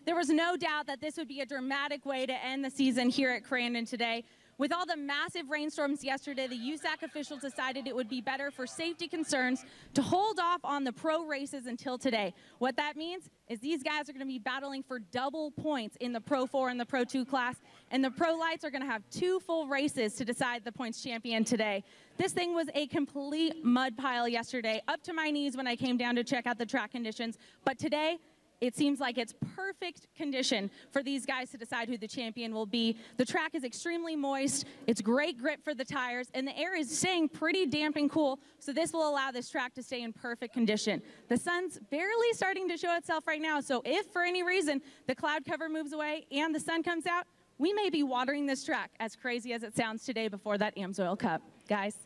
There was no doubt that this would be a dramatic way to end the season here at Crandon today. With all the massive rainstorms yesterday, the USAC officials decided it would be better for safety concerns to hold off on the pro races until today. What that means is these guys are going to be battling for double points in the Pro 4 and the Pro 2 class, and the Pro Lights are going to have 2 full races to decide the points champion today. This thing was a complete mud pile yesterday, up to my knees when I came down to check out the track conditions, but today, it seems like it's perfect condition for these guys to decide who the champion will be. The track is extremely moist, it's great grip for the tires, and the air is staying pretty damp and cool, so this will allow this track to stay in perfect condition. The sun's barely starting to show itself right now, so if for any reason the cloud cover moves away and the sun comes out, we may be watering this track, as crazy as it sounds today before that AMSOIL Cup. Guys?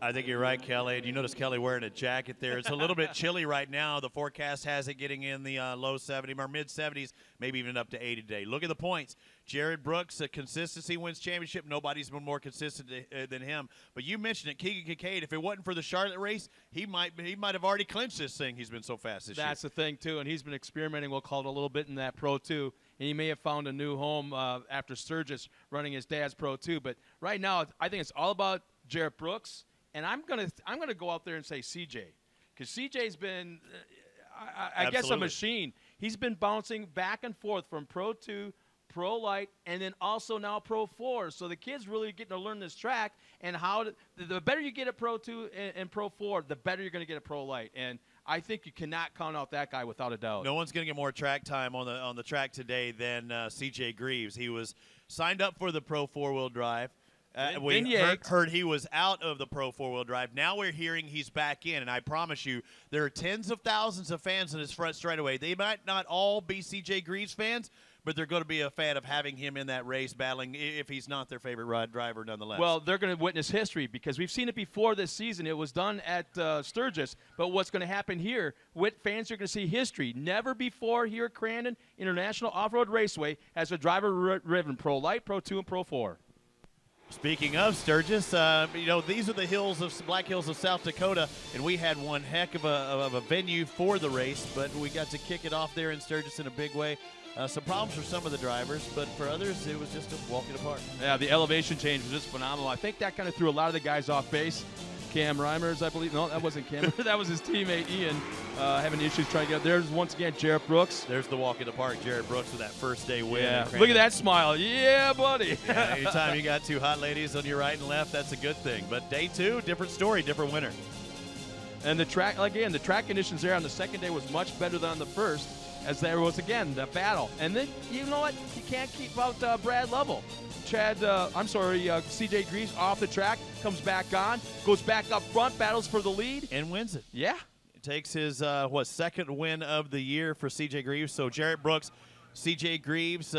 I think you're right, Kelly. And you notice Kelly wearing a jacket there. It's a little bit chilly right now. The forecast has it getting in the low 70s or mid 70s, maybe even up to 80 today. Look at the points. Jared Brooks, consistency wins championship. Nobody's been more consistent than him. But you mentioned it, Keegan Kincaid. If it wasn't for the Charlotte race, he might have already clinched this thing. He's been so fast this year. That's the thing, too. And he's been experimenting, we'll call it a little bit, in that Pro 2. And he may have found a new home after Sturgis running his dad's Pro 2. But right now, I think it's all about Jared Brooks. And I'm gonna go out there and say CJ, because CJ's been, I guess, a machine. He's been bouncing back and forth from Pro 2, Pro Light, and then also now Pro 4. So the kid's really getting to learn this track, and the better you get at Pro 2 and Pro 4, the better you're going to get at Pro Light. And I think you cannot count out that guy without a doubt. No one's going to get more track time on the track today than CJ Greaves. He was signed up for the Pro 4-wheel drive. We heard he was out of the Pro 4-wheel drive. Now we're hearing he's back in, and I promise you, there are tens of thousands of fans in his front straightaway. They might not all be C.J. Greaves fans, but they're going to be a fan of having him in that race battling if he's not their favorite driver nonetheless. Well, they're going to witness history because we've seen it before this season. It was done at Sturgis, but what's going to happen here, fans are going to see history. Never before here at Crandon International Off-Road Raceway has a driver driven Pro Light, Pro 2, and Pro 4. Speaking of Sturgis, you know, these are the Black Hills of South Dakota, and we had one heck of a venue for the race, but we got to kick it off there in Sturgis in a big way. Some problems for some of the drivers, but for others, it was just a walk in the park. Yeah, the elevation change was just phenomenal. I think that kind of threw a lot of the guys off base. Cam Reimers, I believe. No, that wasn't Cam. That was his teammate, Ian, having issues trying to get up. There's, once again, Jared Brooks. There's the walk in the park. Jared Brooks with that first day win. Yeah, look at that smile. Yeah, buddy. Yeah, anytime you got two hot ladies on your right and left, that's a good thing. But day 2, different story, different winner. And the track, again, the track conditions there on the second day was much better than on the first, as there was, again, the battle. And then, you know what? You can't keep out Brad Lovell. CJ Greaves off the track, comes back on, goes back up front, battles for the lead. And wins it. Yeah. It takes his, second win of the year for CJ Greaves. So Jared Brooks, CJ Greaves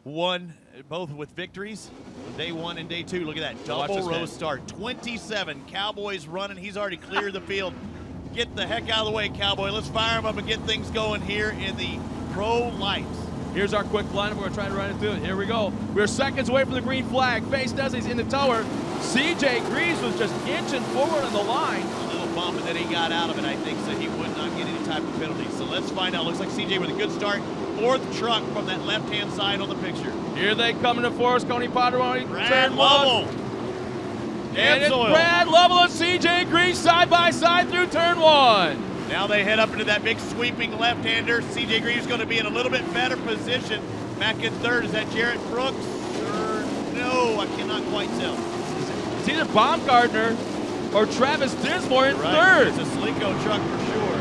won both with victories, day 1 and day 2. Look at that, double row start. 27 Cowboys running. He's already cleared the field. Get the heck out of the way, Cowboy. Let's fire him up and get things going here in the Pro Lights. Here's our quick lineup. We're going to try to run it through it. Here we go. We're seconds away from the green flag. Face does. He's in the tower. CJ Greaves was just inching forward on the line. A little bump, and then he got out of it, I think, so he would not get any type of penalty. So let's find out. Looks like CJ with a good start. 4th truck from that left-hand side on the picture. Here they come into Forest County Potawatomi. Brad Lovell. And it's Brad Lovell and CJ Greaves side by side through turn 1. Now they head up into that big sweeping left-hander. CJ Greaves going to be in a little bit better position. Back in 3rd. Is that Jarrett Brooks? No, I cannot quite tell. It's either Baumgartner or Travis Dinsmore in 3rd. It's a Slico truck for sure.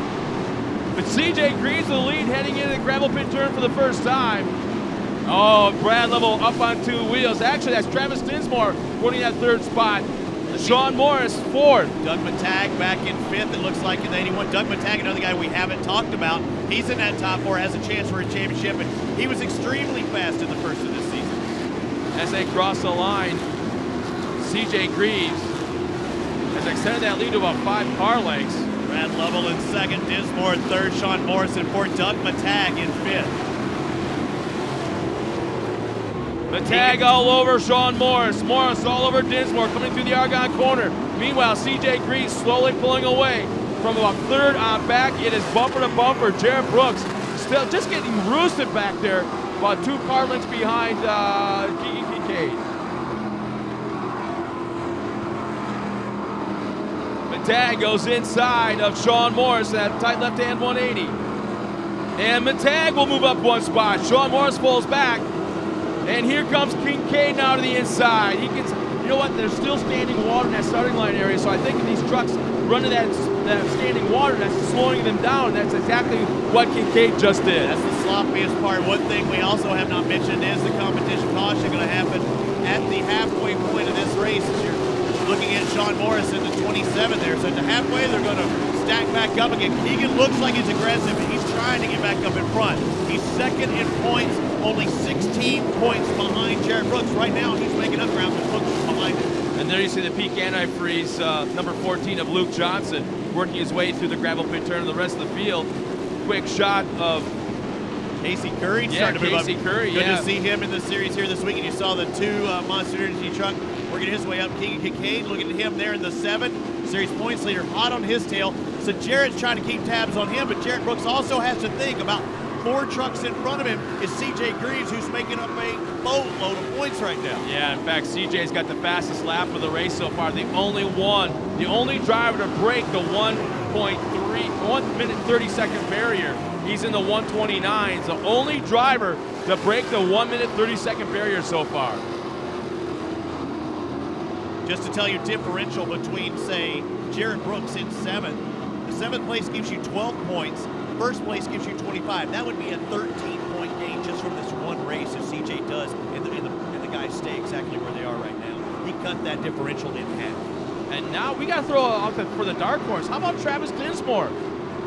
But CJ Greaves the lead heading into the gravel pit turn for the first time. Oh, Brad Lovell up on 2 wheels. Actually, that's Travis Dinsmore winning that 3rd spot. Sean Morris, 4th. Doug Matag back in 5th, it looks like, in the 81. Doug Matag, another guy we haven't talked about. He's in that top 4, has a chance for a championship, and he was extremely fast in the first of this season. As they cross the line, CJ Greaves has extended that lead to about 5 car lengths. Brad Lovell in 2nd, Dinsmore in 3rd, Sean Morris in 4th, Doug Matag in 5th. Matag all over Sean Morris. Morris all over Dinsmore coming through the Argonne corner. Meanwhile, CJ Greaves slowly pulling away from about 3rd on back. It is bumper to bumper. Jared Brooks still just getting roosted back there, about 2 car lengths behind Keegan Kincaid. Matag goes inside of Sean Morris at tight left-hand 180. And Matag will move up 1 spot. Sean Morris falls back. And here comes Kincaid now to the inside. He gets, you know what, there's still standing water in that starting line area, so I think if these trucks run to that standing water, that's slowing them down. That's exactly what Kincaid just did. That's the sloppiest part. One thing we also have not mentioned is the competition caution going to happen at the halfway point of this race. As you're looking at Sean Morris in the 27 there. So at the halfway, they're going to stack back up again. Keegan looks like he's aggressive. He's trying to get back up in front. He's second in points, only 16 points behind Jared Brooks. Right now, he's making up ground with Brooks behind him. And there you see the peak antifreeze, number 14 of Luke Johnson, working his way through the gravel pit turn and the rest of the field. Quick shot of Casey Curry. Yeah, Casey Curry, Good to see him in the series here this week. And you saw the 2 Monster Energy truck working his way up. Keegan Kincaid, looking at him there in the 7. Series points leader, hot on his tail. So Jarrett's trying to keep tabs on him, but Jared Brooks also has to think about 4 trucks in front of him is CJ Greaves, who's making up a boatload of points right now. Yeah, in fact, CJ's got the fastest lap of the race so far. The only driver to break the 1 minute 30 second barrier. He's in the 129s. The only driver to break the 1 minute 30 second barrier so far. Just to tell you, differential between, say, Jared Brooks in 7th. The 7th place gives you 12 points. First place gives you 25. That would be a 13-point gain just from this one race if CJ does, and the guys stay exactly where they are right now. He cut that differential in half. And now we got to throw out for the dark horse. How about Travis Dinsmore?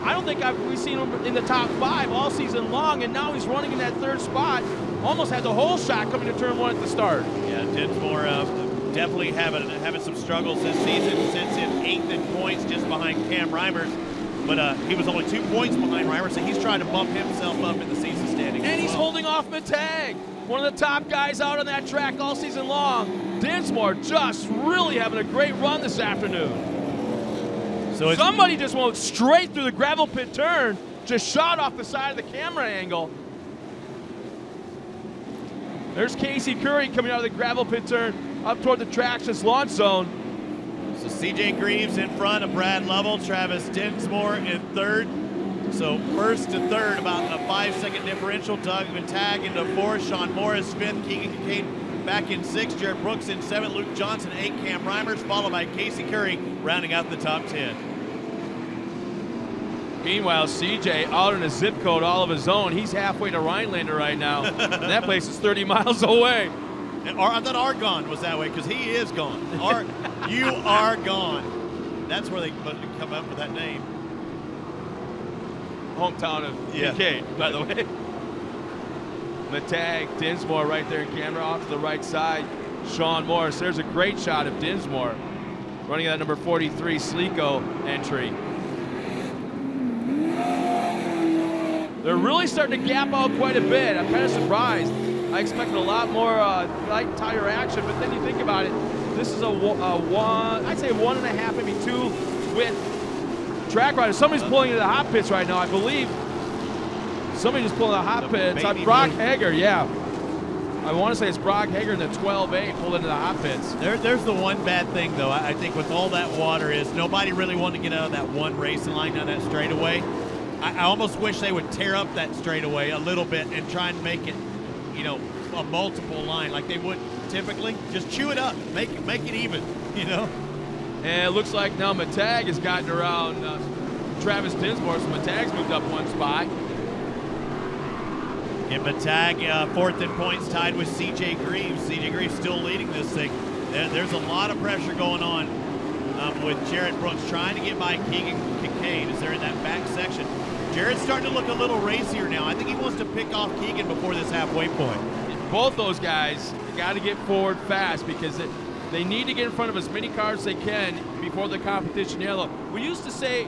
I don't think we've seen him in the top 5 all season long, and now he's running in that 3rd spot. Almost had the whole shot coming to turn 1 at the start. Yeah, Dinsmore definitely having some struggles this season. Sits in 8th in points just behind Cam Reimers. But he was only 2 points behind Reimers, so he's trying to bump himself up in the season standings. And he's holding off Matag, one of the top guys out on that track all season long. Dinsmore just really having a great run this afternoon. So somebody just went straight through the gravel pit turn, just shot off the side of the camera angle. There's Casey Curry coming out of the gravel pit turn up toward the Traxxas launch zone. So CJ Greaves in front of Brad Lovell, Travis Dinsmore in 3rd. So 1st to 3rd, about a 5-second differential. Doug Matag into 4th, Sean Morris 5th, Keegan Kincaid back in 6th, Jared Brooks in 7th, Luke Johnson 8th, Cam Reimers, followed by Casey Curry rounding out the top 10. Meanwhile, CJ out in a zip code all of his own. He's halfway to Rhinelander right now. And that place is 30 miles away. And I thought Argonne was that way because he is gone. You are gone. That's where they come up with that name. Hometown of Kincaid, by the way. Matag, Dinsmore right there in camera off to the right side. Sean Morris. There's a great shot of Dinsmore running that number 43 Sleeko entry. They're really starting to gap out quite a bit. I'm kind of surprised. I expected a lot more light tire action, but then you think about it, this is a 1.5, maybe 2 width track rider. Somebody's pulling into the hot pits right now, I believe. Somebody's pulling the hot pits. Brock Hager, yeah. I want to say it's Brock Hager in the 12A pulled into the hot pits. There's the one bad thing, though. I think with all that water is nobody really wanted to get out of that one racing line down that straightaway. I almost wish they would tear up that straightaway a little bit and try and make it, you know, a multiple line like they would typically. Just chew it up, make it even, you know. And it looks like now Matag has gotten around Travis Dinsmore, so Matag's moved up 1 spot. And Matag 4th in points, tied with CJ Greaves. CJ Greaves still leading this thing. There's a lot of pressure going on with Jared Brooks trying to get by Keegan Kincaid as they're in that back section. Jared's starting to look a little racier now. I think he wants to pick off Keegan before this halfway point. Both those guys got to get forward fast because they need to get in front of as many cars as they can before the competition yellow. We used to say,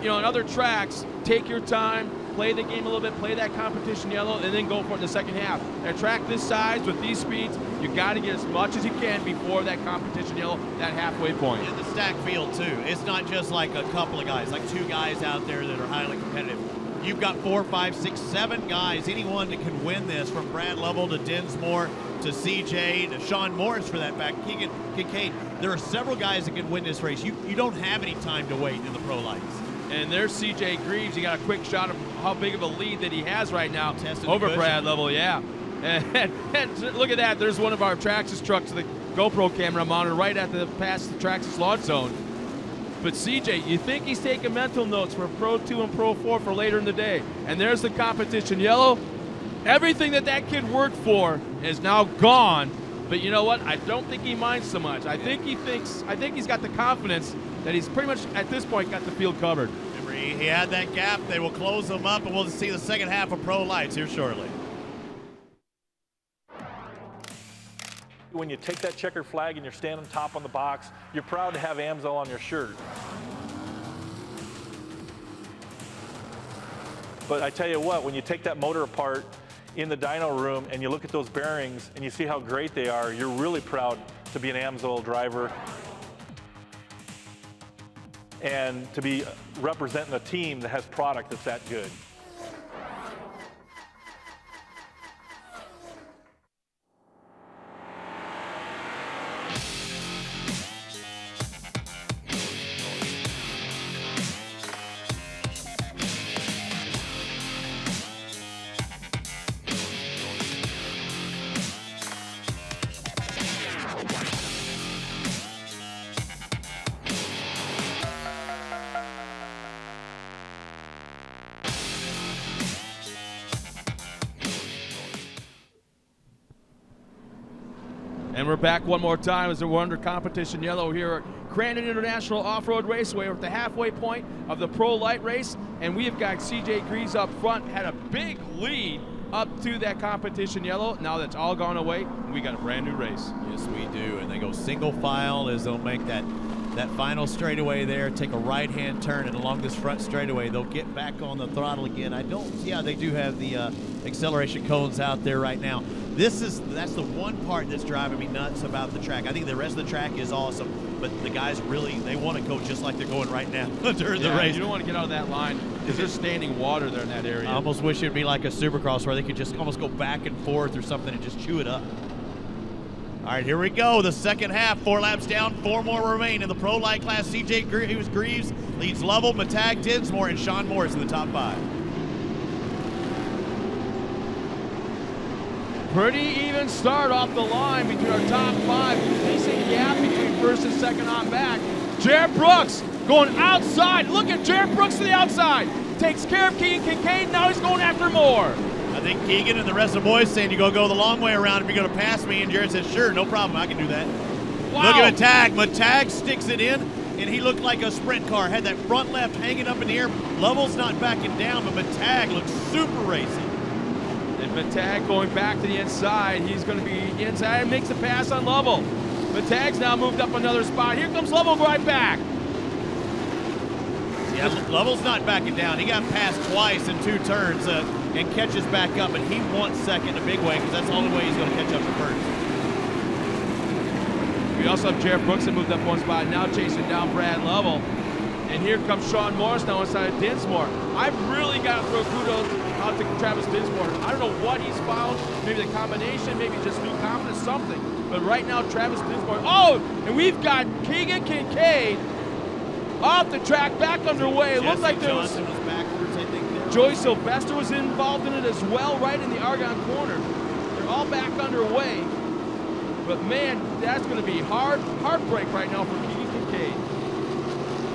you know, on other tracks, take your time, play the game a little bit, play that competition yellow, and then go for it in the second half. At a track this size with these speeds, you got to get as much as you can before that competition yellow, that halfway point. In the stack field too, it's not just like a couple of guys, like 2 guys out there that are highly competitive. you've got 4, 5, 6, 7 guys, anyone that can win this, from Brad Lovell to Dinsmore to CJ to Sean Morris for that fact, Keegan Kincaid. There are several guys that can win this race. You don't have any time to wait in the pro lights. And there's CJ Greaves. He got a quick shot of how big of a lead that he has right now Testing over Brad Lovell, yeah. And look at that. There's one of our Traxxas trucks, the GoPro camera monitor, right at the past the Traxxas launch zone. But CJ, you think he's taking mental notes for Pro 2 and Pro 4 for later in the day. And there's the competition yellow. Everything that kid worked for is now gone. But you know what? I don't think he minds so much. I think he's got the confidence that he's pretty much, at this point, got the field covered. Remember, he had that gap. They will close them up, and we'll see the second half of Pro Lights here shortly. When you take that checkered flag and you're standing top on the box, you're proud to have AMSL on your shirt. But I tell you what, when you take that motor apart in the dyno room and you look at those bearings and you see how great they are, you're really proud to be an AMSL driver and to be representing a team that has product that's that good. And we're back one more time as we're under competition yellow here at Crandon International Off-Road Raceway. We're at the halfway point of the Pro Light race, and we have got CJ Greaves up front, had a big lead up to that competition yellow. Now that's all gone away, and we got a brand new race. Yes, we do, and they go single file as they'll make that final straightaway there, take a right-hand turn, and along this front straightaway, they'll get back on the throttle again. Yeah, they do have the acceleration cones out there right now. That's the one part that's driving me nuts about the track. I think the rest of the track is awesome, but the guys really, they want to go just like they're going right now during the race. You don't want to get out of that line because there's standing water there in that area. I almost wish it would be like a Supercross where they could just almost go back and forth or something and just chew it up. All right, here we go. The second half, 4 laps down, 4 more remain in the Pro Light class. CJ Greaves leads Lovell, Matag, Dinsmore, and Sean Morris in the top 5. Pretty even start off the line between our top 5. Decent gap between first and second on back. Jared Brooks going outside. Look at Jared Brooks to the outside. Takes care of Keegan Kincaid. Now he's going after more. I think Keegan and the rest of the boys saying, you go the long way around if you're going to pass me. And Jared says, sure, no problem. I can do that. Wow. Look at Matag. Matag sticks it in, and he looked like a sprint car. Had that front left hanging up in the air. Lovell's not backing down, but Matag looks super racy. And Matag going back to the inside. He's going to be inside and makes the pass on Lovell. Matag's now moved up another spot. Here comes Lovell right back. Yeah, Lovell's not backing down. He got passed twice in 2 turns and catches back up, and he wants second a big way because that's the only way he's going to catch up to first. We also have Jared Brooks that moved up 1 spot, now chasing down Brad Lovell. And here comes Sean Morris now inside of Dinsmore. I've really got to throw kudos out to Travis Dinsmore. I don't know what he's found, maybe the combination, maybe just new confidence, something. But right now, Travis Dinsmore, oh, and we've got Keegan Kincaid off the track, back underway. It looked like there was backwards, I think. Joey Sylvester was involved in it as well, right in the Argonne corner. They're all back underway. But man, that's going to be heartbreak right now for Keegan Kincaid.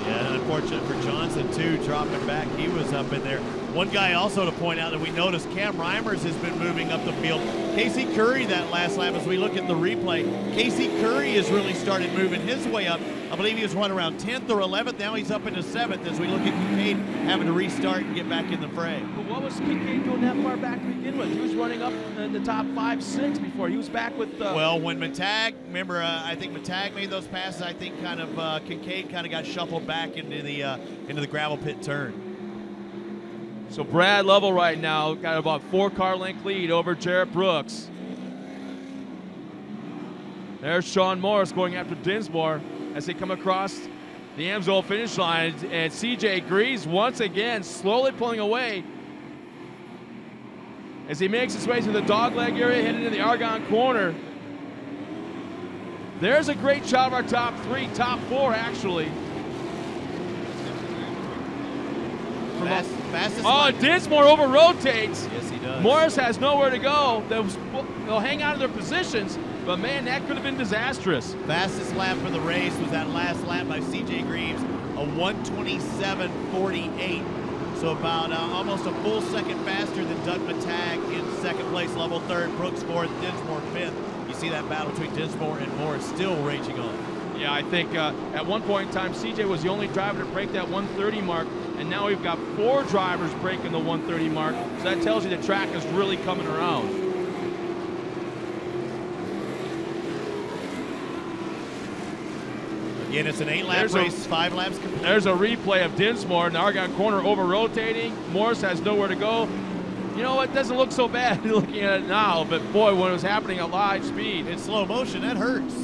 Yeah, and unfortunate for Johnson too, dropping back. He was up in there. One guy also to point out that we noticed, Cam Reimers has been moving up the field. Casey Curry that last lap, as we look at the replay, Casey Curry has really started moving his way up. I believe he was around 10th or 11th. Now he's up into 7th as we look at Kincaid having to restart and get back in the fray. But what was Kincaid doing that far back to begin with? He was running up in the top 5, 6 before. He was back with well, when Matag, remember, I think Matag made those passes. I think kind of Kincaid kind of got shuffled back into the gravel pit turn. So Brad Lovell right now got about 4-car length lead over Jarrett Brooks. There's Sean Morris going after Dinsmore as they come across the AMSL finish line. And CJ Greaves once again slowly pulling away as he makes his way through the dogleg area, heading into the Argonne corner. There's a great shot of our top 3, top 4 actually. Fastest Dinsmore over-rotates. Yes, he does. Morris has nowhere to go. They'll hang out of their positions, but man, that could have been disastrous. Fastest lap for the race was that last lap by C.J. Greaves, a 1:27.48. So about almost a full second faster than Doug Matag in second place, level third, Brooks fourth, Dinsmore fifth. You see that battle between Dinsmore and Morris still raging on. Yeah, I think at one point in time, CJ was the only driver to break that 130 mark, and now we've got 4 drivers breaking the 130 mark. So that tells you the track is really coming around. Again, it's an 8-lap race, 5 laps complete. There's a replay of Dinsmore in the Argonne corner over-rotating. Morris has nowhere to go. You know, it doesn't look so bad looking at it now, but boy, when it was happening at live speed. In slow motion, that hurts.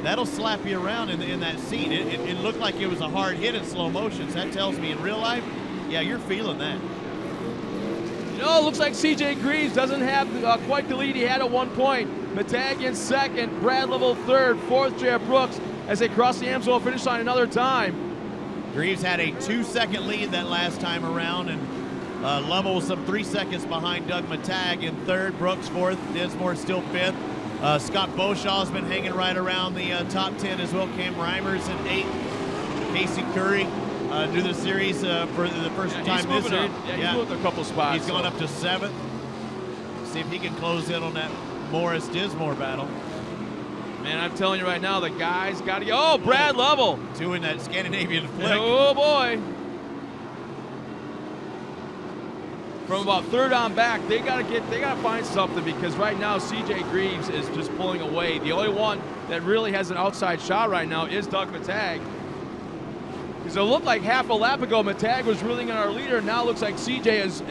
That'll slap you around in that seat. It looked like it was a hard hit in slow motion, so that tells me in real life, yeah, you're feeling that. You know, it looks like C.J. Greaves doesn't have quite the lead he had at one point. Matag in second, Brad Level third, fourth, Jared Brooks, as they cross the Amsoil finish line another time. Greaves had a 2-second lead that last time around, and Lovell was some 3 seconds behind Doug Matag in third, Brooks fourth, Dinsmore still fifth. Scott Beauchaw's been hanging right around the top 10 as well. Cam Reimers in 8th. Casey Curry new to the series for the first time this year. Yeah, he's moved a couple spots. He's gone up to 7th. See if he can close in on that Morris-Dinsmore battle. Man, I'm telling you right now, the guy's got to go. Oh, Brad Lovell doing that Scandinavian flick. Oh boy! From about third on back, they gotta find something, because right now C.J. Greaves is just pulling away. The only one that really has an outside shot right now is Doug Matag. Because it looked like half a lap ago Matag was reeling in our leader. Now it looks like C.J. is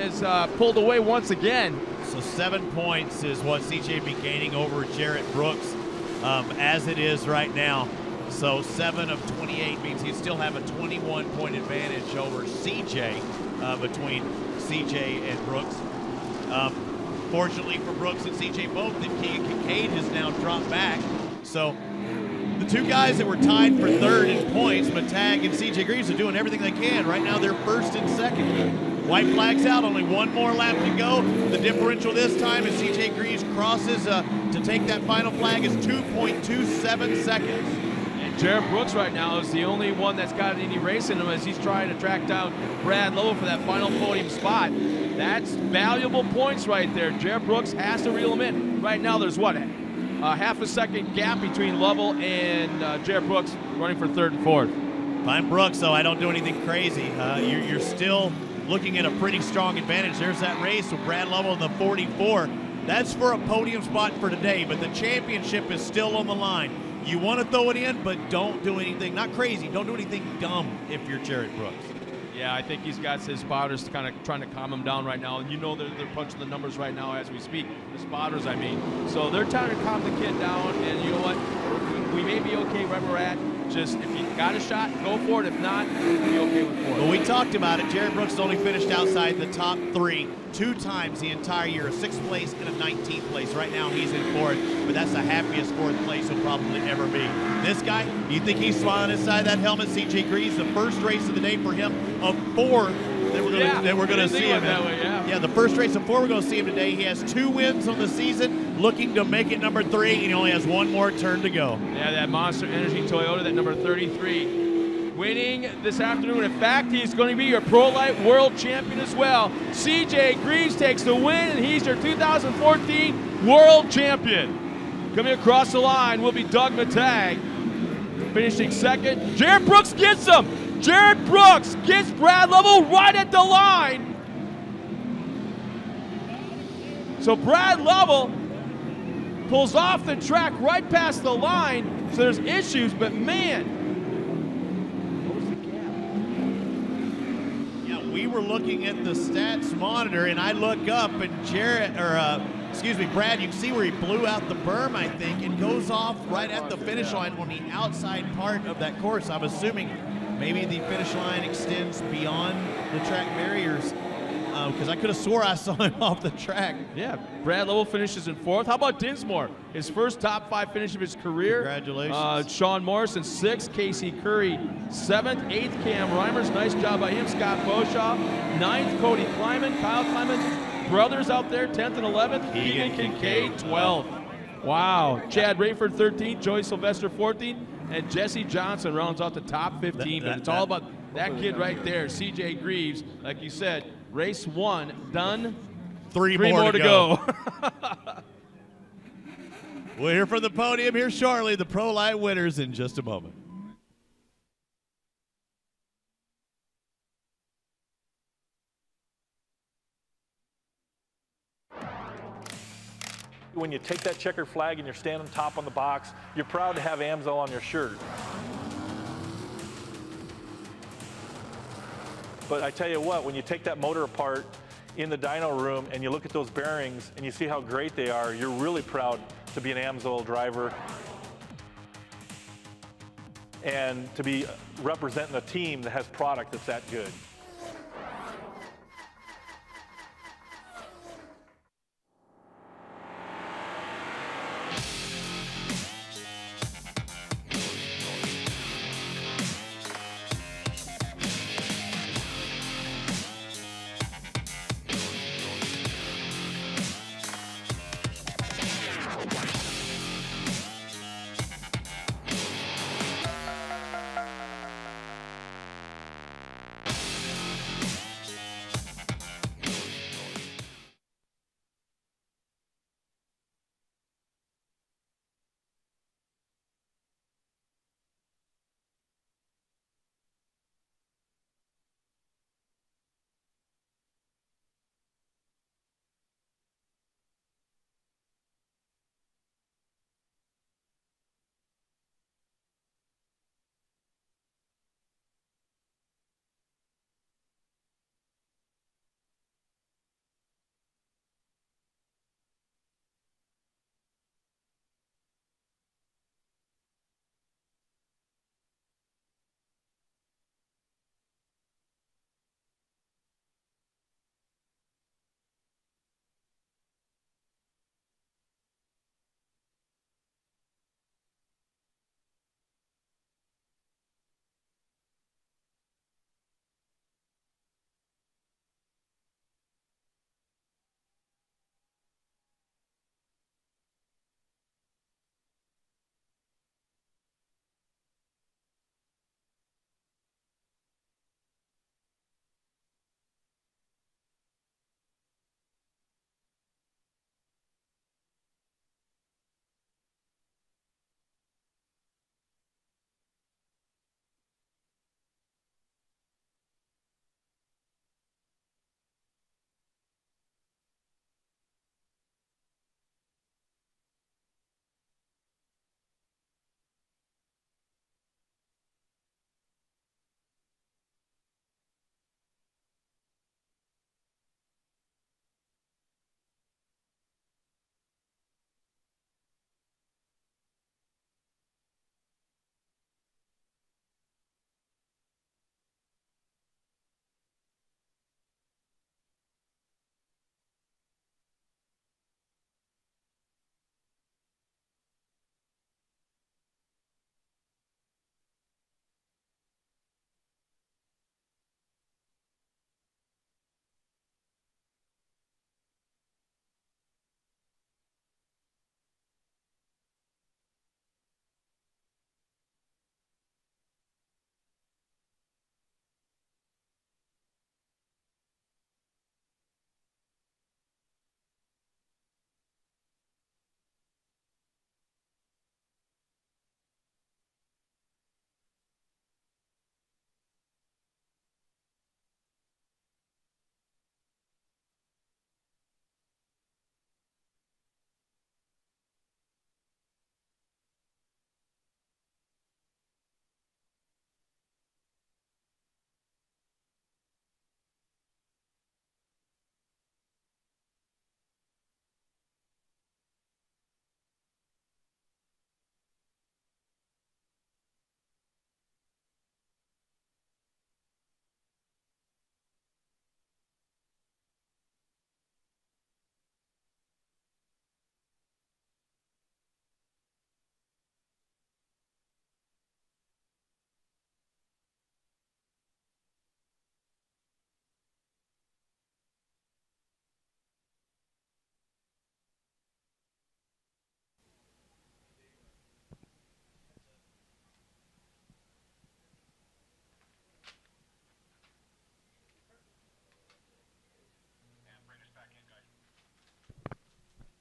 pulled away once again. So 7 points is what C.J. be gaining over Jarrett Brooks as it is right now. So 7 of 28 means he still have a 21-point advantage over C.J. Between C.J. and Brooks. Fortunately for Brooks and C.J. both, that Kincaid has now dropped back. So the 2 guys that were tied for third in points, Matag and C.J. Greaves, are doing everything they can. Right now they're first and second. White flag's out, only 1 more lap to go. The differential this time as C.J. Greaves crosses to take that final flag is 2.27 seconds. Jared Brooks right now is the only one that's got any race in him as he's trying to track down Brad Lovell for that final podium spot. That's valuable points right there. Jared Brooks has to reel him in. Right now there's what, half a second gap between Lovell and Jared Brooks running for third and fourth. If I'm Brooks, though, I don't do anything crazy. You're still looking at a pretty strong advantage. There's that race with Brad Lovell in the 44. That's for a podium spot for today, but the championship is still on the line. You want to throw it in, but don't do anything, not crazy, don't do anything dumb if you're Jared Brooks. Yeah, I think he's got his spotters kind of trying to calm him down right now. And you know they're punching the numbers right now as we speak. The spotters, I mean. So they're trying to calm the kid down. And you know what? We may be okay where we're at. Just if you got a shot, go for it. If not, we'll be okay with 4. Well, we talked about it. Jared Brooks only finished outside the top 3 2 times the entire year, a 6th place and a 19th place. Right now he's in 4th, but that's the happiest 4th place he'll probably ever be. This guy, you think he's smiling inside that helmet? C.J. Greaves, the first race of the day for him of 4 that we're going to see him that way, yeah, the first race of 4 we're going to see him today. He has 2 wins on the season, looking to make it number 3, and he only has 1 more turn to go. Yeah, that Monster Energy Toyota, that number 33, winning this afternoon. In fact, he's going to be your Pro Light World Champion as well. C.J. Greaves takes the win, and he's your 2014 World Champion. Coming across the line will be Doug Matag, finishing second. Jared Brooks gets him. Jared Brooks gets Brad Lovell right at the line. So Brad Lovell pulls off the track right past the line. So there's issues, but man, what was the gap? Yeah, we were looking at the stats monitor, and I look up, and Brad, you can see where he blew out the berm, I think, and goes off right at the finish line on the outside part of that course. I'm assuming maybe the finish line extends beyond the track barriers. because I could have swore I saw him off the track. Yeah, Brad Lovell finishes in 4th. How about Dinsmore? His first top 5 finish of his career. Congratulations. Sean Morrison 6th, Casey Curry 7th, 8th Cam Reimers. Nice job by him. Scott Boshaw 9th, Cody Kleiman, Kyle Kleiman. Brothers out there 10th and 11th. Keegan Kincaid 12th. Wow. Chad Rayford 13th, Joey Sylvester 14th, and Jesse Johnson rounds out the top 15. But it's all about that kid right there, CJ Greaves. Like you said, race 1 done. 3 more to go. We'll hear from the podium here shortly. The Pro Light winners in just a moment. When you take that checkered flag and you're standing top on the box, you're proud to have AMSL on your shirt. But I tell you what, when you take that motor apart in the dyno room and you look at those bearings and you see how great they are, you're really proud to be an AMSL driver and to be representing a team that has product that's that good.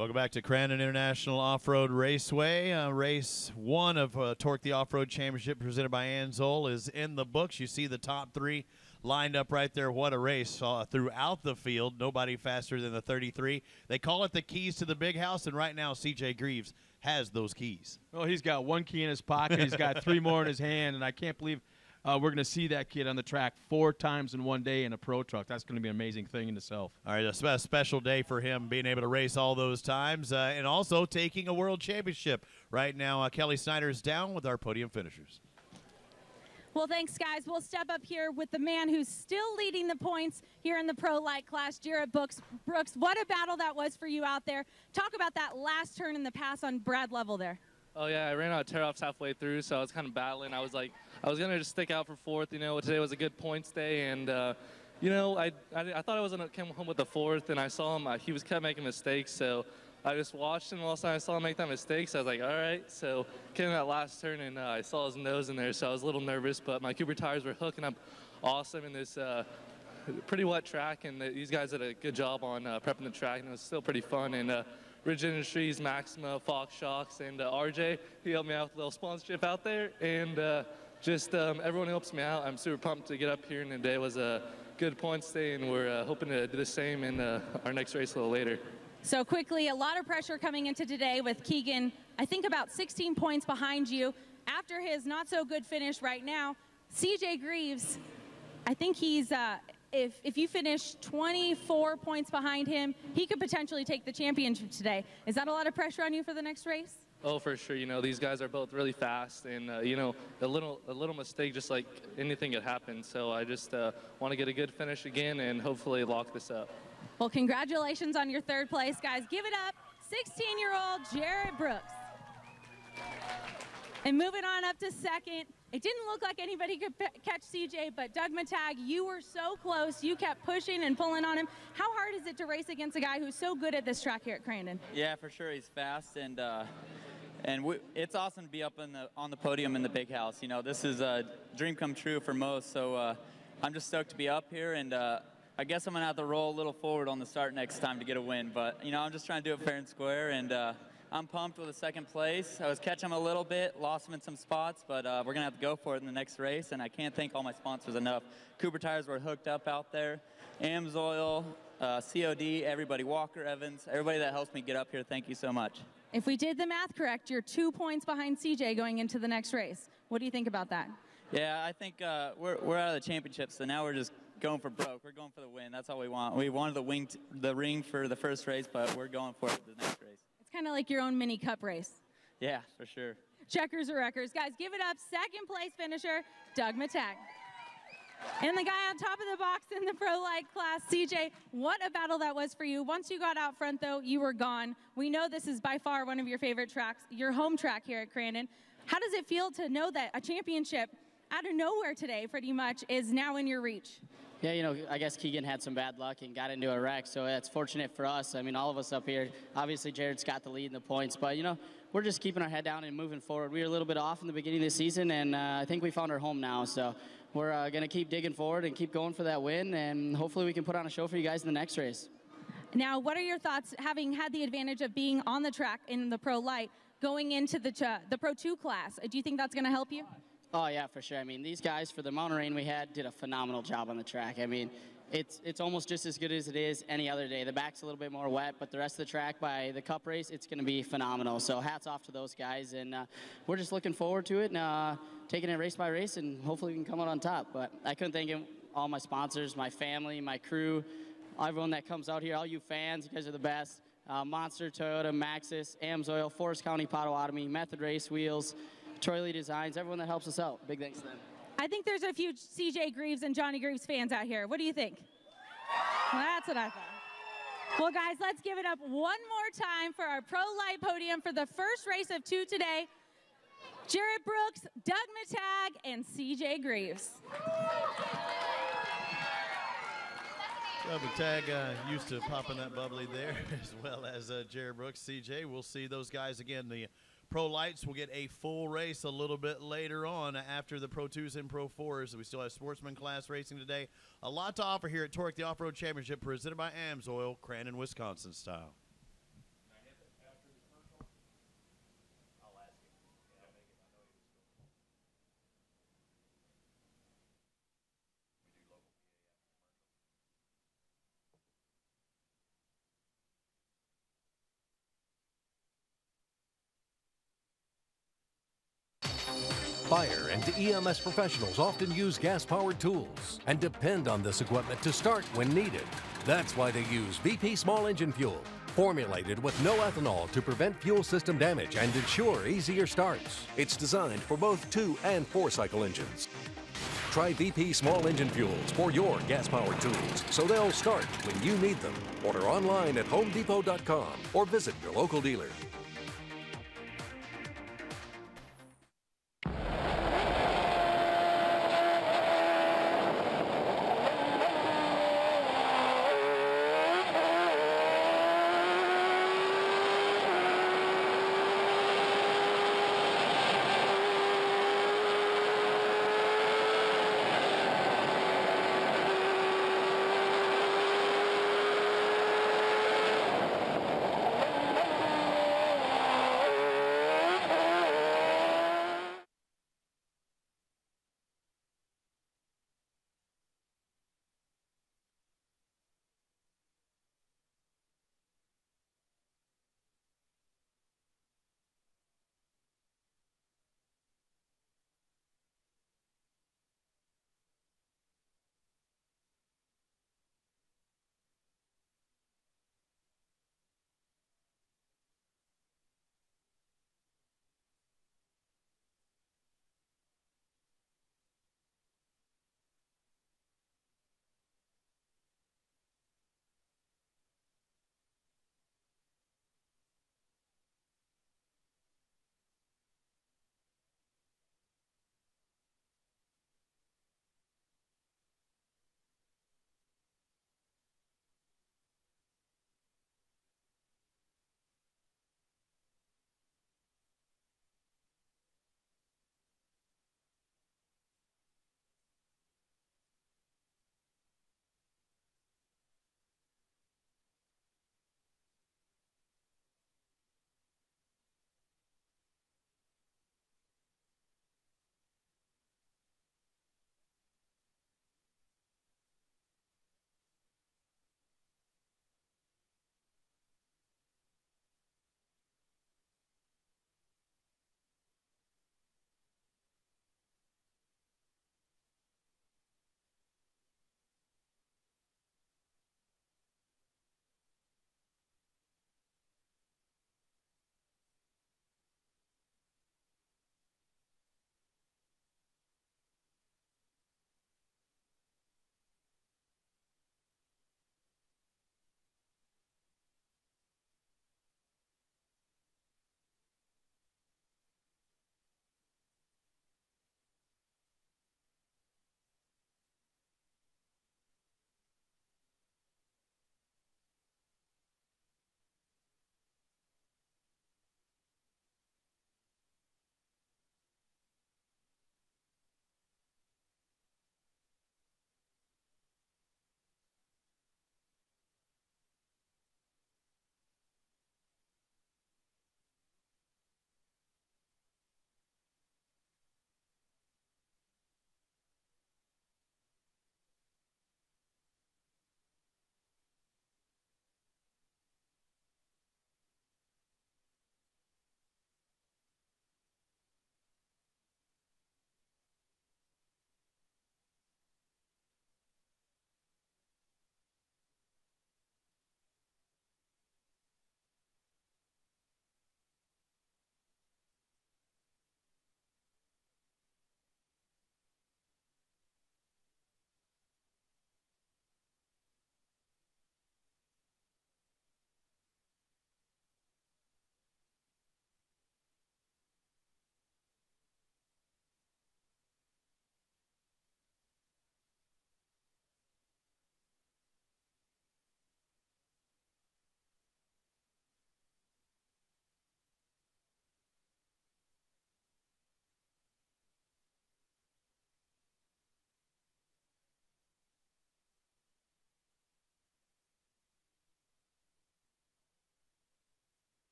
Welcome back to Crandon International Off-Road Raceway. Race 1 of Torc the Off-Road Championship presented by Anzol is in the books. You see the top 3 lined up right there. What a race throughout the field. Nobody faster than the 33. They call it the keys to the big house, and right now CJ Greaves has those keys. Well, he's got 1 key in his pocket. He's got 3 more in his hand, and I can't believe we're going to see that kid on the track 4 times in one day in a pro truck. That's going to be an amazing thing in itself. All right, a special day for him being able to race all those times and also taking a world championship. Right now, Kelly Snyder's down with our podium finishers. Well, thanks, guys. We'll step up here with the man who's still leading the points here in the Pro Light class, Jared Brooks. What a battle that was for you out there. Talk about that last turn in the pass on Brad Level there. Oh, yeah, I ran out of tear-offs halfway through, so I was kind of battling. I was going to just stick out for 4th. You know, today was a good points day, and, you know, I thought I was going to come home with the 4th, and I saw him. He kept making mistakes, so I just watched him. All of a sudden, I saw him make that mistake, so I was like, all right. So came in that last turn, and I saw his nose in there, so I was a little nervous, but my Cooper tires were hooking up awesome in this pretty wet track, and these guys did a good job on prepping the track, and it was still pretty fun. And Ridge Industries, Maxima, Fox Shocks, and RJ, he helped me out with a little sponsorship out there, and everyone helps me out. I'm super pumped to get up here, and today was a good points day, and we're hoping to do the same in our next race a little later. So quickly, a lot of pressure coming into today with Keegan, I think about 16 points behind you. After his not-so-good finish right now, CJ Greaves, I think he's, if you finish 24 points behind him, he could potentially take the championship today. Is that a lot of pressure on you for the next race? Oh, for sure. You know, these guys are both really fast, and you know, a little mistake, just like anything could happen. So I just want to get a good finish again and hopefully lock this up. Well, congratulations on your 3rd place, guys. Give it up, 16-year-old Jared Brooks. And moving on up to 2nd, it didn't look like anybody could catch CJ, but Doug Matag, you were so close. You kept pushing and pulling on him. How hard is it to race against a guy who's so good at this track here at Crandon? Yeah, for sure. He's fast, and it's awesome to be up on the podium in the big house. You know, this is a dream come true for most, so I'm just stoked to be up here, and I guess I'm going to have to roll a little forward on the start next time to get a win. But, you know, I'm just trying to do it fair and square, and I'm pumped with the 2nd place. I was catching him a little bit, lost him in some spots, but we're going to have to go for it in the next race, and I can't thank all my sponsors enough. Cooper tires were hooked up out there, AMSOIL, COD, everybody, Walker Evans, everybody that helps me get up here, thank you so much. If we did the math correct, you're 2 points behind CJ going into the next race. What do you think about that? Yeah, I think we're out of the championship, so now we're just going for broke. We're going for the win. That's all we want. We wanted the ring for the first race, but we're going for it the next race. It's kind of like your own mini cup race. Yeah, for sure. Checkers or wreckers. Guys, give it up. 2nd place finisher, Doug Matag. And the guy on top of the box in the Pro Light class, CJ, what a battle that was for you. Once you got out front, though, you were gone. We know this is by far one of your favorite tracks, your home track here at Crandon. How does it feel to know that a championship out of nowhere today, pretty much, is now in your reach? Yeah, you know, I guess Keegan had some bad luck and got into a wreck, so it's fortunate for us. I mean, all of us up here, obviously Jared's got the lead in the points, but, you know, we're just keeping our head down and moving forward. We were a little bit off in the beginning of the season, and I think we found our home now, so we're going to keep digging forward and keep going for that win, and hopefully we can put on a show for you guys in the next race. Now, what are your thoughts, having had the advantage of being on the track in the Pro Light, going into the Pro 2 class? Do you think that's going to help you? Oh, yeah, for sure. I mean, these guys, for the amount of rain we had, did a phenomenal job on the track. I mean, it's almost just as good as it is any other day. The back's a little bit more wet, but the rest of the track by the Cup race, it's going to be phenomenal. So hats off to those guys, and we're just looking forward to it and taking it race by race, and hopefully we can come out on top. But I couldn't thank all my sponsors, my family, my crew, everyone that comes out here, all you fans. You guys are the best. Monster, Toyota, Maxxis, AMSOIL, Forest County Potawatomi, Method Race Wheels, Troy Lee Designs, everyone that helps us out. Big thanks to them. I think there's a few CJ Greaves and Johnny Greaves fans out here. What do you think? Well, that's what I thought. Well, guys, let's give it up one more time for our Pro Light podium for the first race of 2 today. Jared Brooks, Doug Matag, and CJ Greaves. Doug Matag used to popping that bubbly there, as well as Jared Brooks, CJ. We'll see those guys again. The Pro Lights will get a full race a little bit later on after the Pro 2s and Pro 4s. We still have sportsman class racing today. A lot to offer here at Torc the Off-Road Championship, presented by AMSOIL, Crandon, Wisconsin style. Fire and EMS professionals often use gas-powered tools and depend on this equipment to start when needed. That's why they use VP small engine fuel, formulated with no ethanol to prevent fuel system damage and ensure easier starts. It's designed for both 2- and 4-cycle engines. Try VP small engine fuels for your gas-powered tools so they'll start when you need them. Order online at homedepot.com or visit your local dealer.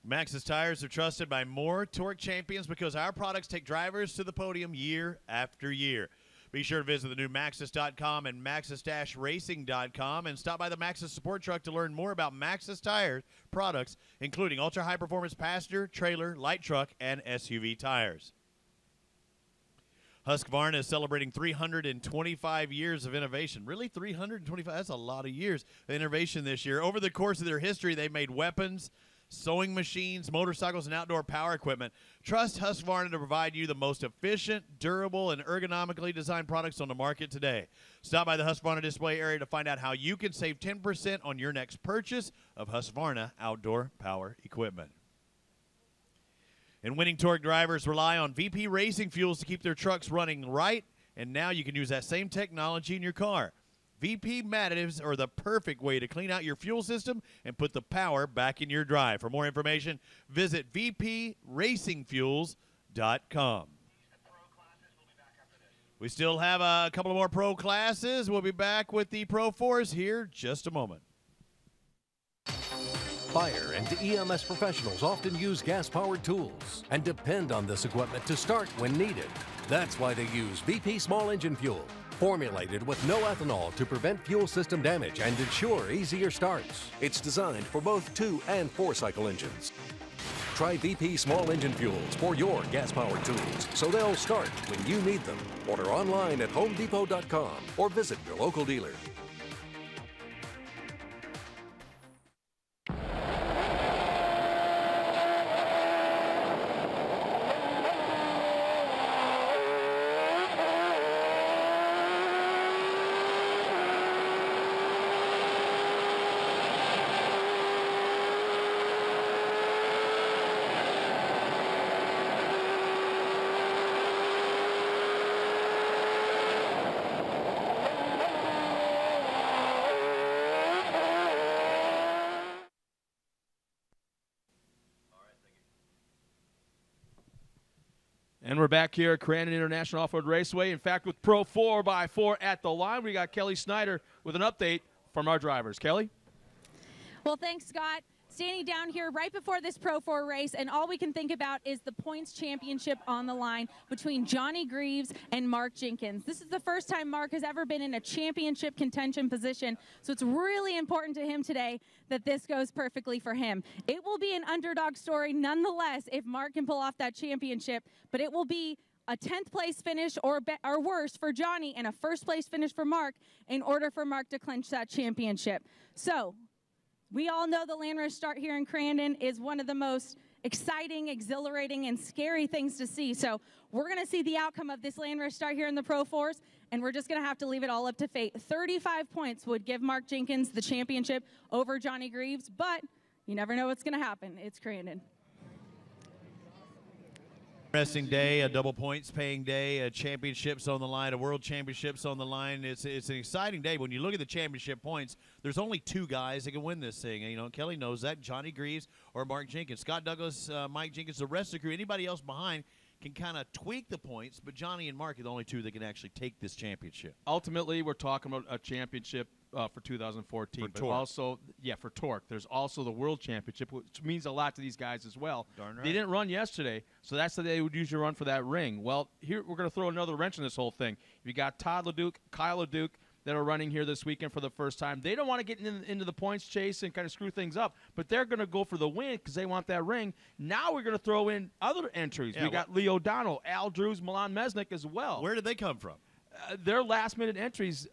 Maxxis tires are trusted by more Torc champions because our products take drivers to the podium year after year. Be sure to visit the new Maxxis.com and Maxxis-Racing.com and stop by the Maxxis support truck to learn more about Maxxis tire products, including ultra-high-performance passenger, trailer, light truck, and SUV tires. Husqvarna is celebrating 325 years of innovation. Really, 325? That's a lot of years of innovation this year. Over the course of their history, they've made weapons, sewing machines, motorcycles, and outdoor power equipment. Trust Husqvarna to provide you the most efficient, durable, and ergonomically designed products on the market today. Stop by the Husqvarna display area to find out how you can save 10% on your next purchase of Husqvarna outdoor power equipment. And winning Torc drivers rely on VP Racing Fuels to keep their trucks running right, and now you can use that same technology in your car. VP additives are the perfect way to clean out your fuel system and put the power back in your drive. For more information, visit vpracingfuels.com. We still have a couple of more pro classes. We'll be back with the Pro 4s here just a moment. Fire and EMS professionals often use gas-powered tools and depend on this equipment to start when needed. That's why they use VP small engine fuel, formulated with no ethanol to prevent fuel system damage and ensure easier starts. It's designed for both 2- and 4-cycle engines. Try VP small engine fuels for your gas-powered tools so they'll start when you need them. Order online at homedepot.com or visit your local dealer. And we're back here at Crandon International Off-Road Raceway. In fact, with Pro 4x4 at the line, we got Kelly Snyder with an update from our drivers. Kelly? Well, thanks, Scott. Standing down here right before this Pro 4 race, and all we can think about is the points championship on the line between Johnny Greaves and Mark Jenkins. This is the first time Mark has ever been in a championship contention position, so it's really important to him today that this goes perfectly for him. It will be an underdog story nonetheless if Mark can pull off that championship, but it will be a 10th place finish or worse for Johnny and a first place finish for Mark in order for Mark to clinch that championship. So we all know the Land Rush start here in Crandon is one of the most exciting, exhilarating, and scary things to see. So we're going to see the outcome of this Land Rush start here in the Pro 4s, and we're just going to have to leave it all up to fate. 35 points would give Mark Jenkins the championship over Johnny Greaves, but you never know what's going to happen. It's Crandon. Interesting day, a double points paying day, a championships on the line, a world championships on the line. It's an exciting day. When you look at the championship points, there's only 2 guys that can win this thing. And, you know, Kelly knows that, Johnny Greaves or Mark Jenkins. Scott Douglas, Mike Jenkins, the rest of the crew, anybody else behind can kind of tweak the points, but Johnny and Mark are the only 2 that can actually take this championship. Ultimately, we're talking about a championship for 2014. For but Torc. Also, yeah, for Torc. There's also the World Championship, which means a lot to these guys as well. Darn right. They didn't run yesterday, so that's the day they would usually run for that ring. Well, here we're going to throw another wrench in this whole thing. You got Todd LeDuc, Kyle LeDuc that are running here this weekend for the first time. They don't want to get into the points chase and kind of screw things up, but they're going to go for the win because they want that ring. Now we're going to throw in other entries. Yeah, we got Lee O'Donnell, Al Drews, Milan Mesnick as well. Where did they come from? Their last-minute entries,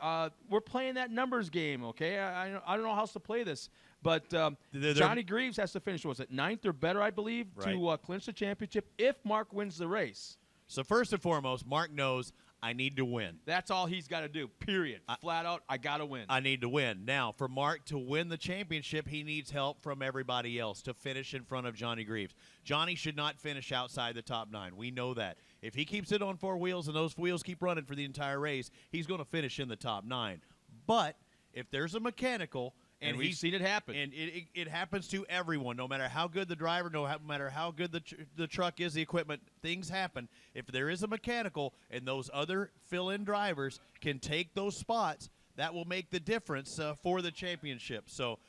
we're playing that numbers game, okay? I don't know how else to play this. But Johnny Greaves has to finish, was it 9th or better, I believe, right, to clinch the championship if Mark wins the race. So first and foremost, Mark knows I need to win. That's all he's got to do, period. Flat out, I got to win. I need to win. Now, for Mark to win the championship, he needs help from everybody else to finish in front of Johnny Greaves. Johnny should not finish outside the top 9. We know that. If he keeps it on 4 wheels and those wheels keep running for the entire race, he's going to finish in the top 9. But if there's a mechanical, and we've seen it happen. And it happens to everyone, no matter how good the driver, no matter how good the truck is, the equipment, things happen. If there is a mechanical and those other fill-in drivers can take those spots, that will make the difference for the championship. So,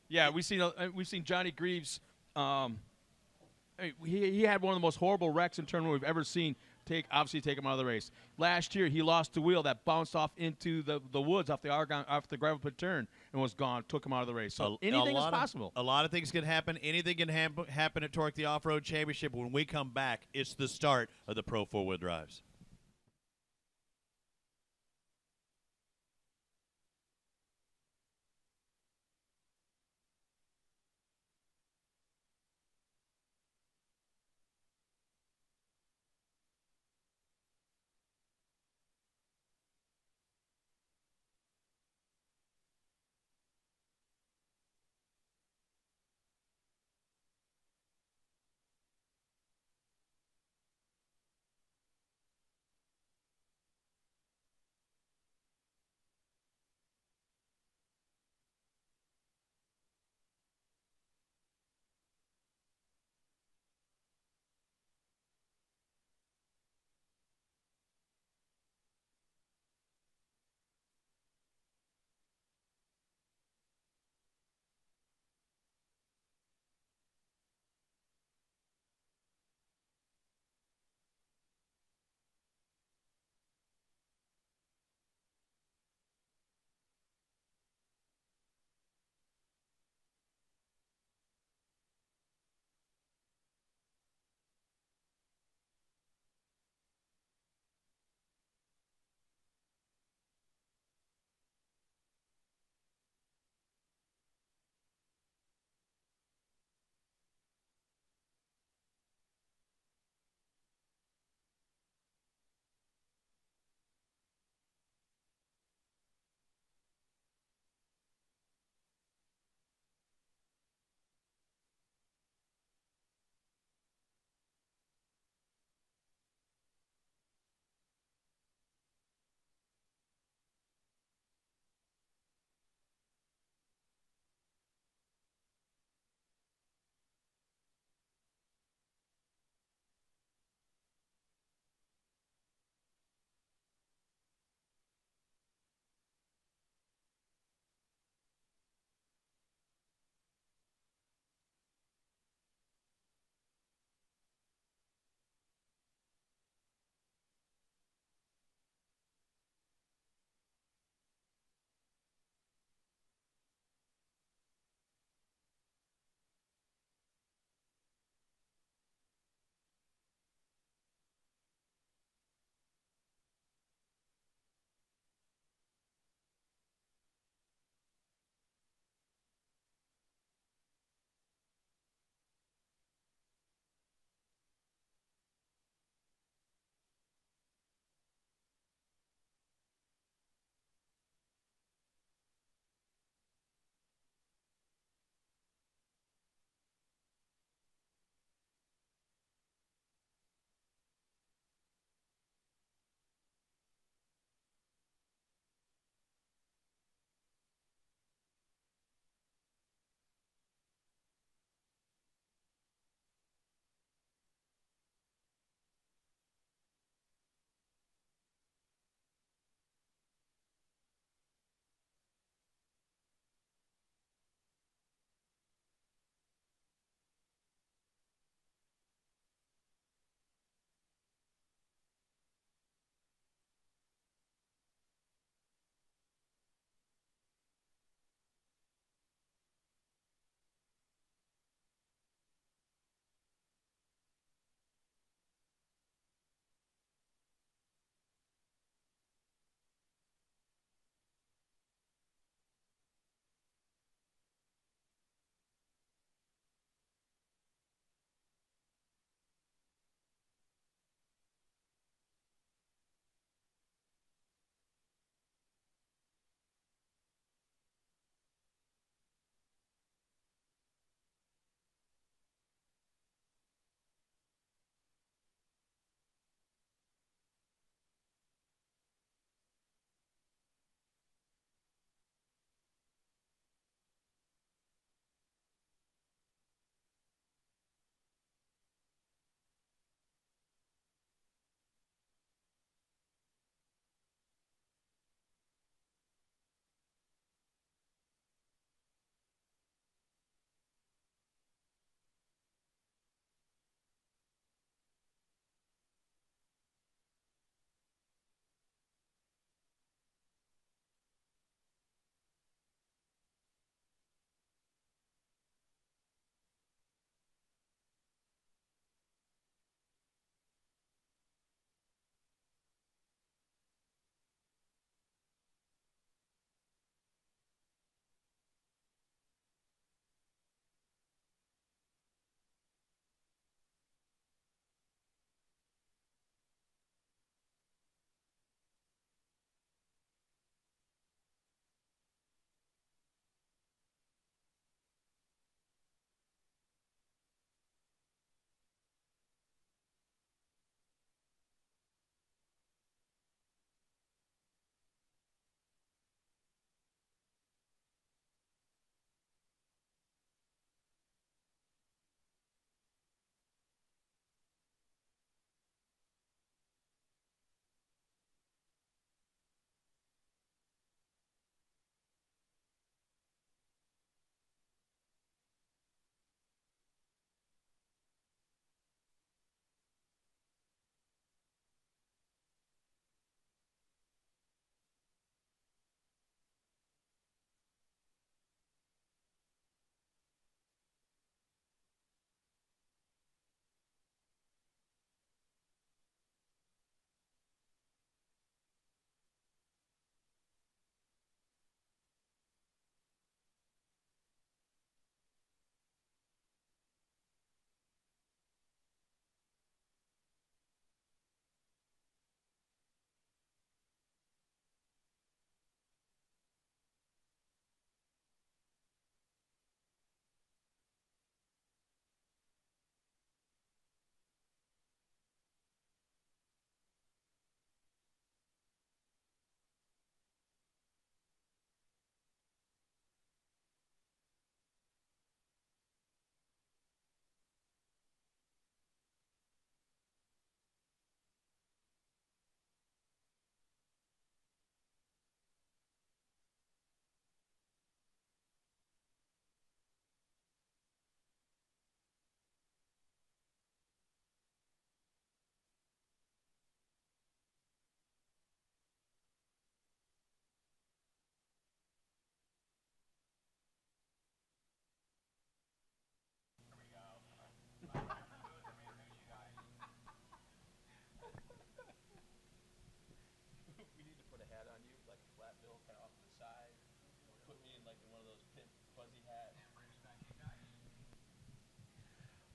yeah, we've seen Johnny Greaves he had one of the most horrible wrecks in turn one we've ever seen. Obviously take him out of the race. Last year, he lost the wheel that bounced off into the woods off the gravel pit turn and was gone. Took him out of the race. So anything is possible. A lot of things can happen. Anything can happen at Torc, the Off-Road Championship. When we come back, it's the start of the Pro 4-Wheel Drives.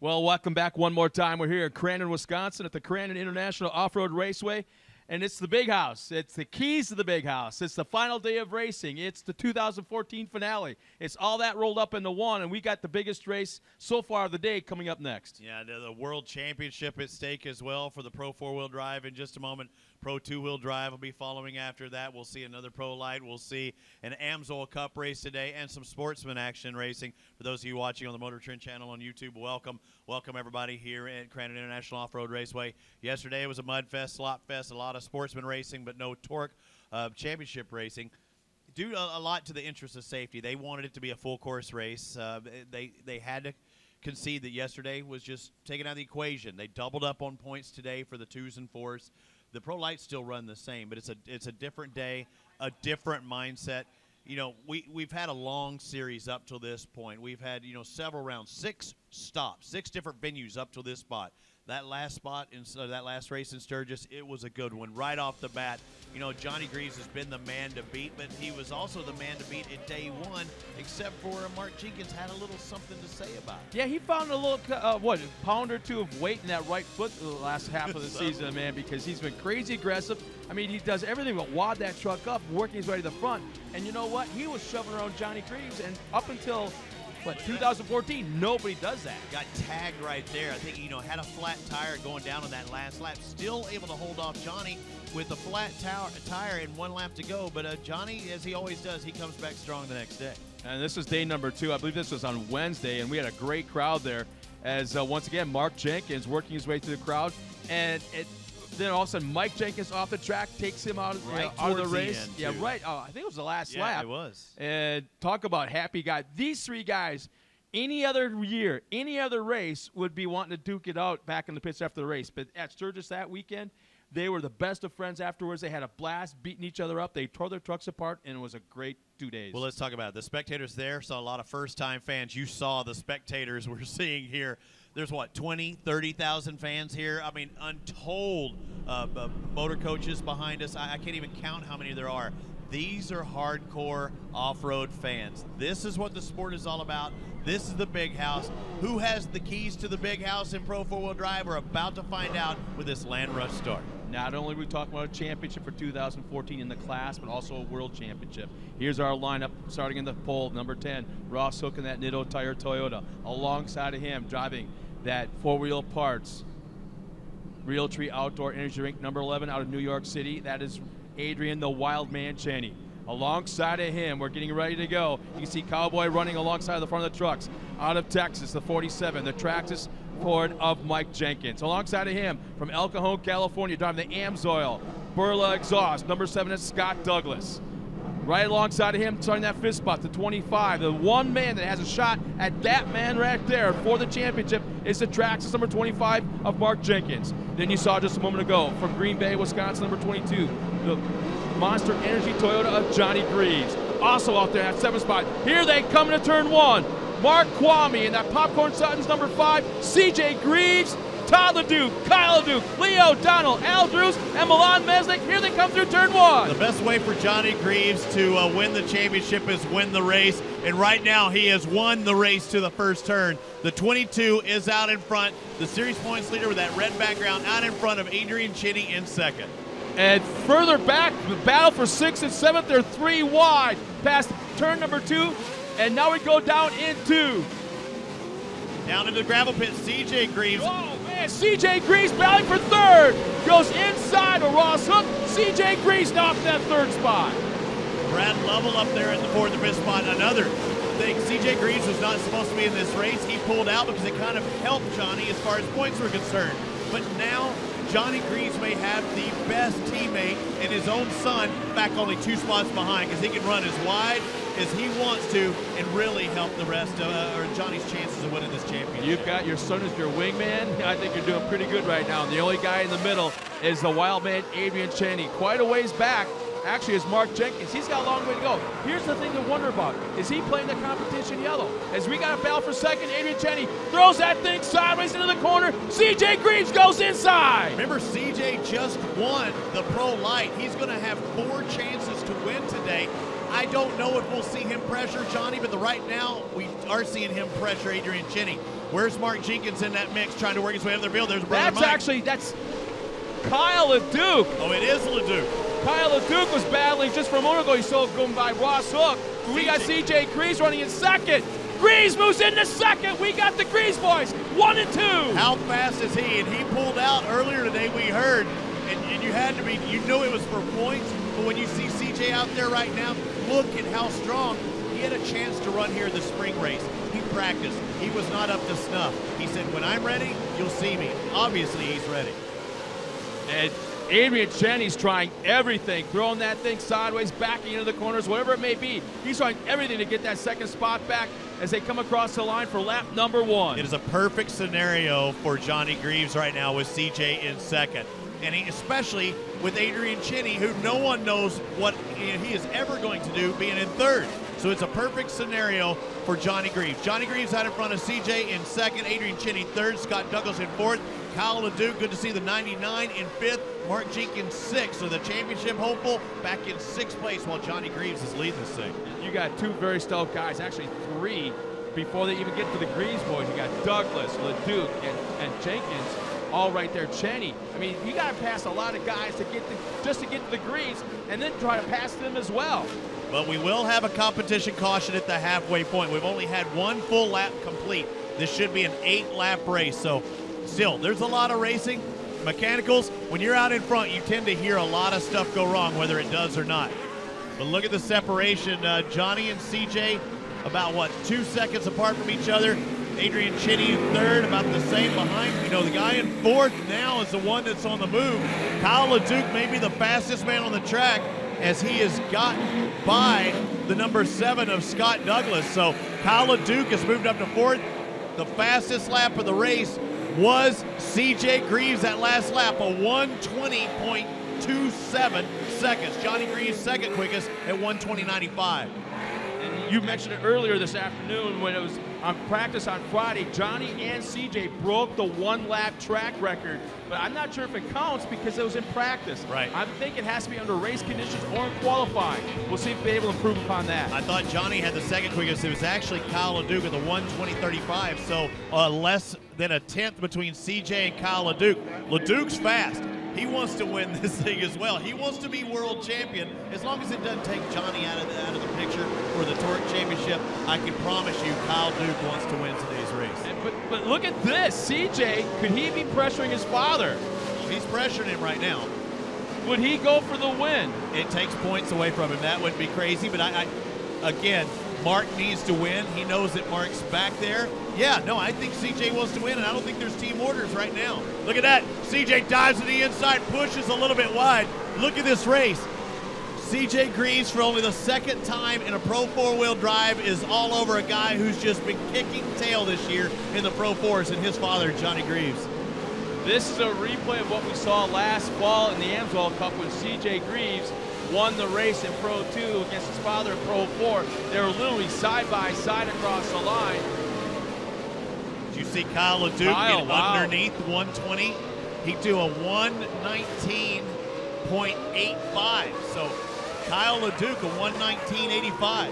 Well, welcome back one more time. We're here in Crandon, Wisconsin at the Crandon International Off-Road Raceway, and it's the big house. It's the keys to the big house. It's the final day of racing. It's the 2014 finale. It's all that rolled up into one, and we got the biggest race so far of the day coming up next. Yeah, the World Championship at stake as well for the Pro 4-wheel drive in just a moment. Pro 2-wheel drive will be following after that. We'll see another Pro Light. We'll see an AMSOIL Cup race today and some sportsman action racing. For those of you watching on the Motortrend channel on YouTube, welcome. Welcome, everybody, here at Crandon International Off-Road Raceway. Yesterday was a mud fest, slop fest, a lot of sportsman racing, but no Torc championship racing. Due a lot to the interest of safety, they wanted it to be a full-course race. They had to concede that yesterday was just taken out of the equation. They doubled up on points today for the 2s and 4s. The Pro Lights still run the same, but it's a different day, a different mindset. You know, we've had a long series up till this point. We've had, you know, several rounds, 6 stops, 6 different venues up till this spot. That last spot in that last race in Sturgis, it was a good one right off the bat. You know, Johnny Greaves has been the man to beat, but he was also the man to beat at day 1, except for Mark Jenkins had a little something to say about it. Yeah, he found a little, a pound or 2 of weight in that right foot the last half of the season, man, because he's been crazy aggressive. I mean, he does everything but wad that truck up, working his way to the front. And you know what? He was shoving around Johnny Greaves, and up until 2014, nobody does that. Got tagged right there. I think, you know, had a flat tire going down on that last lap. Still able to hold off Johnny with a flat tire and 1 lap to go. But Johnny, as he always does, he comes back strong the next day. And this is day number 2. I believe this was on Wednesday, and we had a great crowd there as, once again, Mark Jenkins working his way through the crowd. And then all of a sudden, Mike Jenkins off the track takes him out of the race. Yeah, right. Oh, I think it was the last lap. Yeah, it was. And talk about happy guy. These 3 guys, any other year, any other race, would be wanting to duke it out back in the pits after the race. But at Sturgis that weekend, they were the best of friends afterwards. They had a blast beating each other up. They tore their trucks apart, and it was a great 2 days. Well, let's talk about it. The spectators there saw a lot of first-time fans. You saw the spectators we're seeing here. There's, what, 20, 30,000 fans here? I mean, untold motor coaches behind us. I can't even count how many there are. These are hardcore off-road fans. This is what the sport is all about. This is the big house. Who has the keys to the big house in Pro 4-wheel drive? We're about to find out with this Land Rush start. Not only are we talking about a championship for 2014 in the class, but also a world championship. Here's our lineup starting in the pole. Number 10, Ross Hook in that Nitto Tire Toyota. Alongside of him, driving that 4-wheel parts, Realtree Outdoor Energy Drink, number 11 out of New York City. That is Adrian the Wild Man Cheney. Alongside of him, we're getting ready to go. You can see Cowboy running alongside the front of the trucks. Out of Texas, the 47, the Traxxas Ford of Mike Jenkins. Alongside of him, from El Cajon, California, driving the AMSOIL Burla exhaust, number 7 is Scott Douglas. Right alongside of him, starting that fifth spot, the 25. The one man that has a shot at that man right there for the championship is the Traxxas number 25 of Mark Jenkins. Then you saw just a moment ago from Green Bay, Wisconsin, number 22, the Monster Energy Toyota of Johnny Greaves. Also out there at 7th spot. Here they come into turn 1. Mark Kwame in that Popcorn Suttons number 5, CJ Greaves, Todd LeDuc, Kyle LeDuc, Leo Donnell, Al Drews, and Milan Mesnick. Here they come through turn 1. The best way for Johnny Greaves to win the championship is win the race. And right now he has won the race to the first turn. The 22 is out in front. The series points leader with that red background out in front of Adrian Cheney in second. And further back, the battle for 6th and 7th, they're 3 wide past turn number 2. And now we go down into the gravel pit, CJ Greaves. Oh, man, CJ Greaves battling for 3rd. Goes inside of Ross Hook. CJ Greaves off that 3rd spot. Brad Lovell up there in the 4th and 5th spot. Another thing, CJ Greaves was not supposed to be in this race. He pulled out because it kind of helped Johnny as far as points were concerned. But now Johnny Greaves may have the best teammate and his own son back only 2 spots behind, because he can run as wide as he wants to and really help the rest or Johnny's chances of winning this championship. You've got your son as your wingman. I think you're doing pretty good right now. And the only guy in the middle is the wild man, Adrian Cheney. Quite a ways back, actually, is Mark Jenkins. He's got a long way to go. Here's the thing to wonder about. Is he playing the competition yellow? As we got a battle for 2nd, Adrian Cheney throws that thing sideways into the corner. CJ Greaves goes inside. Remember, CJ just won the Pro Light. He's going to have 4 chances to win today. I don't know if we'll see him pressure Johnny, but right now we are seeing him pressure Adrian Cheney. Where's Mark Jenkins in that mix trying to work his way up the field? There's brother Mike. That's Kyle LeDuc. Oh, it is LeDuc. Kyle LeDuc was battling just for a moment ago. He saw going by Ross Hook. We got CJ Greaves running in second. Greaves moves into second. We got the Greaves boys, 1 and 2. How fast is he? And he pulled out earlier today, we heard, and you had to be, you knew it was for points, but when you see CJ out there right now, look at how strong. He had a chance to run here the spring race. He practiced. He was not up to snuff. He said, when I'm ready, you'll see me. Obviously, he's ready. And Adrian Cheney's trying everything, throwing that thing sideways, backing into the corners, whatever it may be. He's trying everything to get that second spot back as they come across the line for lap number 1. It is a perfect scenario for Johnny Greaves right now with CJ in second. And especially with Adrian Cheney, who no one knows what he is ever going to do being in third. So it's a perfect scenario for Johnny Greaves. Johnny Greaves out in front of CJ in second, Adrian Cheney third, Scott Douglas in fourth, Kyle LeDuc, good to see the 99 in fifth, Mark Jenkins sixth. So the championship hopeful back in sixth place while Johnny Greaves is leading this thing. You got 2 very stout guys, actually 3 before they even get to the Greaves boys. You got Douglas, LeDuc, and Jenkins all right there. Cheney. I mean, you got to pass a lot of guys to get just to get to the Greaves and then try to pass them as well. But we will have a competition caution at the halfway point. We've only had 1 full lap complete. This should be an 8-lap race. So still, there's a lot of racing. Mechanicals, when you're out in front, you tend to hear a lot of stuff go wrong, whether it does or not. But look at the separation. Johnny and CJ about, 2 seconds apart from each other. Adrian Cheney in third, about the same behind. You know, the guy in fourth now is the one that's on the move. Kyle LeDuc may be the fastest man on the track as he has gotten by the number 7 of Scott Douglas. So Kyle LeDuc has moved up to fourth. The fastest lap of the race was CJ Greaves that last lap, a 1:20.27 seconds. Johnny Greaves second quickest at 1:20.95. And you mentioned it earlier this afternoon when it was on practice on Friday. Johnny and CJ broke the 1-lap track record, but I'm not sure if it counts because it was in practice. Right. I think it has to be under race conditions or in qualifying. We'll see if they're able to improve upon that. I thought Johnny had the second quickest. It was actually Kyle LeDuc at the 1:20.35, so less than a tenth between CJ and Kyle LeDuc. LeDuc's fast. He wants to win this thing as well. He wants to be world champion. As long as it doesn't take Johnny out of the picture for the Torc Championship, I can promise you Kyle LeDuc wants to win today's race. But look at this. CJ, could he be pressuring his father? He's pressuring him right now. Would he go for the win? It takes points away from him. That wouldn't be crazy, but again, Mark needs to win. He knows that Mark's back there. Yeah, no, I think CJ wants to win, and I don't think there's team orders right now. Look at that. CJ dives to the inside, pushes a little bit wide. Look at this race. CJ Greaves, for only the second time in a Pro 4-wheel drive, is all over a guy who's just been kicking tail this year in the Pro 4s, and his father, Johnny Greaves. This is a replay of what we saw last fall in the Amsoil Cup when CJ Greaves won the race in Pro 2 against his father in Pro 4. They were literally side by side across the line. Did you see Kyle LeDuc get underneath 120? He do a 1:19.85. So Kyle LeDuc a 1:19.85.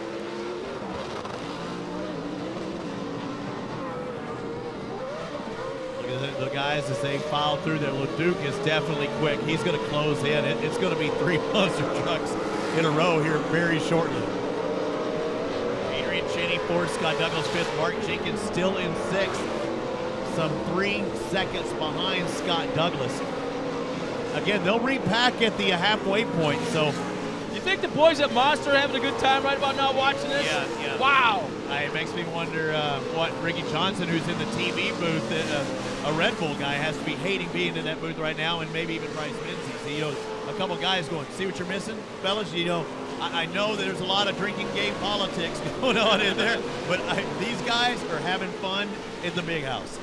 Look at the guys as they file through there. LeDuc is definitely quick. He's going to close in. It's going to be 3 monster trucks in a row here very shortly. Adrian Cheney fourth, Scott Douglas fifth, Mark Jenkins still in sixth. Some 3 seconds behind Scott Douglas. Again, they'll repack at the halfway point, so. You think the boys at Monster are having a good time right about now watching this? Yeah. Wow. It makes me wonder what Ricky Johnson, who's in the TV booth, a Red Bull guy, has to be hating being in that booth right now, and maybe even Bryce Menzies. You know, a couple guys going, see what you're missing, fellas? You know, I know that there's a lot of drinking game politics going on in there, but these guys are having fun in the big house.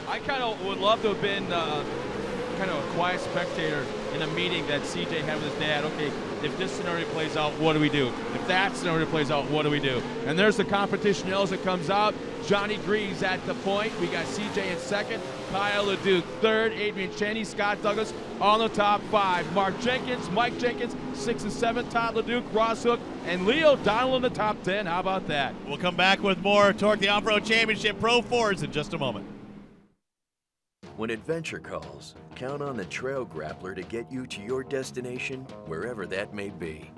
I kind of would love to have been kind of a quiet spectator in a meeting that CJ had with his dad. Okay, if this scenario plays out, what do we do? If that scenario plays out, what do we do? And there's the competition yells that comes out. Johnny Greaves at the point. We got CJ in second, Kyle LeDuc third, Adrian Cheney, Scott Douglas on the top 5. Mark Jenkins, Mike Jenkins, 6 and 7, Todd LeDuc, Ross Hook, and Leo Donnell in the top 10. How about that? We'll come back with more Torque the Off-Road Championship Pro 4s in just a moment. When adventure calls, count on the Trail Grappler to get you to your destination, wherever that may be.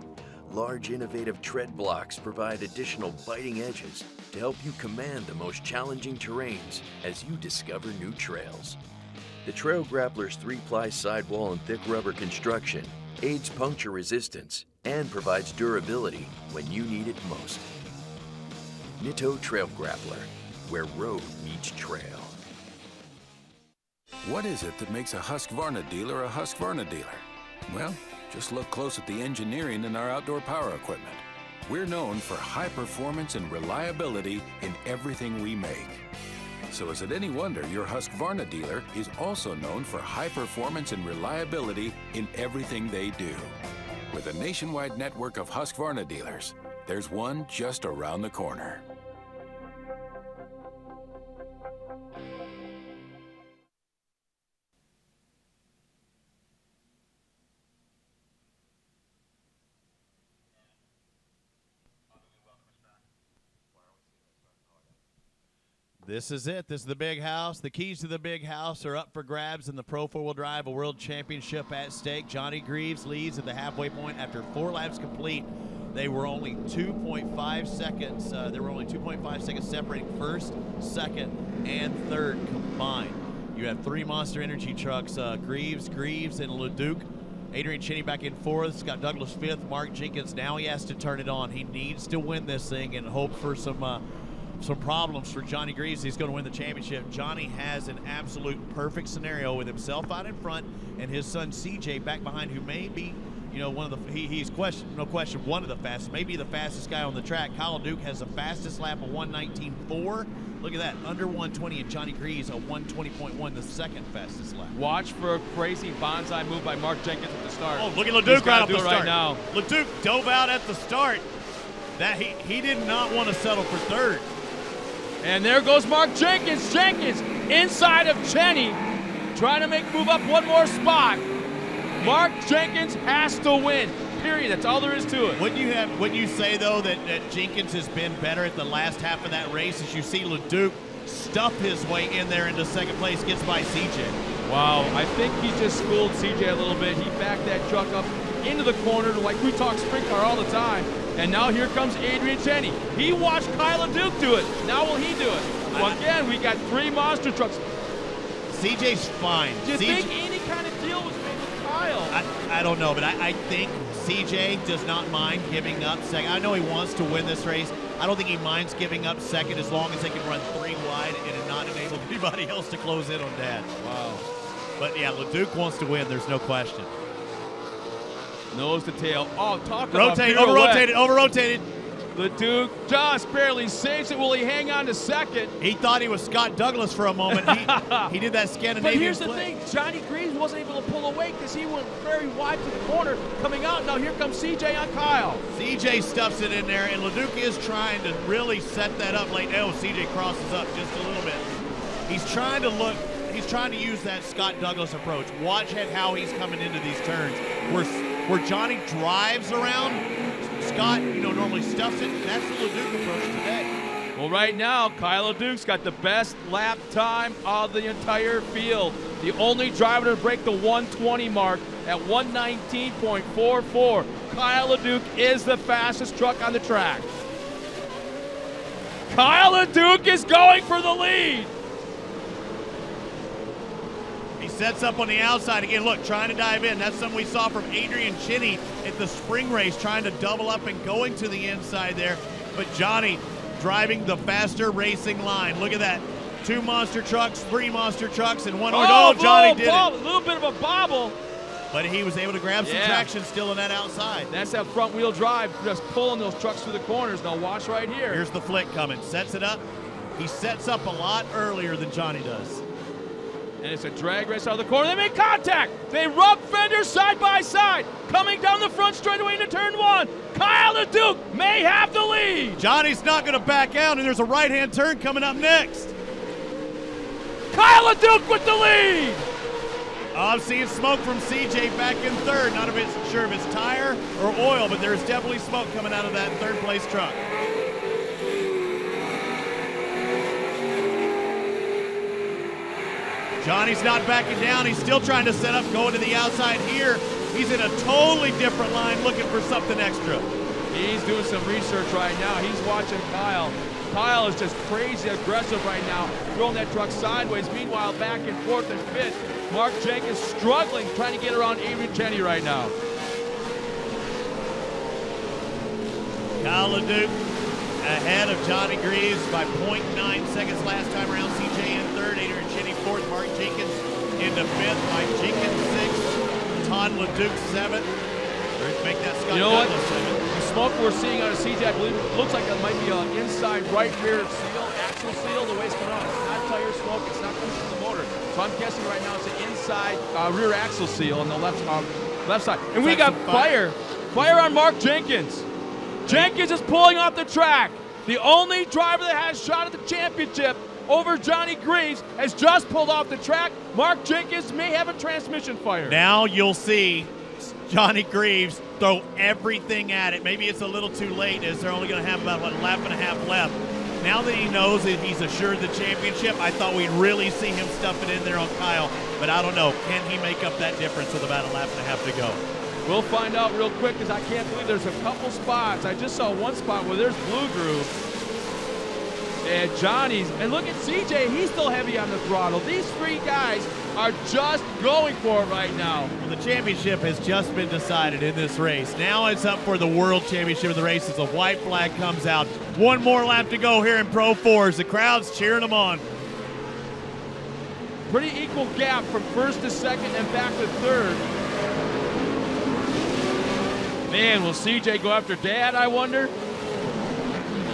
Large, innovative tread blocks provide additional biting edges to help you command the most challenging terrains as you discover new trails. The Trail Grappler's 3-ply sidewall and thick rubber construction aids puncture resistance and provides durability when you need it most. Nitto Trail Grappler, where road meets trail. What is it that makes a Husqvarna dealer a Husqvarna dealer? Well, just look close at the engineering in our outdoor power equipment. We're known for high performance and reliability in everything we make. So is it any wonder your Husqvarna dealer is also known for high performance and reliability in everything they do? With a nationwide network of Husqvarna dealers, there's one just around the corner. This is it. This is the big house. The keys to the big house are up for grabs in the Pro 4-Wheel Drive, a world championship at stake. Johnny Greaves leads at the halfway point after 4 laps complete. They were only 2.5 seconds. There were only 2.5 seconds separating first, second, and third combined. You have 3 Monster Energy trucks, Greaves, and LeDuc. Adrian Cheney back in 4th, Scott Douglas 5th, Mark Jenkins. Now he has to turn it on. He needs to win this thing and hope for some problems for Johnny Greaves. He's going to win the championship. Johnny has an absolute perfect scenario with himself out in front and his son CJ back behind, who may be, you know, one of the he's no question one of the fastest, maybe the fastest guy on the track. Kyle Duke has the fastest lap of 1:19.4. Look at that, under 120, and Johnny Greaves a 1:20.1, the second fastest lap. Watch for a crazy bonsai move by Mark Jenkins at the start. Oh, look at LeDuc right off the start. Right now. LeDuc dove out at the start. That he did not want to settle for third. And there goes Mark Jenkins. Jenkins inside of Cheney, trying to move up one more spot. Mark Jenkins has to win. Period. That's all there is to it. Wouldn't you say though that Jenkins has been better at the last half of that race, as you see LeDuc stuff his way in there into second place, gets by CJ. Wow, I think he just schooled CJ a little bit. He backed that truck up into the corner like we talk sprint car all the time. And now here comes Adrian Cheney. He watched Kyle LeDuc do it. Now will he do it? Well, again, we got 3 monster trucks. CJ's fine. Do you think any kind of deal was made with Kyle? I don't know, but I think CJ does not mind giving up second. I know he wants to win this race. I don't think he minds giving up second as long as they can run 3 wide and not enable anybody else to close in on Dad. Wow. But yeah, LeDuc wants to win. There's no question. Nose to tail. Oh, talk about over-rotated. LeDuc just barely saves it. Will he hang on to second? He thought he was Scott Douglas for a moment. He did that Scandinavian But here's the play. thing. Johnny Greaves wasn't able to pull away because he went very wide to the corner coming out. Now here comes CJ on Kyle. CJ stuffs it in there, and LeDuc is trying to really set that up late. Oh, CJ crosses up just a little bit. He's trying to use that Scott Douglas approach. Watch how he's coming into these turns. Where Johnny drives around, Scott, normally stuffs it. That's the LeDuc approach today. Well, right now, Kyle LeDuc's got the best lap time of the entire field. The only driver to break the 120 mark at 119.44. Kyle LeDuc is the fastest truck on the track. Kyle LeDuc is going for the lead. He sets up on the outside again. Look, trying to dive in. That's something we saw from Adrian Cheney at the spring race, trying to double up and going to the inside there. But Johnny driving the faster racing line. Look at that. 2 monster trucks, 3 monster trucks, and 1 Oh, Johnny did it. A little bit of a bobble. But he was able to grab some traction still in that outside. That's that front wheel drive, just pulling those trucks through the corners. Now watch right here. Here's the flick coming. Sets it up. He sets up a lot earlier than Johnny does. And it's a drag race out of the corner. They make contact. They rub fenders side by side. Coming down the front straightaway into turn 1. Kyle LeDuc may have the lead. Johnny's not going to back out, and there's a right-hand turn coming up next. Kyle LeDuc with the lead. I'm seeing smoke from CJ back in third. Not a bit sure if it's tire or oil, but there's definitely smoke coming out of that third-place truck. Johnny's not backing down. He's still trying to set up, going to the outside here. He's in a totally different line looking for something extra. He's doing some research right now. He's watching Kyle. Kyle is just crazy aggressive right now, throwing that truck sideways. Meanwhile, back and forth and fifth, Mark Jenkins struggling, trying to get around Avery Cheney right now. Kyle LeDuc ahead of Johnny Greaves by 0.9 seconds last time around. CJ in third, Adrian Cheney fourth, Mark Jenkins into fifth, Mike Jenkins sixth, Todd LeDuc seventh. Make that Scott Douglas seventh. The smoke we're seeing out of CJ, I believe, looks like it might be an inside right rear seal, axle seal, the way it's coming out. It's not tire smoke, it's not coming from the motor. So I'm guessing right now it's an inside rear axle seal on the left side. And we got fire on Mark Jenkins. Jenkins is pulling off the track. The only driver that has a shot at the championship over Johnny Greaves has just pulled off the track. Mark Jenkins may have a transmission fire. Now you'll see Johnny Greaves throw everything at it. Maybe it's a little too late as they're only going to have about a lap and a half left. Now that he knows that he's assured the championship, I thought we'd really see him stuff it in there on Kyle, but I don't know. Can he make up that difference with about a lap and a half to go? We'll find out real quick because I can't believe there's a couple spots. I just saw one spot where there's Blue Groove and Johnny's. And look at CJ, he's still heavy on the throttle. These three guys are just going for it right now. Well, the championship has just been decided in this race. Now it's up for the World Championship of the race as the white flag comes out. One more lap to go here in Pro 4s. The crowd's cheering them on. Pretty equal gap from first to second and back to third. Man, will CJ go after Dad, I wonder?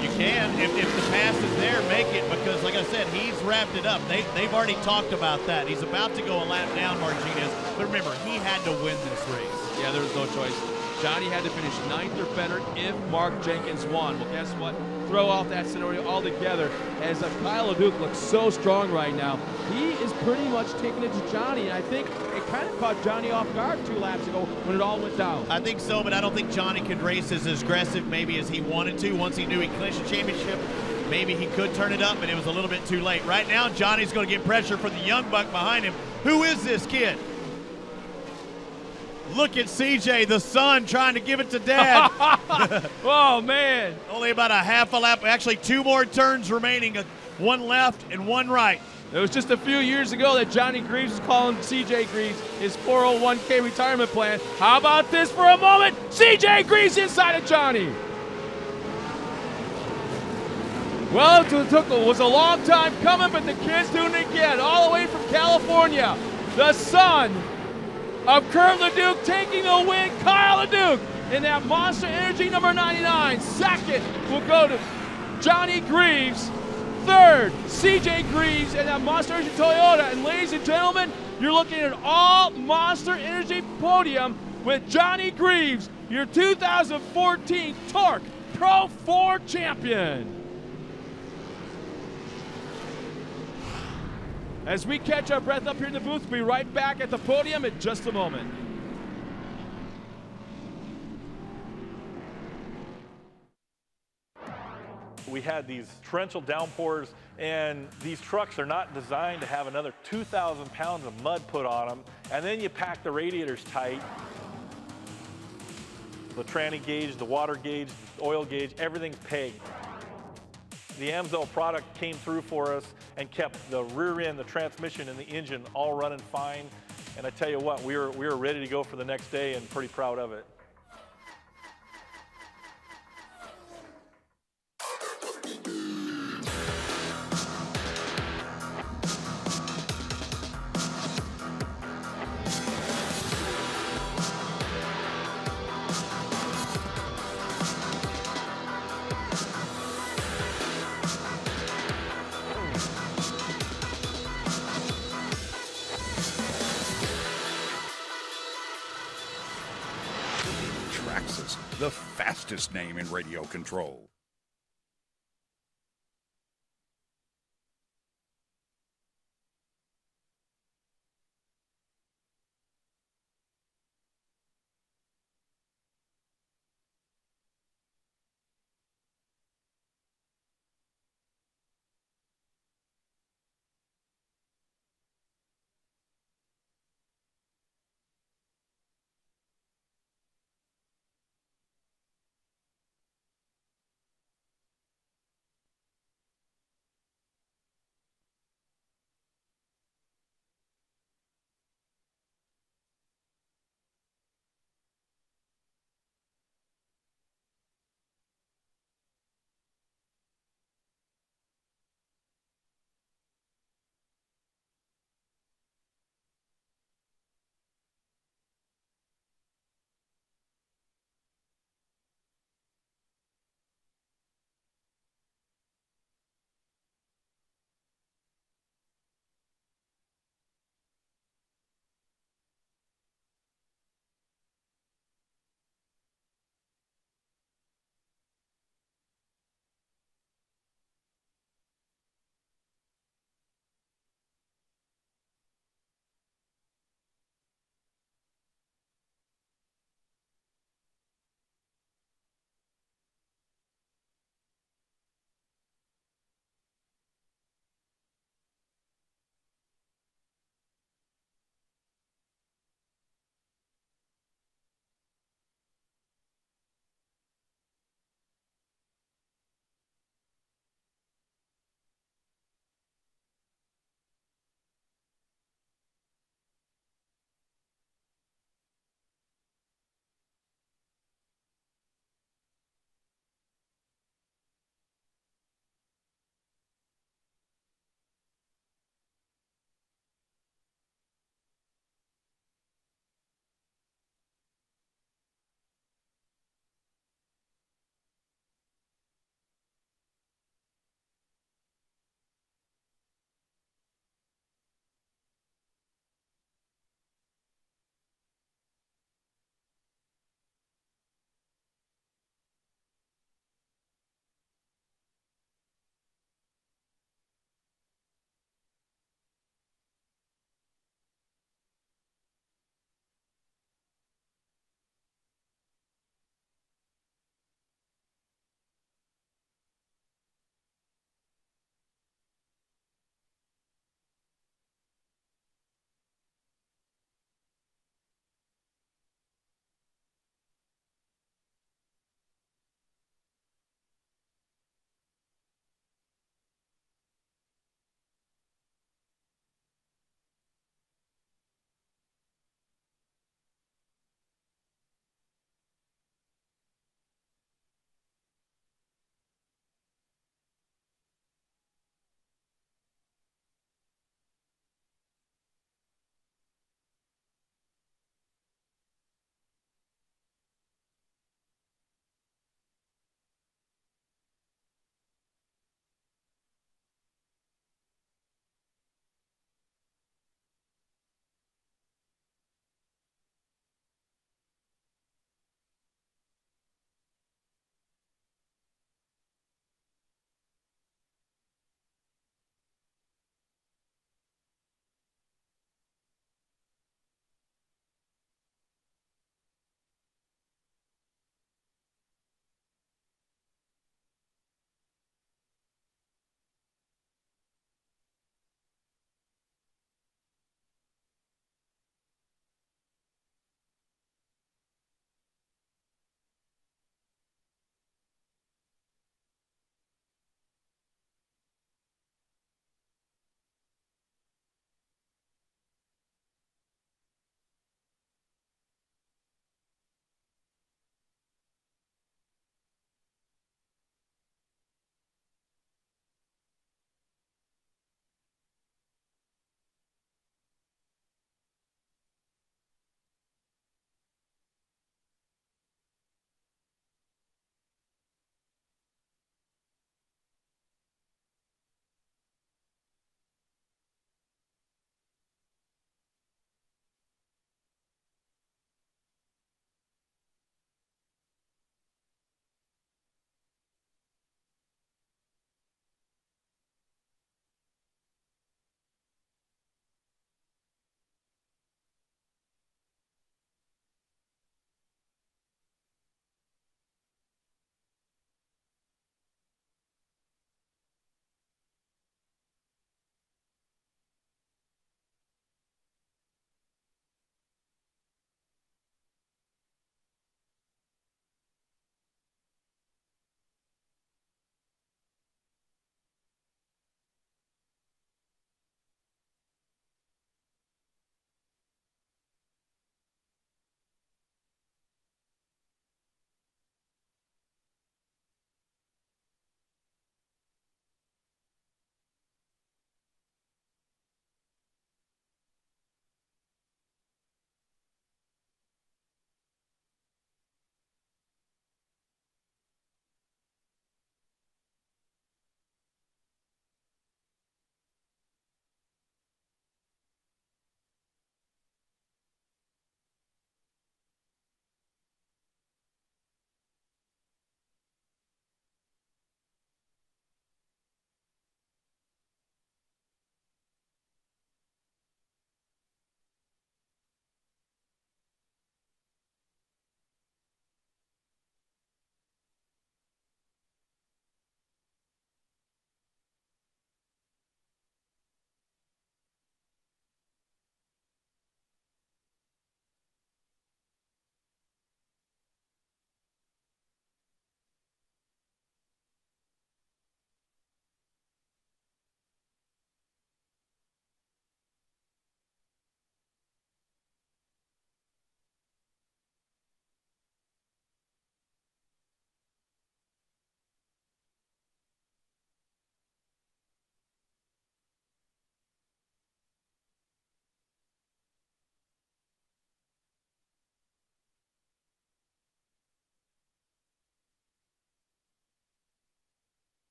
You can. If the pass is there, make it, because like I said, he's wrapped it up. They've already talked about that. He's about to go a lap down, Martinez. But remember, he had to win this race. Yeah, there was no choice. Johnny had to finish 9th or better if Mark Jenkins won. Well, guess what? Throw off that scenario altogether as Kyle LeDuc looks so strong right now. He is pretty much taking it to Johnny, and I think it kind of caught Johnny off guard 2 laps ago when it all went down. I think so, but I don't think Johnny could race as aggressive maybe as he wanted to. Once he knew he clinched the championship, maybe he could turn it up, but it was a little bit too late. Right now, Johnny's going to get pressure for the young buck behind him. Who is this kid? Look at CJ, the son, trying to give it to Dad. Oh, man. Only about a half a lap. Actually, 2 more turns remaining. 1 left and 1 right. It was just a few years ago that Johnny Greaves was calling CJ Greaves his 401k retirement plan. How about this for a moment? CJ Greaves inside of Johnny. Well, it was a long time coming, but the kid's doing it again, all the way from California. The son of Kurt LeDuc taking the win, Kyle LeDuc in that Monster Energy number 99. Second will go to Johnny Greaves. Third, CJ Greaves in that Monster Energy Toyota. And ladies and gentlemen, you're looking at an all Monster Energy podium with Johnny Greaves, your 2014 Torc Pro 4 champion. As we catch our breath up here in the booth, we'll be right back at the podium in just a moment. We had these torrential downpours, and these trucks are not designed to have another 2,000 pounds of mud put on them. And then you pack the radiators tight. The tranny gauge, the water gauge, the oil gauge, everything's pegged. The Amsoil product came through for us and kept the rear end, the transmission, and the engine all running fine. And I tell you what, we were ready to go for the next day and pretty proud of it. the fastest name in radio control.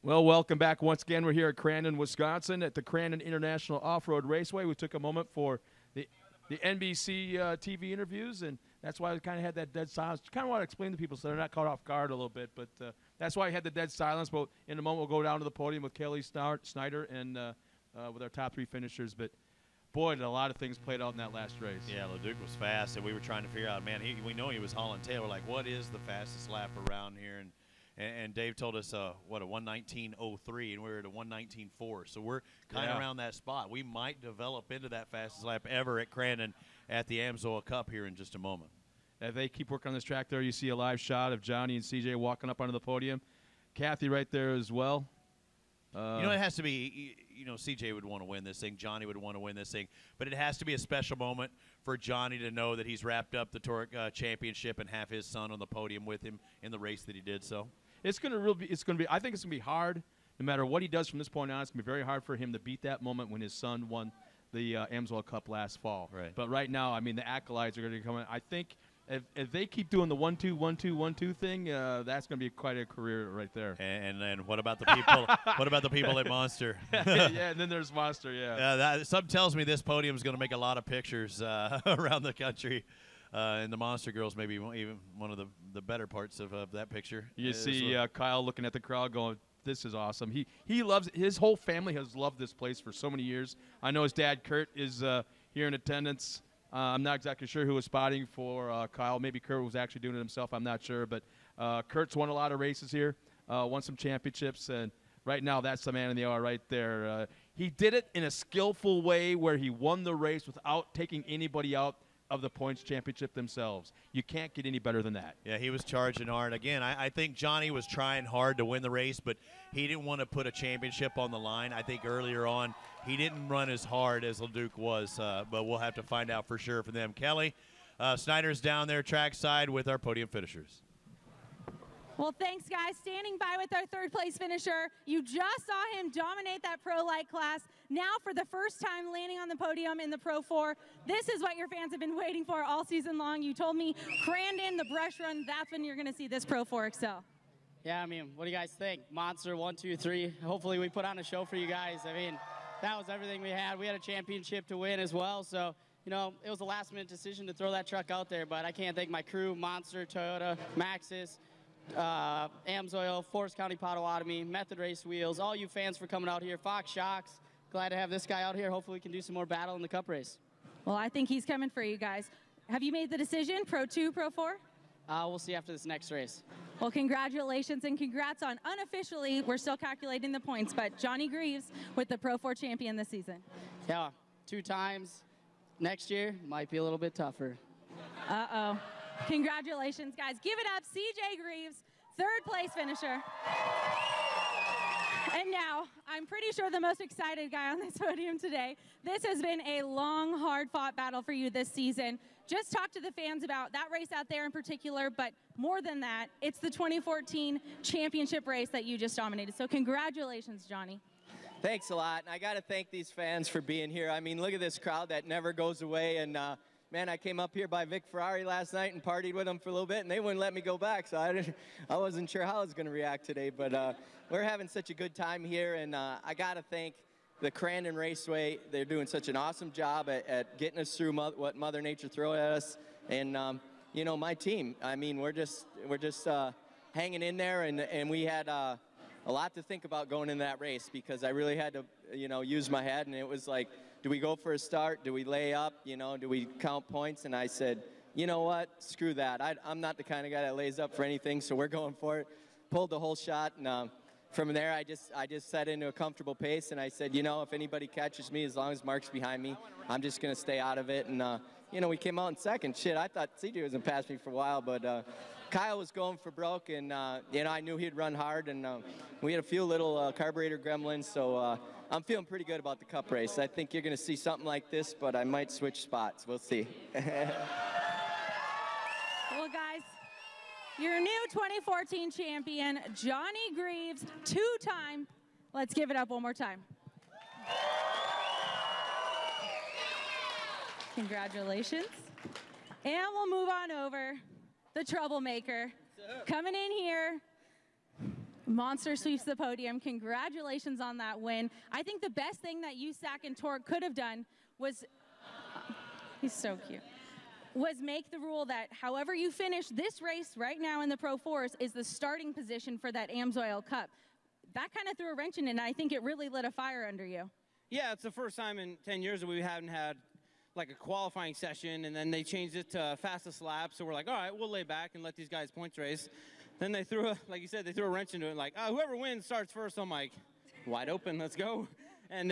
Well, welcome back once again. We're here at Crandon, Wisconsin at the Crandon International Off-Road Raceway. We took a moment for the NBC TV interviews, and that's why we kind of had that dead silence. Kind of want to explain to people so they're not caught off guard a little bit, but that's why we had the dead silence. But in a moment, we'll go down to the podium with Kelly Snyder and with our top 3 finishers. But boy, did a lot of things played out in that last race. Yeah, LeDuc was fast, and we were trying to figure out, man, we know he was hauling tail. We're like, what is the fastest lap around here? And Dave told us, a 1:19.03, and we were at a 1:19.4. So we're kind of around that spot. We might develop into that fastest lap ever at Crandon at the AMSOIL Cup here in just a moment. If they keep working on this track there, you see a live shot of Johnny and CJ walking up onto the podium. Kathy right there as well. It has to be, CJ would want to win this thing. Johnny would want to win this thing. But it has to be a special moment for Johnny to know that he's wrapped up the Torc championship and have his son on the podium with him in the race that he did so. I think it's going to be hard. No matter what he does from this point on, it's going to be very hard for him to beat that moment when his son won the AMSOIL Cup last fall. Right. But right now, I mean, the accolades are going to come in. I think if they keep doing the 1-2, 1-2, 1-2 thing, that's going to be quite a career right there. And then what about the people? What about the people at Monster? Yeah, and then there's Monster. Yeah. Something tells me this podium is going to make a lot of pictures around the country. And the Monster girls maybe even one of the better parts of that picture. You see Kyle looking at the crowd going, this is awesome. He loves it. His whole family has loved this place for so many years. I know his dad, Kurt, is here in attendance. I'm not exactly sure who was spotting for Kyle. Maybe Kurt was actually doing it himself. I'm not sure. But Kurt's won a lot of races here, won some championships. And right now, that's the man in the hour right there. He did it in a skillful way where he won the race without taking anybody out of the points championship themselves. You can't get any better than that. Yeah, he was charging hard. Again, I think Johnny was trying hard to win the race, but he didn't want to put a championship on the line. I think earlier on he didn't run as hard as LeDuc was, but we'll have to find out for sure from them. Kelly, Snyder's down there trackside with our podium finishers. Well, thanks, guys. Standing by with our 3rd place finisher. You just saw him dominate that Pro Light class. Now, for the first time, landing on the podium in the Pro 4. This is what your fans have been waiting for all season long. You told me Crandon, the brush run, that's when you're going to see this Pro 4 excel. Yeah, I mean, what do you guys think? Monster 1, 2, 3. Hopefully we put on a show for you guys. I mean, that was everything we had. We had a championship to win as well. So, it was a last-minute decision to throw that truck out there. But I can't thank my crew, Monster, Toyota, Maxxis, AMSOIL, Forest County Potawatomi, Method Race Wheels, all you fans for coming out here. Fox Shocks, glad to have this guy out here. Hopefully we can do some more battle in the Cup race. Well, I think he's coming for you guys. Have you made the decision, Pro 2, Pro 4? We'll see after this next race. Well, congratulations, and congrats on unofficially, we're still calculating the points, but Johnny Greaves with the Pro 4 champion this season. Yeah, 2 times. Next year might be a little bit tougher. Uh-oh. Congratulations, guys. Give it up, CJ Greaves, 3rd place finisher. And now, I'm pretty sure the most excited guy on this podium today. This has been a long, hard-fought battle for you this season. Just talk to the fans about that race out there in particular, but more than that, it's the 2014 championship race that you just dominated. So congratulations, Johnny. Thanks a lot. And I got to thank these fans for being here. I mean, look at this crowd that never goes away. And, man, I came up here by Vic Ferrari last night and partied with them for a little bit, and they wouldn't let me go back. So I wasn't sure how I was going to react today. But we're having such a good time here. And I got to thank the Crandon Raceway. They're doing such an awesome job at getting us through what Mother Nature throws at us. And, my team, I mean, we're just hanging in there. And we had a lot to think about going into that race because I really had to, use my head. And it was like, do we go for a start? Do we lay up? Do we count points? And I said, you know what? Screw that. I'm not the kind of guy that lays up for anything, so we're going for it. Pulled the whole shot, and from there, I just set into a comfortable pace, and I said, if anybody catches me, as long as Mark's behind me, I'm just going to stay out of it. And, we came out in second. Shit, I thought CJ was going to pass me for a while, but Kyle was going for broke, and, I knew he'd run hard, and we had a few little carburetor gremlins, so I'm feeling pretty good about the Cup race. I think you're going to see something like this, but I might switch spots. We'll see. Well, guys, your new 2014 champion, Johnny Greaves, 2-time. Let's give it up one more time. Congratulations. And we'll move on over. The troublemaker coming in here Monster sweeps the podium. Congratulations on that win. I think the best thing that USAC and Torc could have done was, he's so cute, was make the rule that however you finish this race right now in the Pro 4s is the starting position for that AMSOIL Cup. That kind of threw a wrench in it, and I think it really lit a fire under you. Yeah, it's the first time in 10 years that we haven't had like a qualifying session, and then they changed it to fastest lap, so we're like, all right, we'll lay back and let these guys points race. Then they threw, like you said, they threw a wrench into it, like, whoever wins starts first. I'm like, wide open, let's go. And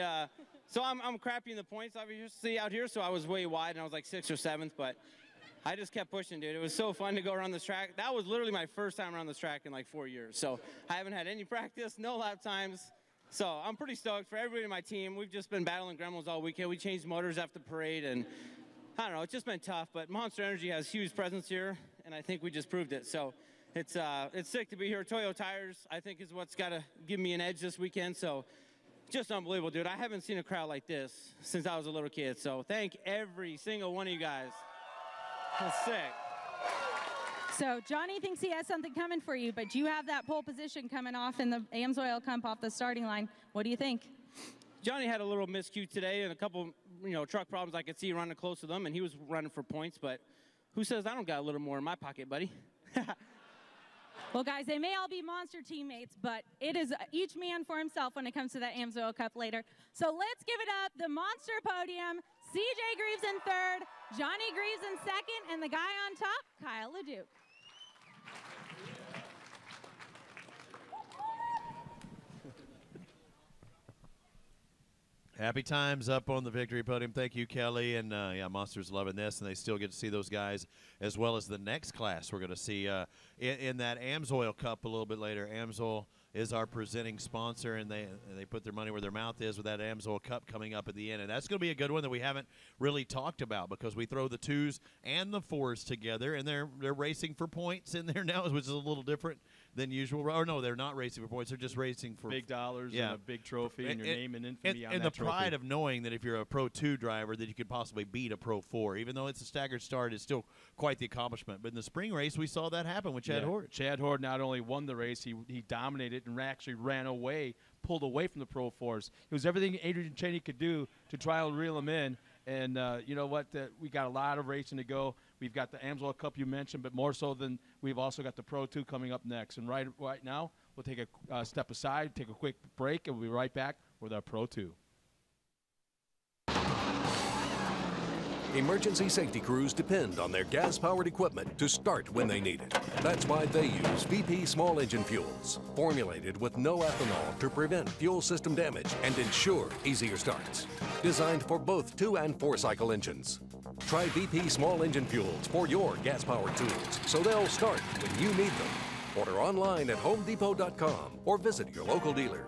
so I'm crappy in the points, obviously, out here, so I was way wide, and I was like 6th or 7th, but I just kept pushing, dude. It was so fun to go around this track. That was literally my first time around this track in like 4 years. So I haven't had any practice, no lap times. So I'm pretty stoked for everybody in my team. We've just been battling gremlins all weekend. We changed motors after the parade, and I don't know, it's just been tough. But Monster Energy has huge presence here, and I think we just proved it. So it's sick to be here. Toyo Tires, I think, is what's got to give me an edge this weekend. So just unbelievable, dude. I haven't seen a crowd like this since I was a little kid. So thank every single one of you guys. That's sick. So Johnny thinks he has something coming for you, but you have that pole position coming off in the AMSOIL Cup off the starting line. What do you think? Johnny had a little miscue today and a couple, truck problems I could see running close to them, and he was running for points, but who says I don't got a little more in my pocket, buddy? Well, guys, they may all be Monster teammates, but it is each man for himself when it comes to that AMSOIL Cup later. So let's give it up. The Monster podium, CJ Greaves in 3rd, Johnny Greaves in 2nd, and the guy on top, Kyle LeDuc. Happy times up on the victory podium. Thank you, Kelly. And, yeah, Monster's loving this, and they still get to see those guys as well as the next class we're going to see in that AMSOIL Cup a little bit later. AMSOIL is our presenting sponsor, and they put their money where their mouth is with that AMSOIL Cup coming up at the end. And that's going to be a good one that we haven't really talked about because we throw the 2s and the 4s together, and they're racing for points in there now, which is a little different than usual. Or no, they're not racing for points. They're just racing for big dollars, yeah, and a big trophy and your name and infamy on and that the pride trophy. of knowing that if you're a Pro 2 driver that you could possibly beat a Pro 4. Even though it's a staggered start, it's still quite the accomplishment. But in the spring race, we saw that happen with Chad Hort. Chad Hort not only won the race, he dominated and actually ran away, pulled away from the Pro 4s. It was everything Adrian Cheney could do to try and reel him in. And you know what? We got a lot of racing to go. We've got the AMSOIL Cup you mentioned, but more so than we've also got the Pro 2 coming up next. And right now, we'll take a step aside, take a quick break, and we'll be right back with our Pro 2. Emergency safety crews depend on their gas-powered equipment to start when they need it. That's why they use VP small engine fuels, formulated with no ethanol to prevent fuel system damage and ensure easier starts. Designed for both 2- and 4-cycle engines. Try VP small engine fuels for your gas-powered tools so they'll start when you need them. Order online at homedepot.com or visit your local dealer.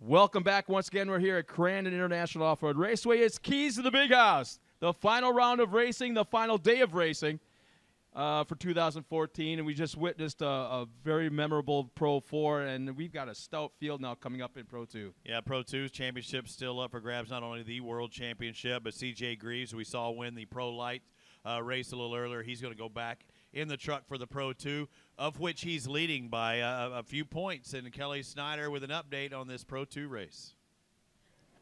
Welcome back once again. We're here at Crandon International Off-Road Raceway. It's Keys to the Big House. The final round of racing, the final day of racing for 2014. And we just witnessed a very memorable Pro 4, and we've got a stout field now coming up in Pro 2. Yeah, Pro 2's championship still up for grabs, not only the World Championship, but CJ Greaves, who we saw win the Pro Light race a little earlier. He's going to go back in the truck for the Pro 2, of which he's leading by a few points. And Kelly Snyder with an update on this Pro 2 race.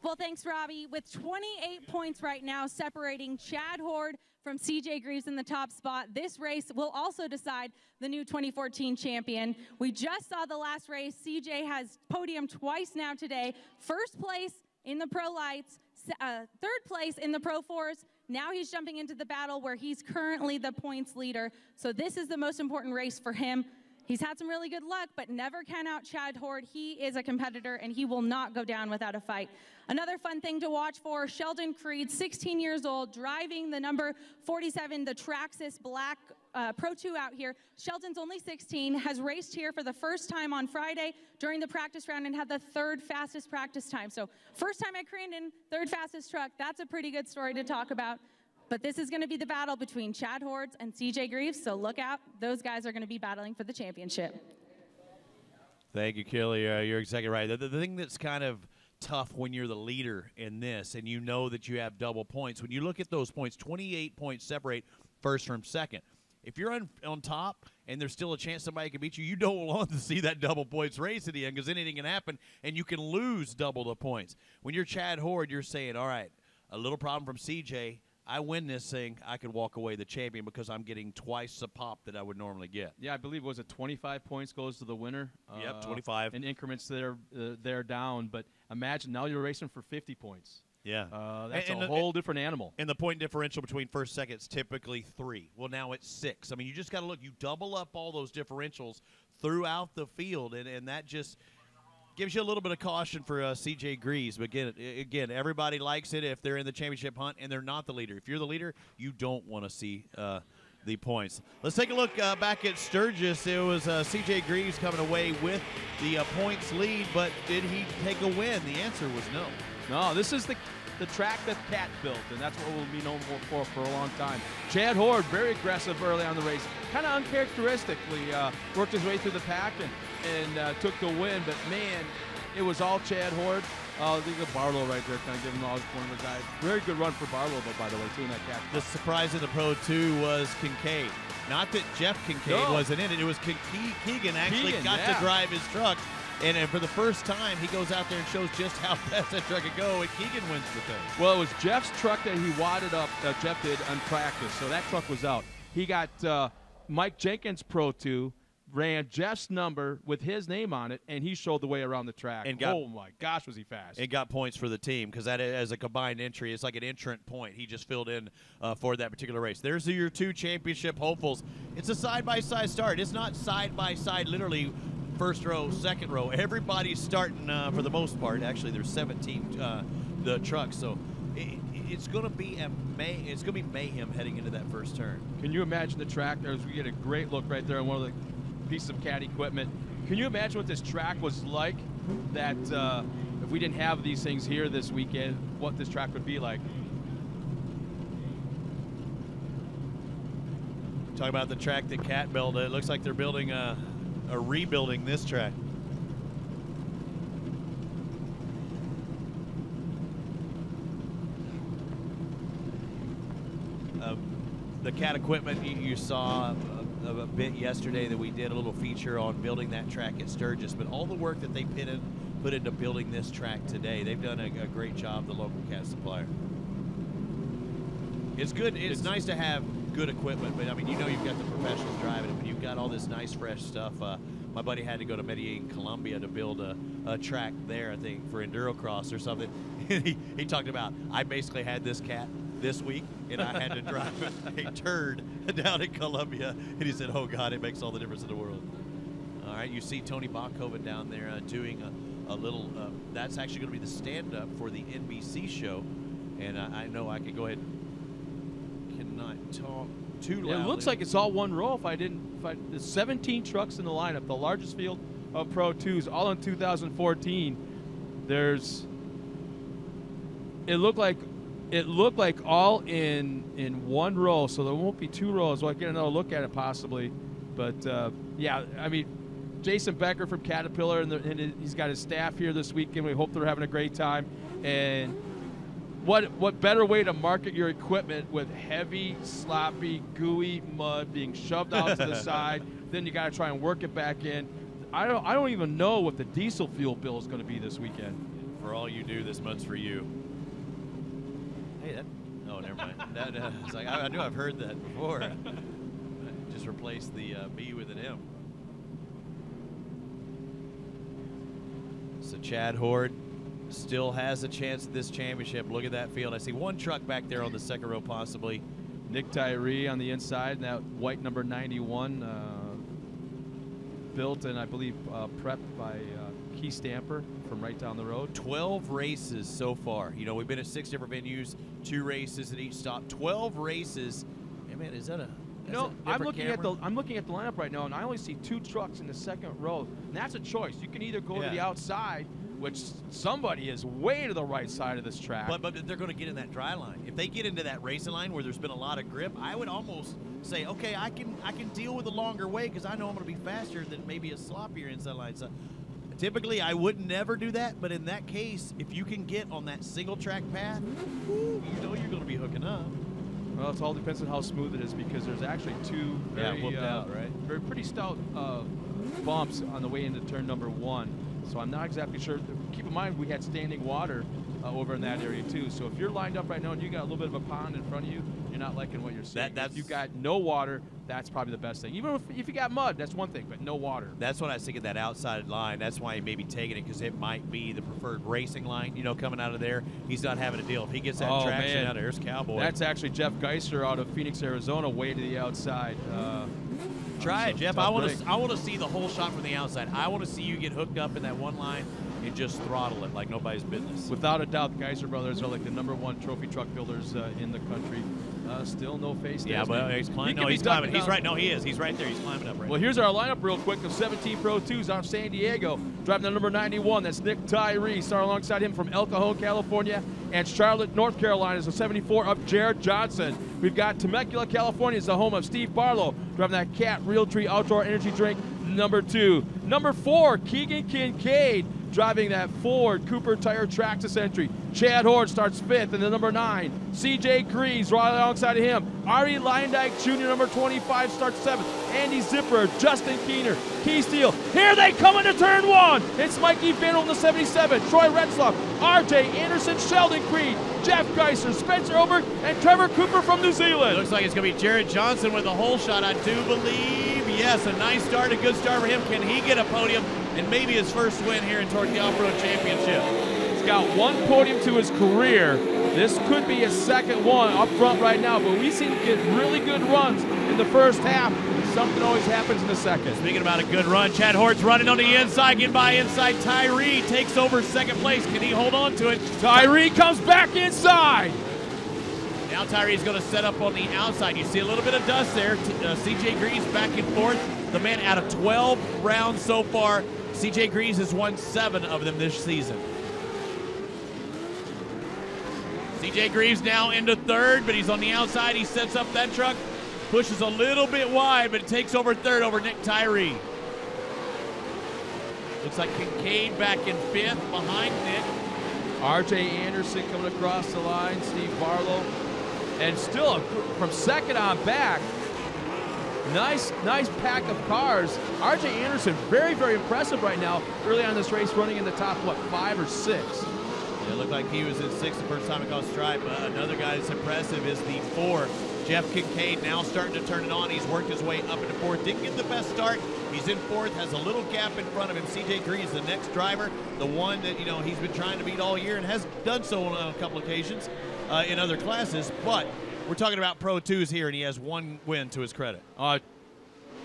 Well, thanks, Robbie. With 28 points right now separating Chad Horde from CJ Greaves in the top spot, this race will also decide the new 2014 champion. We just saw the last race. CJ has podiumed twice now today. First place in the Pro Lights, third place in the Pro 4s. Now he's jumping into the battle where he's currently the points leader. So this is the most important race for him. He's had some really good luck, but never count out Chad Horde. He is a competitor, and he will not go down without a fight. Another fun thing to watch for, Sheldon Creed, 16 years old, driving the number 47, the Traxxas Black Pro 2 out here. Sheldon's only 16, has raced here for the first time on Friday during the practice round and had the third fastest practice time. So first time at Crandon, third fastest truck. That's a pretty good story to talk about. But this is going to be the battle between Chad Hordes and CJ Greaves, so look out. Those guys are going to be battling for the championship. Thank you, Kelly. You're exactly right. The thing that's kind of tough when you're the leader in this and you know that you have double points, when you look at those points, 28 points separate first from second. If you're on top and there's still a chance somebody can beat you, you don't want to see that double points race at the end because anything can happen and you can lose double the points. When you're Chad Horde, you're saying, all right, a little problem from CJ. I win this thing, I could walk away the champion because I'm getting twice the pop that I would normally get. Yeah, I believe, was it 25 points goes to the winner? Yep, 25. In increments they're down. But imagine now you're racing for 50 points. Yeah. That's a whole different animal. And the point differential between first and second is typically 3. Well, now it's 6. I mean, you just got to look. You double up all those differentials throughout the field, and that just – gives you a little bit of caution for CJ Greaves. But again, everybody likes it if they're in the championship hunt and they're not the leader. If you're the leader, you don't want to see the points. Let's take a look back at Sturgis. It was CJ Greaves coming away with the points lead, but did he take a win? The answer was no. No, this is the track that Cat built, and that's what we'll be known for a long time. Chad Horde, very aggressive early on the race. Kind of uncharacteristically worked his way through the pack and took the win, but man, it was all Chad Horde. There's a Barlow right there, kind of giving him all his one of the guys. Very good run for Barlow, though, by the way, too, in that Cat. The surprise in the Pro 2 was Kincaid. Not that Jeff Kincaid wasn't in it. It was Keegan actually got to drive his truck. And for the first time, he goes out there and shows just how fast that truck could go, and Keegan wins the thing. Well, it was Jeff's truck that he wadded up, Jeff did, on practice, so that truck was out. He got Mike Jenkins' Pro 2, ran Jeff's number with his name on it, and he showed the way around the track. And oh, my gosh, was he fast. And got points for the team because that as a combined entry, it's like an entrant point. He just filled in for that particular race. There's your 2 championship hopefuls. It's a side-by-side start. It's not side-by-side literally first row, second row. Everybody's starting for the most part. Actually, there's 17 the trucks, so it's going to be mayhem heading into that first turn. Can you imagine the track? We get a great look right there on one of the pieces of CAT equipment. Can you imagine what this track was like? That if we didn't have these things here this weekend, what this track would be like? Talk about the track that CAT built. It looks like they're building rebuilding this track. The CAT equipment you saw a bit yesterday that we did a little feature on building that track at Sturgis, but all the work that they put into building this track today, they've done a great job, the local CAT supplier. It's good. It's nice to have good equipment, but I mean, you know, you've got the professionals driving it, but you've got all this nice, fresh stuff. My buddy had to go to Medellin, Colombia to build a track there, I think, for Endurocross or something. he talked about, I basically had this CAT this week, and I had to drive a turd down in Colombia. And he said, oh, God, it makes all the difference in the world. All right, you see Tony Bachkoven down there doing a little, that's actually going to be the stand-up for the NBC show. And I know I could go ahead and cannot talk too loud. It looks like it's all one row. There's 17 trucks in the lineup, the largest field of Pro 2s, all in 2014. It looked like all in one row, so there won't be 2 rows. We'll get another look at it possibly, but yeah, I mean, Jason Becker from Caterpillar, and he's got his staff here this weekend. We hope they're having a great time. And what better way to market your equipment with heavy, sloppy, gooey mud being shoved out to the side? Then you got to try and work it back in. I don't even know what the diesel fuel bill is going to be this weekend. For all you do, this mud's for you. Hey, oh, never mind. It's like I knew I've heard that before. Just replace the B with an M. So Chad Horde still has a chance at this championship. Look at that field. I see one truck back there on the second row possibly. Nick Tyree on the inside, and that white number 91 built and I believe prepped by Key Stamper from right down the road. 12 races so far. You know, we've been at 6 different venues, 2 races at each stop. 12 races. Hey man, is that a I'm looking at the lineup right now, and I only see 2 trucks in the second row. And that's a choice. You can either go to the outside, which somebody is way to the right side of this track. But they're going to get in that dry line. If they get into that racing line where there's been a lot of grip, I would almost say, okay, I can deal with a longer way because I know I'm going to be faster than maybe a sloppier inside line. So typically, I would never do that, but in that case, if you can get on that single track path, you know you're going to be hooking up. Well, it all depends on how smooth it is because there's actually 2 very pretty stout bumps on the way into turn number 1. So I'm not exactly sure. Keep in mind we had standing water over in that area too. So if you're lined up right now and you got a little bit of a pond in front of you, you're not liking what you're seeing. If you got no water, that's probably the best thing. Even if you got mud, that's one thing, but no water. That's what I was thinking, that outside line. That's why he may be taking it because it might be the preferred racing line, you know, coming out of there. He's not having a deal. If he gets that traction out of there, there's Cowboy. That's actually Jeff Geisler out of Phoenix, Arizona, way to the outside. Try it, Jeff. I want to see the whole shot from the outside. I want to see you get hooked up in that one line and just throttle it like nobody's business. Without a doubt, the Geisler brothers are like the #1 trophy truck builders in the country. Still no face. Yeah, but he's climbing. No, he's climbing. He's right. No, he is. He's right there. He's climbing up right. Well, here's our lineup real quick of 17 Pro 2s out of San Diego. Driving the number 91, that's Nick Tyree. Starting alongside him from El Cajon, California, and Charlotte, North Carolina is the 74 of Jared Johnson. We've got Temecula, California is the home of Steve Barlow. Driving that Cat Realtree Outdoor Energy Drink, number 2. Number 4, Keegan Kincaid. Driving that Ford Cooper Tire Traxxas entry. Chad Horde starts 5th in the number 9. CJ Greaves right alongside of him. Ari Leindijk Jr., number 25, starts 7th. Andy Zipper, Justin Keener, Key Steele. Here they come into turn 1. It's Mikey Fennell in the 77, Troy Retzloff, RJ Anderson, Sheldon Creed, Jeff Geisler, Spencer Obert, and Trevor Cooper from New Zealand. Looks like it's going to be Jared Johnson with a hole shot, I do believe. Yes, a nice start, a good start for him. Can he get a podium and maybe his first win here in Torc the Off-Road Championship? He's got 1 podium to his career. This could be his second one up front right now, but we've seen him get really good runs in the first half. Something always happens in the second. Speaking about a good run, Chad Hort's running on the inside, getting by inside. Tyree takes over second place. Can he hold on to it? Tyree comes back inside. Now Tyree's going to set up on the outside. You see a little bit of dust there. CJ Greaves back and forth. The man out of 12 rounds so far. CJ Greaves has won 7 of them this season. CJ Greaves now into 3rd, but he's on the outside. He sets up that truck, pushes a little bit wide, but it takes over 3rd over Nick Tyree. Looks like Kincaid back in 5th behind Nick. RJ Anderson coming across the line, Steve Barlow. And still from second on back, nice pack of cars. RJ Anderson, very, very impressive right now. Early on in this race, running in the top, 5 or 6? Yeah, it looked like he was in 6th the first time he caught stripe. Another guy that's impressive is the 4, Jeff Kincaid, now starting to turn it on. He's worked his way up into 4th. Didn't get the best start. He's in 4th, has a little gap in front of him. CJ Greaves, the next driver, the one that, you know, he's been trying to beat all year and has done so on a couple occasions in other classes. But we're talking about Pro 2s here, and he has 1 win to his credit.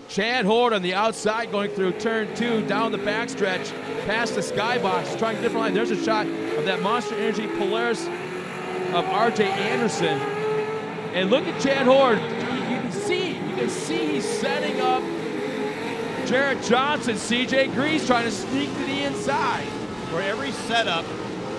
Chad Horde on the outside going through turn 2, down the backstretch, past the skybox, trying a different line. There's a shot of that Monster Energy Polaris of RJ Anderson. And look at Chad Horde. You can see he's setting up Jared Johnson. CJ Greaves trying to sneak to the inside. for every setup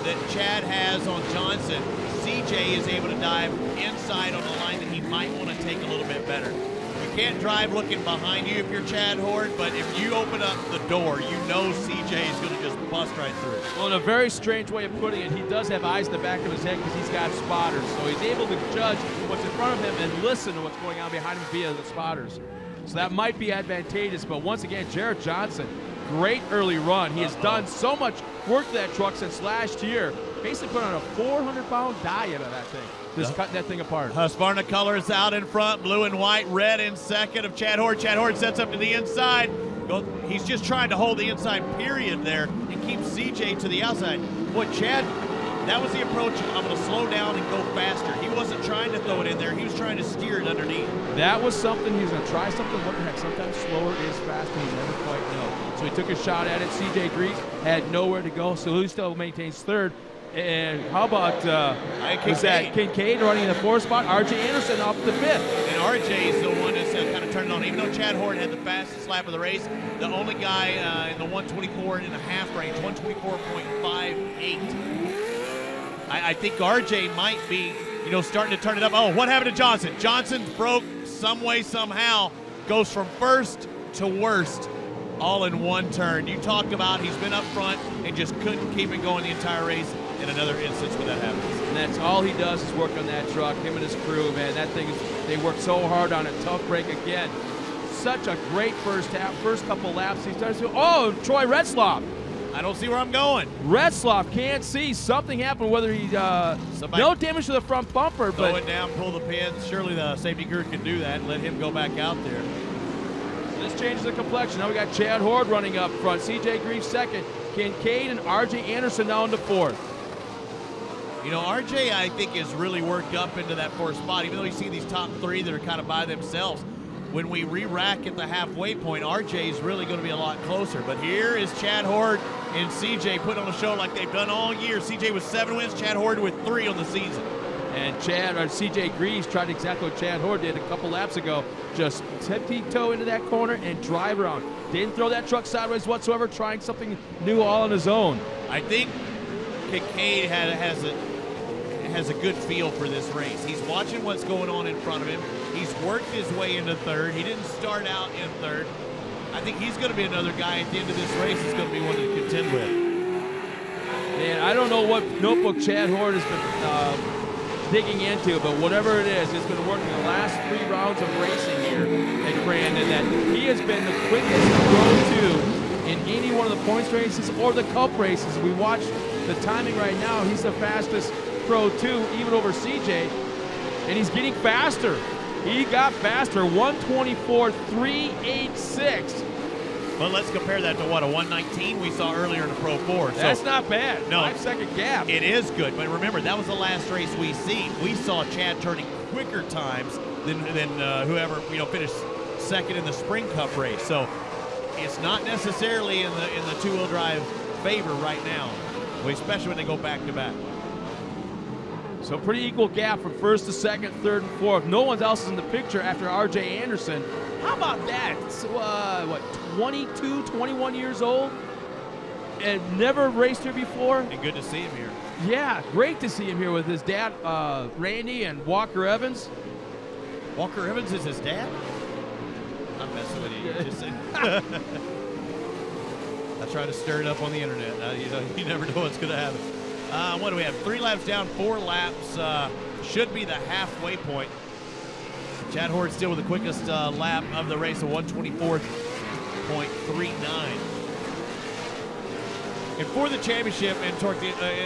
that Chad has on Johnson, CJ is able to dive inside on a line that he might want to take a little bit better. You can't drive looking behind you if you're Chad Horde, but if you open up the door, you know CJ is going to just bust right through it. Well, in a very strange way of putting it, he does have eyes in the back of his head because he's got spotters. So he's able to judge what's in front of him and listen to what's going on behind him via the spotters. So that might be advantageous. But once again, Jarrett Johnson, great early run. He has done so much work to that truck since last year. Basically put on a 400-pound diet of that thing. Just cutting that thing apart. Husqvarna colors out in front, blue and white, red in second of Chad Horde. Chad Horde sets up to the inside. He's just trying to hold the inside period there and keep CJ to the outside. Boy, Chad, that was the approach. I'm going to slow down and go faster. He wasn't trying to throw it in there. He was trying to steer it underneath. That was something. He was going to try something. What the heck? Sometimes slower is faster. You never quite know. So he took a shot at it. CJ Greaves had nowhere to go, so he still maintains third. And how about was that Kincaid running in the fourth spot? RJ Anderson up the fifth. And RJ is the one that's kind of turned it on. Even though Chad Horde had the fastest lap of the race, the only guy in the 124.5 range, 124.58. I think RJ might be, starting to turn it up. Oh, what happened to Johnson? Johnson broke some way, somehow, goes from first to worst all in one turn. You talked about he's been up front and just couldn't keep it going the entire race. In another instance where that happens. And that's all he does is work on that truck, him and his crew, man. That thing they work so hard on it. Tough break again. Such a great first couple laps. He starts to, Troy Retzloff. I don't see where I'm going. Retzloff can't see. Something happened, whether he, no damage to the front bumper. Throw it down, pull the pins. Surely the safety crew can do that and let him go back out there. This changes the complexion. Now we got Chad Horde running up front. CJ Greaves second. Kincaid and RJ Anderson now into fourth. RJ, I think, is really worked up into that fourth spot, even though you see these top three that are kind of by themselves. When we re-rack at the halfway point, RJ is really going to be a lot closer. But here is Chad Horde and CJ putting on a show like they've done all year. CJ with 7 wins, Chad Horde with 3 on the season. And CJ Greaves tried exactly what Chad Horde did a couple laps ago. Just tiptoe into that corner and drive around. Didn't throw that truck sideways whatsoever, trying something new all on his own. I think Kincaid has a good feel for this race. He's watching what's going on in front of him. He's worked his way into third. He didn't start out in third. I think he's going to be another guy at the end of this race that's going to be one to contend with. Man, I don't know what notebook Chad Horde has been digging into, but whatever it is, it's been working the last 3 rounds of racing here at Crandon, that he has been the quickest go-to in any one of the points races or the cup races. We watch the timing right now. He's the fastest Pro 2, even over CJ, and he's getting faster. He got faster, 124.386. Well, let's compare that to what, a 119 we saw earlier in the Pro 4. That's not bad. No, 5-second gap. It is good, but remember, that was the last race we seen. We saw Chad turning quicker times than whoever finished second in the Spring Cup race. So it's not necessarily in the two-wheel drive favor right now, especially when they go back to back. So pretty equal gap from first to second, third, and fourth. No one else is in the picture after RJ Anderson. How about that? So, 22, 21 years old? And never raced here before? And good to see him here. Yeah, great to see him here with his dad, Randy, and Walker Evans. Walker Evans is his dad? I'm messing with you. Just I try to stir it up on the internet. You never know what's going to happen. What do we have? 3 laps down, 4 laps. Should be the halfway point. Chad Horde still with the quickest lap of the race, a 124.39. And for the championship in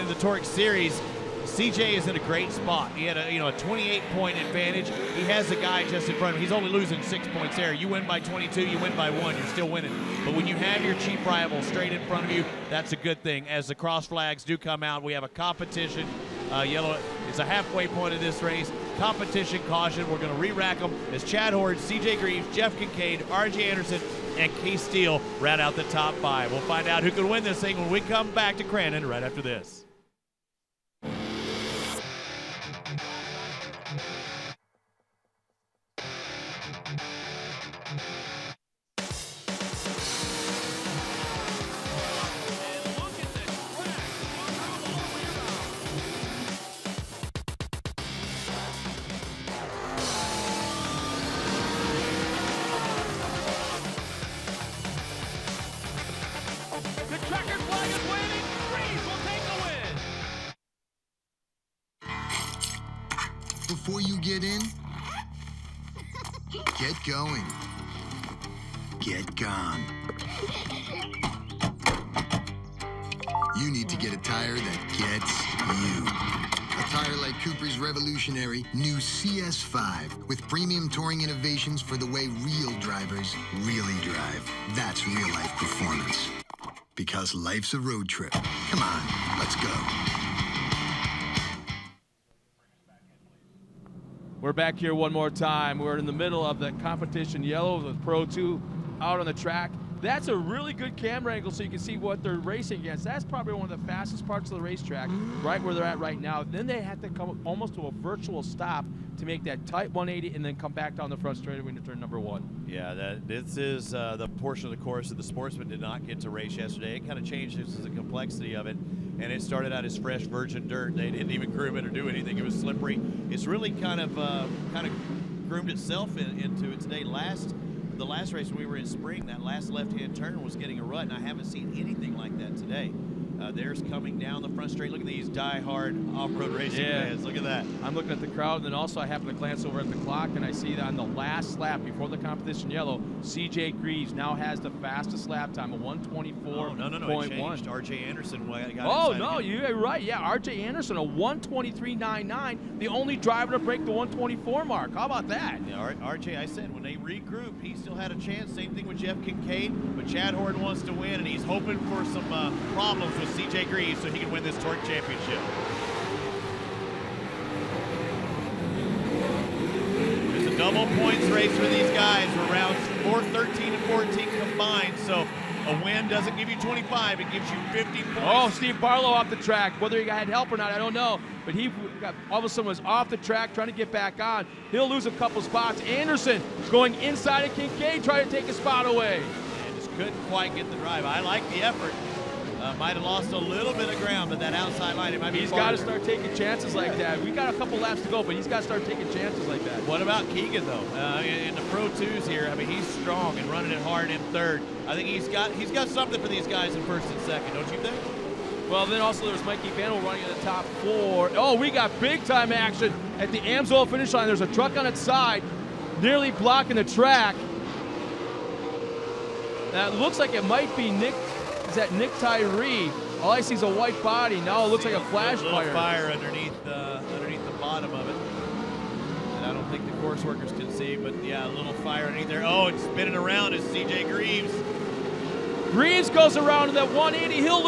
the Torc Series, CJ is in a great spot. He had a 28-point advantage. He has a guy just in front of him. He's only losing 6 points there. You win by 22, you win by 1, you're still winning. But when you have your chief rival straight in front of you, that's a good thing. As the cross flags do come out, we have a competition. Yellow, it's a halfway point of this race. Competition caution. We're going to re-rack them as Chad Horde, CJ Greaves, Jeff Kincaid, RJ Anderson, and Keith Steele round out the top 5. We'll find out who can win this thing when we come back to Crandon right after this. before you get in? Get going. Get gone. You need to get a tire that gets you. A tire like Cooper's revolutionary new CS5 with premium touring innovations for the way real drivers really drive. That's real life performance. Because life's a road trip. Come on, let's go. We're back here one more time. We're in the middle of the competition yellow with Pro 2 out on the track. That's a really good camera angle so you can see what they're racing against. That's probably one of the fastest parts of the racetrack, right where they're at right now. Then they have to come almost to a virtual stop to make that tight 180 and then come back down the front straightaway into turn number 1. Yeah, this is the portion of the course that the sportsman did not get to race yesterday. It kind of changed the complexity of it, and it started out as fresh virgin dirt. They didn't even groom it or do anything. It was slippery. It's really kind of groomed itself into it today. The last race when we were in spring, that last left-hand turn was getting a rut, and I haven't seen anything like that today. There's coming down the front straight. Look at these die-hard off-road racing fans. Look at that. I'm looking at the crowd, and then also I happen to glance over at the clock, and I see that on the last lap before the competition yellow, CJ Greaves now has the fastest lap time, a 124.1. Oh, no, it changed. R.J. Anderson got you're right. Yeah, R.J. Anderson, a 123.99, the only driver to break the 124 mark. How about that? Yeah, R.J., I said, when they regrouped, he still had a chance. Same thing with Jeff Kincaid, but Chad Horton wants to win, and he's hoping for some problems with CJ Greaves so he can win this Torc championship. It's a double points race for these guys. We're rounds 4, 13, and 14 combined, so a win doesn't give you 25, it gives you 50 points. Oh, Steve Barlow off the track. Whether he had help or not, I don't know. But he all of a sudden was off the track trying to get back on. He'll lose a couple spots. Anderson going inside of Kincaid, trying to take a spot away. And just couldn't quite get the drive. I like the effort. Might have lost a little bit of ground, but that outside line, it might be He's got to start taking chances like that. We got a couple laps to go, but he's got to start taking chances like that. What about Keegan, though? In the Pro 2s here, I mean, he's strong and running it hard in third. I think he's got something for these guys in first and second, don't you think? Well, then also there's Mikey Vanwell running in the top 4. Oh, we got big-time action at the Amsoil finish line. There's a truck on its side, nearly blocking the track. Now, it looks like it might be Nick. Is that Nick Tyree? All I see is a white body. Now it looks like a flash fire. Fire underneath the bottom of it. And I don't think the course workers can see, but yeah, a little fire underneath there. Oh, it's spinning around is CJ Greaves. Greaves goes around to that 180. He'll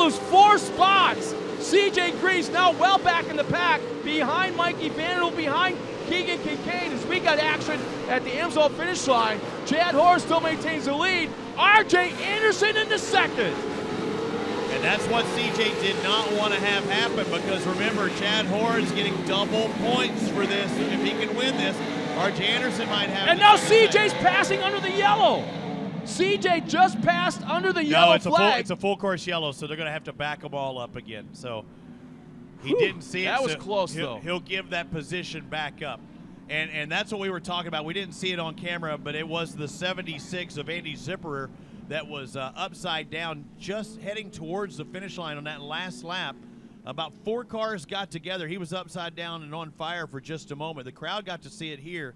lose 4 spots. CJ Greaves now well back in the pack, behind Mikey Vanderbilt, behind Keegan Kincaid, as we got action at the Amsoil finish line. Chad Hoare still maintains the lead. R.J. Anderson in the second. And that's what CJ did not want to have happen, because remember, Chad Hoare is getting double points for this. If he can win this, R.J. Anderson might have. And now CJ's passing under the yellow. CJ just passed under the yellow flag. It's a full course yellow, so they're going to have to back them all up again. So he didn't see it. That was close, though. He'll give that position back up. And that's what we were talking about. We didn't see it on camera, but it was the 76 of Andy Zipperer that was upside down, just heading towards the finish line on that last lap. About 4 cars got together. He was upside down and on fire for just a moment. The crowd got to see it here.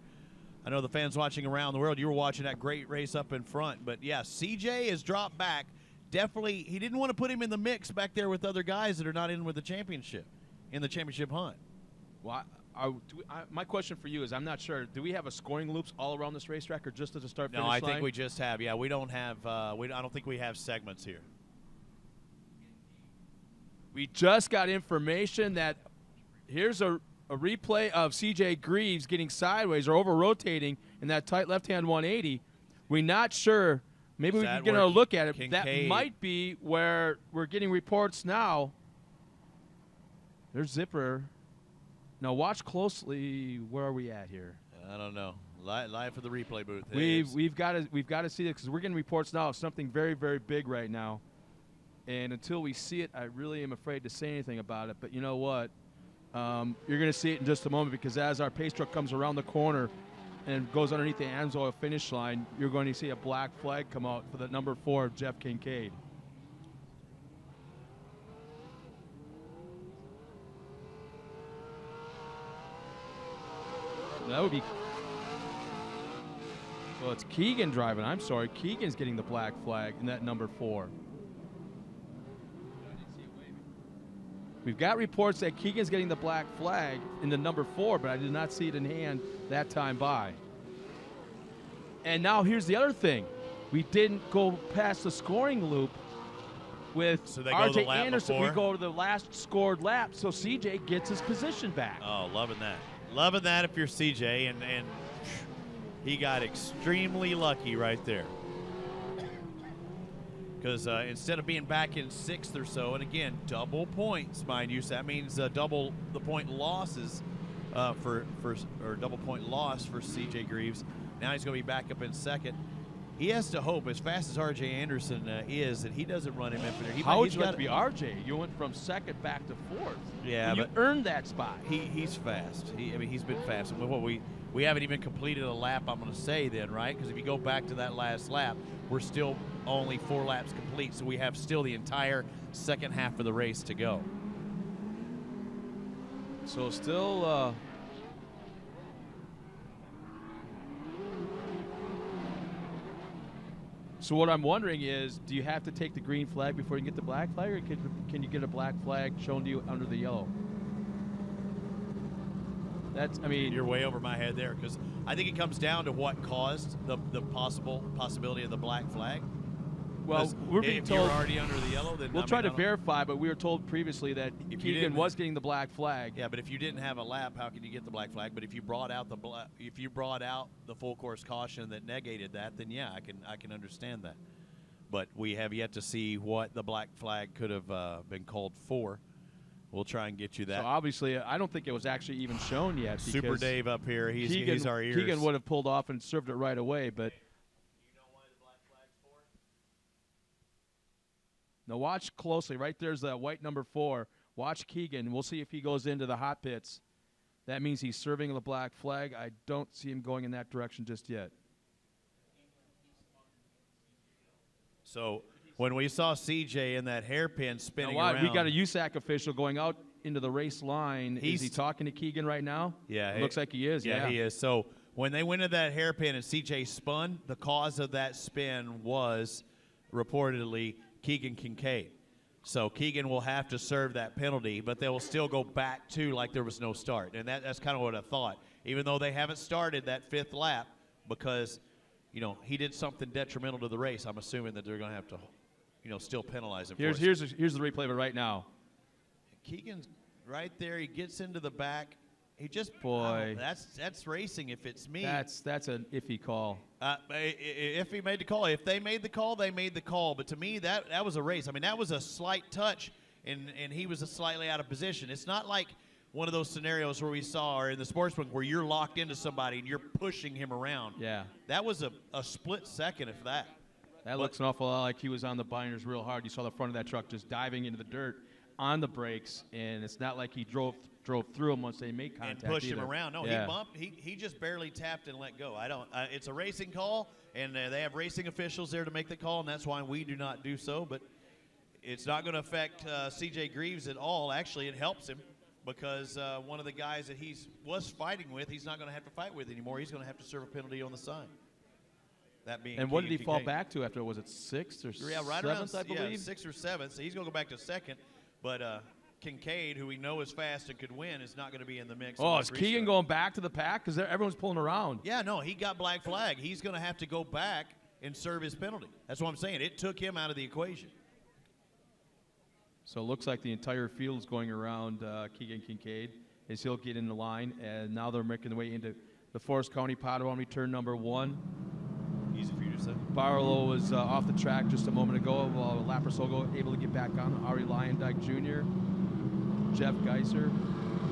I know the fans watching around the world, you were watching that great race up in front. But, yeah, CJ has dropped back. Definitely, he didn't want to put him in the mix back there with other guys that are not in with the championship, in the championship hunt. Well, my question for you is, I'm not sure, do we have a scoring loops all around this racetrack, or just at the start-finish line? No, I think we just have. Yeah, we don't have. I don't think we have segments here. We just got information that here's a replay of CJ Greaves getting sideways or over-rotating in that tight left-hand 180. We're not sure. Maybe we can get a look at it. Kincaid. That might be where we're getting reports now. There's Zipper. Now watch closely. Where are we at here? I don't know. Live for the replay booth. We've got to see it, because we're getting reports now of something very, very big right now. And until we see it, I really am afraid to say anything about it. But you know what? You're going to see it in just a moment, because as our pace truck comes around the corner and goes underneath the Amsoil finish line, you're going to see a black flag come out for the number 4 of Jeff Kincaid. that would be. Well, it's Keegan driving. I'm sorry. Keegan's getting the black flag in that number 4. We've got reports that Keegan's getting the black flag in the number 4, but I did not see it in hand that time by. And now here's the other thing. We didn't go past the scoring loop with RJ Anderson. Before. We go to the last scored lap, so CJ gets his position back. Oh, loving that. Loving that if you're CJ, and he got extremely lucky right there. Because instead of being back in 6th or so, and again, double points, mind you, so that means double the point losses or double point loss for CJ Greaves. Now he's going to be back up in 2nd. He has to hope, as fast as RJ Anderson is, that he doesn't run him in there. How would you like to be RJ? You went from 2nd back to 4th. Yeah, and you earned that spot. He's fast. I mean, he's been fast. And we haven't even completed a lap, I'm going to say then, right? Because if you go back to that last lap, we're still only 4 laps complete, so we have still the entire second half of the race to go. So still so what I'm wondering is, do you have to take the green flag before you get the black flag, or can you get a black flag shown to you under the yellow? That's, I mean, you're way over my head there, because I think it comes down to what caused the possibility of the black flag. Well, we're being told you're already under the yellow, then we'll try to verify, but we were told previously that Keegan was getting the black flag. Yeah, but if you didn't have a lap, how can you get the black flag? But if you brought out the full course caution that negated that, then yeah, I can understand that. But we have yet to see what the black flag could have been called for. We'll try and get you that. So obviously, I don't think it was actually even shown yet. Super Dave up here, he's our ears. Keegan would have pulled off and served it right away, but. Now watch closely. Right there's that white number 4. Watch Keegan. We'll see if he goes into the hot pits. That means he's serving the black flag. I don't see him going in that direction just yet. So when we saw CJ in that hairpin spinning around. We got a USAC official going out into the race line. Is he talking to Keegan right now? Yeah. It looks like he is. Yeah, he is. So when they went to that hairpin and CJ spun, the cause of that spin was reportedly Keegan Kincaid. So Keegan will have to serve that penalty, but they will still go back to like there was no start. And that's kind of what I thought. Even though they haven't started that 5th lap because, he did something detrimental to the race, I'm assuming that they're going to have to, still penalize him. Here's the replay of it right now. Keegan's right there. He gets into the back. He just that's racing. If it's me, that's an iffy call. If he made the call, if they made the call, they made the call. But to me, that was a race. I mean, that was a slight touch, and he was slightly out of position. It's not like one of those scenarios where we saw, or in the sportsbook, where you're locked into somebody and you're pushing him around. Yeah, that was a split second, if that. That looks an awful lot like he was on the binders real hard. You saw the front of that truck just diving into the dirt on the brakes, and it's not like he drove through him once they made contact and pushed either. him around. No, yeah. He bumped. He just barely tapped and let go. It's a racing call, and they have racing officials there to make the call, and that's why we do not do so. But it's not going to affect CJ Greaves at all. Actually, it helps him because one of the guys that he was fighting with, he's not going to have to fight with anymore. He's going to have to serve a penalty on the side. That being. And what did he fall back to after? Was it 6th or 7th? Yeah, right around, I believe. Yeah, 6th or 7th. So he's going to go back to 2nd, but. Kincaid, who we know is fast and could win, is not going to be in the mix. Oh, is Keegan going back to the pack? Because everyone's pulling around. Yeah, no, he got black flag. He's going to have to go back and serve his penalty. That's what I'm saying. It took him out of the equation. So it looks like the entire field is going around Keegan Kincaid as he'll get in the line. And now they're making their way into the Forest County Potawatomi turn number 1. Easy for you to say. Barlow was off the track just a moment ago while Lapper Sogo able to get back on. Ari Lyondike Jr., Jeff Geiser.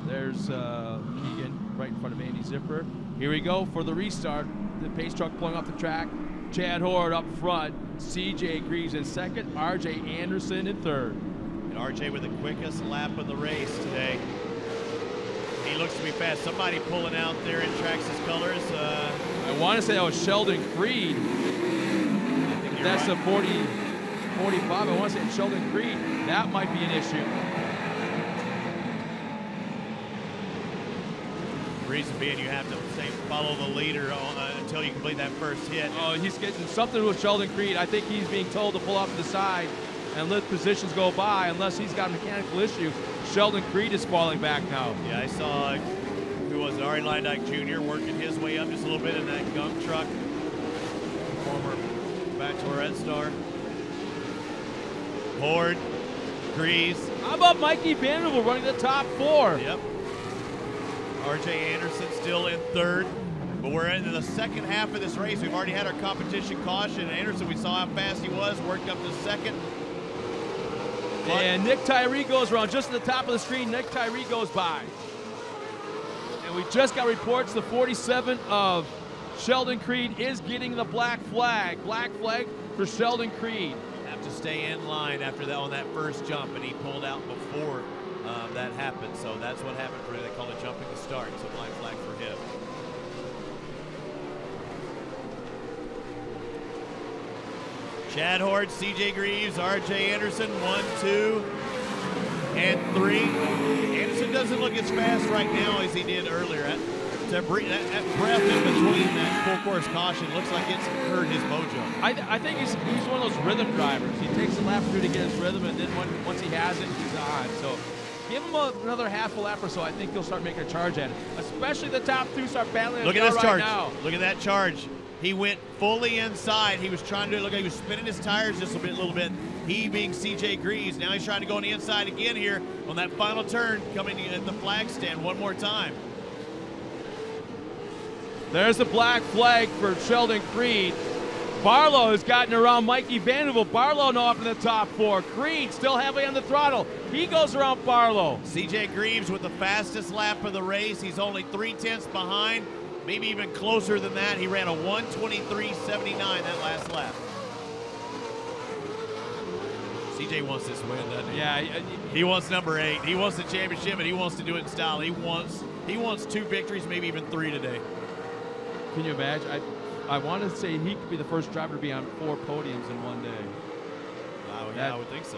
There's Keegan right in front of Andy Zipper. Here we go for the restart. The pace truck pulling off the track. Chad Horde up front. CJ Greaves in 2nd. RJ Anderson in 3rd. And RJ with the quickest lap of the race today. He looks to be fast. Somebody pulling out there in Traxxas colors. I want to say that was Sheldon Creed. That's right. the 45. I want to say it's Sheldon Creed. That might be an issue. reason being you have to follow the leader until you complete that first hit. Oh, he's getting something with Sheldon Creed. I think he's being told to pull off to the side and let positions go by unless he's got a mechanical issue. Sheldon Creed is falling back now. Yeah, I saw, who was it, Ari Lyndike Jr. working his way up just a little bit in that gunk truck. Former Bachelorette star. Horde, Grease. How about Mikey Vanderbilt running the top 4? Yep. RJ Anderson still in third. But we're into the second half of this race. We've already had our competition caution. Anderson, we saw how fast he was, worked up to second. And Nick Tyree goes around just at the top of the screen. Nick Tyree goes by. And we just got reports the 47 of Sheldon Creed is getting the black flag. Black flag for Sheldon Creed. Have to stay in line after that on that first jump, and he pulled out before that happened. So that's what happened for him. They call it jumping the start. So black flag for him. Chad Horde, CJ Greaves, RJ Anderson, 1, 2, and 3. Anderson doesn't look as fast right now as he did earlier. That breath in between that full course caution looks like it's hurt his mojo. I think he's one of those rhythm drivers. He takes a lap or two to get his rhythm, and then once he has it, he's on. So give him another half a lap or so. I think he'll start making a charge at it. Especially the top 2 start battling. Look at this right charge. Now. Look at that charge. He went fully inside. He was trying to look like he was spinning his tires just a little bit. He being CJ Greaves. Now he's trying to go on the inside again here on that final turn, coming at the flag stand one more time. There's the black flag for Sheldon Creed. Barlow has gotten around Mikey Vanderbilt. Barlow now up in the top 4. Creed still heavily on the throttle. He goes around Barlow. CJ Greaves with the fastest lap of the race. He's only 3/10 behind, maybe even closer than that. He ran a 1:23.79 that last lap. CJ wants this win, doesn't he? Yeah. He wants number 8. He wants the championship, and he wants to do it in style. He wants 2 victories, maybe even 3 today. Can you imagine? I want to say he could be the first driver to be on 4 podiums in one day. Yeah, I would think so.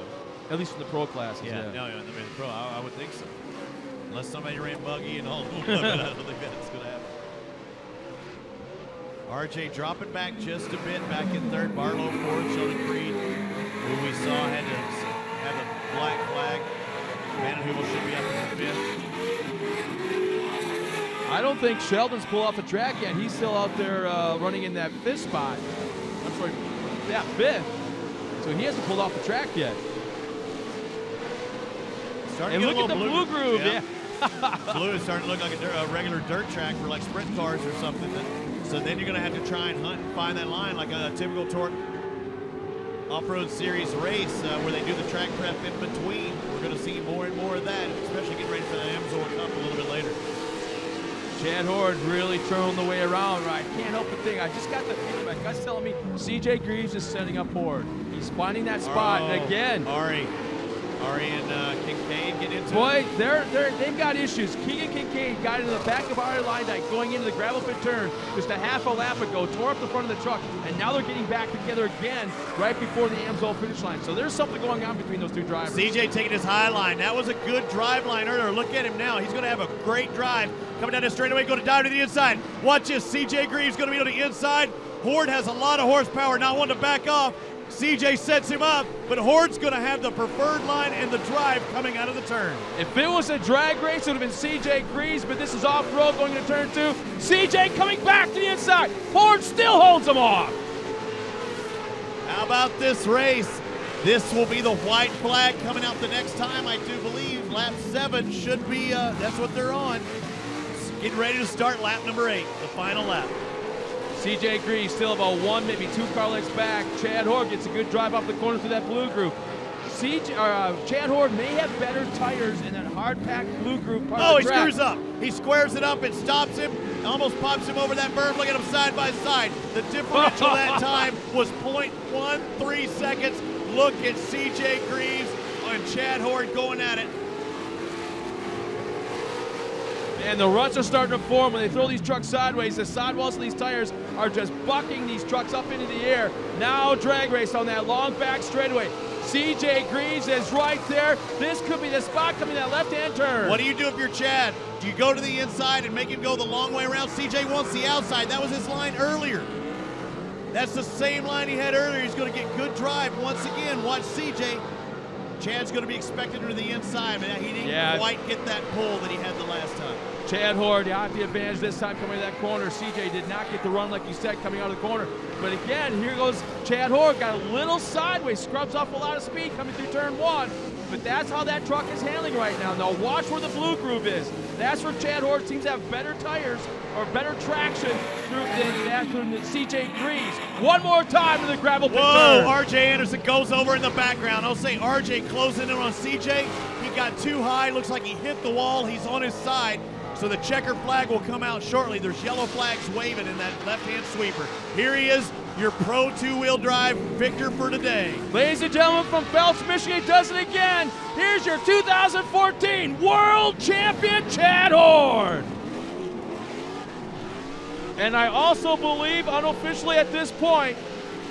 At least in the pro classes. Yeah, yeah. No, in the pro, I would think so. Unless somebody ran buggy and all of them, I don't think that's going to happen. RJ dropping back just a bit, back in third. Barlow fourth. Sheldon Creed, who we saw had to have a black flag. Vanderbilt should be up in the 5th. I don't think Sheldon's pulled off the track yet. He's still out there running in that 5th spot. I'm sorry, yeah, 5th. So he hasn't pulled off the track yet. And look at the blue groove, yeah. Blue is starting to look like a regular dirt track for like sprint cars or something. So then you're going to have to try and hunt and find that line like a typical Torc off-road series race where they do the track prep in between. We're going to see more and more of that, especially getting ready for the Amsoil Cup a little bit later. Chad Horde really throwing the way around, right? Can't help but think. I just got the feeling, my gut's telling me CJ Greaves is setting up Horde. He's finding that spot, and again. Ari and Kincaid get into Boy, they've got issues. Keegan Kincaid got into the back of Ari Lyndike going into the gravel pit turn just a half a lap ago, tore up the front of the truck, and now they're getting back together again right before the Amsoil finish line. So there's something going on between those 2 drivers. CJ taking his high line. That was a good drive line earlier. Look at him now. He's going to have a great drive. Coming down the straightaway, going to dive to the inside. Watch this. CJ Greaves going to be on the inside. Horde has a lot of horsepower, not one to back off. CJ sets him up, but Horde's going to have the preferred line and the drive coming out of the turn. If it was a drag race, it would have been CJ Greaves, but this is off-road going into turn 2. CJ coming back to the inside. Horde still holds him off. How about this race? This will be the white flag coming out the next time, I do believe. Lap 7 should be, that's what they're on. Getting ready to start lap number 8, the final lap. CJ Greaves still about 1, maybe 2 car lengths back. Chad Horde gets a good drive off the corner through that blue groove. Chad Horde may have better tires in that hard-packed blue groove part of the track. Oh, he screws up. He squares it up and stops him. Almost pops him over that berm. Look at them side by side. The differential that time was 0.13 seconds. Look at CJ Greaves and Chad Horde going at it. And the ruts are starting to form when they throw these trucks sideways. The sidewalls of these tires are just bucking these trucks up into the air. Now drag race on that long back straightaway. CJ Greaves is right there. This could be the spot coming that left-hand turn. What do you do if you're Chad? Do you go to the inside and make him go the long way around? CJ wants the outside. That was his line earlier. That's the same line he had earlier. He's going to get good drive once again. Watch CJ. Chad's going to be expected to the inside, but he didn't quite get that pull that he had the last time. Chad Horde got the advantage this time coming to that corner. CJ did not get the run like you said coming out of the corner. But again, here goes Chad Horde. Got a little sideways, scrubs off a lot of speed coming through turn 1. But that's how that truck is handling right now. Now watch where the blue groove is. That's where Chad Horde seems to have better tires or better traction than CJ Greaves. One more time to the gravel pit turn. RJ Anderson goes over in the background. I'll say RJ closing in on CJ. He got too high. Looks like he hit the wall. He's on his side. So the checker flag will come out shortly. There's yellow flags waving in that left-hand sweeper. Here he is, your pro two-wheel drive victor for today. Ladies and gentlemen, from Phelps, Michigan, does it again. Here's your 2014 World Champion, Chad Horde. And I also believe, unofficially at this point,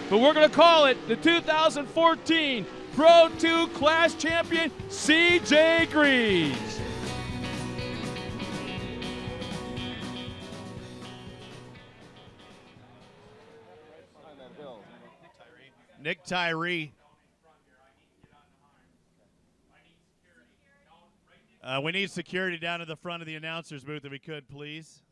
but we're going to call it the 2014 Pro 2 Class Champion, CJ Greaves. Nick Tyree. We need security down at the front of the announcer's booth if we could, please.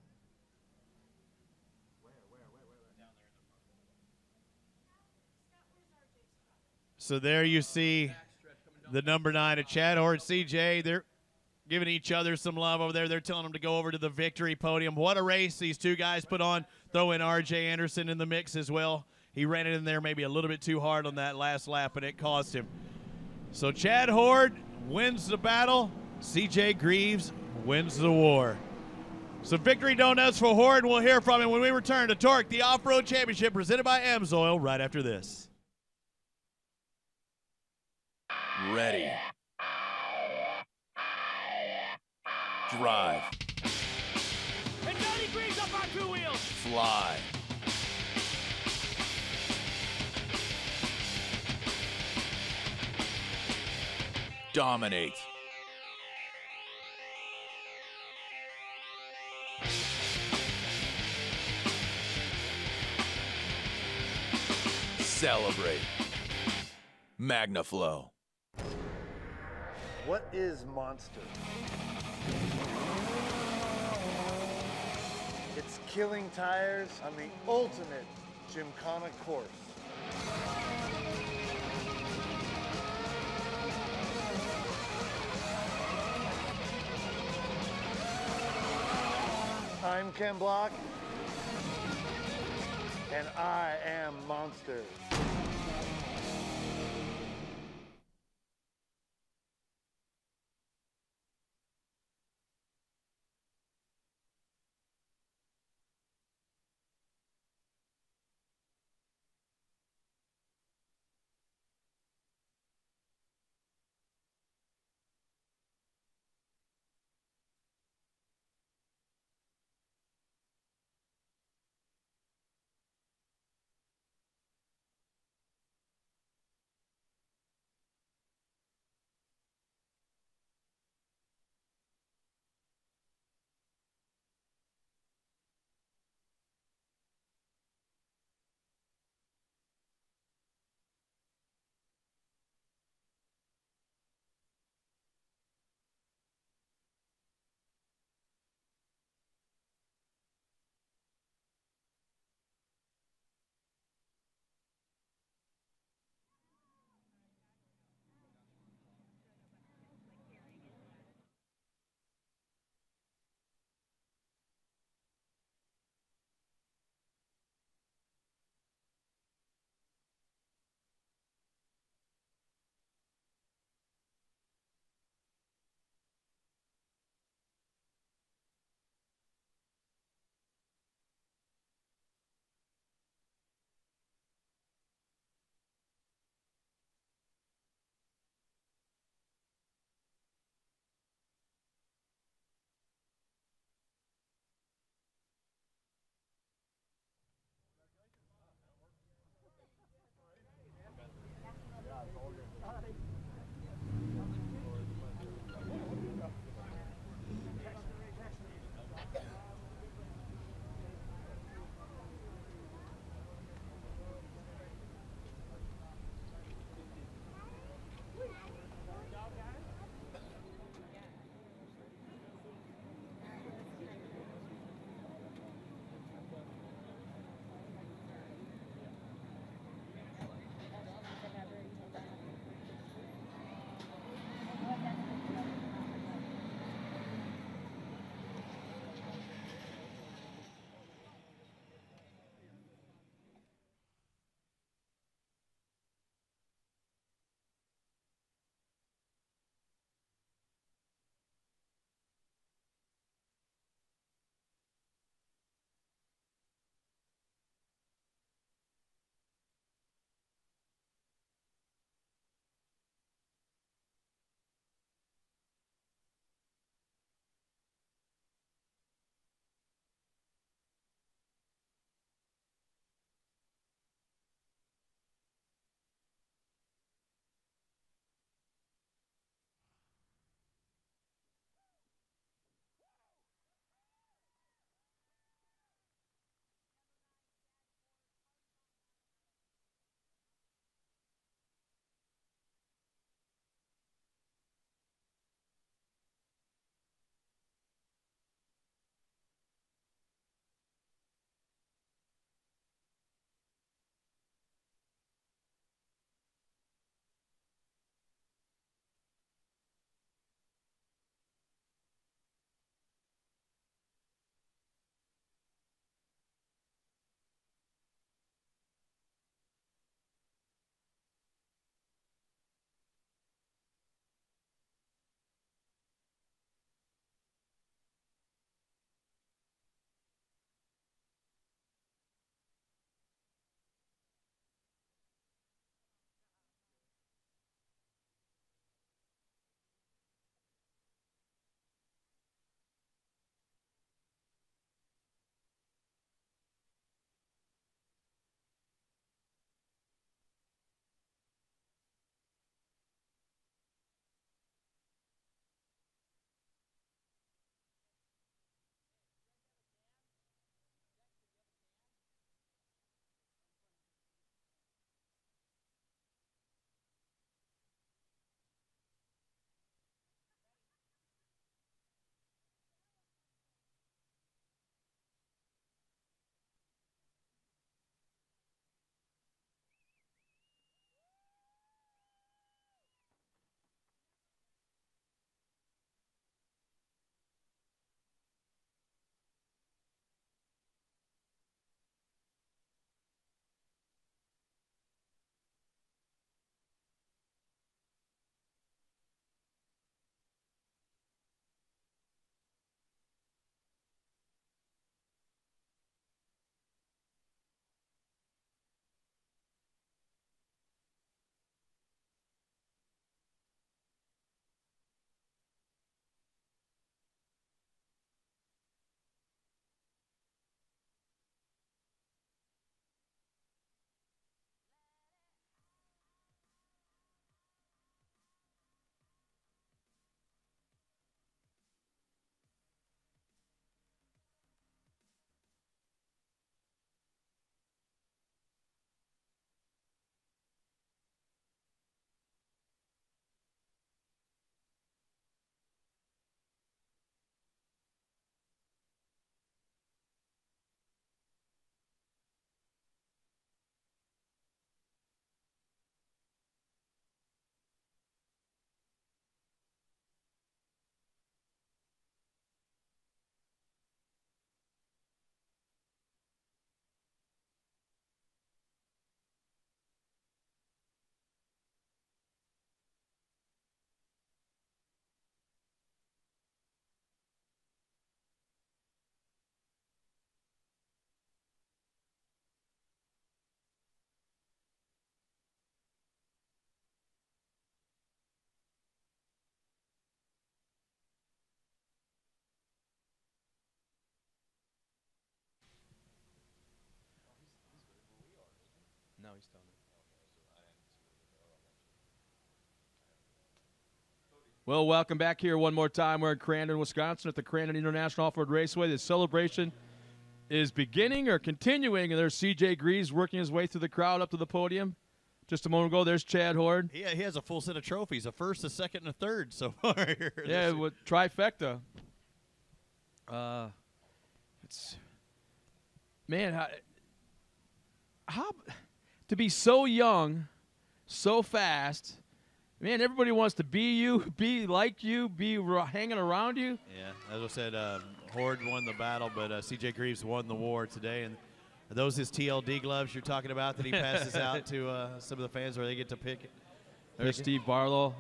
So there you see the number 9 of Chad Horde, CJ. They're giving each other some love over there. They're telling them to go over to the victory podium. What a race these two guys put on. Throw in RJ Anderson in the mix as well. He ran it in there maybe a little bit too hard on that last lap, and it cost him. So Chad Horde wins the battle. CJ Greaves wins the war. So victory donuts for Horde. We'll hear from him when we return to Torque, the Off-Road Championship presented by AMSOIL right after this. Ready. Drive. And 90 degrees up on 2 wheels. Fly. Dominate. Celebrate. MagnaFlow. What is Monster? It's killing tires on the ultimate Gymkhana course. I'm Ken Block, and I am Monster. Well, welcome back here one more time. We're in Crandon, Wisconsin at the Crandon International Off-Road Raceway. The celebration is beginning or continuing, and there's CJ Greaves working his way through the crowd up to the podium. Just a moment ago, there's Chad Horde. He has a full set of trophies, a first, a second, and a third so far. Yeah, with trifecta. It's man, how to be so young, so fast. Man, everybody wants to be you, be like you, be hanging around you. Yeah, as I said, Horde won the battle, but CJ Greaves won the war today. And are those his TLD gloves you're talking about that he passes out to some of the fans where they get to pick it? There's Steve Barlow.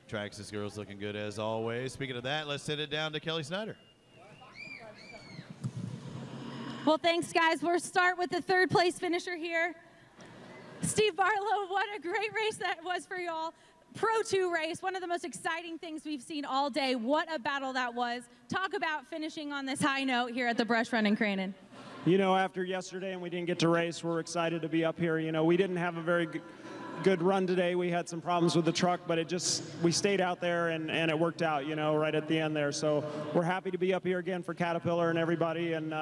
Traxxas girls looking good as always. Speaking of that, let's send it down to Kelly Snyder. Well, thanks, guys. We'll start with the third place finisher here. Steve Barlow, what a great race that was for y'all. Pro 2 race, one of the most exciting things we've seen all day. What a battle that was. Talk about finishing on this high note here at the Brush Run in Crandon. You know, after yesterday and we didn't get to race, we're excited to be up here. You know, we didn't have a very good run today. We had some problems with the truck, but we stayed out there and it worked out, you know, right at the end there. So we're happy to be up here again for Caterpillar and everybody, and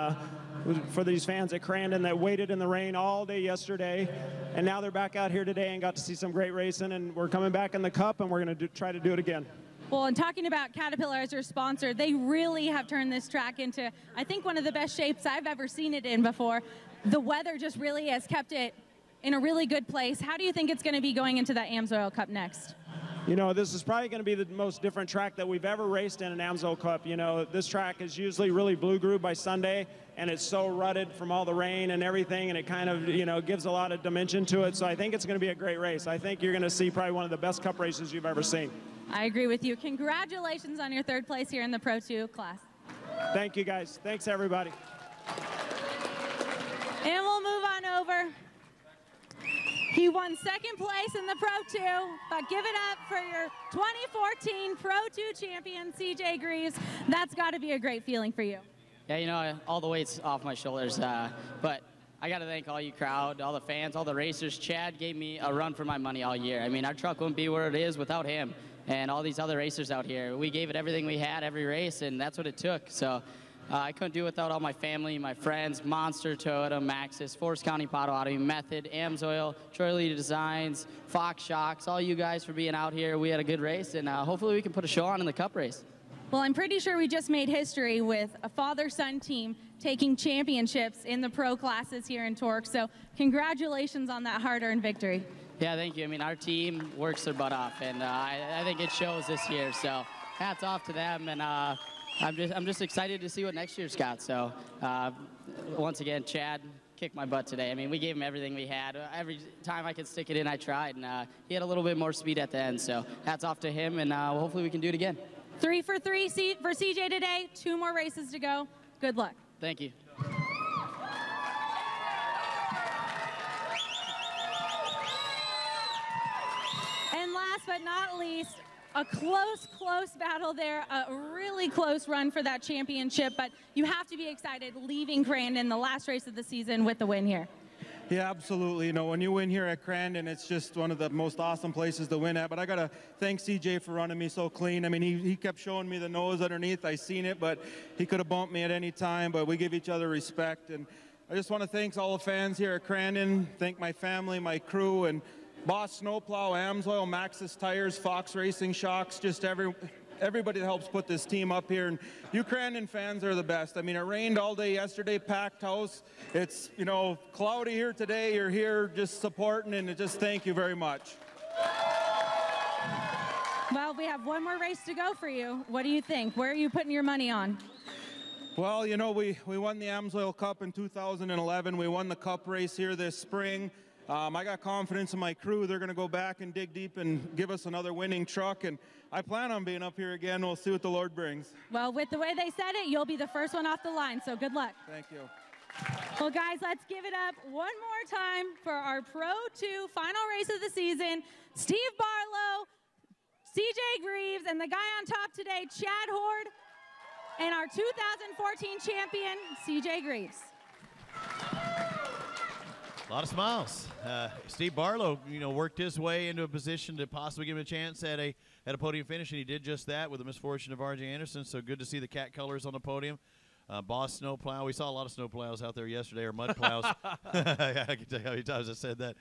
for these fans at Crandon that waited in the rain all day yesterday, and now they're back out here today and got to see some great racing, and we're coming back in the Cup, and we're going to try to do it again. Well, and talking about Caterpillar as your sponsor, they really have turned this track into, I think, one of the best shapes I've ever seen it in before. The weather just really has kept it in a really good place. How do you think it's going to be going into that AMSOIL Cup next? You know, this is probably going to be the most different track that we've ever raced in an AMSOIL Cup. You know, this track is usually really blue groove by Sunday, and it's so rutted from all the rain and everything, and it kind of, you know, gives a lot of dimension to it. So I think it's going to be a great race. I think you're going to see probably one of the best Cup races you've ever seen. I agree with you. Congratulations on your third place here in the Pro 2 class. Thank you, guys. Thanks, everybody. And we'll move on over. He won second place in the Pro 2, but give it up for your 2014 Pro 2 champion, CJ Greaves. That's got to be a great feeling for you. Yeah, you know, all the weight's off my shoulders, but I got to thank all you crowd, all the fans, all the racers. Chad gave me a run for my money all year. I mean, our truck wouldn't be where it is without him and all these other racers out here. We gave it everything we had every race, and that's what it took. So I couldn't do it without all my family, my friends, Monster, Toyota, Maxxis, Forest County Potawatomi, Method, AMSOIL, Troy Lee Designs, Fox Shocks, all you guys for being out here. We had a good race, and hopefully we can put a show on in the Cup race. Well, I'm pretty sure we just made history with a father-son team taking championships in the pro classes here in Torc. So congratulations on that hard-earned victory. Yeah, thank you. I mean, our team works their butt off, and I think it shows this year. So hats off to them, and I'm just excited to see what next year's got. So once again, Chad kicked my butt today. I mean, we gave him everything we had. Every time I could stick it in, I tried, and he had a little bit more speed at the end. So hats off to him, and hopefully we can do it again. 3 for 3 for CJ today. 2 more races to go. Good luck. Thank you. And last but not least, a close battle there, a really close run for that championship, but you have to be excited leaving Crandon, the last race of the season, with the win here. Yeah, absolutely. You know, when you win here at Crandon, it's just one of the most awesome places to win at. But I got to thank CJ for running me so clean. I mean, he kept showing me the nose underneath. I seen it, but he could have bumped me at any time. But we give each other respect. And I just want to thank all the fans here at Crandon, thank my family, my crew, and Boss Snowplow, AMSOIL, Maxxis Tires, Fox Racing Shocks, just everybody that helps put this team up here. And you Crandon fans are the best. I mean, it rained all day yesterday, packed house. It's, you know, cloudy here today. You're here just supporting, and just thank you very much. Well, we have one more race to go for you. What do you think? Where are you putting your money on? Well, you know, we won the AMSOIL Cup in 2011. We won the Cup race here this spring. I got confidence in my crew. They're going to go back and dig deep and give us another winning truck, and I plan on being up here again. We'll see what the Lord brings. Well, with the way they said it, you'll be the first one off the line, so good luck. Thank you. Well, guys, let's give it up one more time for our Pro 2 final race of the season. Steve Barlow, CJ Greaves, and the guy on top today, Chad Horde, and our 2014 champion, CJ Greaves. A lot of smiles. Steve Barlow, worked his way into a position to possibly give him a chance at a podium finish, and he did just that with the misfortune of R.J. Anderson. So good to see the cat colors on the podium. Boss snowplow. We saw a lot of snowplows out there yesterday, or mud plows. I can tell you how many times I said that.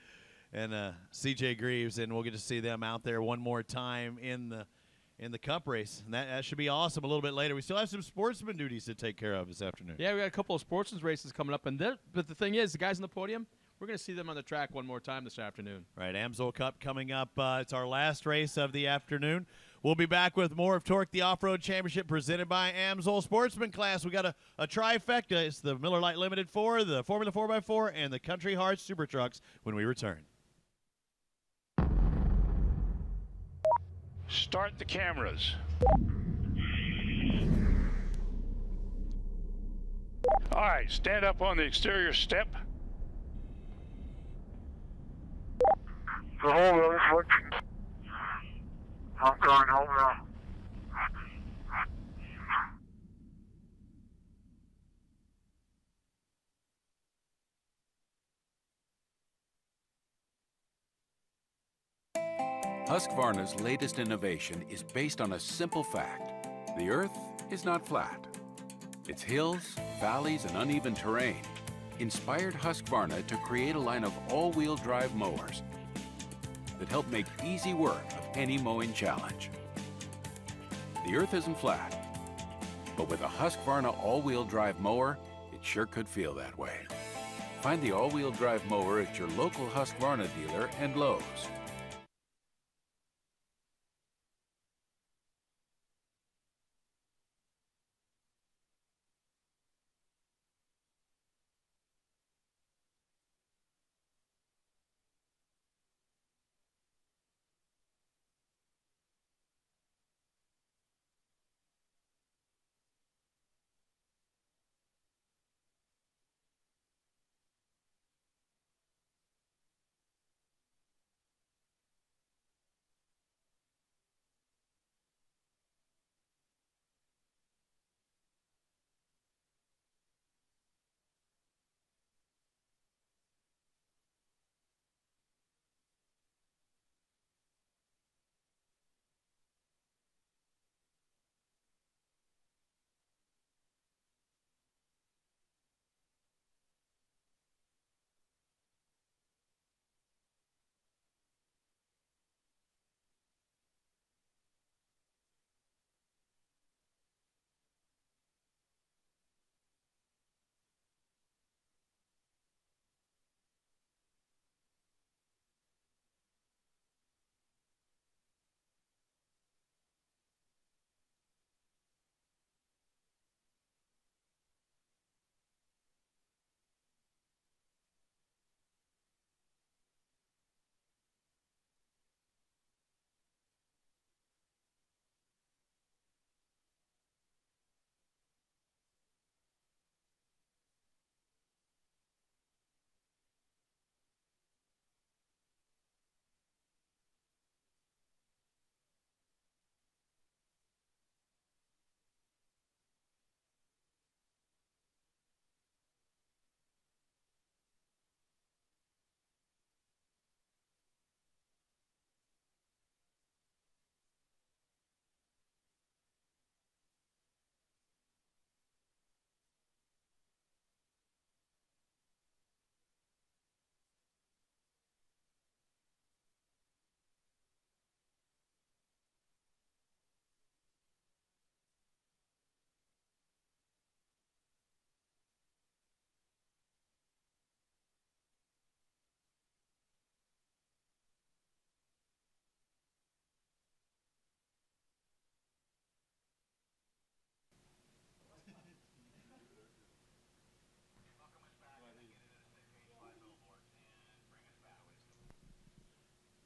And C.J. Greaves, and we'll get to see them out there one more time in the Cup race. And that should be awesome a little bit later. We still have some sportsman duties to take care of this afternoon. Yeah, we got a couple of sportsman's races coming up. But the thing is, the guys on the podium, we're going to see them on the track one more time this afternoon. Right, Amsoil Cup coming up. It's our last race of the afternoon. We'll be back with more of Torc, the Off-Road Championship, presented by Amsoil Sportsman Class. We got a trifecta. It's the Miller Lite Limited 4, the Formula 4x4, and the Country Hard Super Trucks when we return. Start the cameras. All right, stand up on the exterior step. The whole wheel is working. I'm going home now. Husqvarna's latest innovation is based on a simple fact. The Earth is not flat. Its hills, valleys, and uneven terrain inspired Husqvarna to create a line of all-wheel drive mowers that help make easy work of any mowing challenge. The Earth isn't flat, but with a Husqvarna all-wheel drive mower, it sure could feel that way. Find the all-wheel drive mower at your local Husqvarna dealer and Lowe's.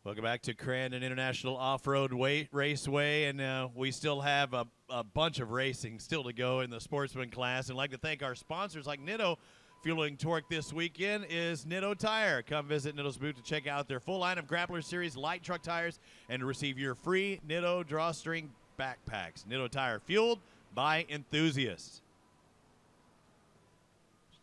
Welcome back to Crandon International Off-Road Raceway, and we still have a bunch of racing still to go in the sportsman class. And I'd like to thank our sponsors like Nitto. Fueling Torc this weekend is Nitto Tire. Come visit Nitto's booth to check out their full line of Grappler Series light truck tires and to receive your free Nitto drawstring backpacks. Nitto Tire, fueled by enthusiasts.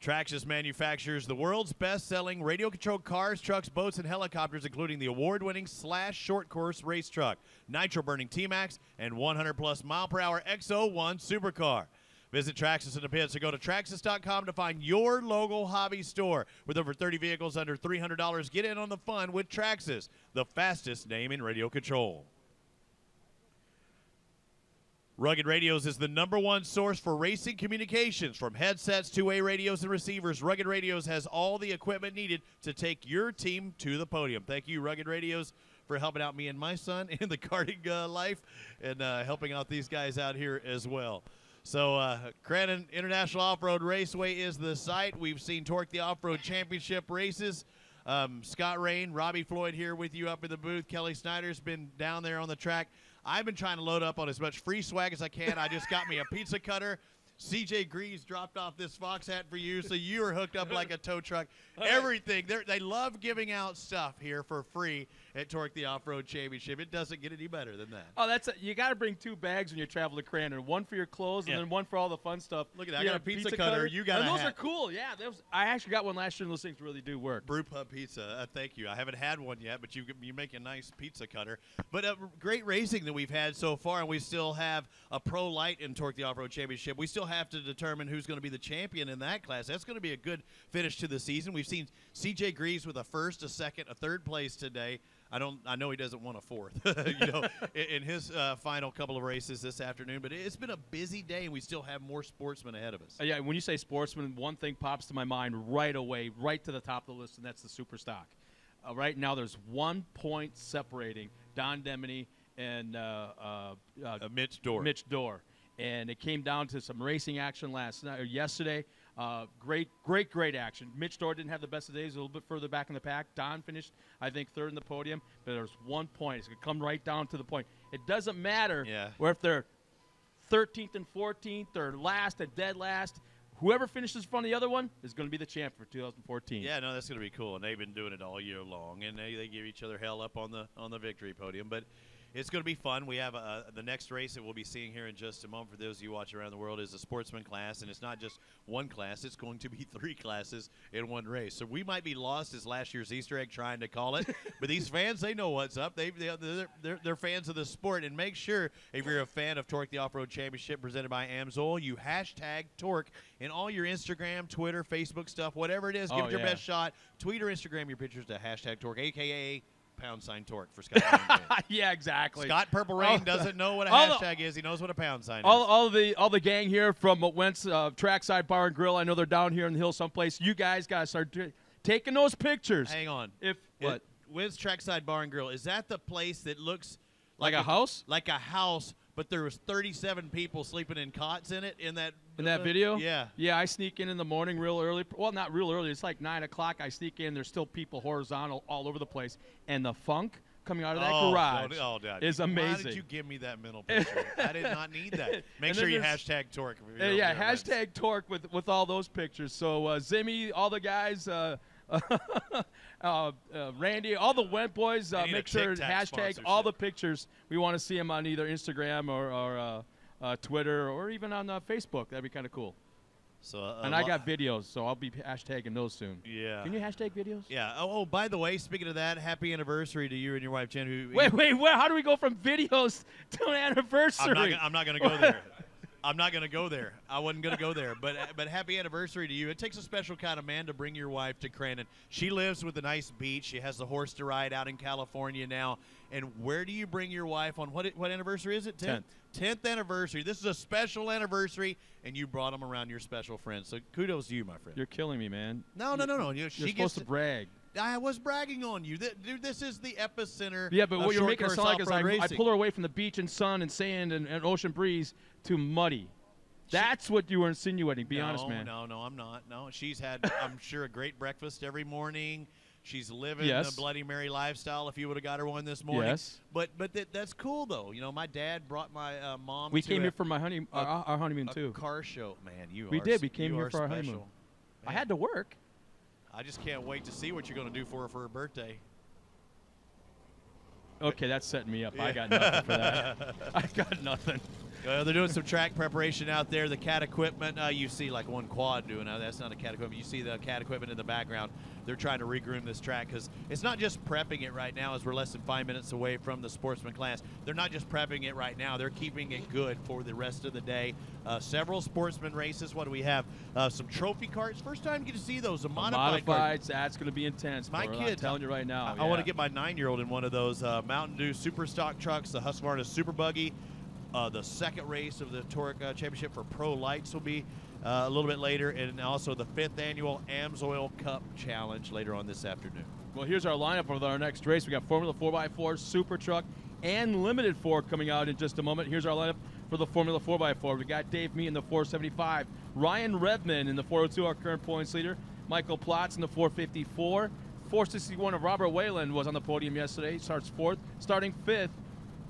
Traxxas manufactures the world's best-selling radio-controlled cars, trucks, boats, and helicopters, including the award-winning Slash short course race truck, nitro-burning T-Max, and 100-plus mile-per-hour X01 supercar. Visit Traxxas in the pits or go to Traxxas.com to find your local hobby store. With over 30 vehicles under $300, get in on the fun with Traxxas, the fastest name in radio control. Rugged Radios is the #1 source for racing communications. From headsets, two-way radios, and receivers, Rugged Radios has all the equipment needed to take your team to the podium. Thank you, Rugged Radios, for helping out me and my son in the karting life and helping out these guys out here as well. So Crandon International Off-Road Raceway is the site. We've seen Torc the Off-Road Championship races. Scott Rain, Robbie Floyd here with you up in the booth. Kelly Snyder's been down there on the track. I've been trying to load up on as much free swag as I can. I just got me a pizza cutter. CJ Greaves dropped off this Fox hat for you, so you are hooked up like a tow truck. Everything. They love giving out stuff here for free at Torc the Off-Road Championship. It doesn't get any better than that. Oh, you got to bring 2 bags when you travel to Crandon. One for your clothes and then one for all the fun stuff. Look at that. I got a pizza cutter. You got a hat. And those are cool. Yeah, I actually got one last year, and those things really do work. Brew Pub Pizza. Thank you. I haven't had one yet, but you make a nice pizza cutter. But great racing that we've had so far, and we still have a pro light in Torc the Off-Road Championship. We still have to determine who's going to be the champion in that class. That's going to be a good finish to the season. We've seen CJ Greaves with a first, a second, a third place today. I know he doesn't want a fourth, in his final couple of races this afternoon. But it's been a busy day, and we still have more sportsmen ahead of us. Yeah, when you say sportsmen, one thing pops to my mind right away, right to the top of the list, and that's the super stock. Right now, there's 1 point separating Don Deminy and Mitch Dorr. And it came down to some racing action yesterday. Great action. Mitch Dorr didn't have the best of days, a little bit further back in the pack. Don finished, I think, 3rd in the podium, but there's 1 point. It's going to come right down to the point. It doesn't matter where if they're 13th and 14th or last and dead last. Whoever finishes in front of the other one is going to be the champ for 2014. Yeah, no, that's going to be cool, and they've been doing it all year long, and they give each other hell up on the victory podium. But it's going to be fun. We have the next race that we'll be seeing here in just a moment for those of you watching around the world is a sportsman class, and it's not just one class. It's going to be 3 classes in one race. So we might be lost as last year's Easter egg trying to call it, but these fans, they know what's up. They're fans of the sport, and make sure if you're a fan of Torc the Off-Road Championship presented by AMSOIL, you hashtag Torc in all your Instagram, Twitter, Facebook stuff, whatever it is. Give it your best shot. Tweet or Instagram your pictures to hashtag Torc, a.k.a. #Torc for Scott. Yeah, exactly. Scott Purple Rain doesn't know what a hashtag is. He knows what a # is. All the gang here from Wentz Trackside Bar and Grill. I know they're down here in the hill someplace. You guys got to start taking those pictures. Hang on. What? Wentz Trackside Bar and Grill, is that the place that looks like a house? Like a house, but there was 37 people sleeping in cots in it in that video? Yeah. Yeah, I sneak in the morning real early. Well, not real early. It's like 9 o'clock. I sneak in. There's still people horizontal all over the place. And the funk coming out of that garage is amazing. Why did you give me that mental picture? I did not need that. Make sure you hashtag Torc. Yeah, hashtag Torc with all those pictures. So Zimmy, all the guys, Randy, all the Went boys, make sure hashtag all the pictures. We want to see them on either Instagram or Twitter or even on Facebook. That'd be kind of cool. So, and I got videos, so I'll be hashtagging those soon. Yeah. Can you hashtag videos? Yeah. Oh, by the way, speaking of that, happy anniversary to you and your wife, Jen. Wait. How do we go from videos to an anniversary? I'm not going to go there. I'm not going to go there. I wasn't going to go there. But happy anniversary to you. It takes a special kind of man to bring your wife to Crandon. She lives with a nice beach. She has the horse to ride out in California now. And where do you bring your wife on? What anniversary is it? 10th. 10th anniversary. This is a special anniversary, and you brought them around your special friends. So kudos to you, my friend. You're killing me, man. No. You're supposed to brag. I was bragging on you. Dude, this is the epicenter. Yeah, but of what you're making it sound like is I pull her away from the beach and sun and sand and ocean breeze to muddy. That's what you were insinuating. Be honest, man. No, I'm not. No, she's had, I'm sure, a great breakfast every morning. She's living the Bloody Mary lifestyle. If you would have got her one this morning, but that's cool though. You know, my dad brought my mom. We came here for my our honeymoon too. Car show, man. We came here for our honeymoon. Man. I had to work. I just can't wait to see what you're going to do for her for her birthday. Okay, that's setting me up. Yeah. I got nothing for that. I got nothing. They're doing some track preparation out there. The cat equipment, you see like one quad doing that. That's not a cat equipment. You see the cat equipment in the background. They're trying to regroom this track because it's not just prepping it right now as we're less than 5 minutes away from the sportsman class. They're not just prepping it right now. They're keeping it good for the rest of the day. Several sportsman races. What do we have? Some trophy carts. First time you get to see those. A modified cart. That's going to be intense. My kids, kids, I'm telling you right now. I want to get my 9-year-old in one of those Mountain Dew super stock trucks, the Husqvarna Super Buggy. The second race of the Torc Championship for Pro Lights will be a little bit later, and also the 5th annual AMSOIL Cup Challenge later on this afternoon. Well, here's our lineup of our next race. We got Formula 4x4, Super Truck, and Limited 4 coming out in just a moment. Here's our lineup for the Formula 4x4. We got Dave Mee in the 475, Ryan Redman in the 402, our current points leader, Michael Plotz in the 454, 461 of Robert Wayland was on the podium yesterday. He starts 4th, starting 5th.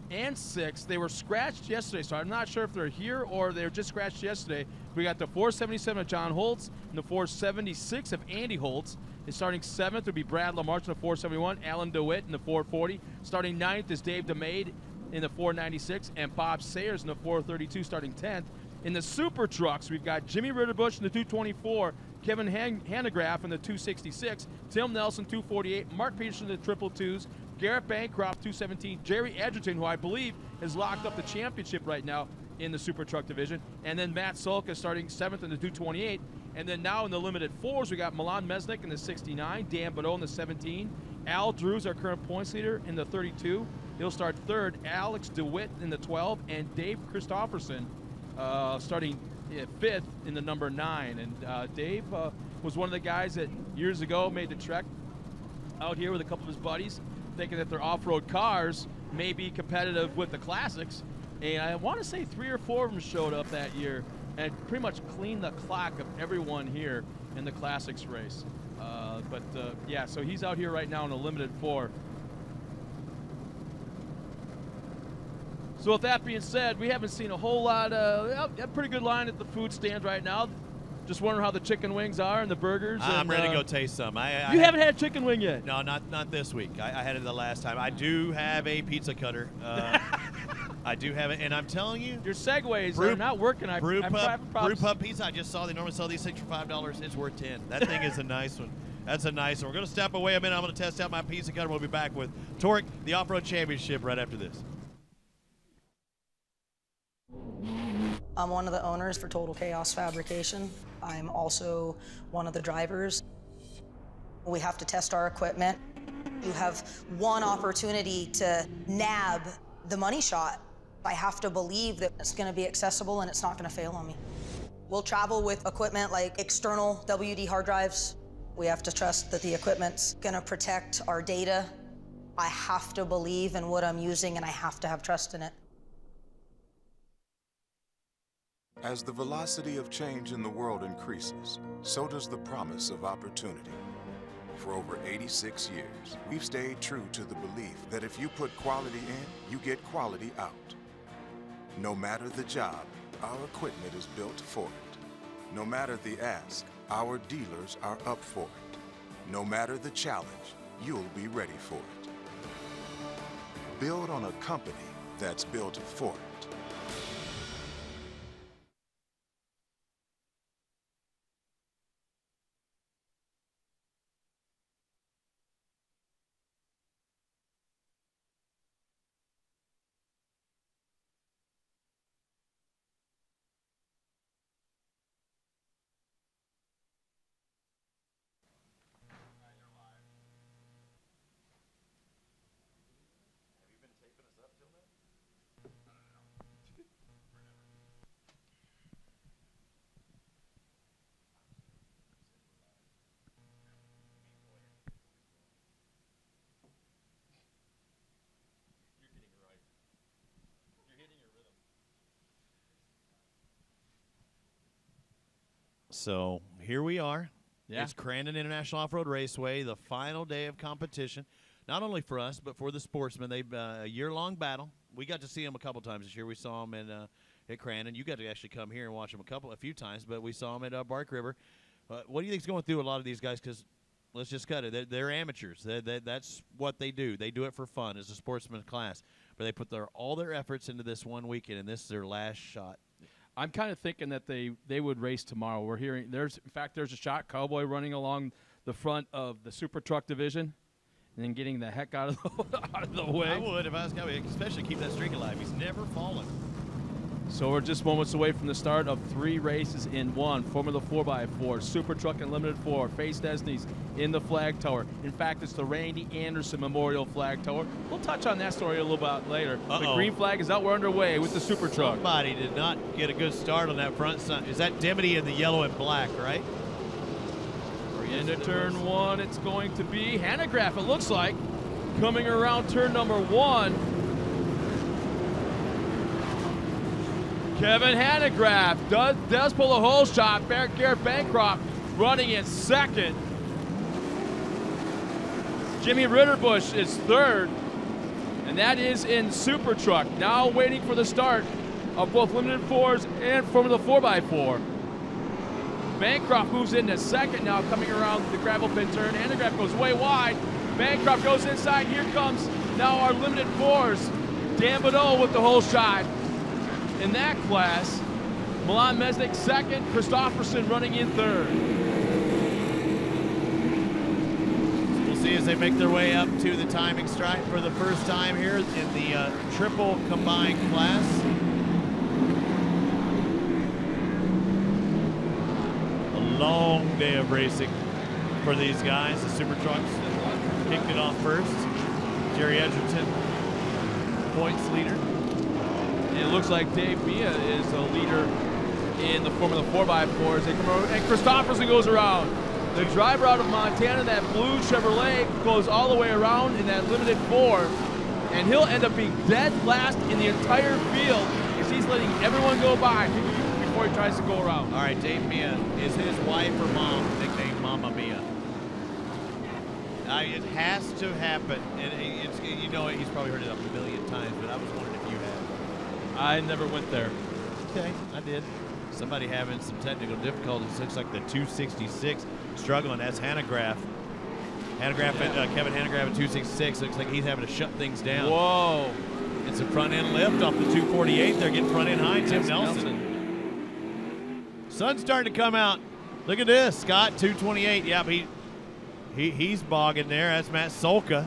And 6th. They were scratched yesterday, so I'm not sure if they're here or they were just scratched yesterday. We got the 477 of John Holtz and the 476 of Andy Holtz. And starting 7th would be Brad Lamarche in the 471, Alan DeWitt in the 440. Starting 9th is Dave DeMade in the 496, and Bob Sayers in the 432, starting 10th. In the Super Trucks, we've got Jimmy Ritterbusch in the 224, Kevin Hanegraaff in the 266, Tim Nelson 248, Mark Peterson in the 222s, Garrett Bancroft 217, Jerry Edgerton, who I believe has locked up the championship right now in the Super Truck division, and then Matt Solka starting 7th in the 228. And then now in the Limited 4s, we got Milan Mesnick in the 69, Dan Badeau in the 17, Al Drews, our current points leader, in the 32. He'll start 3rd, Alex DeWitt in the 12, and Dave Christofferson starting 5th in the number 9. And Dave was one of the guys that years ago made the trek out here with a couple of his buddies, thinking that their off-road cars may be competitive with the classics. And I want to say 3 or 4 of them showed up that year and pretty much cleaned the clock of everyone here in the classics race. Yeah, so he's out here right now in a Limited 4. So with that being said, we haven't seen a whole lot of a pretty good line at the food stand right now. Just wondering how the chicken wings are and the burgers. I'm ready to go taste some. You haven't had a chicken wing yet? No, not this week. I had it the last time. I do have a pizza cutter. I do have it, and I'm telling you, your segues are not working. Brew Pub Pizza. I just saw they normally sell these things for $5. It's worth $10. That thing is a nice one. That's a nice one. We're going to step away a minute. I'm going to test out my pizza cutter. We'll be back with Torc, the Off-Road Championship, right after this. I'm one of the owners for Total Chaos Fabrication. I'm also one of the drivers. We have to test our equipment. You have one opportunity to nab the money shot. I have to believe that it's going to be accessible and it's not going to fail on me. We'll travel with equipment like external WD hard drives. We have to trust that the equipment's going to protect our data. I have to believe in what I'm using and I have to have trust in it. As the velocity of change in the world increases, so does the promise of opportunity. For over 86 years, we've stayed true to the belief that if you put quality in, you get quality out. No matter the job, our equipment is built for it. No matter the ask, our dealers are up for it. No matter the challenge, you'll be ready for it. Build on a company that's built for it. So here we are. Yeah. It's Crandon International Off-Road Raceway, the final day of competition. Not only for us, but for the sportsmen. They've a year-long battle. We got to see them a couple times this year. We saw them at Crandon. You got to actually come here and watch them a few times, but we saw them at Bark River. What do you think is going through a lot of these guys? Because let's just cut it. They're amateurs. That's what they do. They do it for fun as a sportsman class. but they put all their efforts into this one weekend, and this is their last shot. I'm kind of thinking that they would race tomorrow. We're hearing in fact there's a shot Cowboy running along the front of the Super Truck division, and then getting the heck out of the way. I would if I was Cowboy, especially keep that streak alive. He's never fallen. So we're just moments away from the start of 3 races in one. Formula 4x4, Super Truck and Limited 4, Face Destinies in the Flag Tower. In fact, it's the Randy Anderson Memorial Flag Tower. We'll touch on that story a little bit later. The green flag is out. We're underway with the Super Truck. Somebody did not get a good start on that front side. Is that Dimity in the yellow and black, right? Into turn 1, it's going to be Hanegraaff, it looks like, coming around turn number 1. Kevin Hanegraaff does pull a hole shot. Garrett Bancroft running in second. Jimmy Ritterbusch is third, and that is in Super Truck. Now waiting for the start of both Limited 4s and Formula 4x4. Bancroft moves into second now, coming around the gravel pit turn. Hanegraaff goes way wide. Bancroft goes inside. Here comes now our Limited 4s. Dan Badeau with the hole shot. In that class, Milan Mesnik second, Christofferson running in third. We'll see as they make their way up to the timing stripe for the first time here in the triple combined class. A long day of racing for these guys. The Super Trucks kicked it off first. Jerry Edgerton, points leader. And it looks like Dave Mia is the leader in the Formula 4x4 as they come over. And Christofferson goes around. The driver out of Montana, that blue Chevrolet, goes all the way around in that Limited 4. And he'll end up being dead last in the entire field as he's letting everyone go by before he tries to go around. All right, Dave Mia is his wife or mom, nicknamed Mama Mia. It has to happen. And it's, you know, he's probably heard it a million times, but I was wondering if you had. I never went there. Okay, I did. Somebody having some technical difficulties. Looks like the 266 struggling. That's Hanegraaff. Kevin Hanegraaff at 266. Looks like he's having to shut things down. Whoa. It's a front end lift off the 248. They're getting front end high. Tim Nelson. Sun's starting to come out. Look at this. Scott, 228. Yeah, he's bogging there. That's Matt Solka.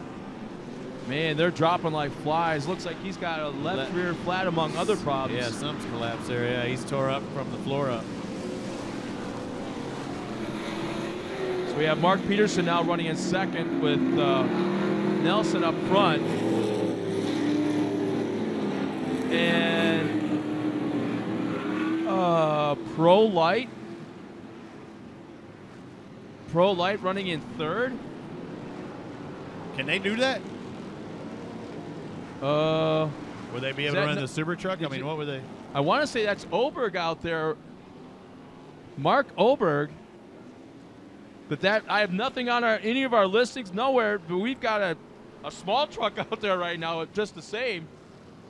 Man, they're dropping like flies. Looks like he's got a left rear flat among other problems. Yeah, something's collapsed there. Yeah, he's tore up from the floor up. So we have Mark Peterson now running in second with Nelson up front. And Pro Light running in third. Can they do that? Would they be able to run the Super Truck? I mean, what would they? I want to say that's Oberg out there. Mark Oberg. But that I have nothing on any of our listings, nowhere. But we've got a small truck out there right now, just the same.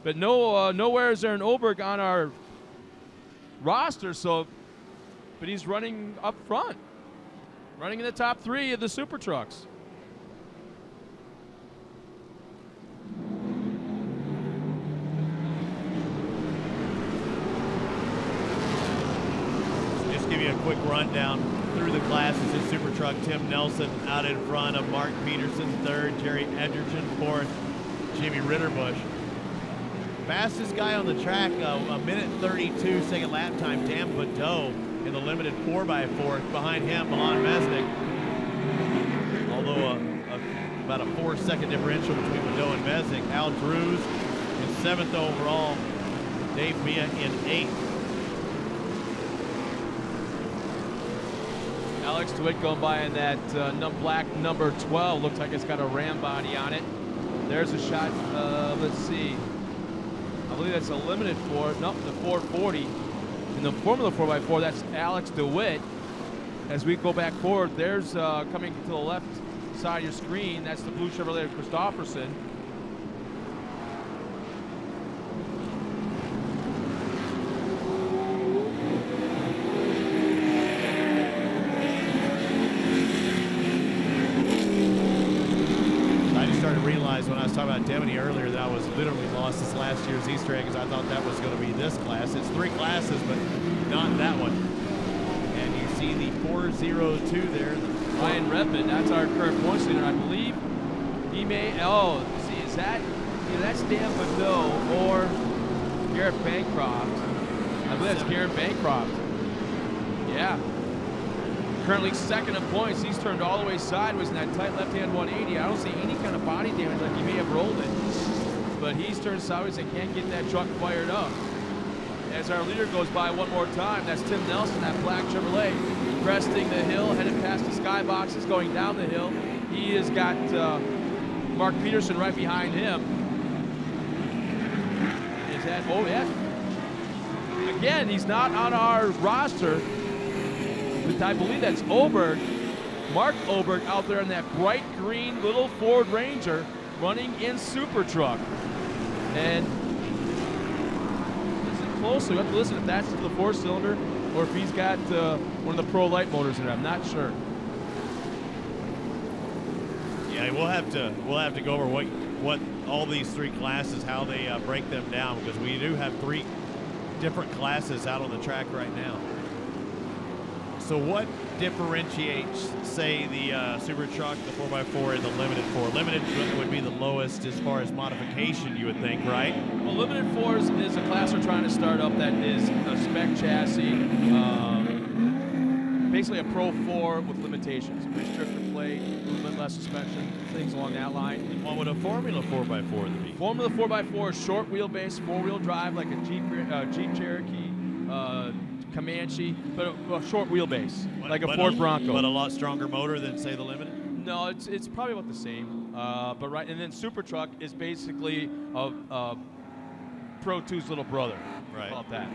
But nowhere is there an Oberg on our roster. So, but he's running up front, running in the top 3 of the Super Trucks. Give you a quick rundown through the classes in Super Truck. Tim Nelson out in front of Mark Peterson, third. Jerry Edgerton, fourth. Jimmy Ritterbusch. Fastest guy on the track, a minute 32 second lap time. Dan Badeau in the Limited 4x4. Behind him, Milan Mesnik. Although about a 4-second differential between Badeau and Mesnik. Al Drews in 7th overall. Dave Mia in 8th. Alex DeWitt going by in that black number 12. Looks like it's got a ram body on it. There's a shot. Let's see. I believe that's a Limited 4. No, the 440. In the Formula 4x4, that's Alex DeWitt. As we go back forward, there's coming to the left side of your screen. That's the blue Chevrolet Christofferson. When I was talking about Demony earlier, that I was literally lost lost this last year's Easter egg, because I thought that was going to be this class. It's 3 classes, but not that one. And you see the 402 there. Ryan Redmond, that's our current points leader, I believe. He may, see, is that, that's Dan Badeau or Garrett Bancroft. I believe that's Garrett Bancroft. Yeah. Currently second in points. He's turned all the way sideways in that tight left-hand 180. I don't see any kind of body damage like he may have rolled it. But he's turned sideways and can't get that truck fired up. As our leader goes by one more time, that's Tim Nelson, that black Chevrolet, cresting the hill, headed past the skyboxes, going down the hill. He has got Mark Peterson right behind him. Is that, oh yeah. Again, he's not on our roster, but I believe that's Oberg, Mark Oberg out there in that bright green little Ford Ranger running in Super Truck. And listen closely, we have to listen if that's the 4-cylinder or if he's got one of the Pro Light motors in there. I'm not sure. Yeah, we'll have to go over what all these 3 classes, how they break them down, because we do have 3 different classes out on the track right now. So what differentiates, say, the Super Truck, the 4x4, and the Limited 4? Limited would be the lowest as far as modification, you would think, right? Well, Limited 4s is a class we're trying to start up that is a spec chassis, basically a Pro 4 with limitations, restrictor plate, movement less suspension, things along that line. And what would a Formula 4x4 be? Formula 4x4 is short wheelbase, 4-wheel drive, like a Jeep Cherokee, Comanche, but a short wheelbase, like a Ford Bronco. But a lot stronger motor than, say, the Limited? No, it's probably about the same. But right, and then Super Truck is basically a Pro 2's little brother. Right. About that.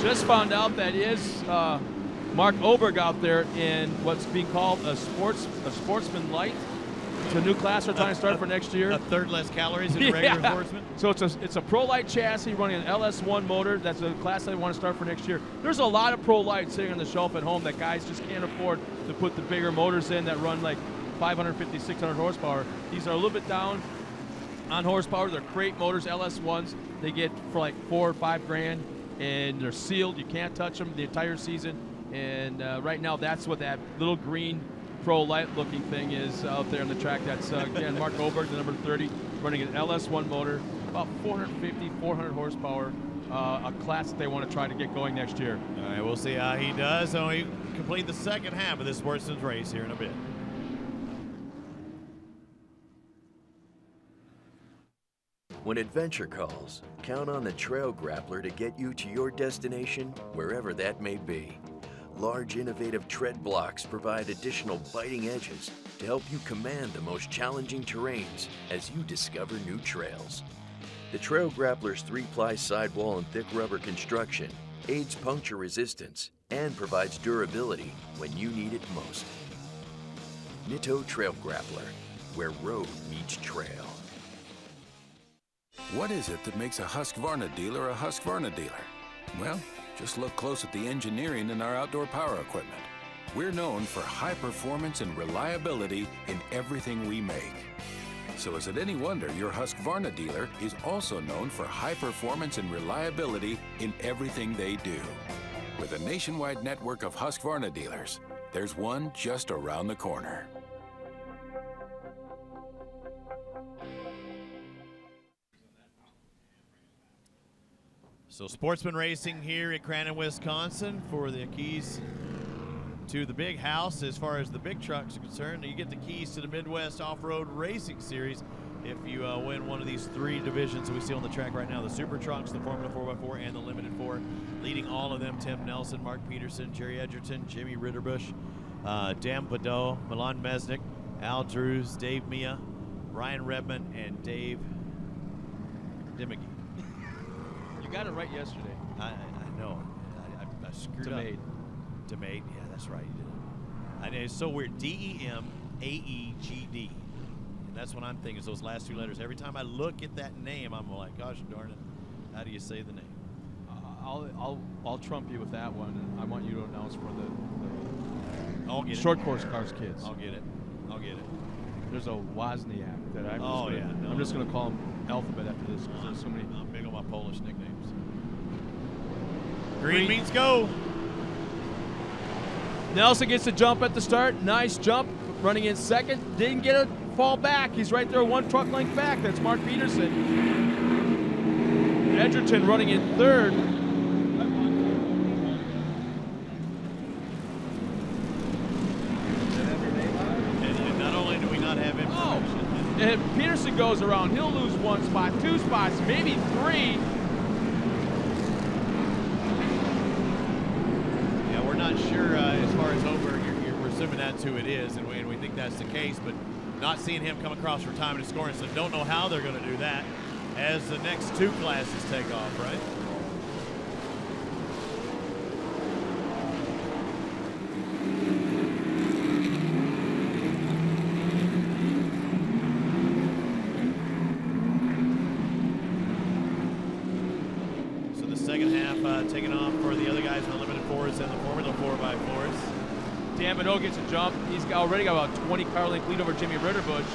Just found out that is Mark Oberg out there in what's being called a Sportsman Light. It's a new class we're trying to start for next year. A third less calories than regular Sportsman? So it's a Pro Light chassis running an LS1 motor. That's a class they want to start for next year. There's a lot of Pro Lights sitting on the shelf at home that guys just can't afford to put the bigger motors in that run like 550, 600 horsepower. These are a little bit down on horsepower. They're crate motors, LS1s. They get for like $4 or $5 grand. And they're sealed. You can't touch them the entire season. And right now, that's what that little green Pro Light looking thing is out there on the track. That's, again, Mark Oberg, the number 30, running an LS1 motor, about 450, 400 horsepower, a class that they want to try to get going next year. All right, we'll see how he does. So we complete the second half of this Sportsman's race here in a bit. When adventure calls, count on the Trail Grappler to get you to your destination, wherever that may be. Large, innovative tread blocks provide additional biting edges to help you command the most challenging terrains as you discover new trails. The Trail Grappler's 3-ply sidewall and thick rubber construction aids puncture resistance and provides durability when you need it most. Nitto Trail Grappler, where road meets trail. What is it that makes a Husqvarna dealer a Husqvarna dealer? Well, just look close at the engineering in our outdoor power equipment. We're known for high performance and reliability in everything we make. So is it any wonder your Husqvarna dealer is also known for high performance and reliability in everything they do. With a nationwide network of Husqvarna dealers, there's one just around the corner. So Sportsman Racing here at Crandon, Wisconsin for the keys to the big house. As far as the big trucks are concerned, you get the keys to the Midwest Off-Road Racing Series if you win one of these 3 divisions that we see on the track right now. The Super Trucks, the Formula 4x4, and the Limited 4. Leading all of them, Tim Nelson, Mark Peterson, Jerry Edgerton, Jimmy Ritterbusch, Dan Badeau, Milan Mesnick, Al Drews, Dave Mia, Ryan Redmond, and Dave Dimmicky. You got it right yesterday. I know. I screwed up. DeMaid. Yeah, that's right. You did it. I know, it's so weird. D-E-M-A-E-G-D. And that's what I'm thinking, is those last 2 letters. Every time I look at that name, I'm like, gosh darn it, how do you say the name? I'll trump you with that one, and I want you to announce for I'll get short course cars kids. I'll get it. There's a Wozniak that I'm just gonna call him Alphabet after this because there's so many. I'm big on my Polish nicknames. Green means go. Nelson gets a jump at the start. Nice jump, running in second. Didn't get a fall back. He's right there, 1 truck length back. That's Mark Peterson. Edgerton running in third. And not only do we not have information. And Peterson goes around. He'll lose 1 spot, 2 spots, maybe 3. Yeah, we're not sure as far as over. We're assuming that's who it is, and we think that's the case, but not seeing him come across for time and scoring, so don't know how they're going to do that as the next 2 classes take off, right? So the second half taking off for the other guys in the limited fours and the Formula 4x4s. Dan Minot gets a jump. He's already got about 20 car length lead over Jimmy Ritterbusch.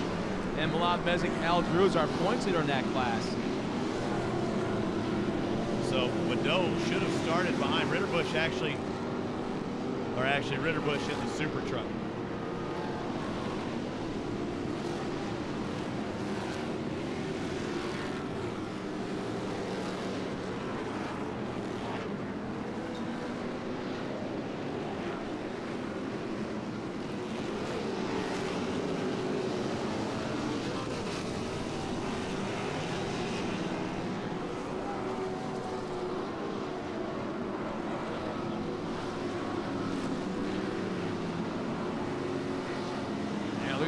And Milan Mezek, Al Drew is our points leader in that class. So Minot should have started behind Ritterbusch actually Ritterbusch in the super truck.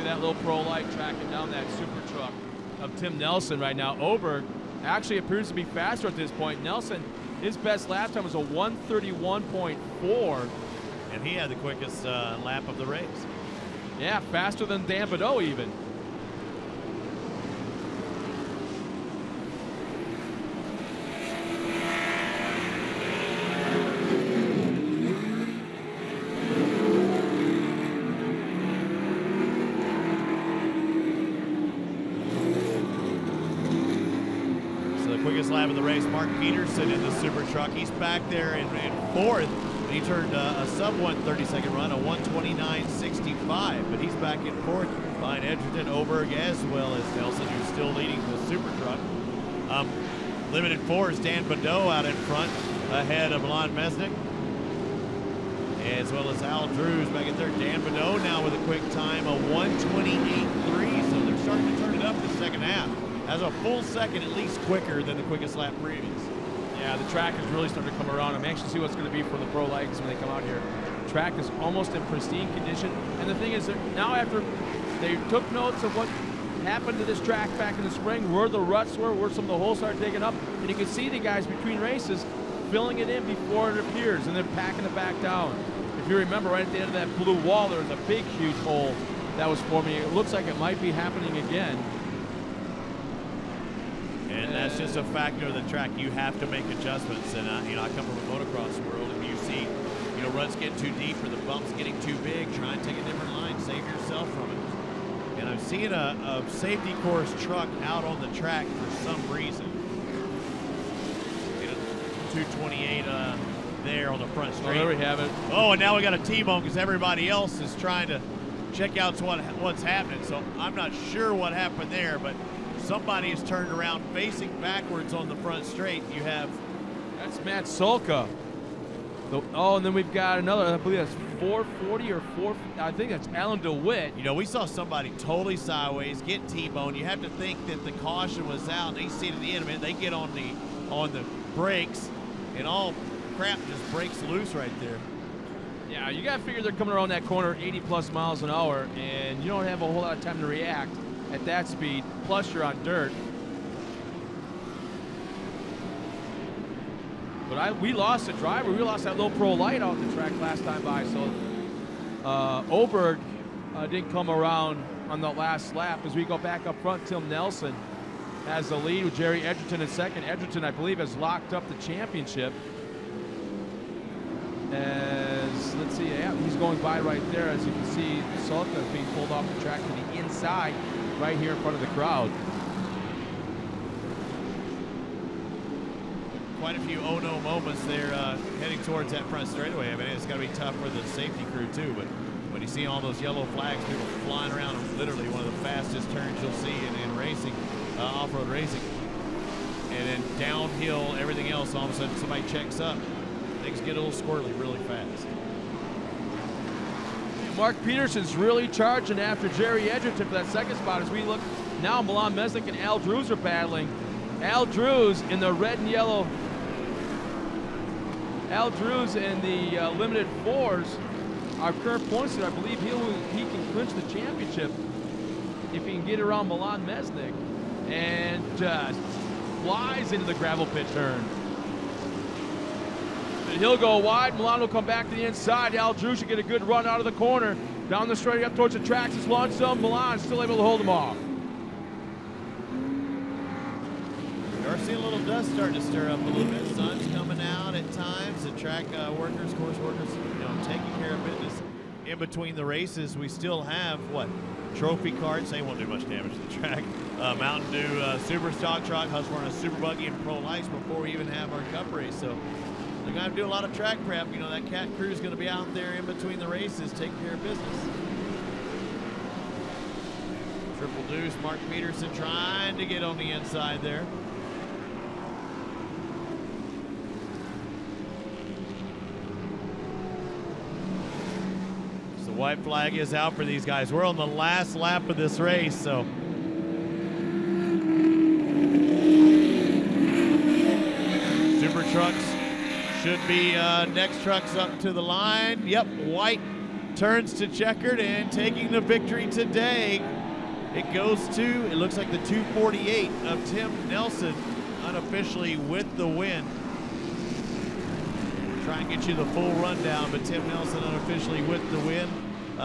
That little pro light tracking down that super truck of Tim Nelson right now. Oberg actually appears to be faster at this point. Nelson, his best last time was a 131.4. And he had the quickest lap of the race. Yeah, faster than Dan Badeau even. Lap of the race, Mark Peterson in the super truck. He's back there in 4th. He turned a sub 130-second run, a 129.65, but he's back in 4th behind Edgerton, Oberg, as well as Nelson, who's still leading the super truck. Limited 4s, Dan Badeau out in front, ahead of Milan Mesnik, as well as Al Drews back in third. Dan Badeau now with a quick time, a 128.3, so they're starting to turn it up the second half. Has a full second at least quicker than the quickest lap previous. Yeah, the track is really starting to come around. I'm anxious to see what's going to be for the pro lights when they come out here. The track is almost in pristine condition. And the thing is that now after they took notes of what happened to this track back in the spring, where the ruts were, where some of the holes started digging up, and you can see the guys between races filling it in before it appears, and then packing it back down. If you remember, right at the end of that blue wall, there was a big, huge hole that was forming. It looks like it might be happening again. And that's just a factor of the track. You have to make adjustments. And I come from a motocross world, and you see, ruts getting too deep or the bumps getting too big. Try and take a different line. Save yourself from it. And I'm seeing a safety course truck out on the track for some reason. 228 there on the front straight. Oh, there we have it. Oh, and now we got a T-bone because everybody else is trying to check out what's happening. So I'm not sure what happened there, but somebody is turned around facing backwards on the front straight. You have... That's Matt Solka. And then we've got another, I believe that's 440 or 4... I think that's Alan DeWitt. We saw somebody totally sideways, get T-boned. You have to think that the caution was out. They see to the end of it. They get on the brakes, and all crap just breaks loose right there. Yeah, you got to figure they're coming around that corner 80-plus miles an hour, and you don't have a whole lot of time to react at that speed, plus you're on dirt. But we lost a driver. We lost that low pro light out the track last time by, so Oberg didn't come around on the last lap. As we go back up front, Tim Nelson has the lead with Jerry Edgerton in second. Edgerton, I believe, has locked up the championship. As, let's see, yeah, he's going by right there. As you can see, Sulka is being pulled off the track to the inside, right here in front of the crowd. Quite a few oh-no moments there heading towards that front straightaway. I mean, it's got to be tough for the safety crew, too. But when you see all those yellow flags, people flying around, literally one of the fastest turns you'll see in racing, off-road racing. And then downhill, everything else, all of a sudden somebody checks up. Things get a little squirrely really fast. Mark Peterson's really charging after Jerry Edgerton for that second spot. As we look now, Milan Mesnick and Al Drews are battling. Al Drews in the red and yellow. Al Drews in the limited fours. Our current points leader, I believe he can clinch the championship if he can get around Milan Mesnick, and just flies into the gravel pit turn. He'll go wide. Milan will come back to the inside. Al Drews should get a good run out of the corner. Down the straight up towards the tracks. It's launched some. Milan still able to hold him off. We are seeing a little dust starting to stir up a little bit. Sun's coming out at times. The track workers, course workers, taking care of business. In between the races, we still have, what, trophy carts. They won't do much damage to the track. Mountain Dew Super Stock Truck, Husqvarna Super Buggy, and Pro Lights before we even have our Cup race. So they're going to do a lot of track prep. That CAT crew is going to be out there in between the races taking care of business. Triple deuce, Mark Peterson trying to get on the inside there. So the white flag is out for these guys. We're on the last lap of this race, so. Super trucks should be next trucks up to the line. Yep, white turns to checkered and taking the victory today. It goes to, it looks like the 248 of Tim Nelson, unofficially with the win. Try and get you the full rundown, but Tim Nelson unofficially with the win.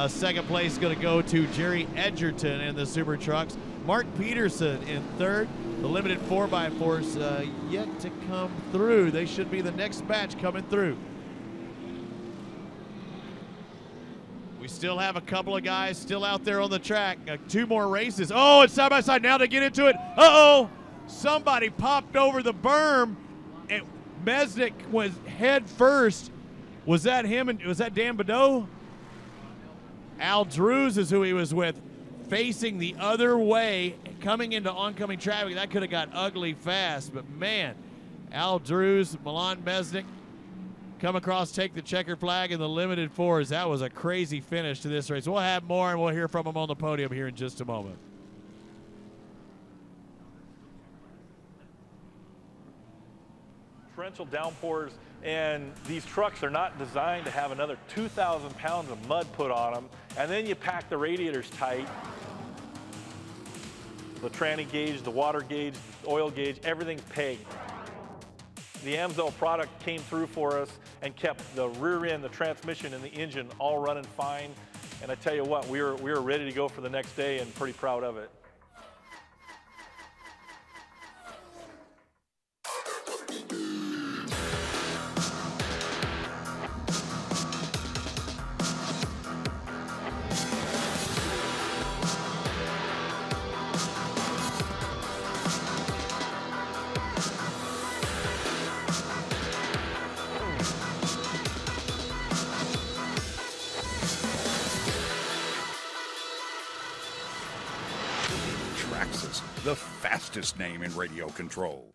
Second place going to go to Jerry Edgerton in the Super Trucks. Mark Peterson in third. The limited 4x4s yet to come through. They should be the next batch coming through. We still have a couple of guys still out there on the track. 2 more races. Oh, it's side by side. Now they get into it. Uh-oh. Somebody popped over the berm, and Mesnick was head first. Was that him? And was that Dan Badeau? Al Drews is who he was with, facing the other way, coming into oncoming traffic. That could have got ugly fast, but man, Al Drews, Milan Mesnick come across, take the checker flag in the limited fours. That was a crazy finish to this race. We'll have more, and we'll hear from him on the podium here in just a moment. Torrential downpours, and these trucks are not designed to have another 2,000 pounds of mud put on them, and then you pack the radiators tight. The tranny gauge, the water gauge, the oil gauge, everything's pegged. The AMSL product came through for us and kept the rear end, the transmission, and the engine all running fine. And I tell you what, we were ready to go for the next day and pretty proud of it. The fastest name in radio control.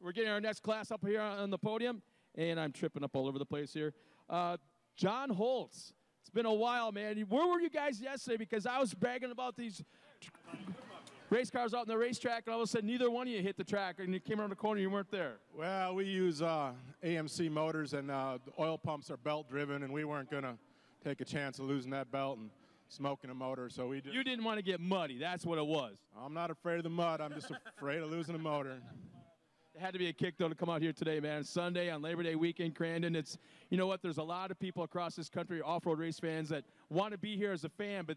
We're getting our next class up here on the podium, and I'm tripping up all over the place here. John Holtz. It's been a while, man. Where were you guys yesterday? Because I was bragging about these race cars out on the racetrack, and all of a sudden neither one of you hit the track, and you came around the corner, you weren't there. Well, we use AMC motors, and the oil pumps are belt-driven, and we weren't going to take a chance of losing that belt and smoking a motor, so we did. You didn't want to get muddy. That's what it was. I'm not afraid of the mud. I'm just afraid of losing a motor. It had to be a kick, though, to come out here today, man. Sunday on Labor Day weekend, Crandon. It's, you know what, there's a lot of people across this country, off-road race fans, that want to be here as a fan, but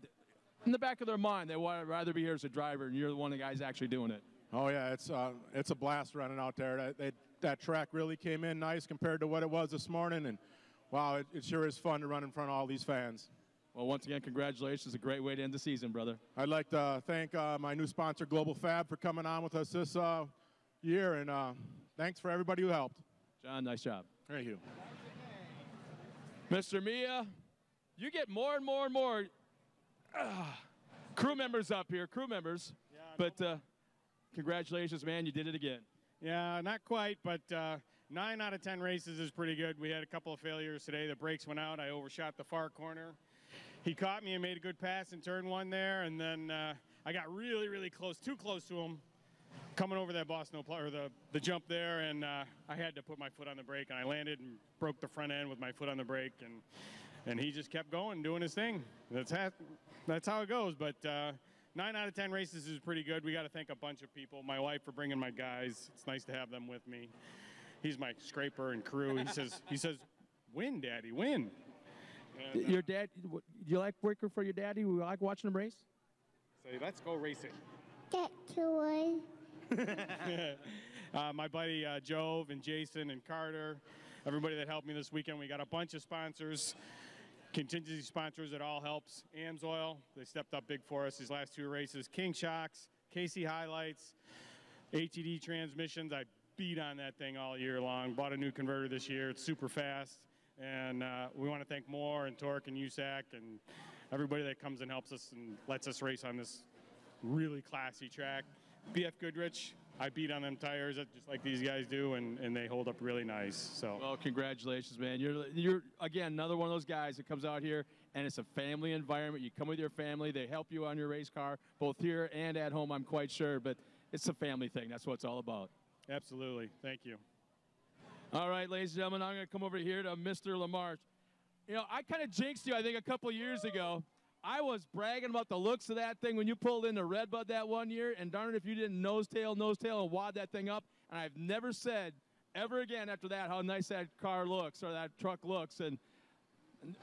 in the back of their mind, they would rather be here as a driver, and you're the one of the guys actually doing it. Oh, yeah, it's a blast running out there. That track really came in nice compared to what it was this morning, and, wow, it sure is fun to run in front of all these fans. Well, once again, congratulations. A great way to end the season, brother. I'd like to thank my new sponsor, Global Fab, for coming on with us this year, and thanks for everybody who helped. John, nice job. Thank you. Mr. Mia, you get more and more and more crew members up here, Yeah, but congratulations, man. You did it again. Yeah, not quite, but 9 out of 10 races is pretty good. We had a couple of failures today. The brakes went out. I overshot the far corner. He caught me and made a good pass in turn 1 there, and then I got really, really close, too close to him, coming over that the jump there, and I had to put my foot on the brake, and I landed and broke the front end with my foot on the brake, and he just kept going, doing his thing. That's how it goes, but 9 out of 10 races is pretty good. We got to thank a bunch of people. My wife for bringing my guys. It's nice to have them with me. He's my scraper and crew. He says, win, Daddy, win. And, your dad, do you like working for your daddy? You like watching him race? Say, let's go racing. Get to my buddy Jove and Jason and Carter, everybody that helped me this weekend. We got a bunch of sponsors, contingency sponsors. It all helps. AMSOIL, they stepped up big for us these last 2 races. King Shocks, KC Highlights, ATD Transmissions. I beat on that thing all year long. Bought a new converter this year. It's super fast. And we want to thank Moore and Torc and USAC and everybody that comes and helps us and lets us race on this really classy track. BF Goodrich, I beat on them tires just like these guys do, and they hold up really nice. So. Well, congratulations, man. You're again, another one of those guys that comes out here, and it's a family environment. You come with your family. They help you on your race car, both here and at home, I'm quite sure. But it's a family thing. That's what it's all about. Absolutely. Thank you. All right, ladies and gentlemen, I'm going to come over here to Mr. Lamarche. You know, I kind of jinxed you, I think, a couple years ago. I was bragging about the looks of that thing when you pulled into Redbud that one year, and darn it if you didn't nose tail, and wad that thing up. And I've never said ever again after that how nice that car looks or that truck looks,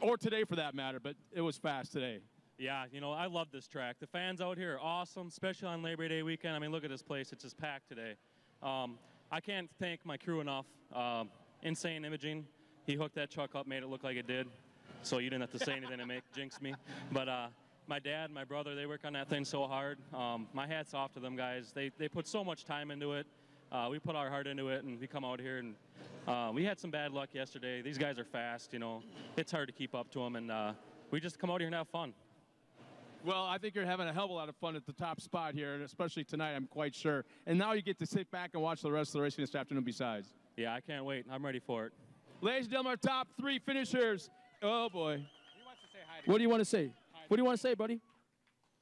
or today for that matter, but it was fast today. Yeah, you know, I love this track. The fans out here are awesome, especially on Labor Day weekend. I mean, look at this place. It's just packed today. I can't thank my crew enough. Insane Imaging, he hooked that truck up, made it look like it did. So you didn't have to say anything to jinx me. But my dad, my brother, they work on that thing so hard. My hat's off to them guys. They put so much time into it. We put our heart into it, and we come out here, and we had some bad luck yesterday. These guys are fast, you know. It's hard to keep up to them, and we just come out here and have fun. Well, I think you're having a hell of a lot of fun at the top spot here, and especially tonight, I'm quite sure. And now you get to sit back and watch the rest of the racing this afternoon besides. Yeah, I can't wait. I'm ready for it. Ladies and gentlemen, our top 3 finishers. Oh, boy. He wants to say hi to What do you want to say? What do you want to say, buddy?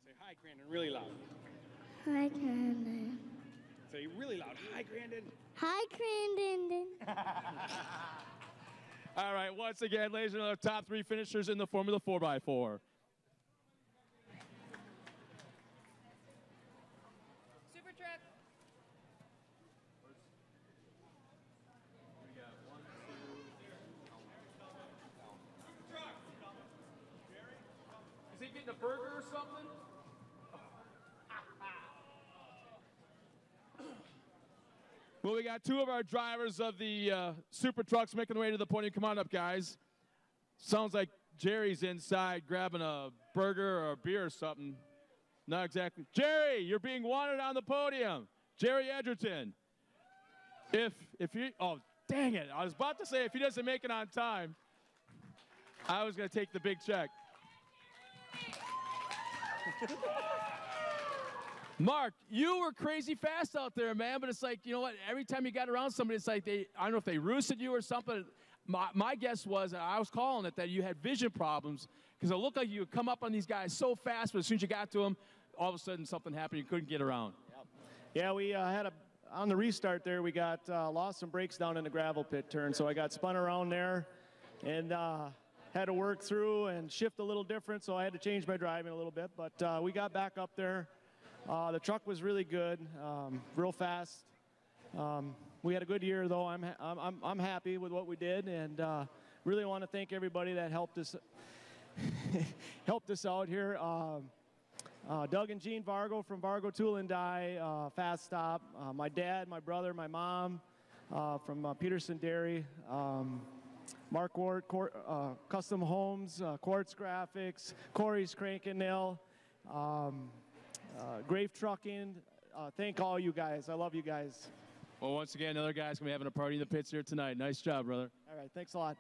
Say hi, Crandon, really loud. Hi, Crandon. Say really loud. Hi, Crandon. Hi, Crandon. All right, once again, ladies and gentlemen, our top 3 finishers in the Formula 4x4. Super truck. Is he getting a burger or something? Well, we got 2 of our drivers of the super trucks making their way to the podium. Come on up, guys. Sounds like Jerry's inside grabbing a burger or a beer or something. Not exactly. Jerry, you're being wanted on the podium. Jerry Edgerton. If you, oh, dang it. I was about to say if he doesn't make it on time, I was going to take the big check. Mark, you were crazy fast out there, man, but it's like, you know what, every time you got around somebody, it's like I don't know if they roosted you or something. My guess was, and I was calling it, that you had vision problems because it looked like you would come up on these guys so fast, but as soon as you got to them, all of a sudden something happened, you couldn't get around. Yeah, we on the restart there, we got lost some brakes down in the gravel pit turn, so I got spun around there and had to work through and shift a little different, so I had to change my driving a little bit, but we got back up there. The truck was really good, real fast. We had a good year, though. I'm happy with what we did, and really want to thank everybody that helped us helped us out here. Doug and Gene Vargo from Vargo Tool and Die, Fast Stop. My dad, my brother, my mom from Peterson Dairy. Mark Ward, Custom Homes, Quartz Graphics, Corey's Crank and Nail. Grave Trucking, thank all you guys. I love you guys. Well, once again, another guy's going to be having a party in the pits here tonight. Nice job, brother. All right, thanks a lot.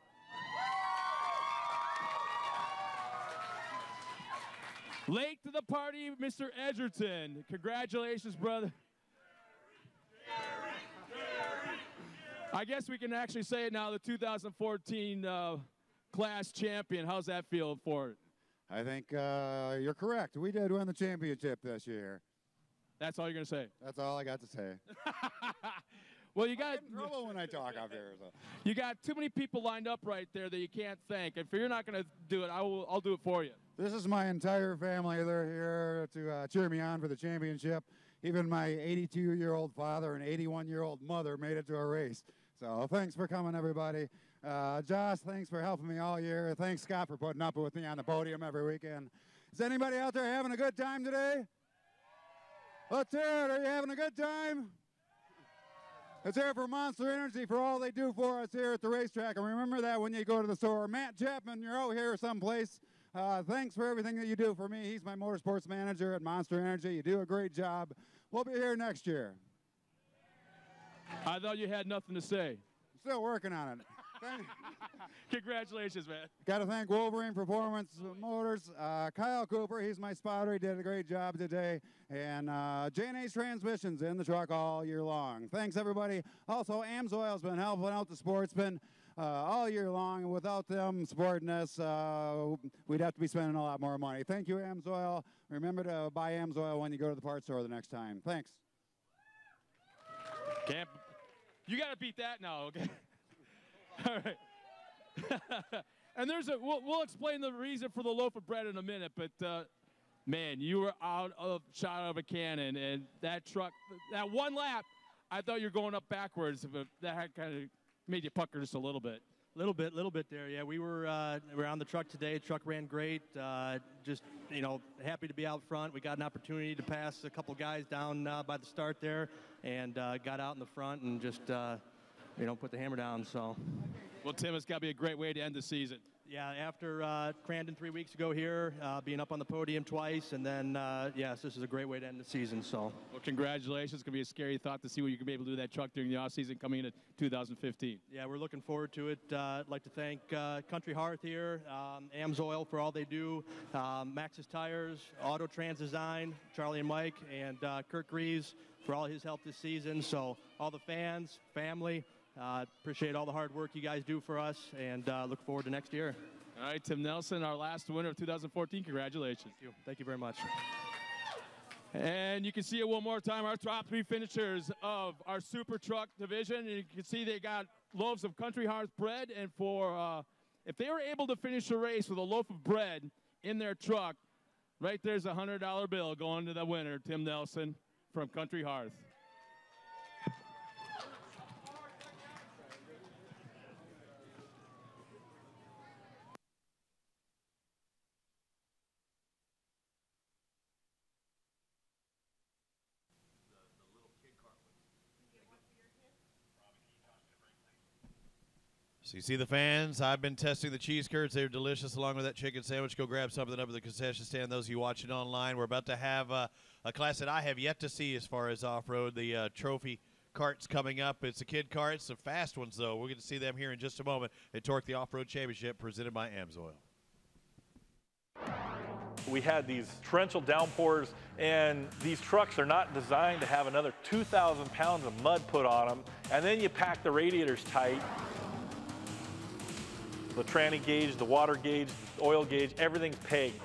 Late to the party, Mr. Edgerton. Congratulations, brother. I guess we can actually say it now, the 2014 class champion. How's that feel for it? I think you're correct. We did win the championship this year. That's all you're going to say? That's all I got to say. Well, you got in trouble when I talk up here. So. You got too many people lined up right there that you can't thank. If you're not going to do it, I'll do it for you. This is my entire family. They're here to cheer me on for the championship. Even my 82-year-old father and 81-year-old mother made it to a race. So thanks for coming, everybody. Josh, thanks for helping me all year. Thanks, Scott, for putting up with me on the podium every weekend. Is anybody out there having a good time today? Let's hear it. Are you having a good time? Let's hear it for Monster Energy for all they do for us here at the racetrack. And remember that when you go to the store. Matt Chapman, you're out here someplace. Thanks for everything that you do for me. He's my motorsports manager at Monster Energy. You do a great job. We'll be here next year. I thought you had nothing to say. Still working on it. Congratulations, man. Got to thank Wolverine Performance Motors. Kyle Cooper, he's my spotter. He did a great job today. And J&H Transmissions in the truck all year long. Thanks, everybody. Also, AMSOIL's been helping out the sportsmen all year long. And without them supporting us, we'd have to be spending a lot more money. Thank you, AMSOIL. Remember to buy AMSOIL when you go to the parts store the next time. Thanks. You got to beat that now, okay? All right. And we'll explain the reason for the loaf of bread in a minute, but man, you were shot out of a cannon, and that truck, that one lap, I thought you were going up backwards, but that kind of made you pucker just a little bit. Little bit there, yeah. We were on the truck today. The truck ran great. Just, happy to be out front. We got an opportunity to pass a couple guys down by the start there, and got out in the front and just, put the hammer down. So, well, Tim, it's got to be a great way to end the season. Yeah, after Crandon 3 weeks ago here, being up on the podium twice, and then, yes, this is a great way to end the season. So, well, congratulations. It's going to be a scary thought to see what you can be able to do with that truck during the offseason coming into 2015. Yeah, we're looking forward to it. I'd like to thank Country Hearth here, AMSOIL for all they do, Max's Tires, Auto Trans Design, Charlie and Mike, and Kirk Greaves for all his help this season. So, all the fans, family, appreciate all the hard work you guys do for us, and look forward to next year. All right, Tim Nelson, our last winner of 2014. Congratulations. Thank you very much. And you can see it one more time, our top three finishers of our Super Truck division. And you can see they got loaves of Country Hearth bread, and if they were able to finish the race with a loaf of bread in their truck, right there's a $100 bill going to the winner, Tim Nelson from Country Hearth. So you see the fans. I've been testing the cheese curds. They're delicious along with that chicken sandwich. Go grab something up at the concession stand. Those of you watching online, we're about to have a class that I have yet to see as far as off-road. The trophy carts coming up. It's the kid carts, the fast ones, though. We're going to see them here in just a moment at Torc, the Off-Road Championship, presented by AMSOIL. We had these torrential downpours, and these trucks are not designed to have another 2,000 pounds of mud put on them, and then you pack the radiators tight. The tranny gauge, the water gauge, the oil gauge, everything's pegged.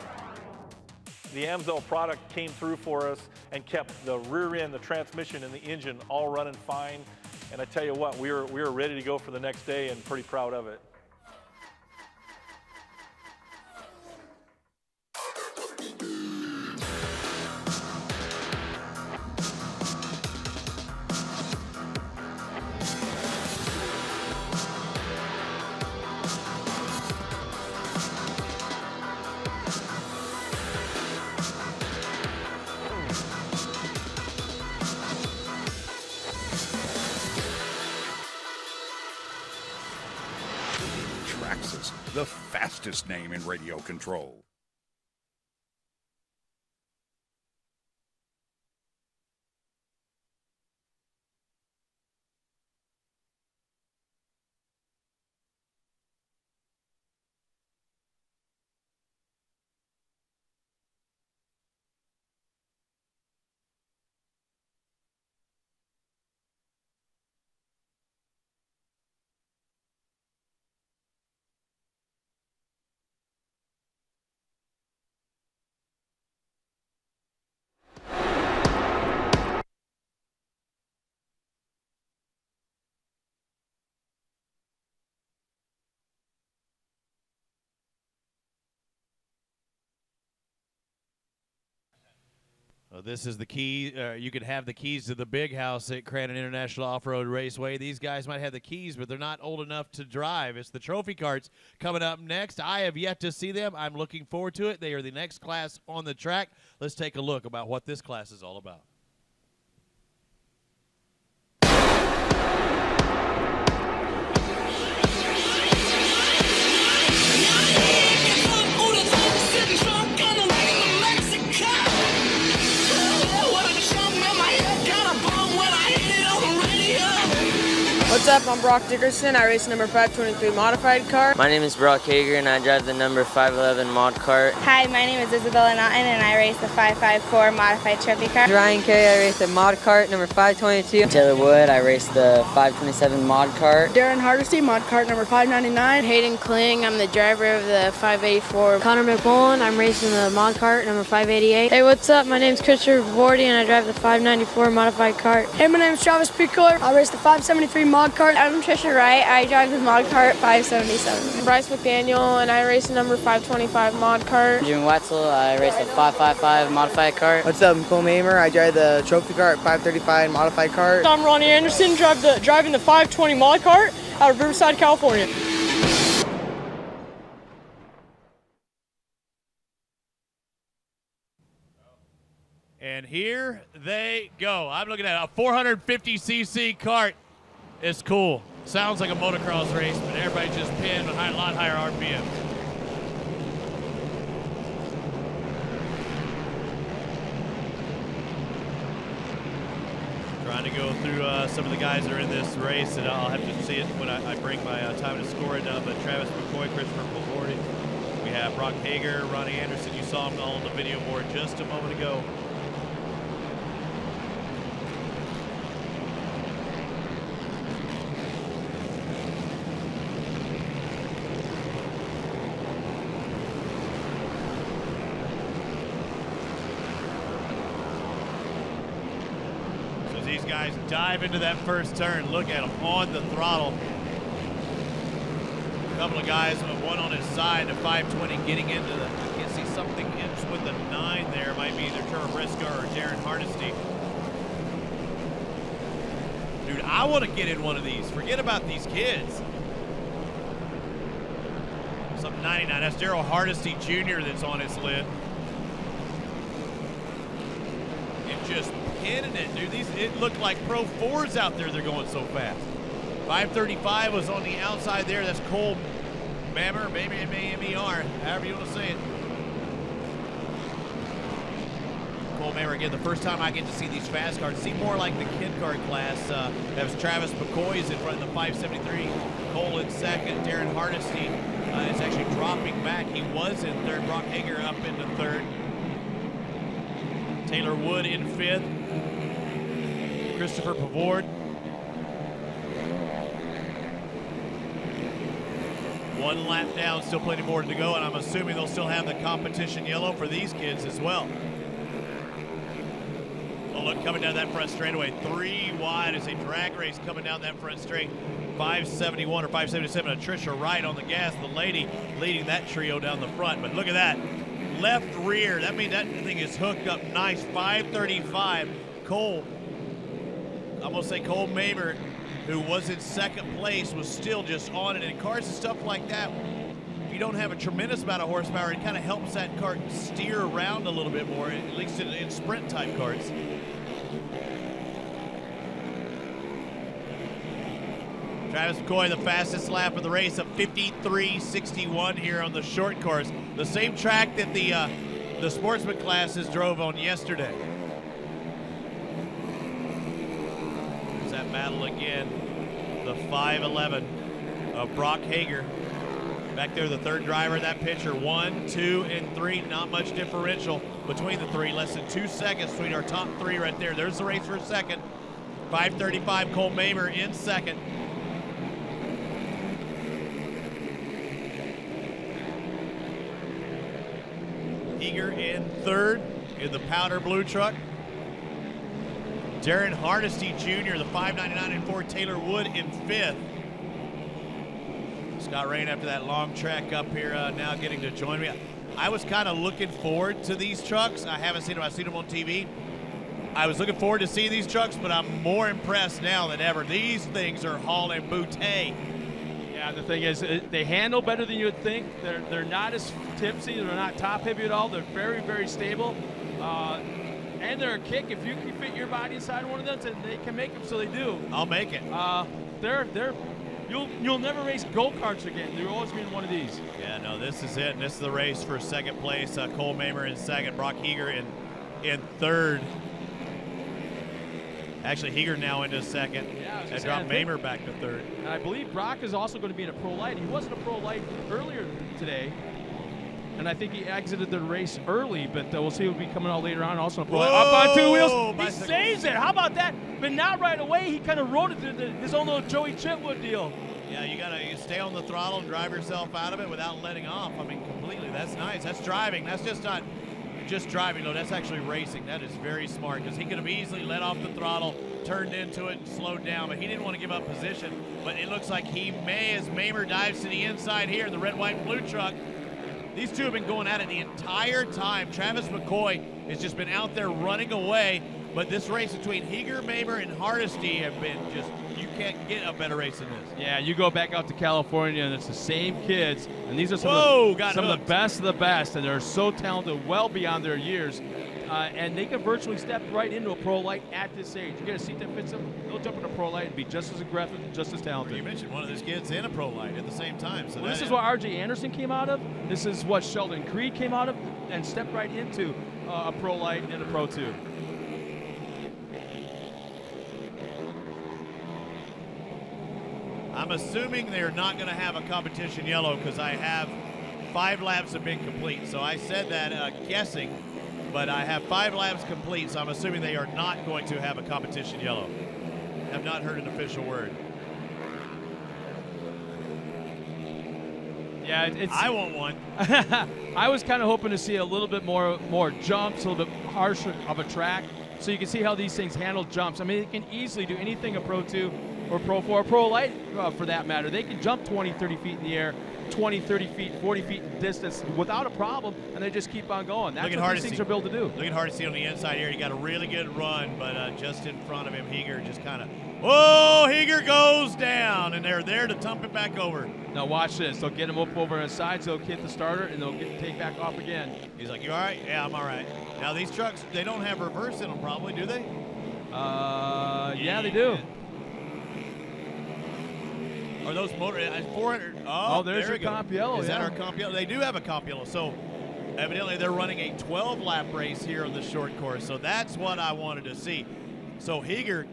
The AMSOIL product came through for us and kept the rear end, the transmission, and the engine all running fine. And I tell you what, we were ready to go for the next day and pretty proud of it. The fastest name in radio control. This is the key. You could have the keys to the big house at Crandon International Off-Road Raceway. These guys might have the keys, but they're not old enough to drive. It's the trophy carts coming up next. I have yet to see them. I'm looking forward to it. They are the next class on the track. Let's take a look about what this class is all about. What's up? I'm Brock Dickerson. I race number 523 modified cart. My name is Brock Hager and I drive the number 511 mod cart. Hi, my name is Isabella Naughton and I race the 554 modified trophy cart. Ryan Carey, I race the mod cart number 522. Taylor Wood, I race the 527 mod cart. Darren Hardesty, mod cart number 599. Hayden Kling, I'm the driver of the 584. Connor McMullen, I'm racing the mod cart number 588. Hey, what's up? My name's Christopher Vordy and I drive the 594 modified cart. Hey, my name's Travis Picoy. I race the 573 mod cart. I'm Trisha Wright. I drive the mod cart 577. I'm Bryce McDaniel and I race the number 525 mod cart. Jimmy Wetzel, I race the 555 modified cart. What's up? I'm Cole Mamer. I drive the trophy cart 535 modified cart. I'm Ronnie Anderson, driving the 520 mod cart out of Riverside, California. And here they go. I'm looking at a 450cc cart. It's cool. Sounds like a motocross race, but everybody's just pinned with a lot higher RPM. Trying to go through some of the guys that are in this race, and I'll have to see it when I bring my time to score it down. But Travis McCoy, Christopher Pavori, we have Brock Hager, Ronnie Anderson. You saw him all on the video board just a moment ago. These guys dive into that first turn. Look at them on the throttle. A couple of guys, one on his side, a 520 getting into the, I can see something with the 9 there. Might be either Trevor Briscoe or Darren Hardesty. Dude, I want to get in one of these. Forget about these kids. Something 99. That's Daryl Hardesty Jr. that's on his lid. And just hitting it, dude. It looked like Pro 4s out there. They're going so fast. 535 was on the outside there. That's Cole Mamer, maybe M-A-M-E-R, however you want to say it. Cole Mamer, again, the first time I get to see these fast cars. See more like the kid car class. That was Travis McCoy's in front of the 573. Cole in second. Darren Hardesty It's actually dropping back. He was in third. Brock Hager up into third. Taylor Wood in fifth. Christopher Pavord. One lap down, still plenty more to go, and I'm assuming they'll still have the competition yellow for these kids as well. Oh, look, coming down that front straightaway, 3 wide as a drag race coming down that front straight. 571 or 577, Tricia Wright on the gas, the lady leading that trio down the front. But look at that, left rear, that means that thing is hooked up nice. 535, Cole, I'm gonna say Cole Mamer, who was in second place, was still just on it. And in cars and stuff like that, if you don't have a tremendous amount of horsepower, it kind of helps that kart steer around a little bit more, at least in sprint type karts. Travis McCoy, the fastest lap of the race, of 53.61 here on the short course. The same track that the sportsman classes drove on yesterday. There's that battle again. The 5'11" of Brock Hager. Back there, the third driver, that picture. 1, 2, and 3. Not much differential between the three. Less than 2 seconds between our top three right there. There's the race for a second. 5:35, Cole Mamer in second. Eager in third in the powder blue truck. Darren Hardesty Jr., the 599 and 4, Taylor Wood in fifth. Scott Rain after that long track up here now getting to join me. I was kind of looking forward to these trucks. I haven't seen them. I've seen them on TV. I was looking forward to seeing these trucks, but I'm more impressed now than ever. These things are hauling booty. Yeah, the thing is, they handle better than you would think. They're not as tipsy. They're not top heavy at all. They're very, very stable. And they're a kick. If you can fit your body inside one of them, then they can make them, so they do. I'll make it. You'll never race go-karts again. You'll always be in one of these. Yeah, no, this is it. And this is the race for second place. Cole Mamer in second. Brock Hager in third. Actually, Hager now into second. Yeah, and dropped Mamer back to third. And I believe Brock is also going to be in a pro light. He wasn't a pro light earlier today. And I think he exited the race early, but we'll see he'll be coming out later on. Also, up on 2 wheels. He saves it. How about that? But not right away. He kind of rode it to his own little Joey Chitwood deal. Yeah, you got to stay on the throttle and drive yourself out of it without letting off. I mean, completely. That's nice. That's driving. That's just not just driving, though. That's actually racing. That is very smart because he could have easily let off the throttle, turned into it, and slowed down, but he didn't want to give up position. But it looks like he may, as Mamer dives to the inside here in the red, white, and blue truck. These two have been going at it the entire time. Travis McCoy has just been out there running away, but this race between Hager, Mamer, and Hardesty have been just, you can't get a better race than this. Yeah, you go back out to California, and it's the same kids, and these are some of the best of the best, and they're so talented, well beyond their years, and they can virtually step right into a pro light at this age. You get a seat that fits them, they'll jump in a pro light and be just as aggressive, just as talented. You mentioned one of those kids in a pro light at the same time. So this is what R.J. Anderson came out of. This is what Sheldon Creed came out of, and stepped right into a pro light and a pro 2. I'm assuming they're not going to have a competition yellow because I have 5 laps have been complete. So I said that guessing, but I have 5 laps complete, so I'm assuming they are not going to have a competition yellow. Have not heard an official word. Yeah, I want one. I was kind of hoping to see a little bit more jumps, a little bit harsher of a track, so you can see how these things handle jumps. I mean, they can easily do anything a Pro 2 or Pro 4, or Pro Light for that matter. They can jump 20, 30 feet in the air, 20, 30 feet, 40 feet in distance without a problem, and they just keep on going. That's what these things are built to do. Look at Hardesty on the inside here. He got a really good run, but just in front of him, Hager just kind of, whoa, Hager goes down, and they're there to dump it back over. Now watch this. They'll get him up over on the side, so they'll hit the starter, and they'll take back off again. He's like, you all right? Yeah, I'm all right. Now, these trucks, they don't have reverse in them probably, do they? Yeah, they do. Are those motor 400? Oh, there's your comp yellow. Is that our comp yellow? They do have a comp yellow. So evidently they're running a 12-lap race here on the short course. So that's what I wanted to see. So Hager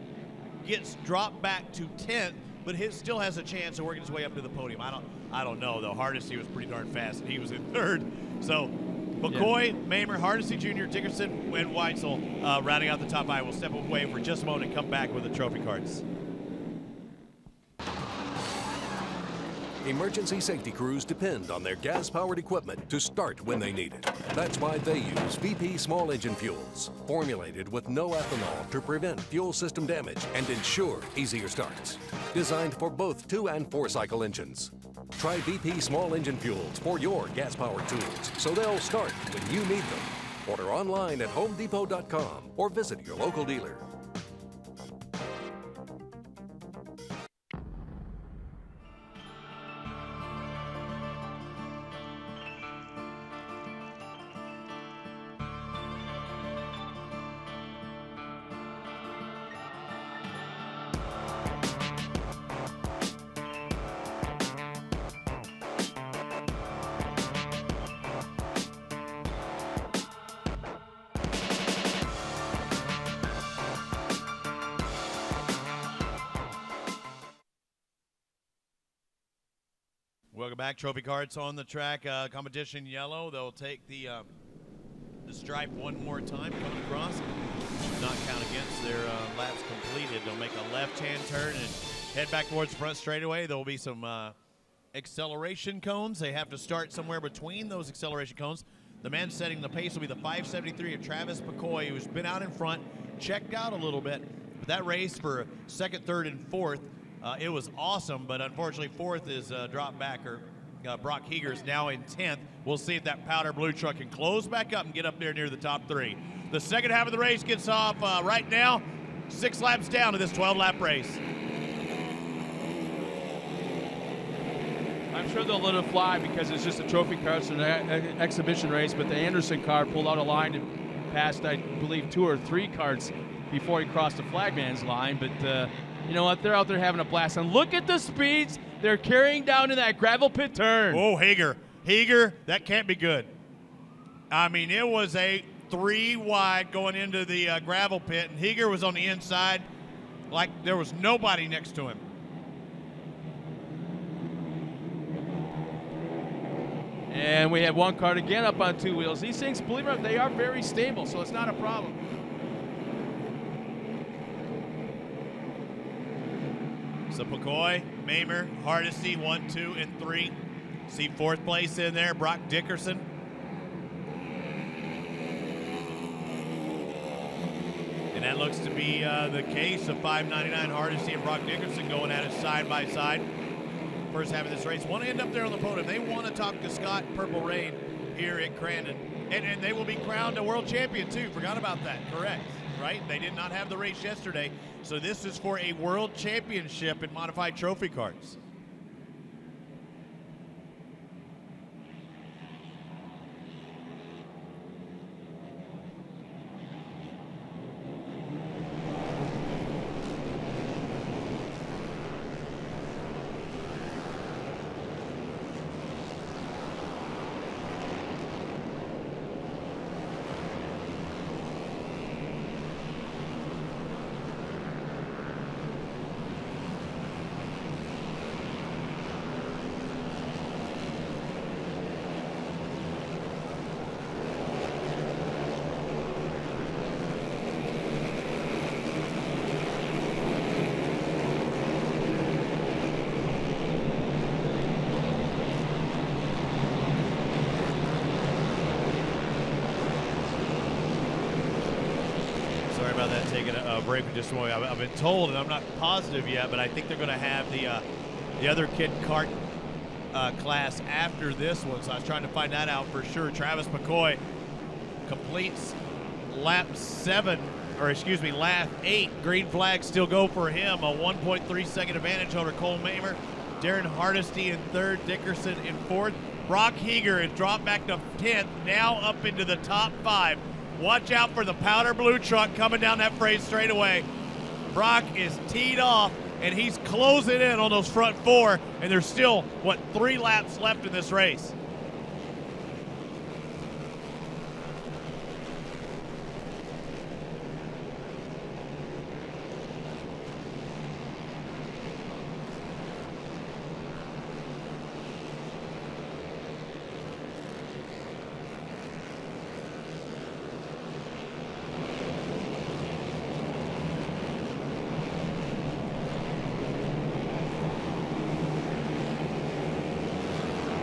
gets dropped back to 10th, but still has a chance of working his way up to the podium. I don't know, though. Hardesty was pretty darn fast, and he was in third. So McCoy, Mamer, Hardesty Jr., Dickerson, and Weitzel rounding out the top 5. We'll step away for just a moment and come back with the trophy cards. Emergency safety crews depend on their gas-powered equipment to start when they need it. That's why they use VP small engine fuels, formulated with no ethanol to prevent fuel system damage and ensure easier starts. Designed for both 2- and 4-cycle engines. Try VP small engine fuels for your gas-powered tools so they'll start when you need them. Order online at homedepot.com or visit your local dealer. Welcome back. Trophy cards on the track. Competition yellow. They'll take the stripe one more time coming across. Should not count against their laps completed. They'll make a left-hand turn and head back towards the front straightaway. There will be some acceleration cones. They have to start somewhere between those acceleration cones. The man setting the pace will be the 573 of Travis McCoy, who's been out in front, checked out a little bit. But that race for second, third, and fourth, it was awesome, but unfortunately fourth is dropped back, or Brock Heger's now in 10th. We'll see if that powder blue truck can close back up and get up there near the top 3. The second half of the race gets off right now, 6 laps down to this 12-lap race. I'm sure they'll let it fly because it's just a trophy car, so an exhibition race, but the Anderson car pulled out a line and passed, I believe, 2 or 3 carts before he crossed the flagman's line, but you know what? They're out there having a blast. And look at the speeds they're carrying down in that gravel pit turn. Oh, Heger, that can't be good. I mean, it was a 3 wide going into the gravel pit, and Heger was on the inside like there was nobody next to him. And we have one cart again up on 2 wheels. These things, believe it or not, they are very stable, so it's not a problem. So McCoy, Mamer, Hardesty, 1, 2, and 3. See 4th place in there, Brock Dickerson. And that looks to be the case of 599 Hardesty and Brock Dickerson going at it side by side. First half of this race. Want to end up there on the podium. They want to talk to Scott Purple Rain here at Crandon. And they will be crowned a world champion too. Forgot about that. Correct. Right? They did not have the race yesterday. So this is for a world championship in modified trophy carts. Taking a break for just a moment. I've been told, and I'm not positive yet, but I think they're going to have the other kid kart class after this one. So I was trying to find that out for sure. Travis McCoy completes lap 8. Green flag still go for him. A 1.3 second advantage over Cole Mamer. Darren Hardesty in 3rd, Dickerson in 4th. Brock Heger has dropped back to 10th, now up into the top 5. Watch out for the powder blue truck coming down that freight straightaway. Brock is teed off, and he's closing in on those front 4, and there's still, 3 laps left in this race.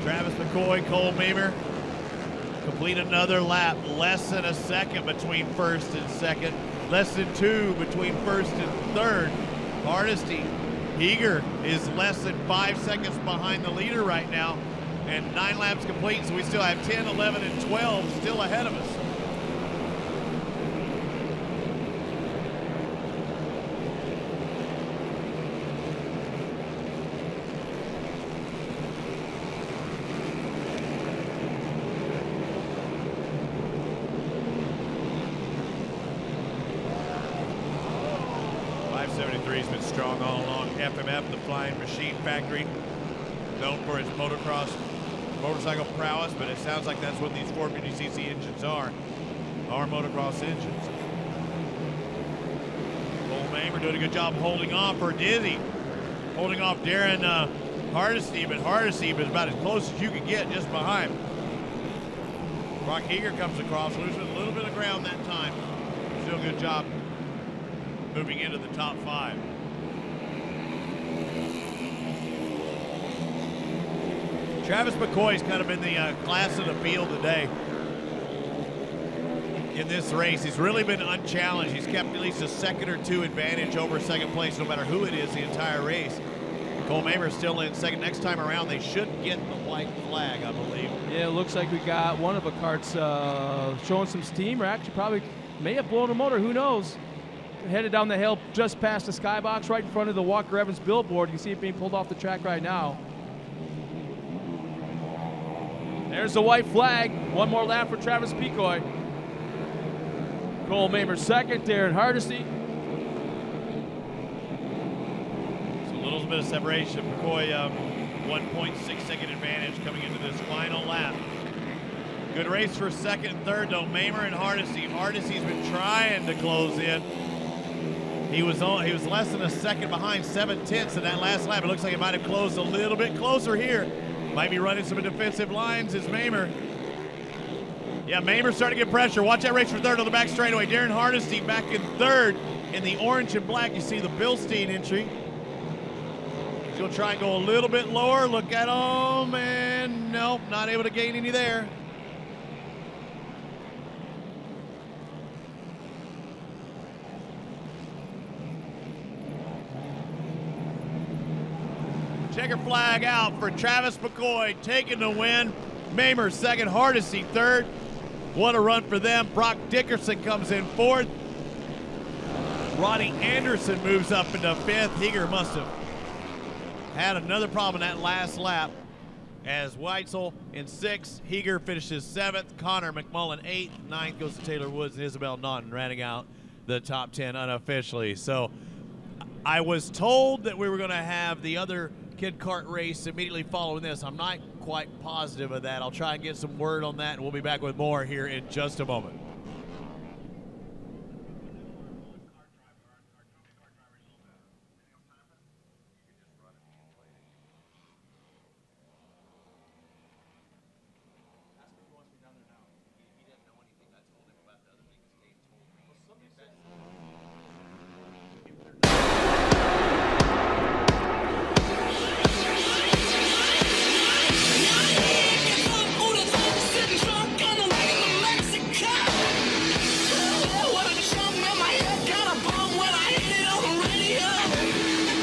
Travis McCoy, Cole Mamer complete another lap. Less than a second between first and second. Less than 2 between first and third. Hardesty. Heger is less than 5 seconds behind the leader right now. And 9 laps complete, so we still have 10, 11, and 12 still ahead of us. Has been strong all along. FMF, the Flying Machine Factory, known for its motorcycle prowess, but it sounds like that's what these 450cc engines are motocross engines. Cole Mamer doing a good job holding off for Dizzy, holding off Darren Hardesty, but Hardesty was about as close as you could get just behind. Brock Heger comes across, losing a little bit of ground that time. Still a good job moving into the top 5. Travis McCoy's kind of been the class of the field today in this race. He's really been unchallenged. He's kept at least a second or 2 advantage over second place, no matter who it is the entire race. Cole Mamer's still in second. Next time around, they should get the white flag, I believe. Yeah, it looks like we got one of the carts showing some steam, or actually probably may have blown a motor, who knows. Headed down the hill just past the skybox right in front of the Walker Evans billboard. You can see it being pulled off the track right now. There's the white flag. One more lap for Travis Picoy. Cole Mamer second, Darren Hardesty. So a little bit of separation. McCoy 1.6 second advantage coming into this final lap. Good race for second and third though. Mamer and Hardesty. Hardesty's been trying to close in. He was less than a second behind, 7/10 in that last lap. It looks like it might have closed a little bit closer here. Might be running some defensive lines as Mamer. Yeah, Mamer's starting to get pressure. Watch that race for third on the back straightaway. Darren Hardesty back in third in the orange and black. You see the Bilstein entry. He's going to try and go a little bit lower. Look at him, and nope, not able to gain any there. Checker flag out for Travis McCoy, taking the win. Mamer second, Hardesty third. What a run for them. Brock Dickerson comes in fourth. Ronnie Anderson moves up into fifth. Heger must have had another problem in that last lap as Weitzel in sixth. Heger finishes seventh. Connor McMullen eighth. Ninth goes to Taylor Woods and Isabel Naughton rounding out the top 10 unofficially. So I was told that we were going to have the other kid kart race immediately following this. I'm not quite positive of that. I'll try and get some word on that, and we'll be back with more here in just a moment.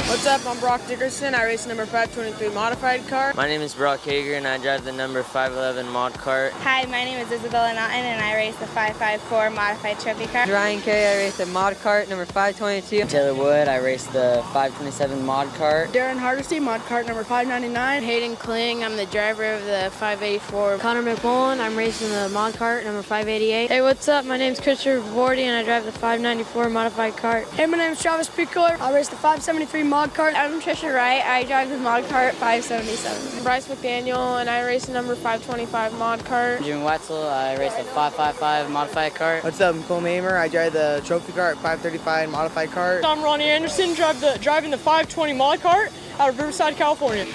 What's up? I'm Brock Dickerson. I race the number 523 modified car. My name is Brock Hager, and I drive the number 511 mod cart. Hi, my name is Isabella Naughton, and I race the 554 modified trophy car. Ryan Kay, I race the mod cart number 522. Taylor Wood, I race the 527 mod cart. Darren Hardesty, mod cart number 599. Hayden Kling, I'm the driver of the 584. Connor McMullen, I'm racing the mod cart number 588. Hey, what's up? My name's Christopher Vordy, and I drive the 594 modified cart. Hey, my name's Travis Picoy. I race the 573 mod cart. I'm Trisha Wright. I drive the mod cart 577. Bryce McDaniel, and I race the number 525 mod cart. Jimmy Wetzel, I race the 555 modified cart. What's up? I'm Cole Mamer. I drive the trophy cart 535 modified cart. I'm Ronnie Anderson, driving the 520 mod cart out of Riverside, California.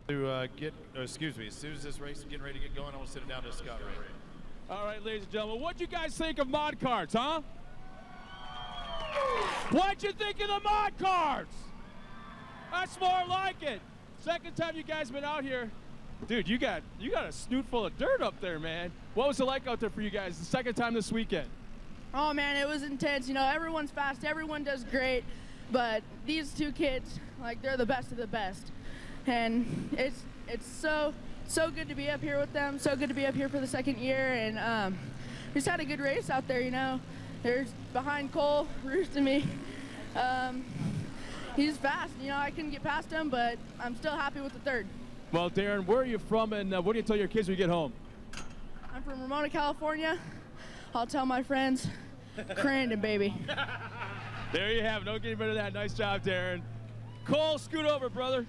To excuse me, as soon as this race is getting ready to get going, I want to sit it down to Scott Ray. All right, ladies and gentlemen, what'd you guys think of mod carts, huh? What'd you think of the mod carts? That's more like it. Second time you guys been out here. Dude, you got a snoot full of dirt up there, man. What was it like out there for you guys the second time this weekend? Oh man, it was intense. You know, everyone's fast, everyone does great, but these two kids, like, they're the best of the best. And it's so good to be up here with them, so good to be up here for the second year, and we just had a good race out there, you know. There's behind Cole, Roos and me. He's fast, you know, I couldn't get past him, but I'm still happy with the third. Well, Darren, where are you from, and what do you tell your kids when you get home? I'm from Ramona, California. I'll tell my friends, Crandon, baby. There you have it. No getting rid of that. Nice job, Darren. Cole, scoot over, brother.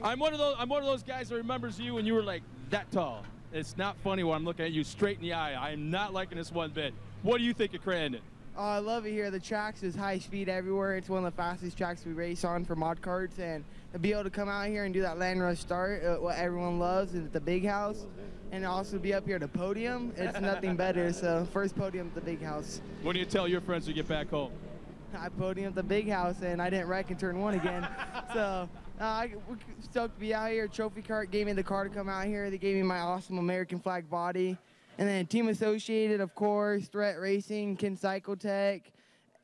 I'm one of those guys that remembers you when you were like that tall. It's not funny when I'm looking at you straight in the eye. I am not liking this one bit. What do you think of Crandon? Oh, I love it here. The tracks is high speed everywhere. It's one of the fastest tracks we race on for mod carts, and to be able to come out here and do that land rush start, what everyone loves, and at the big house, and also be up here at the podium, it's nothing better. So first podium at the big house. What do you tell your friends when you get back home? I podiumed at the big house, and I didn't wreck in turn one again. So we're stoked to be out here. Trophy Cart gave me the car to come out here. They gave me my awesome American flag body. And then Team Associated, of course, Threat Racing, Kin Cyclotech,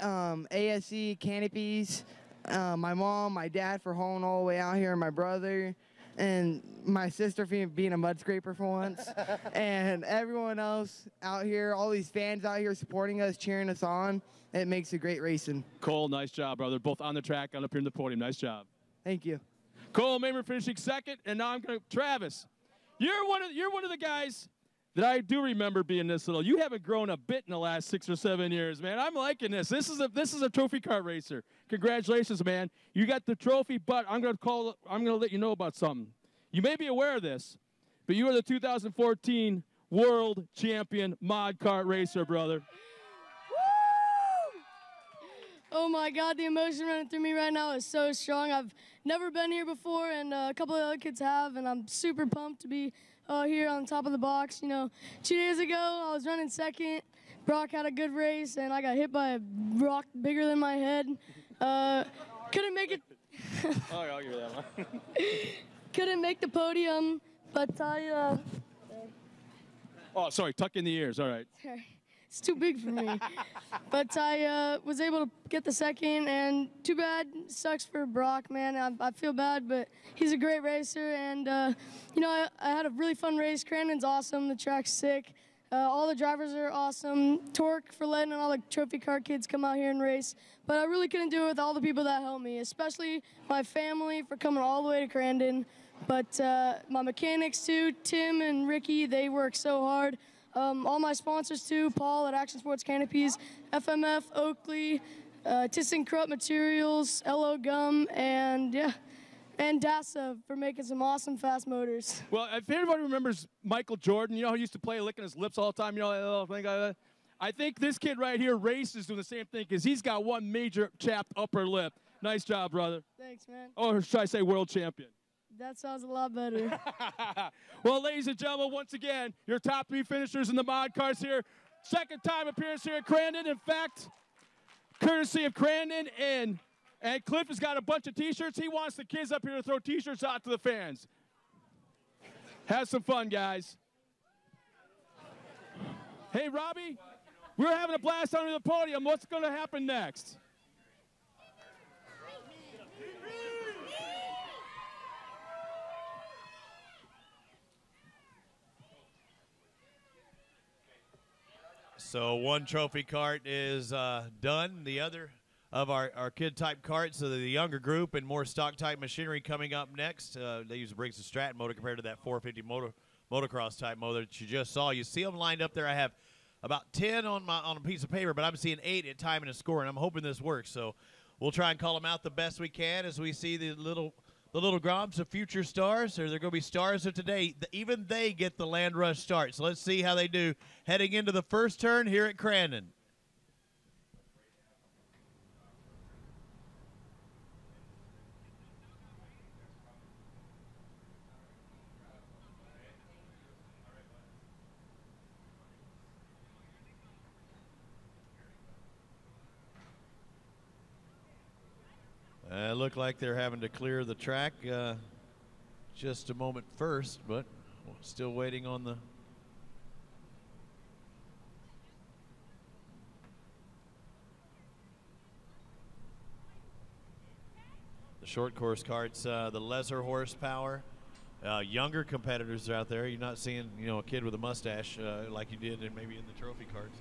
ASC, Canopies, my mom, my dad for hauling all the way out here, my brother, and my sister for being a mud scraper for once, and everyone else out here, all these fans out here supporting us, cheering us on. It makes a great racing. Cole, nice job, brother. Both on the track and up here in the podium. Nice job. Thank you. Cole Mamer finishing second, and now I'm going to Travis. You're one of the guys that I do remember being this little. You haven't grown a bit in the last 6 or 7 years, man. I'm liking this. This is a trophy car racer. Congratulations, man. You got the trophy, but I'm going to let you know about something. You may be aware of this, but you are the 2014 World Champion Mod Kart Racer, brother. Oh my God, the emotion running through me right now is so strong. I've never been here before, and a couple of other kids have, and I'm super pumped to be here on top of the box. You know, 2 days ago, I was running second. Brock had a good race, and I got hit by a rock bigger than my head. Couldn't make it. Oh, I'll give you that one. Couldn't make the podium, but I. Oh, sorry, tuck in the ears. All right. It's too big for me. But I was able to get the second, and too bad. Sucks for Brock, man. I feel bad, but he's a great racer, and you know, I had a really fun race. Crandon's awesome. The track's sick. All the drivers are awesome. Torc for letting all the trophy car kids come out here and race. But I really couldn't do it with all the people that helped me, especially my family for coming all the way to Crandon. But my mechanics too, Tim and Ricky, they work so hard. All my sponsors too, Paul at Action Sports Canopies, FMF, Oakley, ThyssenKrupp Materials, LO Gum, and yeah, and DASA for making some awesome fast motors. Well, if anybody remembers Michael Jordan, you know, he used to play licking his lips all the time, you know, that little thing like that. I think this kid right here races doing the same thing because he's got one major chapped upper lip. Nice job, brother. Thanks, man. Or should I say world champion? That sounds a lot better. Well, ladies and gentlemen, once again, your top 3 finishers in the mod cars here. Second time appearance here at Crandon. In fact, courtesy of Crandon, and Cliff has got a bunch of T-shirts. He wants the kids up here to throw T-shirts out to the fans. Have some fun, guys. Hey, Robbie, we're having a blast under the podium. What's going to happen next? So one trophy cart is done. The other of our kid-type carts, so the younger group and more stock-type machinery coming up next. They use a Briggs & Stratton motor compared to that 450 motocross-type motor that you just saw. You see them lined up there. I have about 10 on a piece of paper, but I'm seeing 8 at time and a score, and I'm hoping this works. So we'll try and call them out the best we can as we see the little Groms of future stars, or they're going to be stars of today. Even they get the land rush start. So let's see how they do heading into the first turn here at Crandon. Look like they're having to clear the track just a moment first, but still waiting on the short course carts, the lesser horsepower. Younger competitors are out there. You're not seeing, you know, a kid with a mustache like you did maybe in the trophy carts.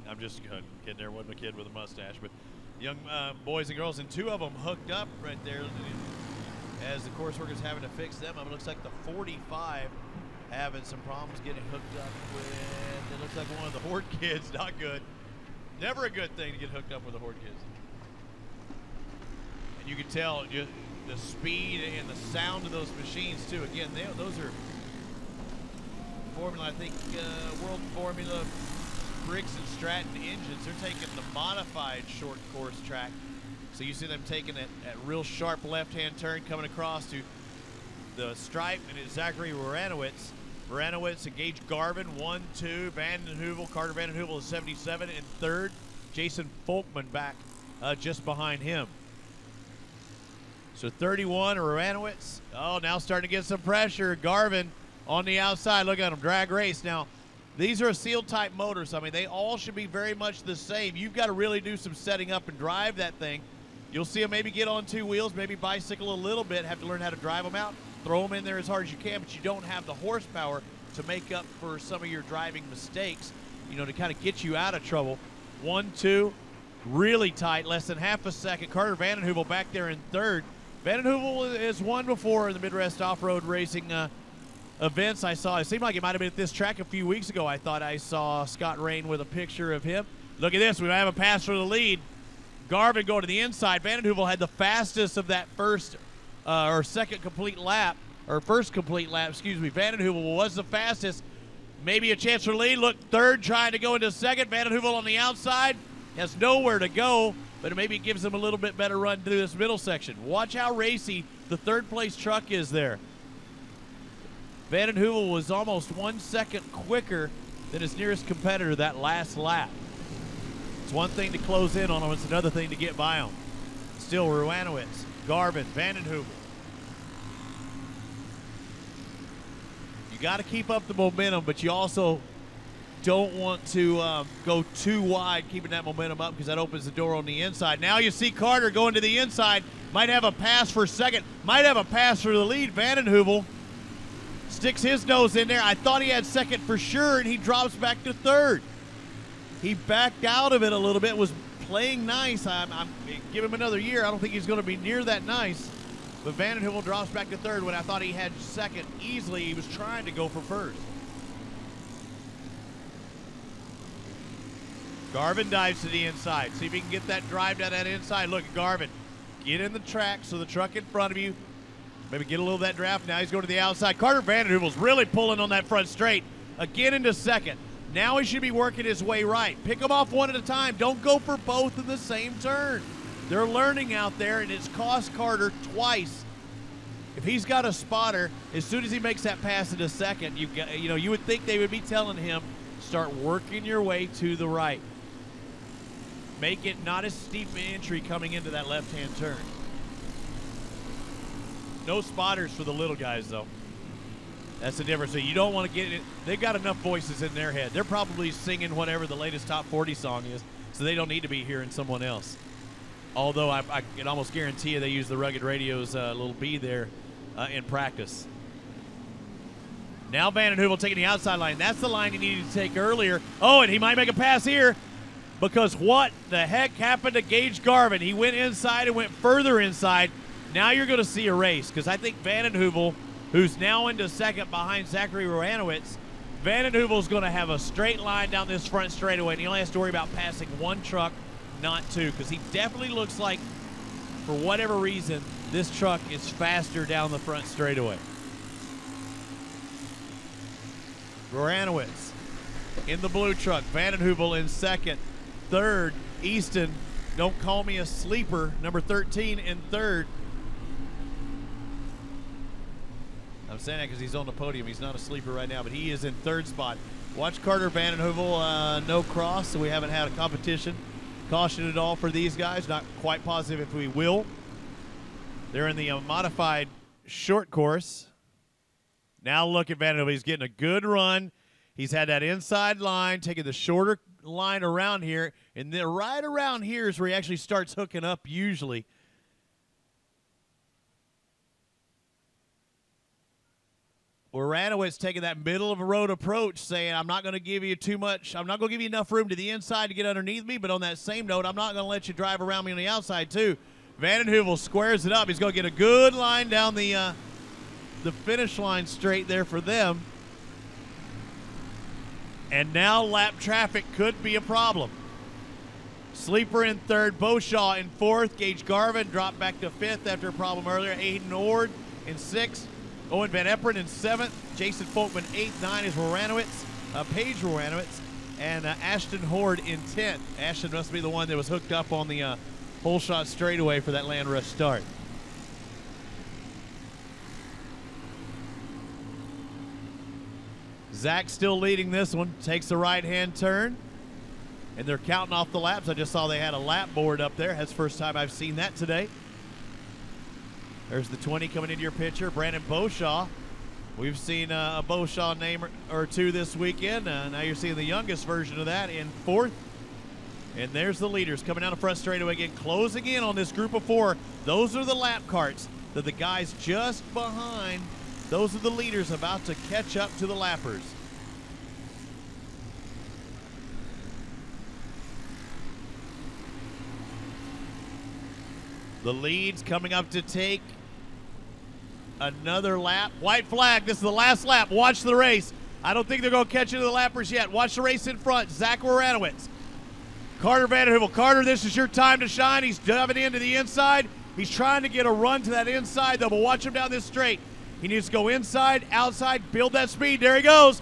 I'm just kidding. There wasn't a kid with a mustache, but young boys and girls, and two of them hooked up right there as the course workers having to fix them. It looks like the 45 having some problems getting hooked up with. It looks like one of the Horde kids. Not good. Never a good thing to get hooked up with the Horde kids. And you can tell just the speed and the sound of those machines too. Again, those are Formula, I think, World Formula Briggs and Stratton engines. They're taking the modified short course track. So you see them taking it at real sharp left-hand turn coming across to the stripe, and it's Zachary Varanowitz. Varanowitz and Gage Garvin, 1-2. Vanden Heuvel, Carter Vanden Heuvel is 77 in third. Jason Folkman back just behind him. So 31, Varanowitz. Oh, now starting to get some pressure. Garvin on the outside. Look at him, drag race. Now, these are sealed type motors. I mean, they all should be very much the same. You've got to really do some setting up and drive that thing. You'll see them maybe get on two wheels, maybe bicycle a little bit, have to learn how to drive them out, throw them in there as hard as you can, but you don't have the horsepower to make up for some of your driving mistakes, you know, to kind of get you out of trouble. 1-2, really tight, less than half a second. Carter Vanden Heuvel back there in third. Vanden Heuvel has won before in the Midwest off-road racing events. I saw, it seemed like it might have been at this track a few weeks ago. I thought I saw Scott Rain with a picture of him. Look at this, we have a pass for the lead. Garvin going to the inside. Vanden Heuvel had the fastest of that first or second complete lap, or first complete lap, excuse me. Vanden Heuvel was the fastest. Maybe a chance for lead. Look, third trying to go into second. Vanden Heuvel on the outside has nowhere to go, but it maybe gives him a little bit better run through this middle section. Watch how racy the third place truck is there. Vanden Heuvel was almost 1 second quicker than his nearest competitor that last lap. It's one thing to close in on him, it's another thing to get by him. Still Ruanowitz, Garvin, Vanden Heuvel. You got to keep up the momentum, but you also don't want to go too wide, keeping that momentum up, because that opens the door on the inside. Now you see Carter going to the inside, might have a pass for second, might have a pass for the lead. Vanden Heuvel sticks his nose in there. I thought he had second for sure, and he drops back to third. He backed out of it a little bit, was playing nice. I'm give him another year. I don't think he's going to be near that nice. But Vanden Heuvel drops back to third when I thought he had second easily. He was trying to go for first. Garvin dives to the inside. See if he can get that drive down that inside. Look at Garvin. Get in the track so the truck in front of you. Maybe get a little of that draft. Now he's going to the outside. Carter Vanden Heuvel's really pulling on that front straight. Again into second. Now he should be working his way right. Pick them off one at a time. Don't go for both in the same turn. They're learning out there, and it's cost Carter twice. If he's got a spotter, as soon as he makes that pass into second, you would think they would be telling him, start working your way to the right. Make it not as steep an entry coming into that left-hand turn. No spotters for the little guys, though. That's the difference. So you don't want to get it. They've got enough voices in their head. They're probably singing whatever the latest top 40 song is, so they don't need to be hearing someone else. Although I can almost guarantee you they use the Rugged Radio's little B there in practice. Now Vanden Heuvel taking the outside line. That's the line he needed to take earlier. Oh, and he might make a pass here, because what the heck happened to Gage Garvin? He went inside and went further inside. Now you're going to see a race, because I think Vanden Heuvel, who's now into second behind Zachary Ruanowitz, Vanden Heuvel's going to have a straight line down this front straightaway, and he only has to worry about passing one truck, not two, because he definitely looks like, for whatever reason, this truck is faster down the front straightaway. Ruanowitz in the blue truck, Vanden Heuvel in second. Third, Easton, don't call me a sleeper, number 13 in third. I'm saying that because he's on the podium. He's not a sleeper right now, but he is in third spot. Watch Carter Vanden Heuvel, no cross, so we haven't had a competition caution at all for these guys. Not quite positive if we will. They're in the modified short course. Now look at Vanderbilt. He's getting a good run. He's had that inside line, taking the shorter line around here, and then right around here is where he actually starts hooking up usually. Moranowitz taking that middle of a road approach, saying, I'm not going to give you too much. I'm not going to give you enough room to the inside to get underneath me, but on that same note, I'm not going to let you drive around me on the outside too. Vandenheuvel squares it up. He's going to get a good line down the finish line straight there for them. And now lap traffic could be a problem. Sleeper in third, Beauchamp in fourth, Gage Garvin dropped back to fifth after a problem earlier, Aiden Ord in sixth, Owen Van Eperen in seventh, Jason Folkman eighth, 9 is Moranowitz, Paige Moranowitz, and Ashton Horde in 10th. Ashton must be the one that was hooked up on the hole shot straightaway for that land rush start. Zach still leading this one, takes the right-hand turn, and they're counting off the laps. I just saw they had a lap board up there. That's the first time I've seen that today. There's the 20 coming into your picture, Brandon Beauchamp. We've seen a Beauchamp name or two this weekend. Now you're seeing the youngest version of that in fourth. And there's the leaders coming down the front straightaway again, closing in on this group of 4. Those are the lap carts that the guys just behind. Those are the leaders about to catch up to the lappers. The lead's coming up to take another lap. White flag, this is the last lap. Watch the race. I don't think they're going to catch into the lappers yet. Watch the race in front. Zach Moranowitz. Carter Vanderheuvel. Carter, this is your time to shine. He's diving into the inside. He's trying to get a run to that inside, though, but watch him down this straight. He needs to go inside, outside, build that speed. There he goes.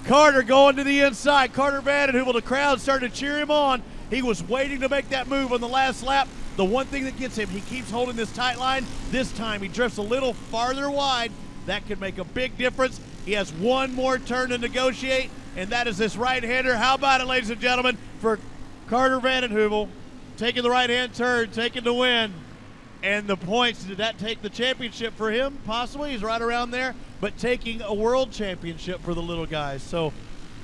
Carter going to the inside. Carter Vandenheuvel, the crowd started to cheer him on. He was waiting to make that move on the last lap. The one thing that gets him, he keeps holding this tight line. This time he drifts a little farther wide. That could make a big difference. He has one more turn to negotiate, and that is this right-hander. How about it, ladies and gentlemen, for Carter Vandenheuvel, taking the right-hand turn, taking the win. And the points, did that take the championship for him? Possibly, he's right around there, but taking a world championship for the little guys. So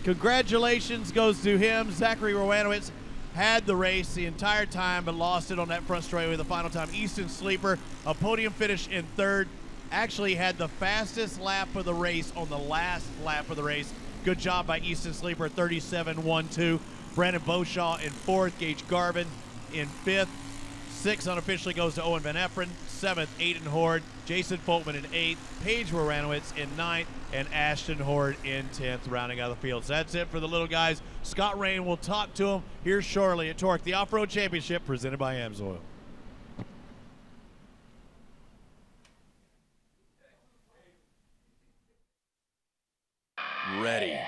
congratulations goes to him. Zachary Rowanowitz had the race the entire time, but lost it on that front straightaway the final time. Easton Sleeper, a podium finish in third, actually had the fastest lap of the race on the last lap of the race. Good job by Easton Sleeper, 37.12. Brandon Beauchamp in fourth, Gage Garvin in fifth. Sixth unofficially goes to Owen Van Eperen. Seventh, Aiden Horde. Jason Folkman in eighth. Paige Moranowitz in ninth. And Ashton Horde in 10th, rounding out the field. So that's it for the little guys. Scott Rain will talk to him here shortly at Torc, the Off-Road Championship presented by AMSOIL. Ready.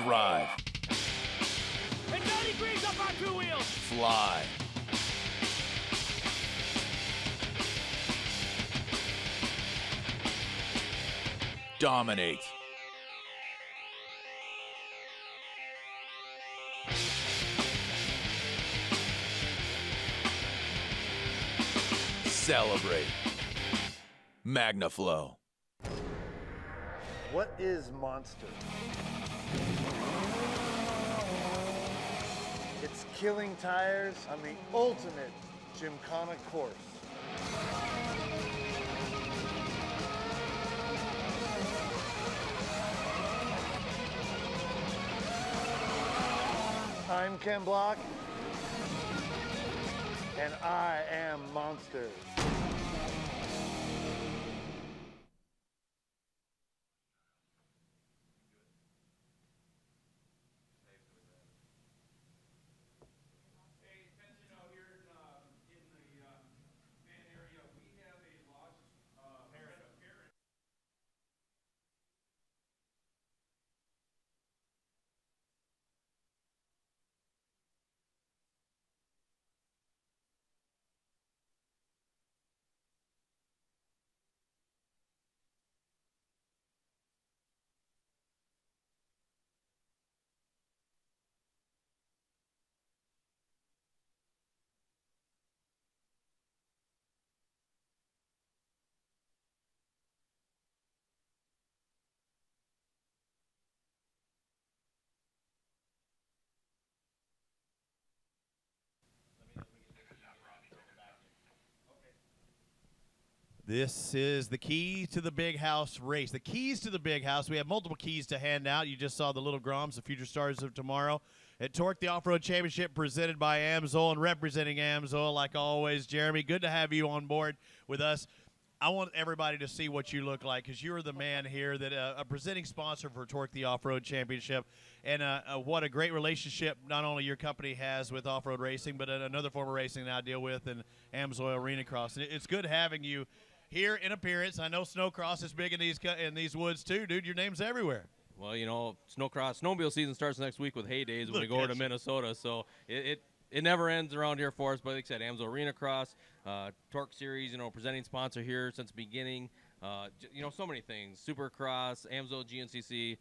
Drive. And 90 degrees up on 2 wheels. Fly. Dominate. Celebrate. MagnaFlow. What is Monster? It's killing tires on the ultimate Gymkhana course. I'm Ken Block, and I am Monster. This is the key to the big house race. The keys to the big house. We have multiple keys to hand out. You just saw the little Groms, the future stars of tomorrow. At Torc, the Off-Road Championship presented by AMSOIL and representing AMSOIL, like always. Jeremy, good to have you on board with us. I want everybody to see what you look like because you're the man here, that a presenting sponsor for Torc, the Off-Road Championship, and what a great relationship not only your company has with off-road racing, but another form of racing that I deal with in AMSOIL Arena Cross. And it's good having you here in appearance. I know snowcross is big in these woods too, dude. Your name's everywhere. Well, you know, snowmobile season starts next week with hay days when we go over to Minnesota, so it never ends around here for us. But like I said, AMSOIL Arena Cross, Torc Series, you know, presenting sponsor here since the beginning. You know, so many things. Supercross, AMSOIL GNCC.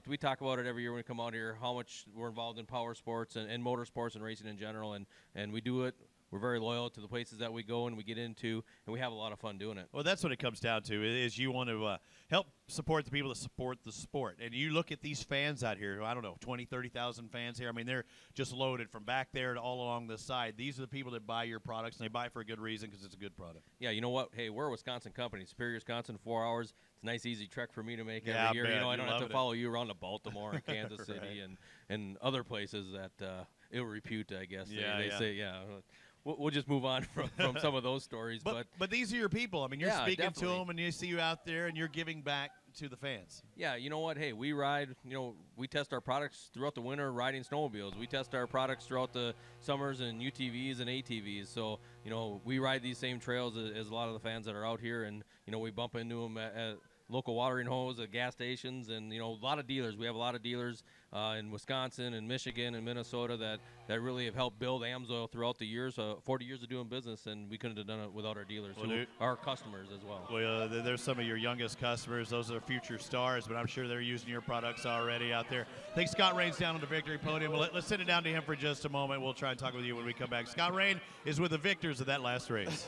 We talk about it every year when we come out here, how much we're involved in power sports and motorsports and racing in general, and we do it. We're very loyal to the places that we go and we get into, and we have a lot of fun doing it. Well, that's what it comes down to, is you want to help support the people that support the sport. And you look at these fans out here, I don't know, 20, 30,000 fans here. I mean, they're just loaded from back there to all along the side. These are the people that buy your products, and they buy for a good reason because it's a good product. Yeah, you know what? Hey, we're a Wisconsin company. Superior, Wisconsin, 4 hours. It's a nice, easy trek for me to make every year. You know, I don't have to follow you around to Baltimore and Kansas City and other places that ill repute, I guess. They say, yeah. We'll just move on from some of those stories. But these are your people. I mean, you're speaking to them, and you see you out there, and you're giving back to the fans. Yeah, you know what? Hey, we ride, you know, we test our products throughout the winter riding snowmobiles. We test our products throughout the summers in UTVs and ATVs. So, you know, we ride these same trails as a lot of the fans that are out here, and, you know, we bump into them at local watering holes at gas stations, and, you know, a lot of dealers. We have a lot of dealers in Wisconsin and Michigan and Minnesota that really have helped build AMSOIL throughout the years, 40 years of doing business, and we couldn't have done it without our dealers, who are our customers as well. Well, there's some of your youngest customers. Those are future stars, but I'm sure they're using your products already out there. I think Scott Rain's down on the victory podium. Let's send it down to him for just a moment. We'll try and talk with you when we come back. Scott Rain is with the victors of that last race.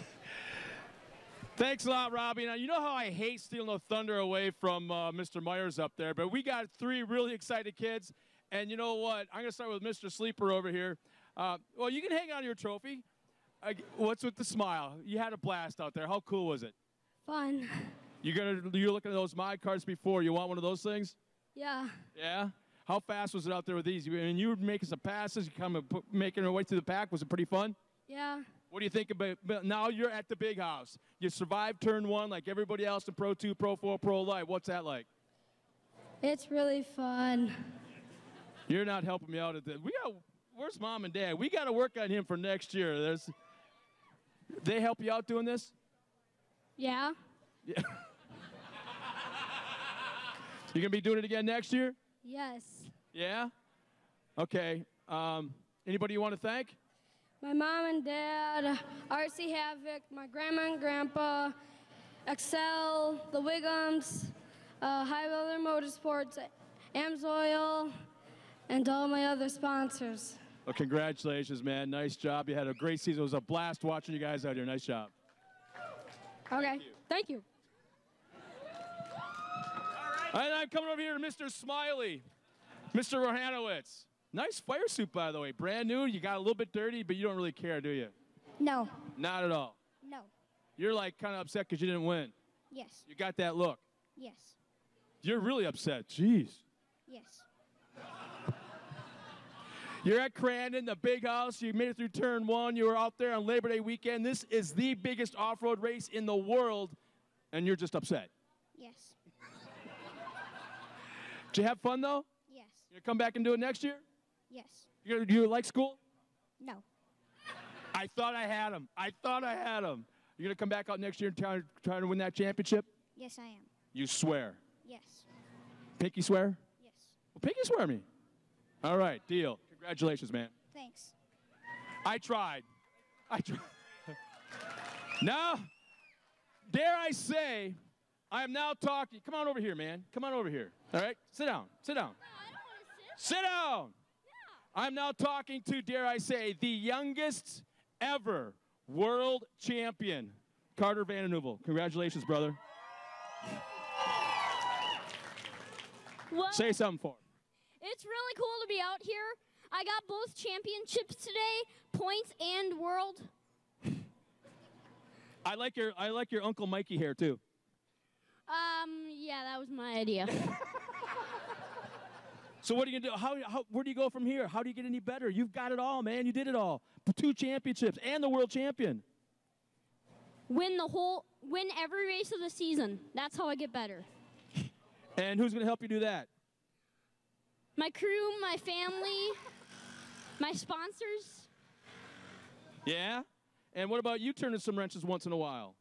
Thanks a lot, Robbie. Now, you know how I hate stealing the thunder away from Mr. Myers up there, but we got 3 really excited kids, and you know what? I'm going to start with Mr. Sleeper over here. Well, you can hang on to your trophy. What's with the smile? You had a blast out there. How cool was it? Fun. You're looking at those mod carts before. You want one of those things? Yeah. Yeah? How fast was it out there with these? And you were making some passes, making your way through the pack. Was it pretty fun? Yeah. What do you think about now you're at the big house? You survived turn 1 like everybody else in Pro 2, Pro 4, Pro Live. What's that like? It's really fun. You're not helping me out at this. Where's Mom and Dad? We got to work on him for next year. They help you out doing this? Yeah. Yeah. You going to be doing it again next year? Yes. Yeah? Okay. Anybody you want to thank? My mom and dad, RC Havoc, my grandma and grandpa, Excel, the Wiggums, High Weather Motorsports, AMSOIL, and all my other sponsors. Well, congratulations, man. Nice job. You had a great season. It was a blast watching you guys out here. Nice job. Okay. Thank you. And I'm coming over here to Mr. Smiley, Mr. Rohanowitz. Nice fire suit, by the way. Brand new. You got a little bit dirty, but you don't really care, do you? No. Not at all. No. You're like kind of upset because you didn't win. Yes. You got that look. Yes. You're really upset. Jeez. Yes. You're at Crandon, the big house. You made it through turn 1. You were out there on Labor Day weekend. This is the biggest off-road race in the world, and you're just upset. Yes. Did you have fun, though? Yes. You come back and do it next year? Yes. You like school? No. I thought I had him. I thought I had him. You're going to come back out next year and try to win that championship? Yes, I am. You swear? Yes. Pinky swear? Yes. Well, pinky swear me. All right, deal. Congratulations, man. Thanks. I tried. Now, dare I say, I am now talking. Come on over here, man. Come on over here. All right? Sit down. Sit down. No, I don't want to sit. Sit down. Yeah. I'm now talking to, dare I say, the youngest ever world champion, Carter Van Den Heuvel. Congratulations, brother. Well, say something for him. It's really cool to be out here. I got both championships today, points and world. I like your Uncle Mikey hair too. Yeah, that was my idea. So what are you gonna do? Where do you go from here? How do you get any better? You've got it all, man. You did it all. 2 championships and the world champion. Win every race of the season. That's how I get better. And who's gonna help you do that? My crew, my family, my sponsors. Yeah? And what about you turning some wrenches once in a while?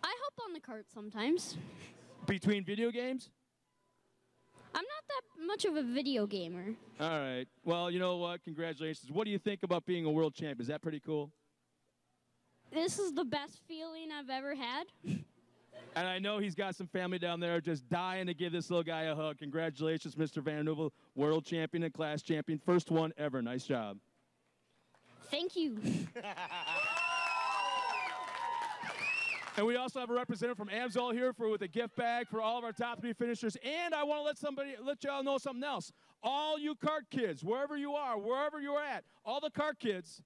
I help on the cart sometimes. Between video games? I'm not that much of a video gamer. All right. Well, you know what? Congratulations. What do you think about being a world champ? Is that pretty cool? This is the best feeling I've ever had. And I know he's got some family down there just dying to give this little guy a hug. Congratulations, Mr. Van Nuvel, world champion and class champion. First one ever. Nice job. Thank you. And we also have a representative from AMSOIL here with a gift bag for all of our top 3 finishers. And I want to let y'all know something else. All you kart kids, wherever you are, wherever you're at, all the kart kids,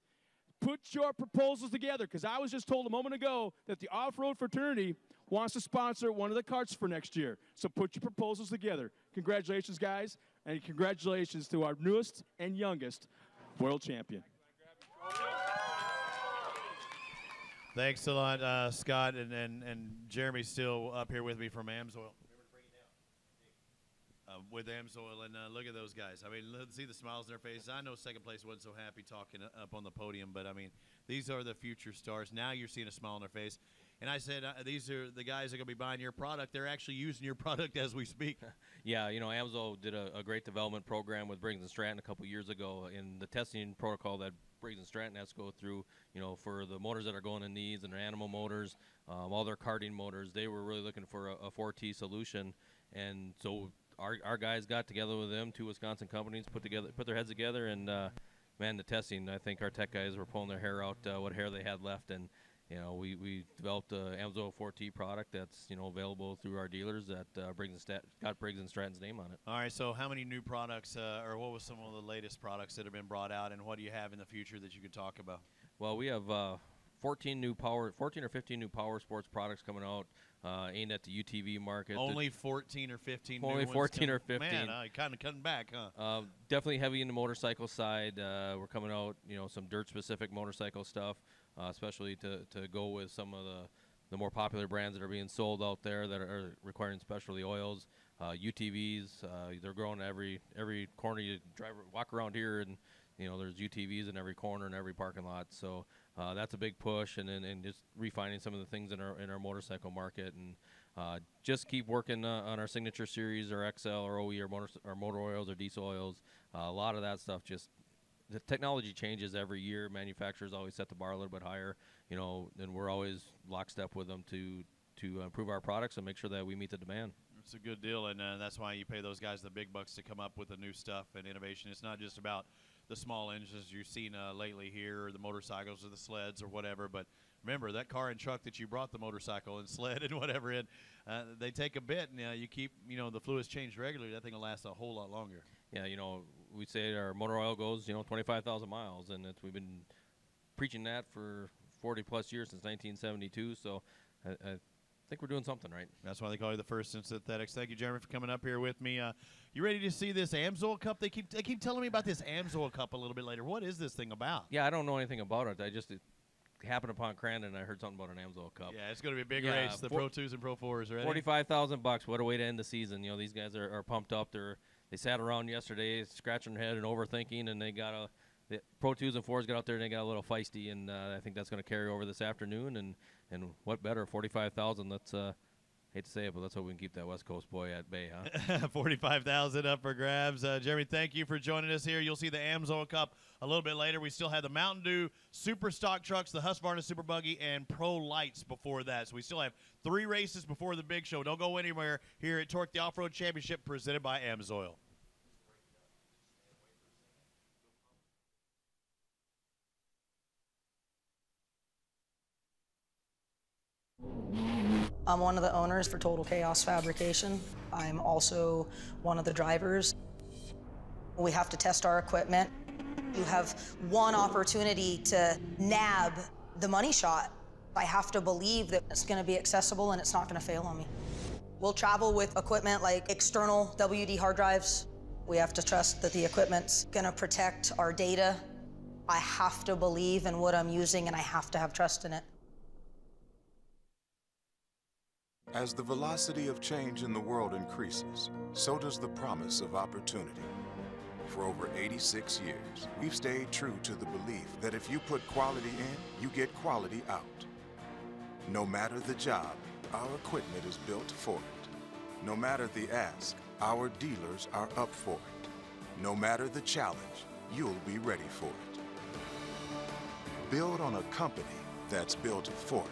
put your proposals together, because I was just told a moment ago that the off-road fraternity wants to sponsor one of the karts for next year. So put your proposals together. Congratulations, guys, and congratulations to our newest and youngest world champion. Thanks a lot, Scott, and Jeremy's still up here with me from AMSOIL. With AMSOIL, and look at those guys. I mean, let's see the smiles on their faces. I know second place wasn't so happy talking up on the podium, but I mean, these are the future stars. Now you're seeing a smile on their face. And I said, these are the guys that are going to be buying your product. They're actually using your product as we speak. Yeah, you know, AMSOIL did a great development program with Briggs & Stratton a couple years ago, in the testing protocol that Briggs & Stratton has to go through, you know, for the motors that are going in these and their animal motors, all their karting motors. They were really looking for a 4T solution, and so our guys got together with them, 2 Wisconsin companies, put their heads together, and man, the testing, I think our tech guys were pulling their hair out, what hair they had left, and you know, we developed a AMSOIL 4T product that's, you know, available through our dealers that got Briggs & Stratton's name on it. All right, so how many new products, or what was some of the latest products that have been brought out, and what do you have in the future that you could talk about? Well, we have 14 or 15 new power sports products coming out, aimed at the UTV market. Only 14 or 15 Only new 14 or 15. Man, kind of cutting back, huh? Definitely heavy in the motorcycle side. We're coming out, you know, some dirt-specific motorcycle stuff, especially to go with some of the more popular brands that are being sold out there that are requiring specialty oils. UTVs, they're growing every corner you walk around here, and you know, there's UTVs in every corner and every parking lot. So that's a big push, and just refining some of the things in our motorcycle market, and just keep working on our signature series, our XL, our OE, our motor oils, our diesel oils. A lot of that stuff, just the technology changes every year. Manufacturers always set the bar a little bit higher, you know, and we're always lockstep with them to improve our products and make sure that we meet the demand. It's a good deal, and that's why you pay those guys the big bucks to come up with the new stuff and innovation. It's not just about the small engines you've seen lately here, or the motorcycles or the sleds or whatever, but remember, that car and truck that you brought the motorcycle and sled and whatever in, they take a bit, and you keep, you know, the fluids changed regularly. That thing will last a whole lot longer. Yeah, you know, we say our motor oil goes, you know, 25,000 miles, and we've been preaching that for 40-plus years, since 1972, so I think we're doing something right. That's why they call you the first in synthetics. Thank you, Jeremy, for coming up here with me. You ready to see this AMSOIL Cup? They keep telling me about this AMSOIL Cup a little bit later. What is this thing about? Yeah, I don't know anything about it. It happened upon Crandon, and I heard something about an AMSOIL Cup. Yeah, it's going to be a big race. The Pro 2s and Pro 4s, right? $45,000. What a way to end the season. You know, these guys are pumped up. They sat around yesterday scratching their head and overthinking, and the Pro 2s and 4s got out there and they got a little feisty, and I think that's going to carry over this afternoon. And what better, $45,000. Let's hate to say it, but let's hope we can keep that West Coast boy at bay, huh? $45,000 up for grabs. Jeremy, thank you for joining us here. You'll see the AMSOIL Cup a little bit later. We still have the Mountain Dew Super Stock Trucks, the Husqvarna Super Buggy, and Pro Lights before that. So we still have 3 races before the big show. Don't go anywhere here at Torc, the Off-Road Championship, presented by AMSOIL. I'm one of the owners for Total Chaos Fabrication. I'm also one of the drivers. We have to test our equipment. You have one opportunity to nab the money shot I have to believe that it's going to be accessible and it's not going to fail on me. We'll travel with equipment like external WD hard drives. We have to trust that the equipment's going to protect our data. I have to believe in what I'm using and I have to have trust in it. As the velocity of change in the world increases, so does the promise of opportunity. For over 86 years, we've stayed true to the belief that if you put quality in, you get quality out. No matter the job, our equipment is built for it. No matter the ask, our dealers are up for it. No matter the challenge, you'll be ready for it. Build on a company that's built for it.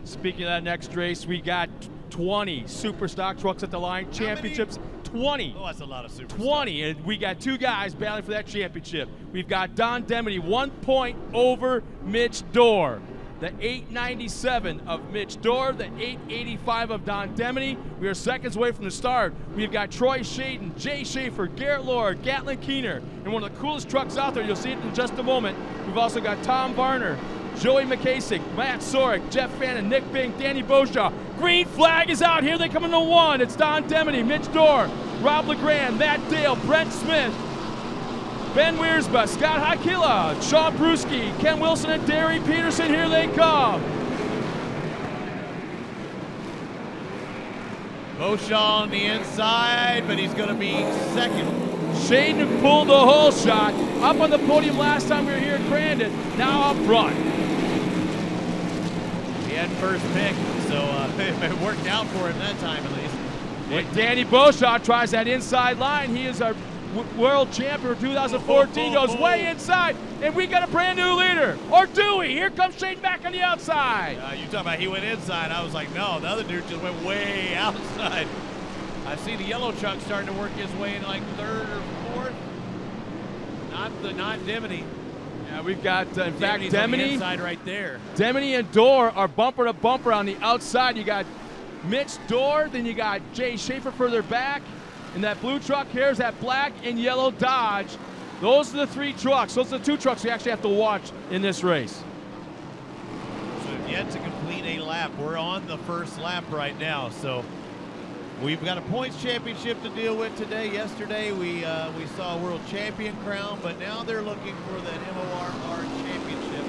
Speaking of that next race, we got 20 super stock trucks at the line. Championships, 20. Oh, that's a lot of super 20, stock. and we got two guys battling for that championship. We've got Don Demity, 1 point over Mitch Dorr. The 897 of Mitch Dorr, the 885 of Don Demity. We are seconds away from the start. We've got Troy Shaden, Jay Schaefer, Garrett Lord, Gatlin Keener, and one of the coolest trucks out there. You'll see it in just a moment. We've also got Tom Varner, Joey McKasick, Matt Sorek, Jeff Fannin, Nick Bing, Danny Beauchamp. Green flag is out. Here they come into one. It's Don Demity, Mitch Dorr, Rob LeGrand, Matt Dale, Brent Smith, Ben Wiersba, Scott Hakila, Sean Brewski, Ken Wilson, and Derry Peterson. Here they come. Beauchamp on the inside, but he's going to be second. Shaden pulled the whole shot. Up on the podium last time we were here at Crandon. Now up front. He had first pick, so it worked out for him that time at least. And Danny Beauchamp tries that inside line. He is our world champion for 2014. Goes way inside, and we got a brand new leader. Or do we? Here comes Shaden back on the outside. You talking about he went inside. I was like, no, the other dude just went way outside. I see the yellow truck starting to work his way in like third or fourth. Not Demity. Yeah, we've got, in fact, Demity's Demity. on the inside right there. Demity and Dorr are bumper to bumper on the outside. You got Mitch Dorr, then you got Jay Schaefer further back. And that blue truck here is that black and yellow Dodge. Those are the three trucks. Those are the two trucks we actually have to watch in this race. So we've yet to complete a lap. We're on the first lap right now. So we've got a points championship to deal with today. Yesterday we saw a world champion crown, but now they're looking for that MORR championship.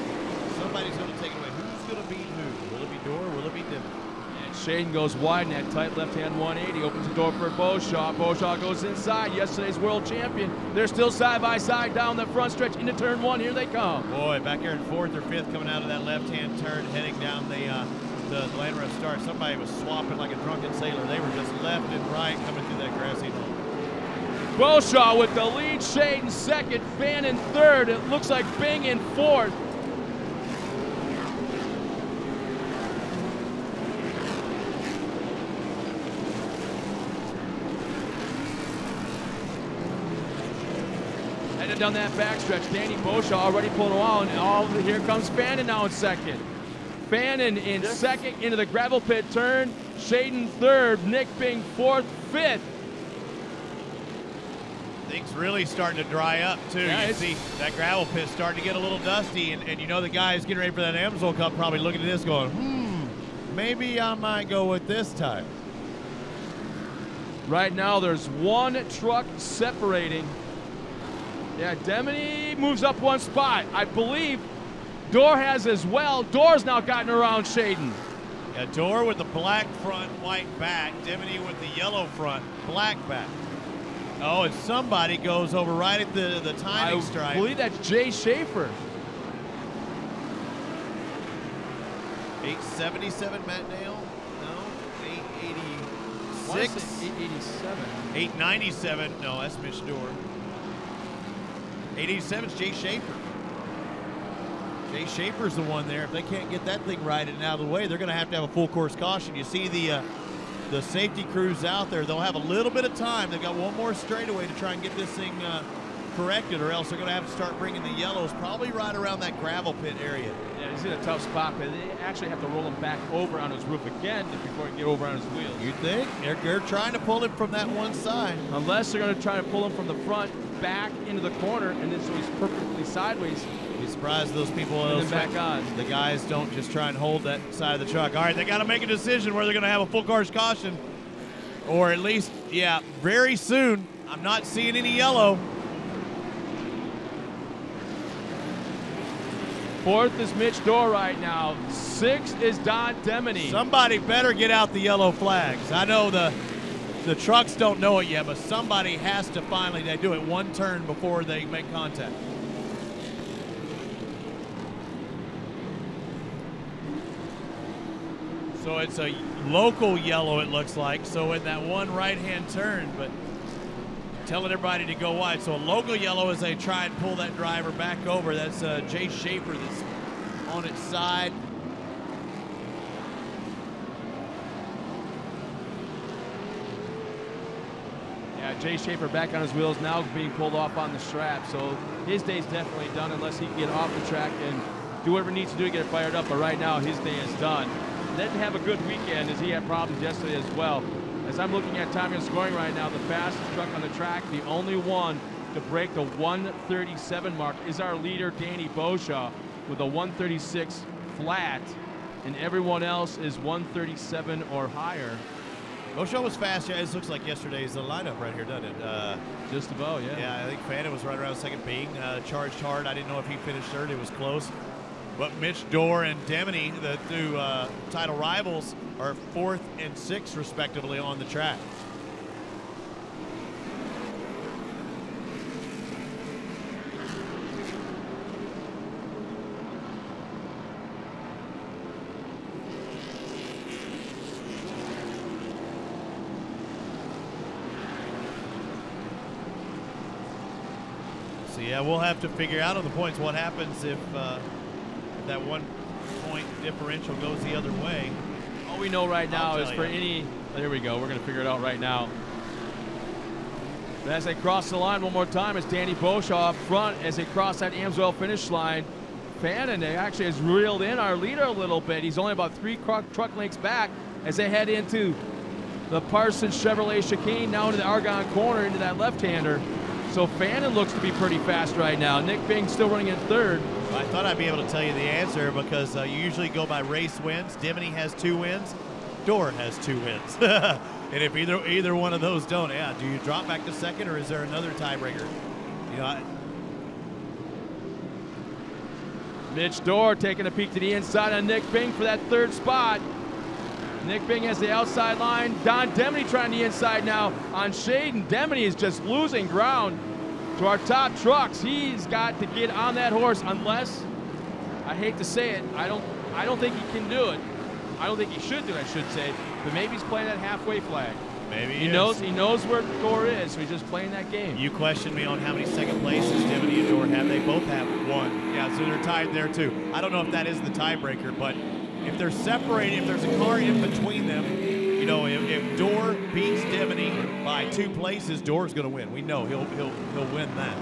Somebody's going to take it away. Who's going to beat who? Will it be Dorr? Will it be Demity? And Shaden goes wide in that tight left-hand 180. Opens the door for Beauchamp. Beauchamp goes inside. Yesterday's world champion. They're still side by side down the front stretch into turn one. Here they come. Boy, back here in fourth or fifth, coming out of that left-hand turn, heading down the land rest start. Somebody was swapping like a drunken sailor. They were just left and right coming through that grassy knoll. Beauchamp with the lead. Shaden second. Fannin third. It looks like Bing in fourth. Headed down that backstretch. Danny Beauchamp already pulling a while, and here comes Fannin now in second. Fannin in second into the gravel pit turn. Shaden third. Nick Bing fourth. Fifth. Things really starting to dry up, too. Yeah, you see that gravel pit starting to get a little dusty, and you know the guys getting ready for that Amsoil Cup probably looking at this going, maybe I might go with this time. Right now there's one truck separating. Yeah, Demity moves up one spot. I believe Dorr has as well. Dorr's now gotten around Shaden. Yeah, Dorr with the black front, white back. Demity with the yellow front, black back. Oh, and somebody goes over right at the timing stripe. I believe that's Jay Schaefer. 877 Matt Dale? No, 880. 887. 897. No, that's Mitch Dorr. 887 is Jay Schaefer. Jay Schaefer's the one there. If they can't get that thing right and out of the way, they're going to have a full course caution. You see the safety crews out there. They'll have a little bit of time. They've got one more straightaway to try and get this thing corrected, or else they're going to have to start bringing the yellows probably right around that gravel pit area. Yeah, he's in a tough spot, but they actually have to roll him back over on his roof again before he can get over on his wheels. You think? They're trying to pull him from that one side. Unless they're going to try to pull him from the front back into the corner, and then so he's perfectly sideways. Be surprised those people and then back on. The guys don't just try and hold that side of the truck. All right, they got to make a decision where they're going to have a full course caution, or at least, yeah, very soon. I'm not seeing any yellow. Fourth is Mitch Dorr right now. Sixth is Don Demeny. Somebody better get out the yellow flags. I know the trucks don't know it yet, but somebody has to finally. They do it one turn before they make contact. So it's a local yellow, it looks like. So in that one right-hand turn, but telling everybody to go wide. So a local yellow as they try and pull that driver back over. That's Jay Schaefer that's on its side. Yeah, Jay Schaefer back on his wheels, now being pulled off on the strap. So his day's definitely done unless he can get off the track and do whatever he needs to do to get it fired up. But right now, his day is done. Didn't have a good weekend as he had problems yesterday as well. As I'm looking at timing and scoring right now, the fastest truck on the track, the only one to break the 137 mark, is our leader, Danny Boshaw, with a 136 flat, and everyone else is 137 or higher. Boshaw was fast. Yeah, it looks like yesterday's lineup right here, doesn't it? Just about, yeah. Yeah, I think Crandon was right around second. Bing charged hard. I didn't know if he finished third. It was close. But Mitch Dorr and Demeny, the two title rivals, are fourth and sixth, respectively, on the track. So, yeah, we'll have to figure out on the points what happens if that 1 point differential goes the other way. All we know right now is for any, there we go, we're going to figure it out right now. But as they cross the line one more time, it's Danny Boshaw up front as they cross that Amsoil finish line. Fannin actually has reeled in our leader a little bit. He's only about 3 truck lengths back as they head into the Parsons Chevrolet chicane, now into the Argonne corner, into that left-hander. So Fannin looks to be pretty fast right now. Nick Bing still running in third. I thought I'd be able to tell you the answer because you usually go by race wins. Demeny has 2 wins. Dorr has 2 wins. And if either one of those don't, yeah, do you drop back to second or is there another tiebreaker? You know, Mitch Dorr taking a peek to the inside on Nick Bing for that third spot. Nick Bing has the outside line. Don Demeny trying the inside now on Shaden. Demeny is just losing ground to our top trucks. He's got to get on that horse unless, I hate to say it, I don't think he can do it. I don't think he should do it, I should say. But maybe he's playing that halfway flag. Maybe he knows where Dorr is, so he's just playing that game. You questioned me on how many second places Demeny and Dorr have. They both have 1. Yeah, so they're tied there too. I don't know if that is the tiebreaker, but if they're separated, if there's a car in between them, you know, if Dorr beats Demeny by 2 places, Dorr's going to win. We know he'll win that.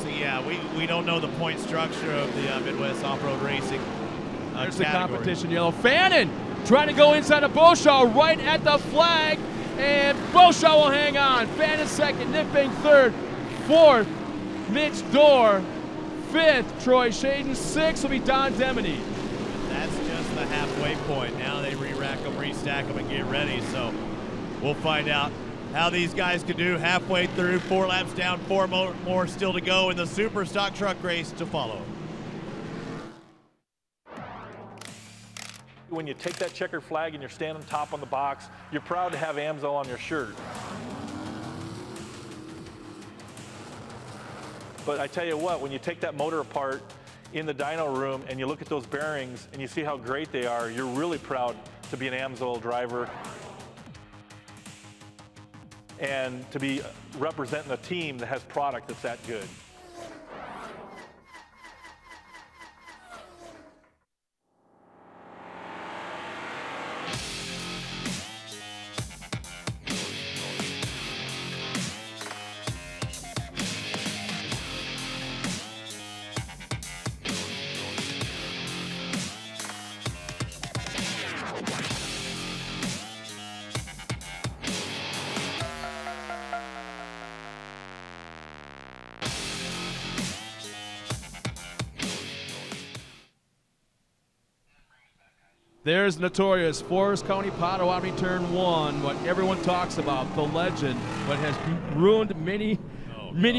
So yeah, we don't know the point structure of the Midwest Off-Road Racing. There's the competition yellow. Fannin trying to go inside of Boshaw right at the flag. And Boshaw will hang on. Fannin second, Nick Bing third, fourth, Mitch Dorr, fifth, Troy Shaden, sixth will be Don Demeny. That's just the halfway point. Now they re-rack them, restack them, and get ready. So we'll find out how these guys can do halfway through. 4 laps down, 4 more still to go in the Super Stock Truck race to follow. When you take that checkered flag and you're standing top on the box, you're proud to have AMSO on your shirt. But I tell you what, when you take that motor apart in the dyno room and you look at those bearings and you see how great they are, you're really proud to be an AMSOIL driver and to be representing a team that has product that's that good. There's notorious Forest County Potawatomi Turn 1, what everyone talks about, the legend, what has ruined many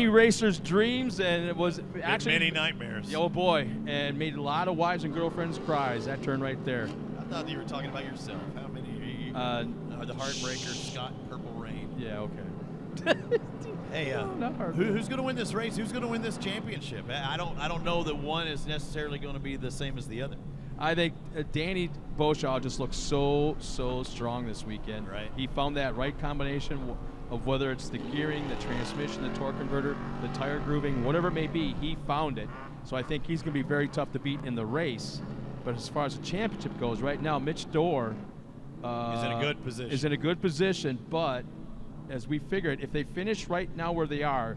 racers' dreams, and it was actually many nightmares. Oh boy, and made a lot of wives and girlfriends cry. That turn right there. I thought you were talking about yourself. How many are the Heartbreaker, Scott, Purple Rain? Yeah, okay. Hey, who's going to win this race? Who's going to win this championship? I don't know that one is necessarily going to be the same as the other. I think Danny Beauchamp just looks so strong this weekend. Right. He found that right combination of whether it's the gearing, the transmission, the torque converter, the tire grooving, whatever it may be, he found it. So I think he's going to be very tough to beat in the race. But as far as the championship goes, right now, Mitch Dorr is in a good position. Is in a good position, but as we figured, if they finish right now where they are,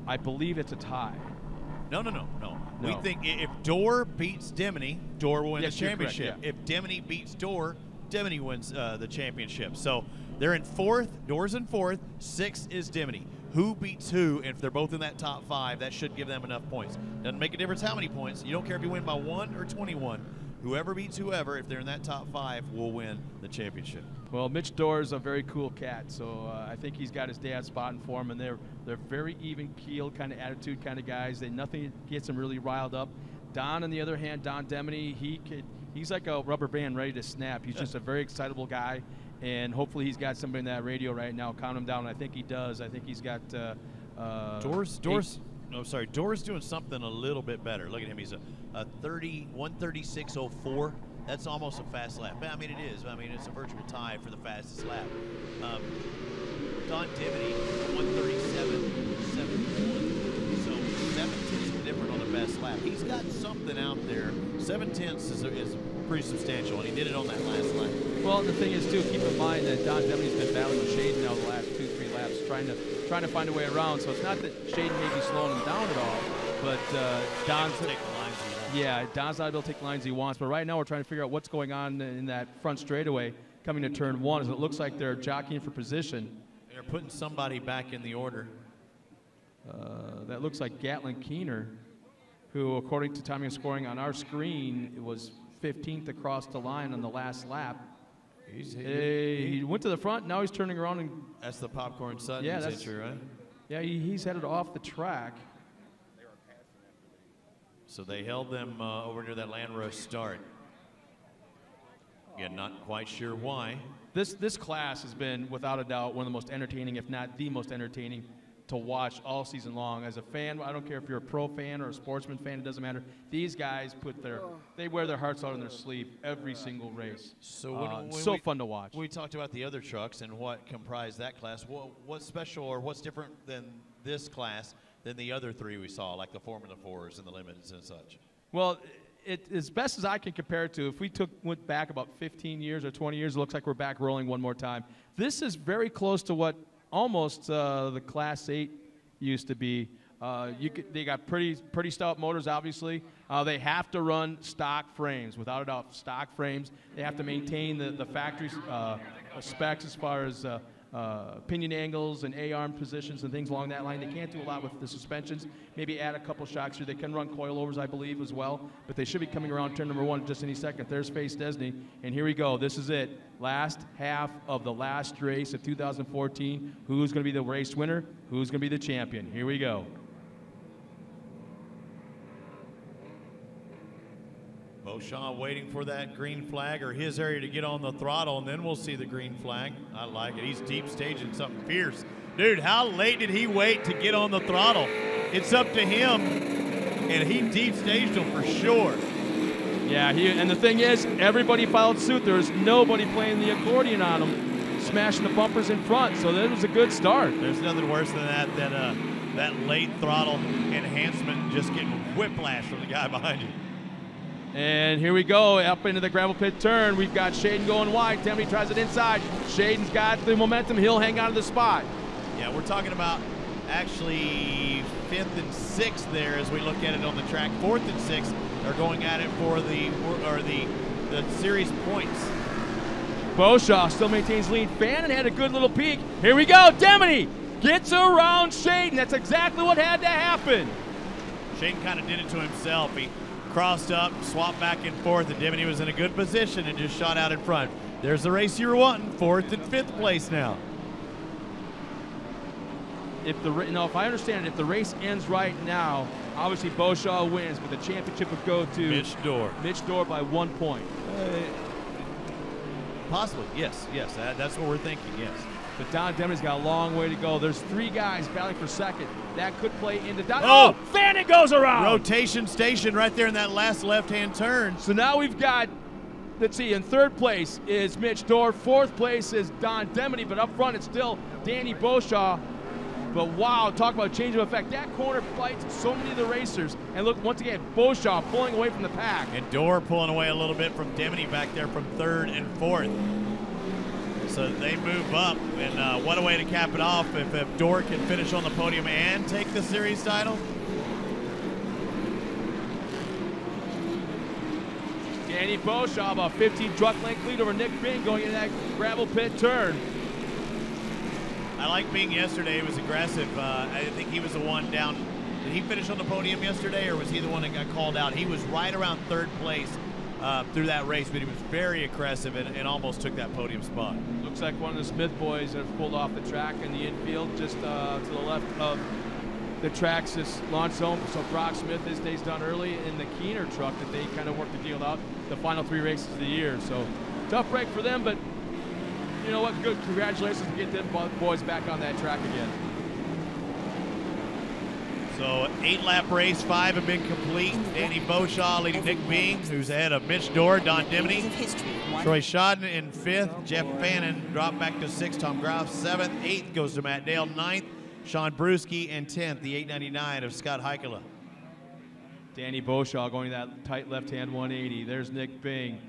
I believe it's a tie. No. We think if Dorr beats Deminy, Dorr will win the championship. Correct, yeah. If Deminy beats Dorr, Deminy wins the championship. So they're in fourth. Dorr's in fourth. Sixth is Deminy. Who beats who? And if they're both in that top 5, that should give them enough points. Doesn't make a difference how many points. You don't care if you win by 1 or 21. Whoever beats whoever, if they're in that top 5, will win the championship. Well, Mitch Dorr is a very cool cat, so I think he's got his dad spotting for him, and they're very even-keeled kind of attitude kind of guys. Nothing gets them really riled up. Don, on the other hand, Don Deminy, he's like a rubber band ready to snap. He's just a very excitable guy, and hopefully he's got somebody in that radio right now calm him down. I think he does. I think he's got Dorr's doing something a little bit better. Look at him. He's a 136.04. That's almost a fast lap. I mean, it is. I mean, it's a virtual tie for the fastest lap. Don Deminy, 137.71. So 7/10 different on the best lap. He's got something out there. 7/10 is pretty substantial, and he did it on that last lap. Well, the thing is, too, keep in mind that Don Deminy's been battling with Shaden now the last 2-3 laps, trying to find a way around. So it's not that Shaden may be slowing him down at all, but Don's Don's not able to take the lines he wants. But right now we're trying to figure out what's going on in that front straightaway coming to turn 1, as it looks like they're jockeying for position. They're putting somebody back in the order. That looks like Gatlin Keener, who, according to timing and scoring on our screen, it was 15th across the line on the last lap. He went to the front. Now he's turning around and. That's the Popcorn Sutton's entry, right? Yeah, he's headed off the track. So they held them over near that Land Rush start. Again, not quite sure why. This class has been, without a doubt, one of the most entertaining, if not the most entertaining, to watch all season long. As a fan, I don't care if you're a pro fan or a sportsman fan, it doesn't matter. These guys they wear their hearts out on their sleeve every single race. So so fun to watch. We talked about the other trucks and what comprised that class. What's special or what's different than this class than the other 3 we saw, like the Formula 4s and the Limiteds and such? Well, as best as I can compare it to, if we went back about 15 years or 20 years, it looks like we're back rolling one more time. This is very close to what almost the Class 8 used to be. They got pretty stout motors, obviously. They have to run stock frames, without a doubt, stock frames. They have to maintain the factory specs as far as pinion angles and A-arm positions and things along that line. They can't do a lot with the suspensions. Maybe add a couple shocks here. They can run coilovers, I believe, as well. But they should be coming around turn number 1 just any second. There's Face Desney, and here we go. This is it. Last half of the last race of 2014. Who's going to be the race winner? Who's going to be the champion? Here we go. Beauchamp waiting for that green flag or his area to get on the throttle, and then we'll see the green flag. I like it. He's deep staging something fierce. Dude, how late did he wait to get on the throttle? It's up to him. and he deep staged him for sure. Yeah, and the thing is, everybody followed suit. There was nobody playing the accordion on him, smashing the bumpers in front. So that was a good start. There's nothing worse than that late throttle enhancement, just getting whiplash from the guy behind you. And here we go, up into the gravel pit turn. We've got Shaden going wide. Demny tries it inside. Shaden's got the momentum. He'll hang on to the spot. Yeah, we're talking about actually 5th and 6th there as we look at it on the track. 4th and 6th are going at it for the series points. Beauchamp still maintains lead. Fannin had a good little peek. Here we go. Demny gets around Shaden. That's exactly what had to happen. Shaden kind of did it to himself. He crossed up, swapped back and forth, and Demny was in a good position and just shot out in front. There's the race you were wanting. 4th and 5th place now. If I understand it, if the race ends right now, obviously Beauchamp wins, but the championship would go to Mitch Dorr. Mitch Dorr by 1 point. Possibly, yes. That's what we're thinking, yes. But Don Demny's got a long way to go. There's 3 guys battling for second. That could play into Don. Oh, Fannin goes around. Rotation station right there in that last left-hand turn. So now we've got, let's see, in 3rd place is Mitch Dorr. 4th place is Don Demny, but up front it's still Danny Beauchamp. But wow, talk about change of effect. That corner fights so many of the racers. And look, once again, Beauchamp pulling away from the pack. And Dorr pulling away a little bit from Demny back there from 3rd and 4th. So they move up, and what a way to cap it off if Dorr can finish on the podium and take the series title. Danny Beauchamp, a 15 truck length lead over Nick Bing going into that gravel pit turn. I like Bing yesterday. He was aggressive. I think he was the one down. Did he finish on the podium yesterday, or was he the one that got called out? He was right around 3rd place through that race, but he was very aggressive and almost took that podium spot. Looks like one of the Smith boys have pulled off the track in the infield just to the left of the Traxxas launch zone. So Brock Smith, his day's done early in the Keener truck that they kind of worked the deal out the final 3 races of the year. So tough break for them, but you know what? Good. Congratulations to get them boys back on that track again. So 8-lap race, 5 have been complete. Danny Beauchamp leading Nick Bing, who's ahead of Mitch Dorr, Don Demny. Troy Shodden in 5th. Jeff Fannin dropped back to 6th. Tom Groff 7th. 8th goes to Matt Dale. 9th, Sean Brewski. And 10th, the 899 of Scott Heikela. Danny Beauchamp going that tight left-hand 180. There's Nick Bing.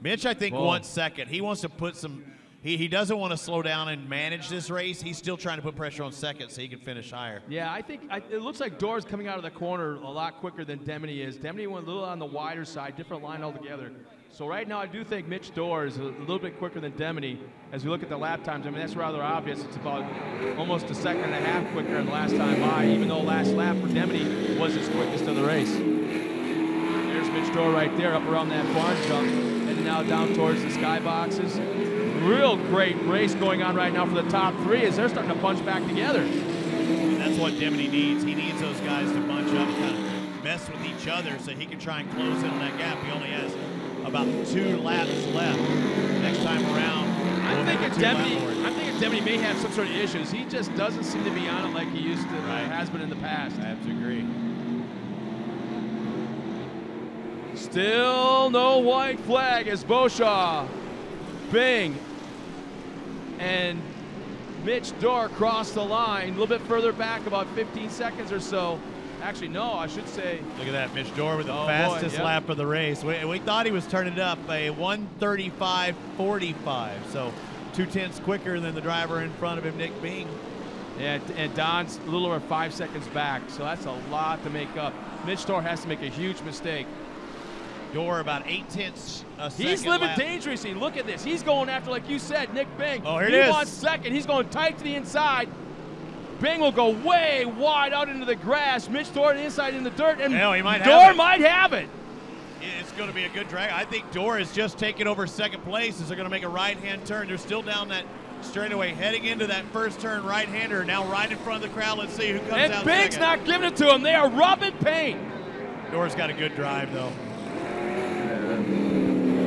Mitch, I think, wants second. He wants to put some... He doesn't want to slow down and manage this race. He's still trying to put pressure on second so he can finish higher. Yeah, I think it looks like Dorr's coming out of the corner a lot quicker than Demny is. Demny went a little on the wider side, different line altogether. So right now I do think Mitch Dorr is a little bit quicker than Demny. As we look at the lap times, I mean, that's rather obvious. It's about almost a second and a half quicker than the last time by, even though last lap for Demny was his quickest of the race. There's Mitch Dorr right there, up around that barn jump, and now down towards the skyboxes. Real great race going on right now for the top 3 as they're starting to bunch back together. And that's what Demny needs. He needs those guys to bunch up and kind of mess with each other so he can try and close in on that gap. He only has about 2 laps left. Next time around, I'm thinking Demny may have some sort of issues. He just doesn't seem to be on it like he used to, has been in the past. I have to agree. Still no white flag as Beauchamp, Bing, and Mitch Dorr cross the line. A little bit further back, about 15 seconds or so. Actually, no, I should say. Look at that, Mitch Dorr with the fastest lap of the race. We thought he was turning it up, a 1:35.45, so 2/10 quicker than the driver in front of him, Nick Bing. Yeah, and Don's a little over 5 seconds back, so that's a lot to make up. Mitch Dorr has to make a huge mistake. Dorr about 8/10 a second. He's living lap. dangerously. Look at this. He's going after, like you said, Nick Bing. Oh, here it is. He wants second. He's going tight to the inside. Bing will go way wide out into the grass. Mitch Dorr on the inside in the dirt, and he might Dorr might have it. It's going to be a good drag. I think Dorr is just taking over second place as they're going to make a right-hand turn. They're still down that straightaway, heading into that first turn right-hander. Now right in front of the crowd. Let's see who comes out And Bing's second. not giving it to him. They are rubbing paint. Dorr's got a good drive, though.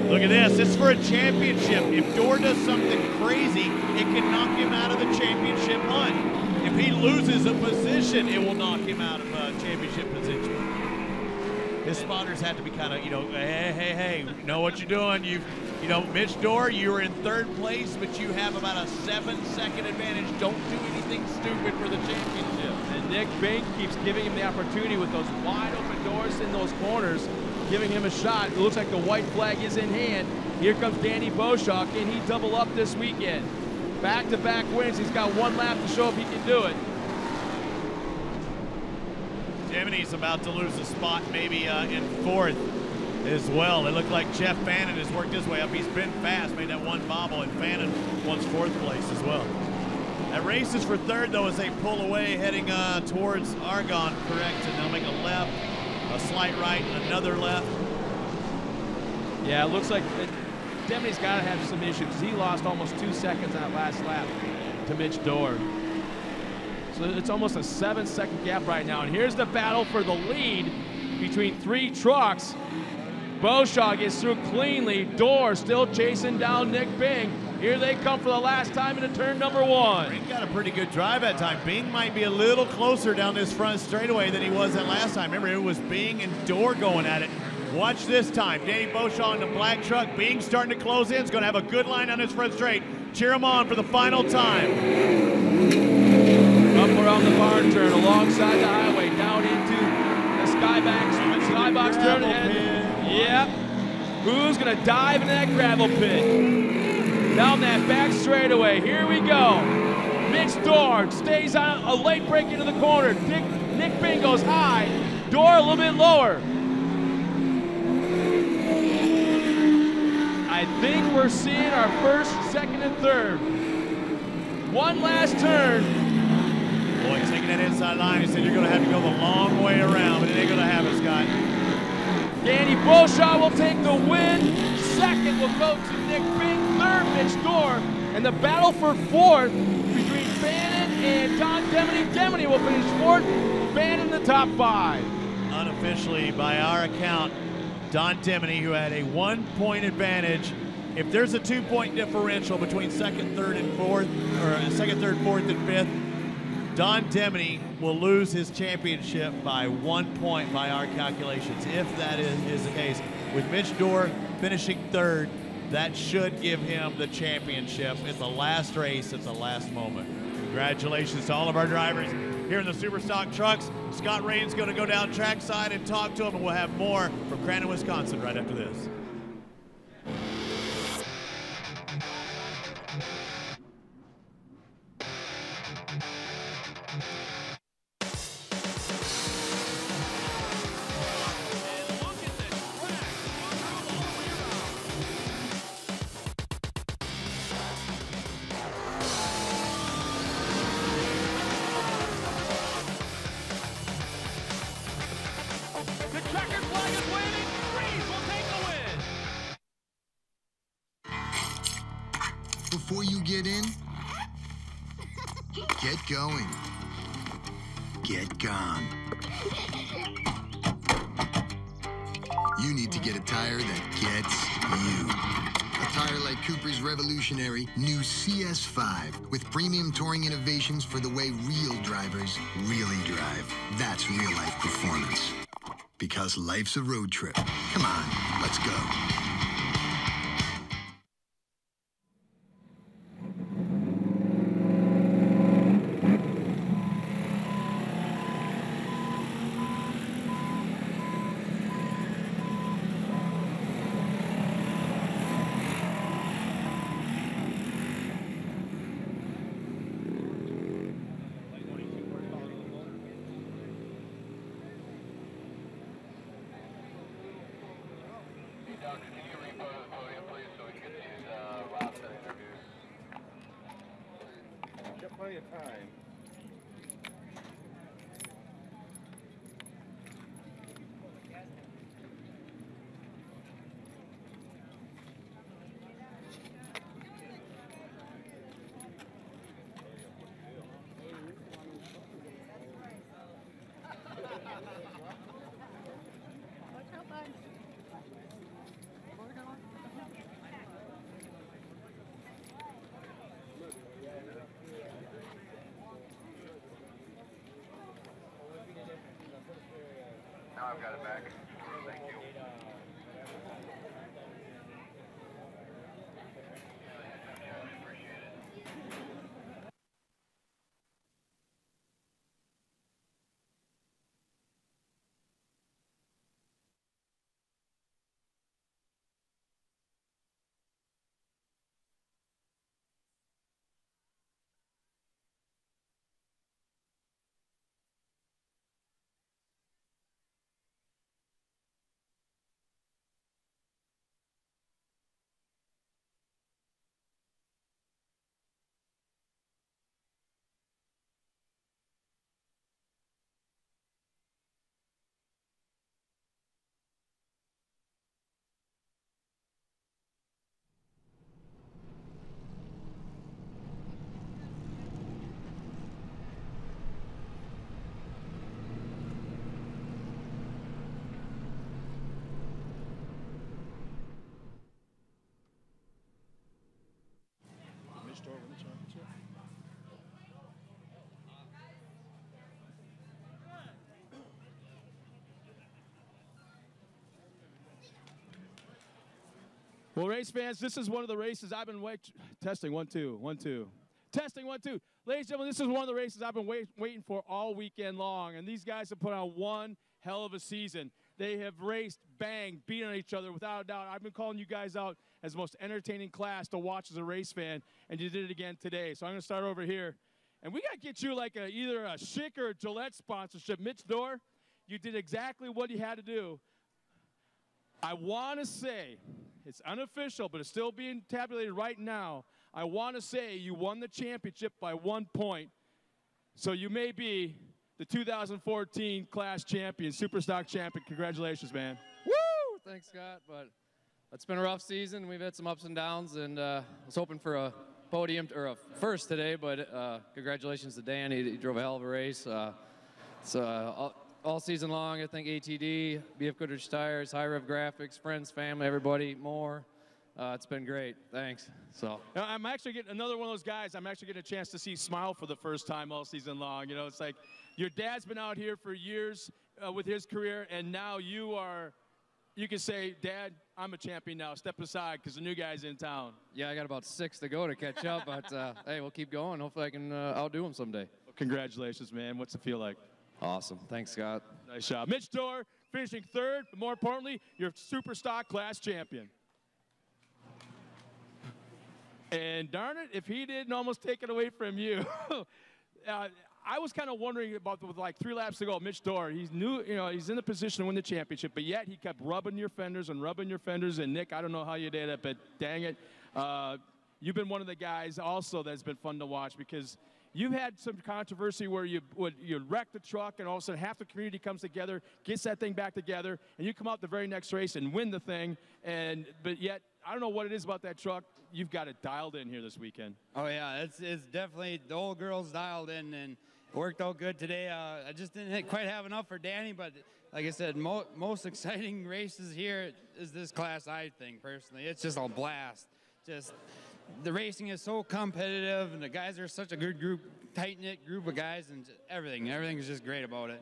Look at this. This is for a championship. If Dorr does something crazy, it can knock him out of the championship hunt. If he loses a position, it will knock him out of championship position. his spotters had to be kind of, hey, know what you're doing. Mitch Dorr, you were in third place, but you have about a 7-second advantage. Don't do anything stupid for the championship. And Nick Bing keeps giving him the opportunity with those wide open doors in those corners, giving him a shot. It looks like the white flag is in hand. Here comes Danny Beauchamp. Can he double up this weekend? Back-to-back wins. He's got one lap to show if he can do it. Jiminy's about to lose a spot, maybe in fourth as well. It looked like Jeff Fannin has worked his way up. He's been fast, made that one bobble, and Fannin wants fourth place as well. That race is for third, though, as they pull away, heading towards Argonne, correct, and they'll make a left, a slight right, and another left. Yeah, it looks like Deminy's got to have some issues. He lost almost 2 seconds on that last lap to Mitch Dorr. So it's almost a 7-second gap right now. And here's the battle for the lead between 3 trucks. Beauchamp gets through cleanly. Dorr still chasing down Nick Bing. Here they come for the last time into turn number 1. Bing got a pretty good drive that time. Bing might be a little closer down this front straightaway than he was that last time. Remember, it was Bing and Dorr going at it. Watch this time. Danny Beauchamp in the black truck. Bing starting to close in. He's going to have a good line on his front straight. Cheer him on for the final time. Up around the barn turn, alongside the highway, down into the skybox turn. Yep. Who's going to dive in that gravel pit? Down that back straightaway. Here we go. Mitch Dorr stays on a late break into the corner. Nick Bing goes high. Dorr a little bit lower. I think we're seeing our first, second, and third. One last turn. Boy, taking that inside line, he said you're going to have to go the long way around, but it ain't going to happen, Scott. Danny Beauchamp will take the win. Second will go to Nick Bing. Third, Mitch Dorr. And the battle for fourth between Fannin and Don Deminy. Deminy will finish fourth. Fannin in the top 5. Unofficially, by our account, Don Deminy, who had a 1-point advantage. If there's a 2-point differential between second, third, and fourth, or second, third, fourth, and fifth, Don Deminy will lose his championship by 1 point by our calculations. If that is the case, with Mitch Dorr finishing third, that should give him the championship in the last race at the last moment. Congratulations to all of our drivers here in the Superstock trucks. Scott Rain's going to go down trackside and talk to him, and we'll have more from Crandon, Wisconsin right after this. Before you get in, get going. Get gone. You need to get a tire that gets you. A tire like Cooper's revolutionary new CS5 with premium touring innovations for the way real drivers really drive. That's real life performance. Because life's a road trip. Come on, let's go. Plenty of time. Now I've got it back. Well, race fans, this is one of the races I've been testing. 1, 2, 1, 2. Testing 1, 2. Ladies and gentlemen, this is one of the races I've been waiting for all weekend long, and these guys have put on one hell of a season. They have raced, banged, beat on each other without a doubt. I've been calling you guys out as the most entertaining class to watch as a race fan, and you did it again today. So I'm going to start over here. And we got to get you like either a Schick or a Gillette sponsorship. Mitch Dorr, you did exactly what you had to do. I want to say, it's unofficial, but it's still being tabulated right now. I want to say you won the championship by 1 point. So you may be the 2014 class champion, Superstock champion. Congratulations, man. Woo! Thanks, Scott. But it's been a rough season. We've had some ups and downs, and I was hoping for a podium or a first today, but congratulations to Dan. He drove a hell of a race. All season long, I think ATD, BF Goodrich Tires, High Rev Graphics, friends, family, everybody, more. It's been great. Thanks. So I'm actually getting another one of those guys. I'm actually getting a chance to see smile for the first time all season long. You know, it's like your dad's been out here for years with his career, and now you can say, Dad, I'm a champion now. Step aside because the new guy's in town. Yeah, I got about 6 to go to catch up, but hey, we'll keep going. Hopefully I can outdo him someday. Well, congratulations, man. What's it feel like? Awesome. Thanks, Scott. Nice job. Mitch Dorr finishing 3rd, but more importantly, your Superstock class champion. And darn it, if he didn't almost take it away from you. I was kind of wondering about with like 3 laps to go. Mitch Dorr, he's new, you know, he's in the position to win the championship, but yet he kept rubbing your fenders and rubbing your fenders. And Nick, I don't know how you did it, but dang it, you've been one of the guys also that's been fun to watch because you've had some controversy where you wreck the truck and all of a sudden half the community comes together, gets that thing back together, and you come out the very next race and win the thing. But yet, I don't know what it is about that truck. You've got it dialed in here this weekend. Oh, yeah. It's definitely the old girls dialed in, and it worked out good today. I just didn't quite have enough for Danny, but like I said, most exciting races here is this class, I think, personally. It's just a blast. Just the racing is so competitive, and the guys are such a good group, tight-knit group of guys, and everything is just great about it.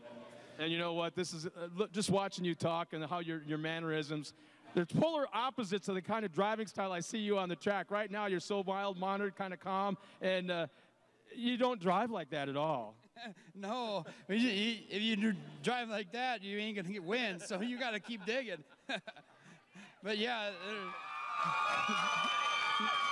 And you know what? This is just watching you talk and how your mannerisms. They're polar opposites of the kind of driving style I see you on the track. Right now, you're so mild-mannered, kind of calm, and you don't drive like that at all. No, if you drive like that, you ain't gonna win. So you got to keep digging. But yeah.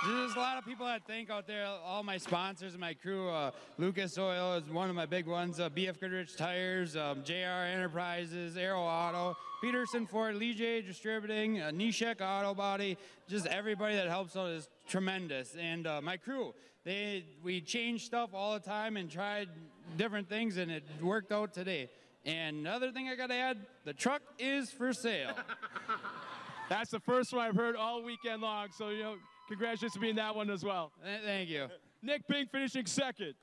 There's a lot of people I thank out there, all my sponsors and my crew. Lucas Oil is one of my big ones. BF Goodrich Tires, JR Enterprises, Aero Auto, Peterson Ford, Lee J Distributing, Nishek Auto Body. Just everybody that helps out is tremendous. And my crew, we change stuff all the time and tried different things, and it worked out today. And another thing I got to add, the truck is for sale. That's the first one I've heard all weekend long. So, you know, congratulations to being that one as well. Thank you. Nick Bing finishing 2nd.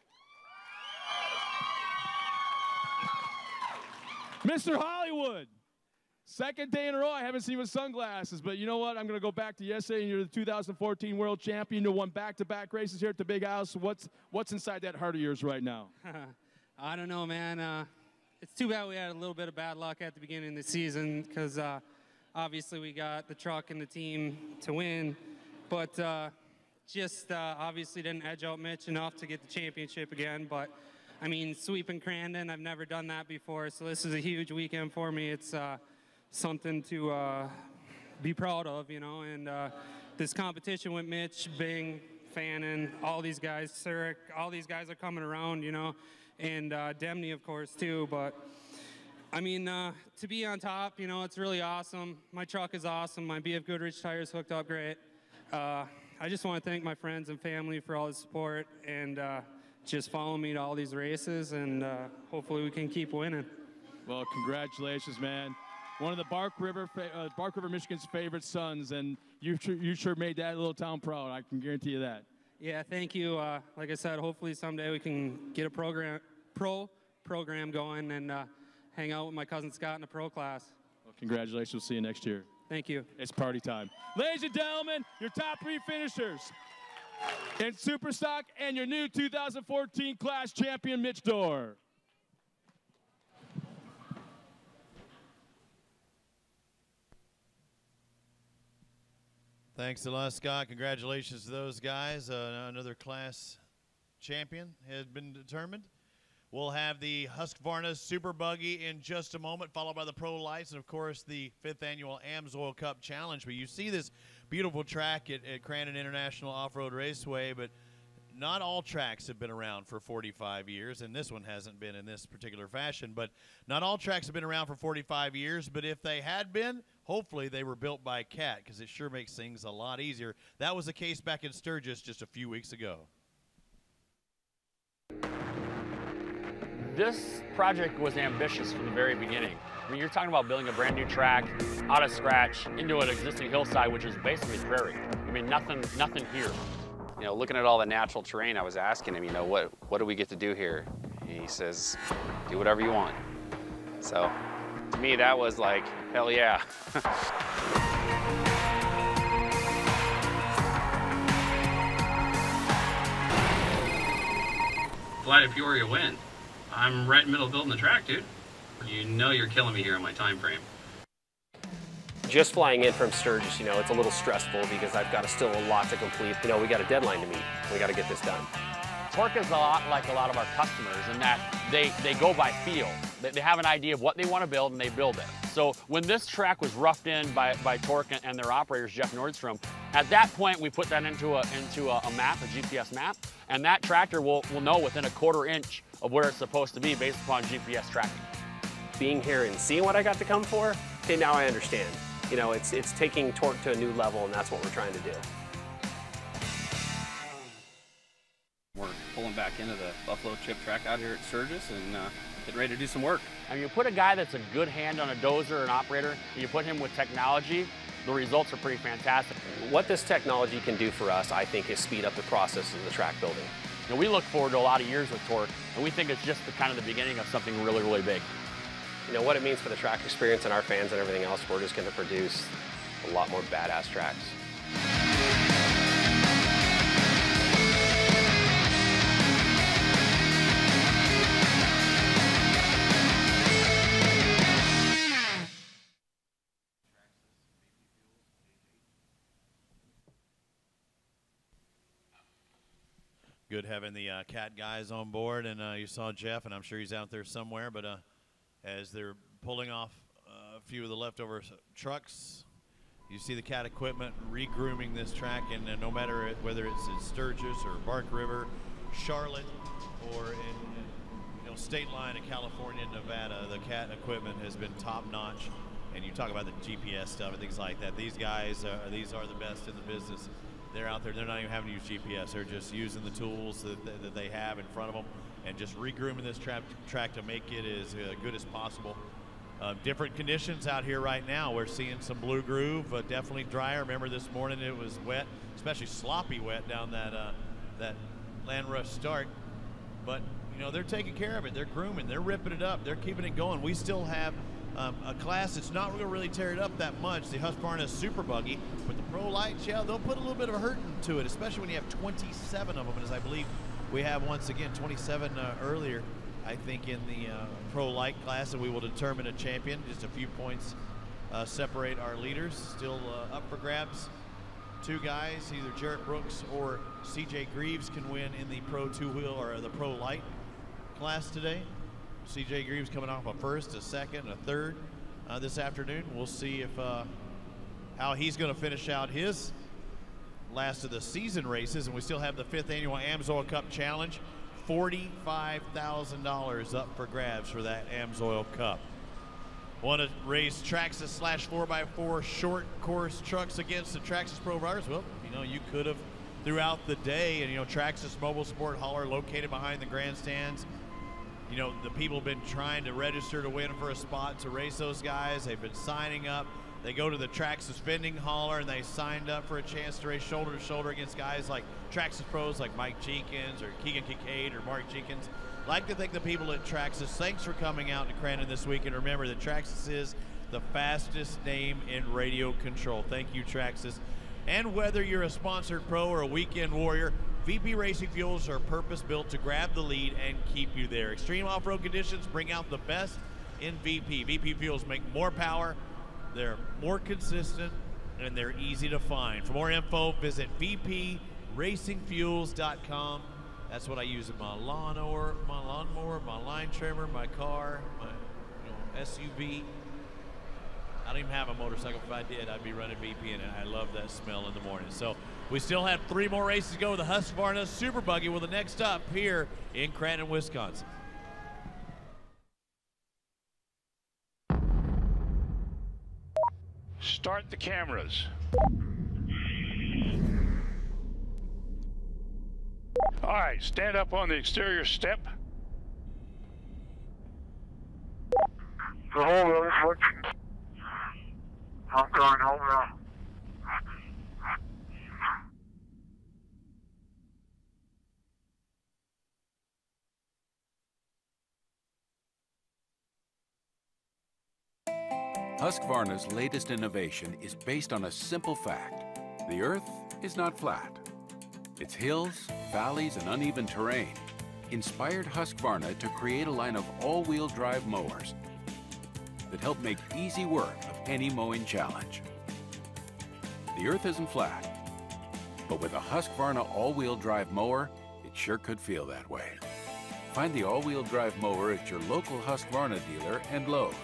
Mr. Hollywood, 2nd day in a row I haven't seen with sunglasses, but you know what? I'm going to go back to yesterday, and you're the 2014 world champion. You won back-to-back races here at the Big House. What's inside that heart of yours right now? I don't know, man. it's too bad we had a little bit of bad luck at the beginning of the season because obviously we got the truck and the team to win, but just obviously didn't edge out Mitch enough to get the championship again. But I mean, sweeping Crandon, I've never done that before, so this is a huge weekend for me. It's something to be proud of, you know, and this competition with Mitch, Bing, Fannin, all these guys, Surik, all these guys are coming around, you know, and Demney, of course, too. But, I mean, to be on top, you know, it's really awesome. My truck is awesome. My BF Goodrich tires hooked up great. I just want to thank my friends and family for all the support and just follow me to all these races, and hopefully we can keep winning. Well, congratulations, man. One of the Bark River, Michigan's favorite sons, and you sure made that little town proud. I can guarantee you that. Yeah, thank you. Like I said, hopefully someday we can get a pro program going and hang out with my cousin Scott in the pro class. Well, congratulations. We'll see you next year. Thank you. It's party time. Ladies and gentlemen, your top 3 finishers in Superstock and your new 2014 class champion, Mitch Dorr. Thanks a lot, Scott. Congratulations to those guys. Another class champion has been determined. We'll have the Husqvarna Super Buggy in just a moment, followed by the Pro Lights and, of course, the 5th Annual AMSOIL Cup Challenge. But you see this beautiful track at Crandon International Off-Road Raceway, but not all tracks have been around for 45 years, and this one hasn't been in this particular fashion. But not all tracks have been around for 45 years, but if they had been, hopefully they were built by Cat, because it sure makes things a lot easier. That was the case back in Sturgis just a few weeks ago. This project was ambitious from the very beginning. I mean, you're talking about building a brand new track out of scratch into an existing hillside, which is basically prairie. I mean, nothing here. You know, looking at all the natural terrain, I was asking him, you know, what do we get to do here? And he says, do whatever you want. So to me, that was like, hell yeah. Flight of Peoria win. I'm right in the middle of building the track, dude. You know you're killing me here on my time frame. Just flying in from Sturgis, you know, it's a little stressful because I've got still a lot to complete. You know, we got a deadline to meet. We got to get this done. Torc is a lot like a lot of our customers in that they go by feel. They have an idea of what they want to build and they build it. So when this track was roughed in by Torc and their operators, Jeff Nordstrom, at that point we put that into a map, a GPS map, and that tractor will know within a quarter inch of where it's supposed to be based upon GPS tracking. Being here and seeing what I got to come for, okay, now I understand. You know, it's taking Torc to a new level, and that's what we're trying to do. We're pulling back into the Buffalo chip track out here at Sturgis and getting ready to do some work. I mean, you put a guy that's a good hand on a dozer, an operator, and you put him with technology, the results are pretty fantastic. What this technology can do for us, I think, is speed up the process of the track building. You know, we look forward to a lot of years with Torc, and we think it's just the kind of the beginning of something really, really big. You know, what it means for the track experience and our fans and everything else, we're just going to produce a lot more badass tracks. Good having the Cat guys on board, and you saw Jeff, and I'm sure he's out there somewhere, but as they're pulling off a few of the leftover trucks, you see the Cat equipment re-grooming this track, and no matter whether it's in Sturgis or Bark River, Charlotte, or in State Line in California and Nevada, the Cat equipment has been top-notch. And you talk about the GPS stuff and things like that. These guys, these are the best in the business. They're out there. They're not even having to use GPS. They're just using the tools that they have in front of them and just re-grooming this track to make it as good as possible. Different conditions out here right now. We're seeing some blue groove, definitely drier. Remember this morning it was wet, especially sloppy wet down that Land Rush start. But, you know, they're taking care of it. They're grooming. They're ripping it up. They're keeping it going. We still have a class that's not going to really tear it up that much, the Husqvarna Super Buggy, but the Pro Lights, yeah, they'll put a little bit of a hurt into it, especially when you have 27 of them, as I believe we have once again 27 earlier. I think, in the pro light class, and we will determine a champion. Just a few points separate our leaders. Still up for grabs. Two guys, either Jarrett Brooks or CJ Greaves, can win in the pro two-wheel or the pro light class today. CJ Greaves coming off a first, a second, a third this afternoon. We'll see if how he's going to finish out his last of the season races, and we still have the 5th annual AMSOIL Cup Challenge. $45,000 up for grabs for that AMSOIL Cup. Want to race Traxxas / 4x4 short course trucks against the Traxxas Pro riders? Well, you know, you could have throughout the day, and you know, Traxxas Mobile Sport Hauler located behind the grandstands. You know, the people have been trying to register to win for a spot to race those guys. They've been signing up. They go to the Traxxas vending hauler and they signed up for a chance to race shoulder to shoulder against guys like Traxxas pros like Mike Jenkins or Keegan Kincaid or Mark Jenkins. Like to thank the people at Traxxas. Thanks for coming out to Crandon this week, and remember that Traxxas is the fastest name in radio control. Thank you, Traxxas. And whether you're a sponsored pro or a weekend warrior, VP Racing Fuels are purpose-built to grab the lead and keep you there. Extreme off-road conditions bring out the best in VP. VP Fuels make more power, they're more consistent, and they're easy to find. For more info, visit vpracingfuels.com. That's what I use in my lawnmower, my line trimmer, my car, my SUV. I don't even have a motorcycle. If I did, I'd be running VP in it. I love that smell in the morning. So we still have 3 more races to go. The Husqvarna Super Buggy will the next up here in Crandon, Wisconsin. Start the cameras. All right, stand up on the exterior step. Husqvarna's latest innovation is based on a simple fact. The Earth is not flat. Its hills, valleys, and uneven terrain inspired Husqvarna to create a line of all-wheel drive mowers that help make easy work of any mowing challenge. The Earth isn't flat, but with a Husqvarna all-wheel drive mower, it sure could feel that way. Find the all-wheel drive mower at your local Husqvarna dealer and Lowe's.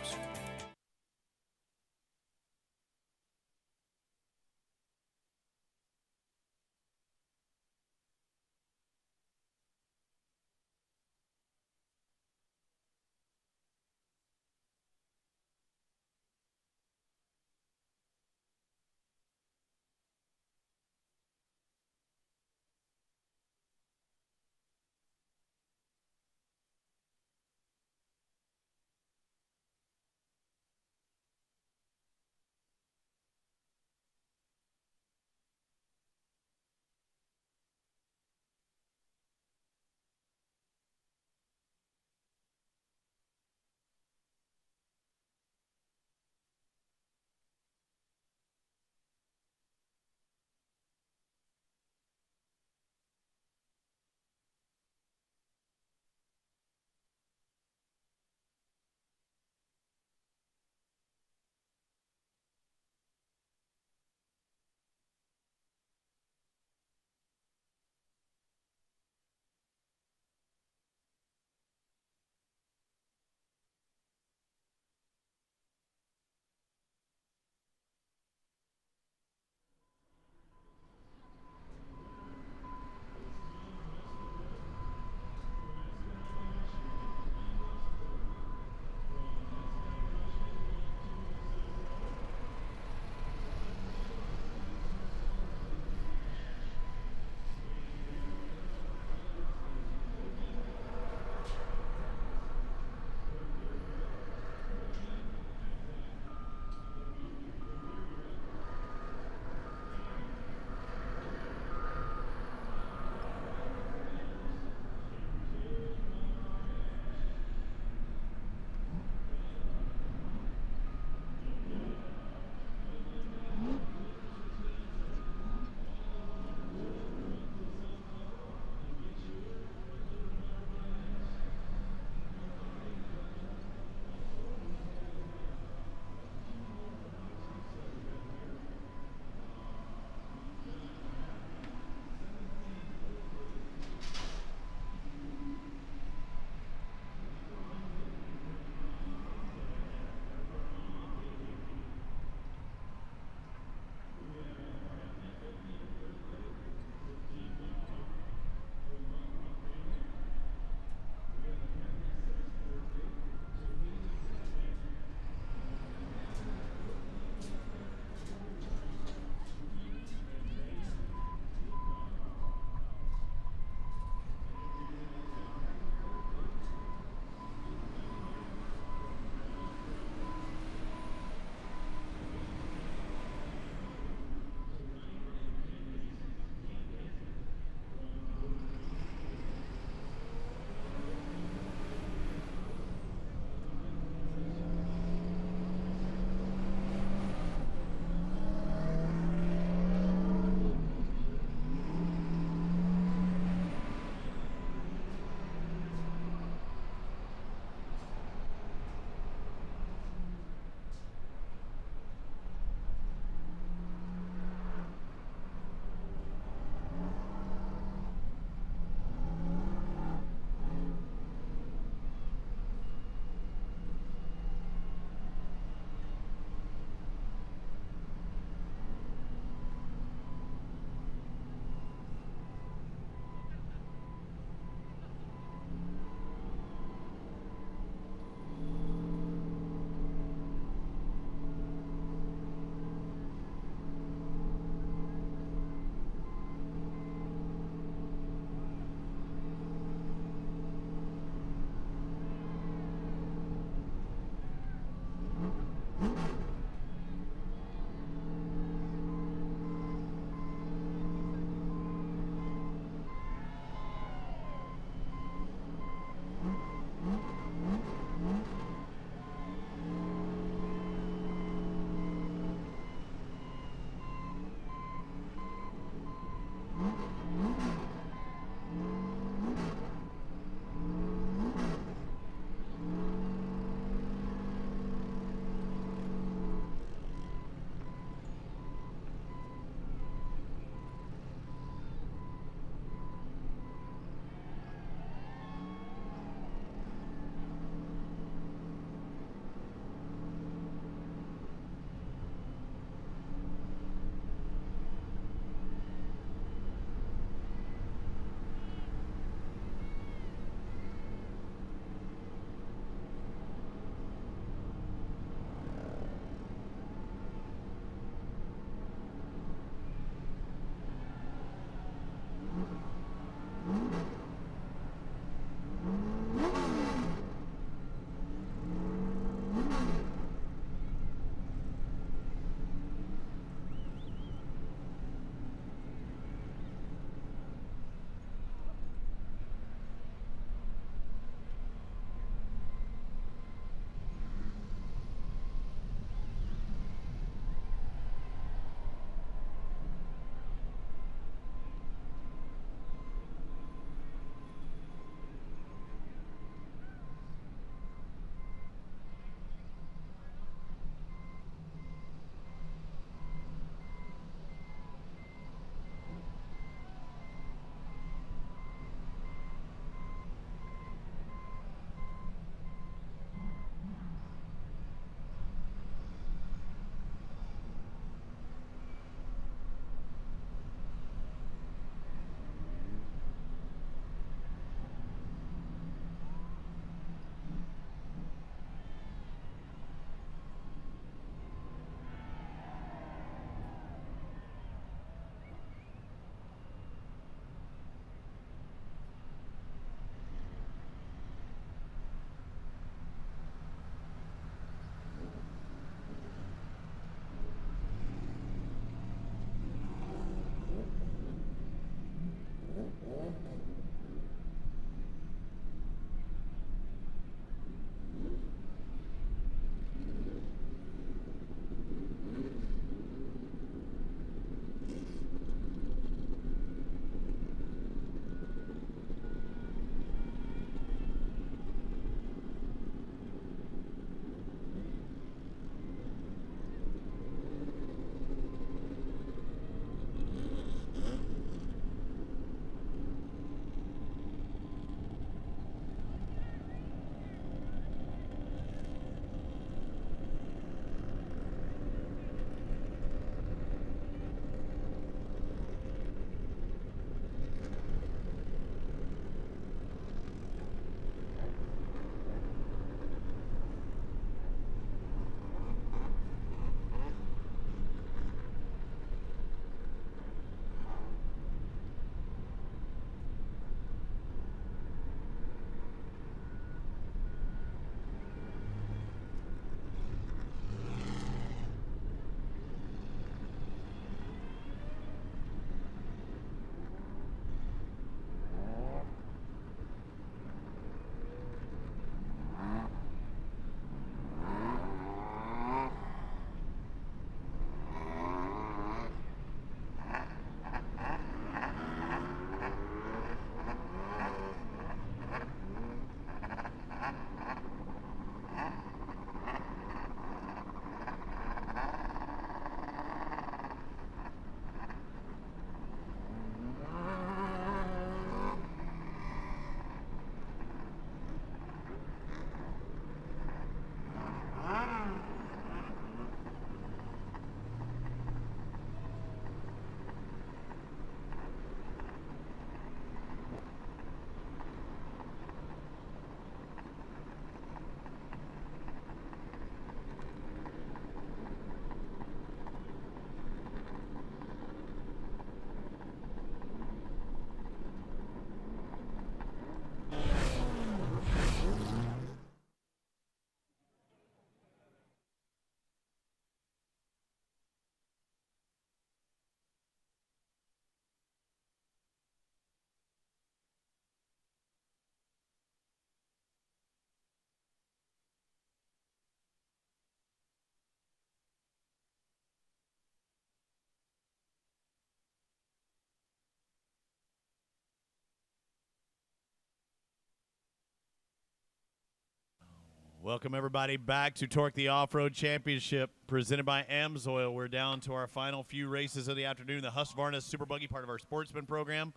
Welcome, everybody, back to Torque the Off-Road Championship, presented by AMSOIL. We're down to our final few races of the afternoon. The Husqvarna Super Buggy, part of our sportsman program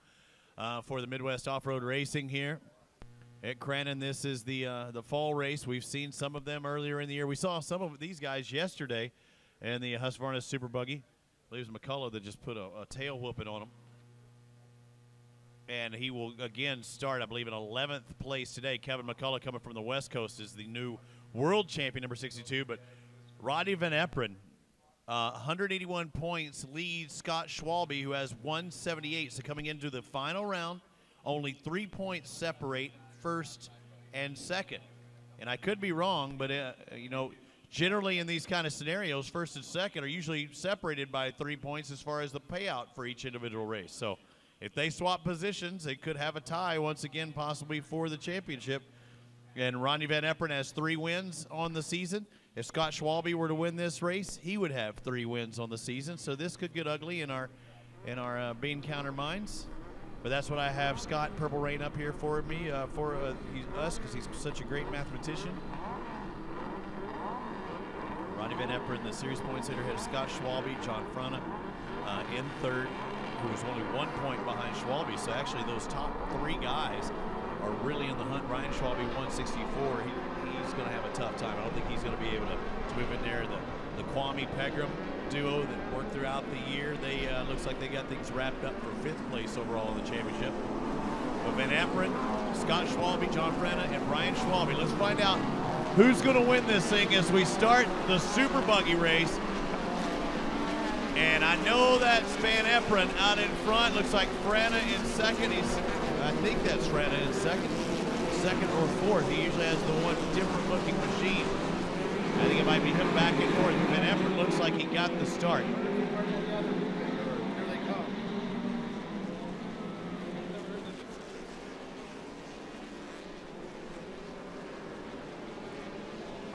for the Midwest Off-Road Racing here at Crandon. This is the fall race. We've seen some of them earlier in the year. We saw some of these guys yesterday in the Husqvarna Super Buggy. I believe it was McCullough that just put a tail whooping on him. And he will, again, start, I believe, in 11th place today. Kevin McCullough, coming from the West Coast, is the new world champion, number 62. But Rodney Van Eperen, 181 points, leads Scott Schwalbe, who has 178. So coming into the final round, only 3 points separate first and second. And I could be wrong, but, you know, generally in these kind of scenarios, first and second are usually separated by 3 points as far as the payout for each individual race. So if they swap positions, they could have a tie once again, possibly for the championship. And Rodney Van Eperen has 3 wins on the season. If Scott Schwalbe were to win this race, he would have 3 wins on the season. So this could get ugly in our bean counter minds. But that's what I have Scott Purple Rain up here for me, for us, because he's such a great mathematician. Rodney Van Eperen, the series points leader, has Scott Schwalbe, John Frana in third, who is only 1 point behind Schwalbe. So actually those top 3 guys are really in the hunt. Ryan Schwalbe, 164. He's going to have a tough time. I don't think he's going to be able to move in there. The Kwame Pegram duo that worked throughout the year, they looks like they got things wrapped up for 5th place overall in the championship. But Van Eperen, Scott Schwalbe, John Frana, and Ryan Schwalbe. Let's find out who's going to win this thing as we start the Super Buggy race. And I know that's Van Eperen out in front. Looks like Frana in second. I think that's Frana in second or fourth. He usually has the one different looking machine. I think it might be him back and forth. Van Eperen looks like he got the start.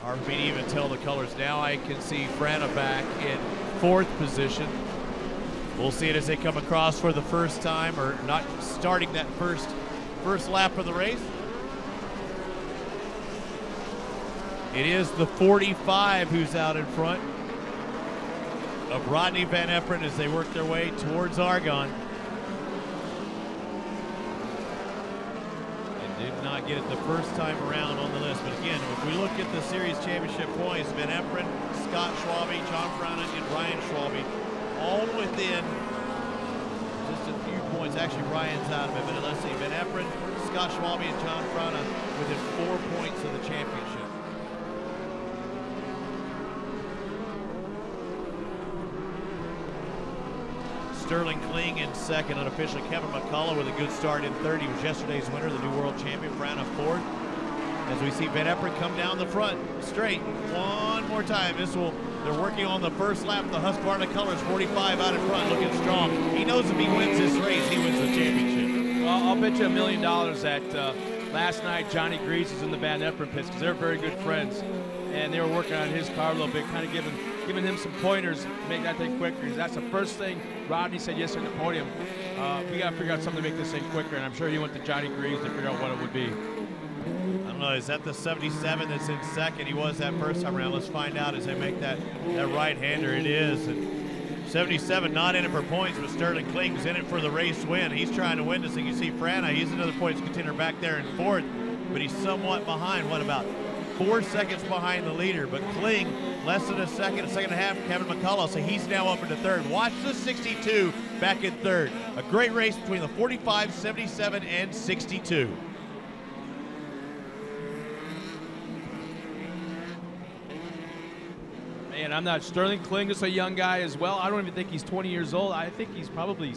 Hard for me to even tell the colors. Now I can see Frana back in 4th position. We'll see it as they come across for the first time, or not starting that first lap of the race. It is the 45 who's out in front of Rodney Van Eperen as they work their way towards Argonne. Did not get it the first time around on the list. But again, if we look at the series championship points, Van Eperen, Scott Schwalbe, John Frana, and Ryan Schwalbe, all within just a few points. Actually, Ryan's out of it, but let's see. Van Eperen, Scott Schwalbe, and John Frana within 4 points of the championship. Sterling Kling in second, unofficially. Kevin McCullough with a good start in third. He was yesterday's winner, the new world champion. Frana fourth. As we see Van Eperen come down the front straight one more time. They're working on the first lap. The Husqvarna colors, 45 out in front, looking strong. He knows if he wins this race, he wins the championship. Well, I'll bet you $1 million that last night Johnny Grease was in the Van Eperen pits, because they're very good friends. And they were working on his car a little bit, kind of giving him some pointers to make that thing quicker. That's the first thing Rodney said yesterday at the podium. We got to figure out something to make this thing quicker, and I'm sure he went to Johnny Greaves to figure out what it would be. I don't know, is that the 77 that's in second? He was that first time around. Let's find out as they make that right-hander. It is. And 77 not in it for points, but Sterling Kling's in it for the race win. He's trying to win this thing. You see Frana, he's another points contender back there in 4th, but he's somewhat behind. What, about 4 seconds behind the leader? But Kling, less than a second and a half, Kevin McCullough, so he's now up into 3rd. Watch the 62 back in 3rd. A great race between the 45, 77, and 62. Man, I'm not. Sterling Kling is a young guy as well. I don't even think he's 20 years old. I think he's probably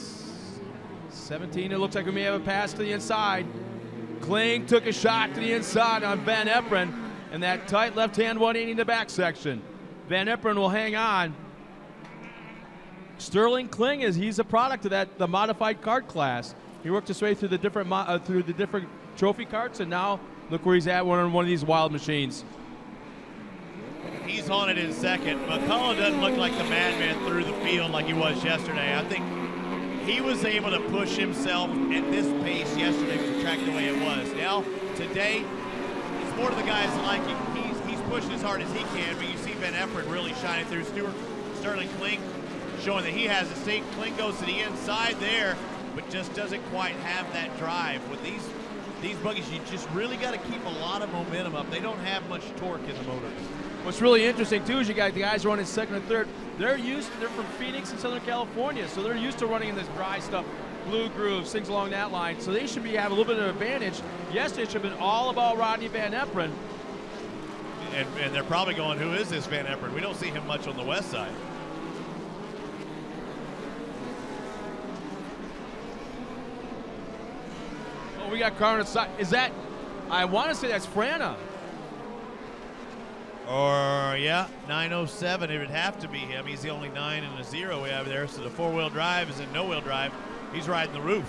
17. It looks like we may have a pass to the inside. Kling took a shot to the inside on Van Eperen, and that tight left-hand 180 in the back section. Van Eperen will hang on. Sterling Kling he's a product of the modified kart class. He worked his way through the different trophy karts, and now look where he's at, one of these wild machines. He's on it in second. McCullough doesn't look like the madman through the field like he was yesterday. I think he was able to push himself at this pace yesterday with the track the way it was. Now, today, it's more to the guys like him. He's pushing as hard as he can, but you see Van Efferen really shining through. Sterling Kling showing that he has a stake. Kling goes to the inside there, but just doesn't quite have that drive. With these buggies, you just really got to keep a lot of momentum up. They don't have much torque in the motors. What's really interesting too is you got the guys running second and third. They're from Phoenix and Southern California, so they're used to running in this dry stuff, blue grooves, things along that line. So they should have a little bit of advantage. Yesterday should have been all about Rodney Van Efferen. And they're probably going, who is this Van Efferen? We don't see him much on the west side. Oh, we got Crandon side. Is that? I want to say that's Frana. Or, yeah, 907. It would have to be him. He's the only 9 and a 0 we have there. So the four-wheel drive is in no-wheel drive. He's riding the roof.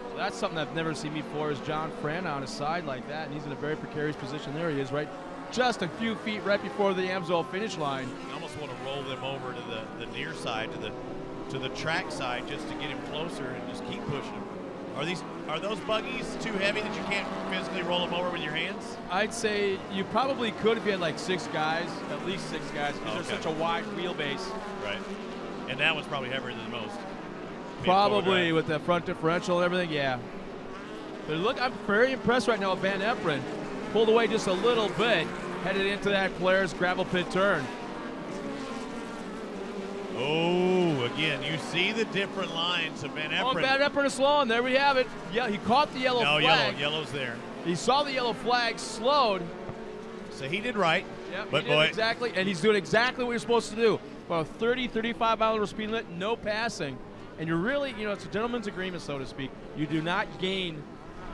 Well, that's something I've never seen before is John Frana on his side like that. And he's in a very precarious position. There he is, right just a few feet right before the Amsoil finish line. You almost want to roll them over to the near side, to the track side, just to get him closer and just keep pushing him. Are those buggies too heavy that you can't physically roll them over with your hands? I'd say you probably could if you had like 6 guys, at least 6 guys, because there's such a wide wheelbase. Right. And that one's probably heavier than most. Probably with the front differential and everything, yeah. But look, I'm very impressed right now with Van Efferen. Pulled away just a little bit, headed into that Polaris gravel pit turn. Oh, again, you see the different lines of Van Efferen. Oh, Van Efferen is slowing. There we have it. Yeah, he caught the yellow flag. No, yellow's there. He saw the yellow flag, slowed. So he did right. Yep, but he did exactly, and he's doing exactly what you're supposed to do. About a 30, 35 mile speed limit, no passing. And you're really, it's a gentleman's agreement, so to speak. You do not gain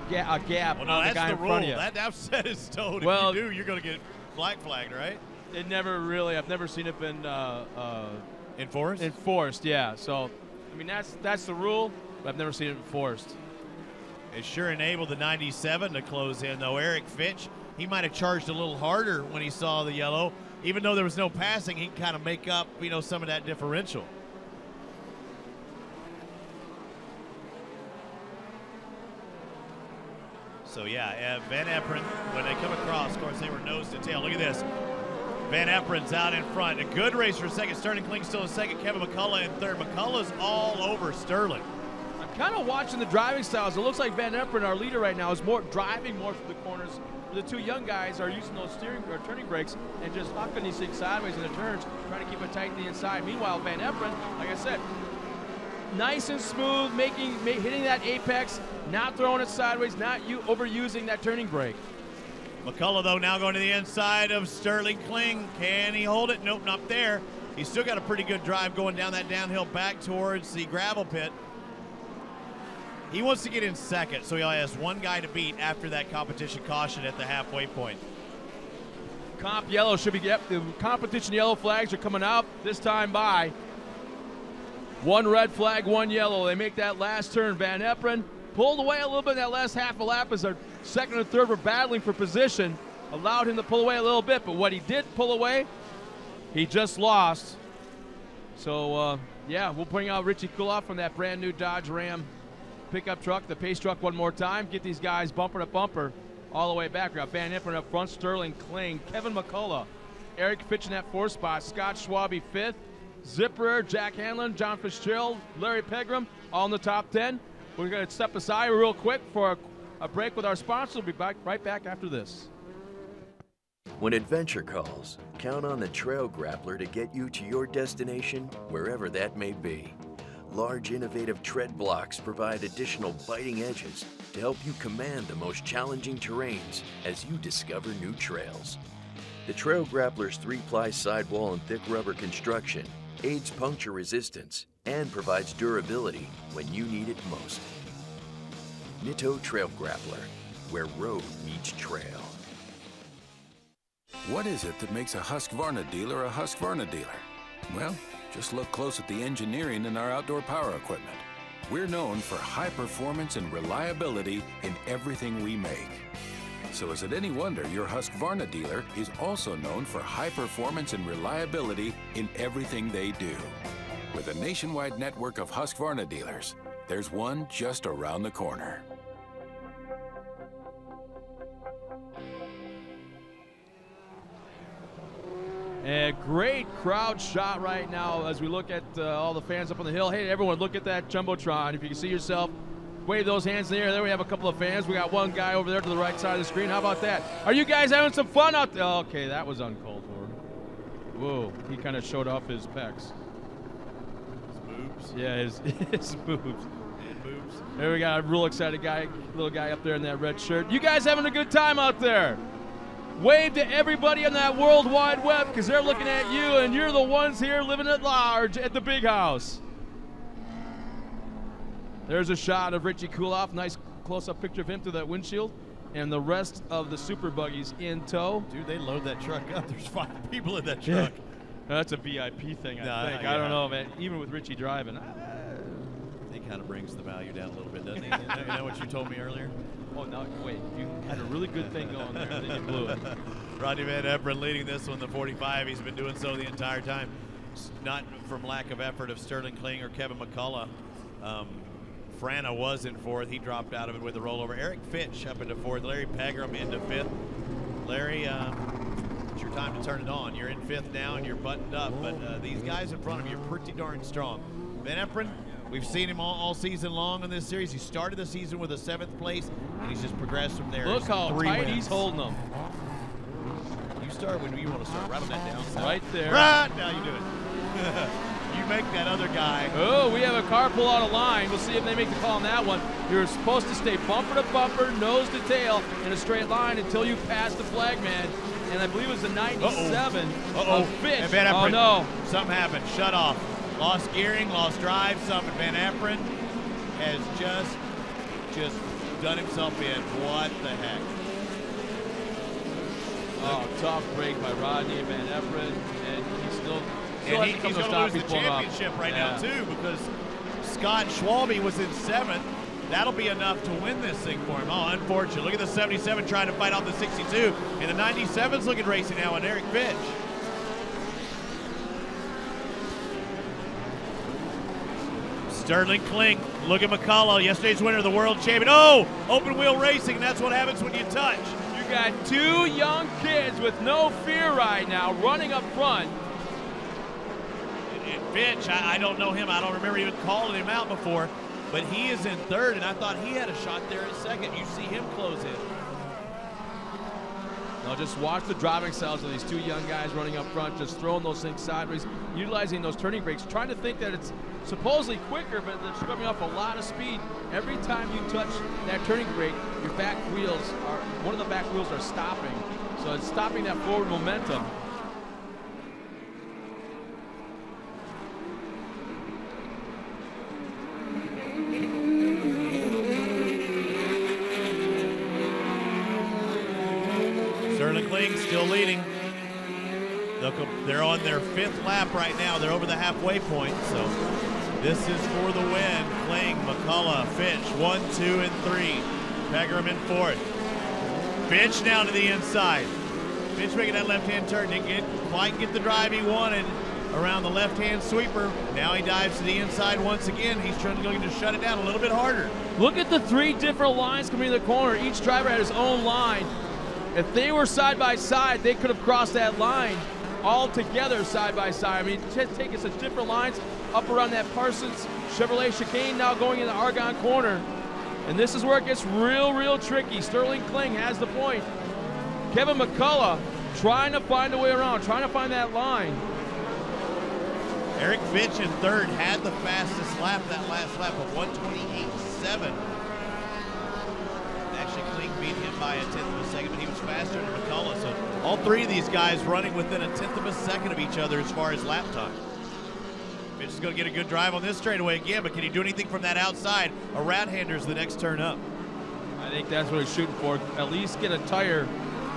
a gap on the guy in front of you. That's set in stone. Well, if you do, you're going to get black flagged, right? It never really, I've never seen it been enforced? Enforced, yeah. So, I mean, that's the rule, but I've never seen it enforced. It sure enabled the 97 to close in, though. Eric Fitch, he might have charged a little harder when he saw the yellow. Even though there was no passing, he can kind of make up, some of that differential. So, yeah, Van Efferen, when they come across, of course, they were nose to tail. Look at this. Van Efferen's out in front. A good race for second. Sterling Kling still in second. Kevin McCullough in third. McCullough's all over Sterling. I'm kind of watching the driving styles. It looks like Van Efferen, our leader right now, is driving more through the corners. The 2 young guys are using those steering or turning brakes and just hucking these things sideways in the turns, trying to keep it tight to the inside. Meanwhile, Van Efferen, like I said, nice and smooth, hitting that apex, not throwing it sideways, not overusing that turning brake. McCullough, though, now going to the inside of Sterling Kling. Can he hold it? Nope, not there. He's still got a pretty good drive going down that downhill back towards the gravel pit. He wants to get in second, so he only has 1 guy to beat after that competition caution at the halfway point. Comp yellow should be, the competition yellow flags are coming out this time by. 1 red flag, 1 yellow. They make that last turn. Van Efferen pulled away a little bit in that last half a lap as our second and third were battling for position. Allowed him to pull away a little bit, but what he did pull away, he just lost. So, yeah, we'll bring out Richie Kuloff from that brand new Dodge Ram pickup truck, the pace truck, one more time. Get these guys bumper to bumper all the way back. We got Van Efferen up front, Sterling Kling, Kevin McCullough, Eric Fitch in that 4th spot, Scott Schwabe 5th, Zipper, Jack Hanlon, John Fitzgerald, Larry Pegram, all in the top 10. We're going to step aside real quick for a break with our sponsor. We'll be right back after this. When adventure calls, count on the Trail Grappler to get you to your destination, wherever that may be. Large, innovative tread blocks provide additional biting edges to help you command the most challenging terrains as you discover new trails. The Trail Grappler's 3-ply sidewall and thick rubber construction aids puncture resistance and provides durability when you need it most. Nitto Trail Grappler, where road meets trail. What is it that makes a Husqvarna dealer a Husqvarna dealer? Well, just look close at the engineering in our outdoor power equipment. We're known for high performance and reliability in everything we make. So is it any wonder your Husqvarna dealer is also known for high performance and reliability in everything they do? With a nationwide network of Husqvarna dealers, there's one just around the corner. A great crowd shot right now as we look at all the fans up on the hill. Hey, everyone, look at that Jumbotron. If you can see yourself, wave those hands in the air. There we have a couple of fans. We got one guy over there to the right side of the screen. How about that? Are you guys having some fun out there? Okay, that was uncalled for. Whoa, he kind of showed off his pecs. His boobs? Yeah, his boobs. And boobs. There we got a real excited guy, little guy up there in that red shirt. You guys having a good time out there? Wave to everybody on that World Wide Web because they're looking at you and you're the ones here living at large at the big house. There's a shot of Richie Kuloff. Nice close-up picture of him through that windshield. And the rest of the super buggies in tow. Dude, they load that truck up. There's 5 people in that truck. That's a VIP thing, I think. Yeah. I don't know, man. Even with Richie driving. He kind of brings the value down a little bit, doesn't he? You know what you told me earlier? Oh, no, wait. You had a really good thing going there, and then you blew it. Rodney Van Eperen leading this one, the 45. He's been doing so the entire time. Not from lack of effort of Sterling Kling or Kevin McCullough. Frana was in 4th. He dropped out of it with a rollover. Eric Fitch up into 4th. Larry Pegram into 5th. Larry, it's your time to turn it on. You're in 5th now, and you're buttoned up. But these guys in front of you are pretty darn strong. Van Eperen, we've seen him all season long in this series. He started the season with a 7th place, and he's just progressed from there. Look how tight he's holding them. You start when you want to start. Right on that downside. Right there. Right now you do it. You make that other guy. Oh, we have a car pull out of line. We'll see if they make the call on that one. You're supposed to stay bumper to bumper, nose to tail in a straight line until you pass the flag man. And I believe it was the 97 of Fitch. Oh, no. Something happened. Shut off. Lost gearing, lost drive, something. Van Eperen has just done himself in. What the heck? Oh, tough break by Rodney Van Eperen, and he's still and he's going to lose the championship right now, too, because Scott Schwalbe was in 7th. That'll be enough to win this thing for him. Oh, unfortunate. Look at the 77 trying to fight off the 62, and the 97's looking racing now on Eric Fitch. Sterling Kling, look at McCullough, yesterday's winner of the world champion. Oh, open wheel racing, and that's what happens when you touch. You got 2 young kids with no fear right now running up front. And Fitch, I don't know him. I don't remember even calling him out before, but he is in 3rd, and I thought he had a shot there in 2nd. You see him close in. Now just watch the driving styles of these 2 young guys running up front, just throwing those things sideways, utilizing those turning brakes, trying to think that it's supposedly quicker, but they're scrubbing off a lot of speed. Every time you touch that turning brake, your back wheels one of the back wheels are stopping. So it's stopping that forward momentum. Sterling Kling still leading. They're on their 5th lap right now. They're over the halfway point, so this is for the win. Kling, McCullough, Fitch, 1, 2, and 3. Pegram in 4th. Fitch now to the inside. Fitch making that left-hand turn. Didn't quite get the drive he wanted around the left-hand sweeper. Now he dives to the inside once again. He's trying to shut it down a little bit harder. Look at the 3 different lines coming in the corner. Each driver had his own line. If they were side by side, they could have crossed that line all together side by side. I mean, just taking such different lines up around that Parsons Chevrolet chicane, now going in the Argonne corner. And this is where it gets real tricky. Sterling Kling has the point. Kevin McCullough trying to find a way around, trying to find that line. Eric Fitch in 3rd had the fastest lap that last lap of 1:28.7. Actually, Kling beat him by a 1/10 of a second, but he was faster than McCullough. So all 3 of these guys running within a 1/10 of a second of each other as far as lap time. Fitch is going to get a good drive on this straightaway again, but can he do anything from that outside? A rat-hander's the next turn up. I think that's what he's shooting for. At least get a tire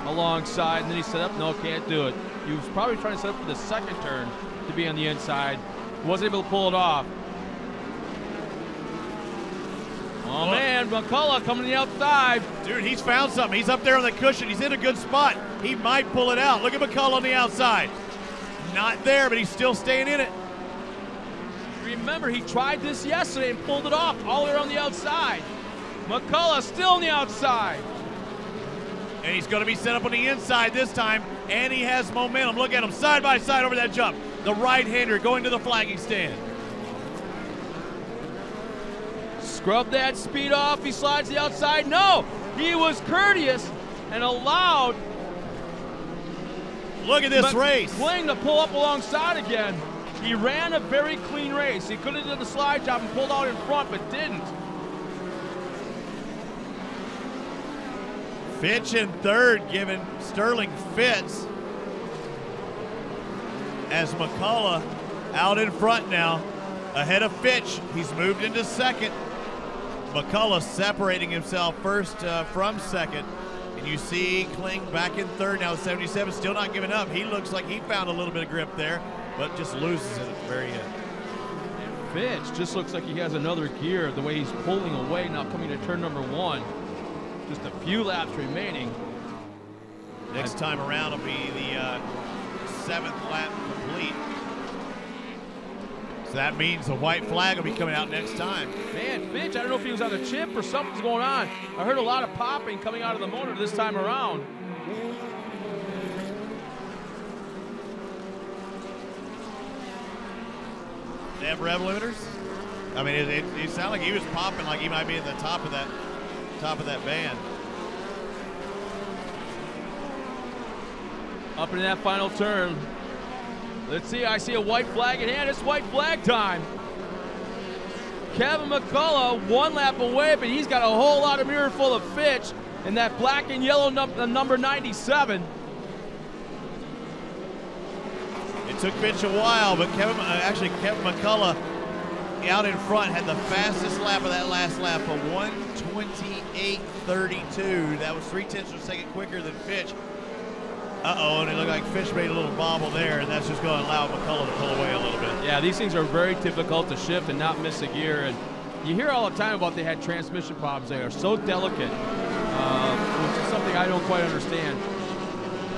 alongside, and then he set up. No, can't do it. He was probably trying to set up for the 2nd turn to be on the inside. Wasn't able to pull it off. Oh, man, McCullough coming to the outside. Dude, he's found something. He's up there on the cushion. He's in a good spot. He might pull it out. Look at McCullough on the outside. Not there, but he's still staying in it. Remember, he tried this yesterday and pulled it off all the way around the outside. McCullough still on the outside. And he's going to be set up on the inside this time. and he has momentum. Look at him side by side over that jump. The right-hander going to the flagging stand. Scrub that speed off. He slides the outside. No, he was courteous and allowed. Look at this race. Kling to pull up alongside again. He ran a very clean race. He could have done the slide job and pulled out in front, but didn't. Fitch in third, giving Sterling fits. As McCullough out in front now, ahead of Fitch. He's moved into second. McCullough separating himself first from second. And you see Kling back in third now with 77, still not giving up. He looks like he found a little bit of grip there, but just loses it at the very end. And Fitch just looks like he has another gear, the way he's pulling away now coming to turn number 1. Just a few laps remaining. Next time around will be the 7th lap complete. So that means the white flag will be coming out next time. Man, Fitch, I don't know if he was on the chip or something's going on. I heard a lot of popping coming out of the motor this time around. They have rev limiters? I mean, it sounded like he was popping like he might be at the top of that band. Up into that final turn. Let's see, I see a white flag in hand. It's white flag time. Kevin McCullough 1 lap away, but he's got a whole lot of mirror full of Fitch in that black and yellow number 97. It took Fitch a while, but Kevin McCullough out in front had the fastest lap of that last lap, a 1:28.32. That was 0.3 of a second quicker than Fitch. Uh-oh, and it looked like Fitch made a little bobble there, and that's just going to allow McCullough to pull away a little bit. Yeah, these things are very difficult to shift and not miss a gear. And you hear all the time about they had transmission problems. They are so delicate, which is something I don't quite understand,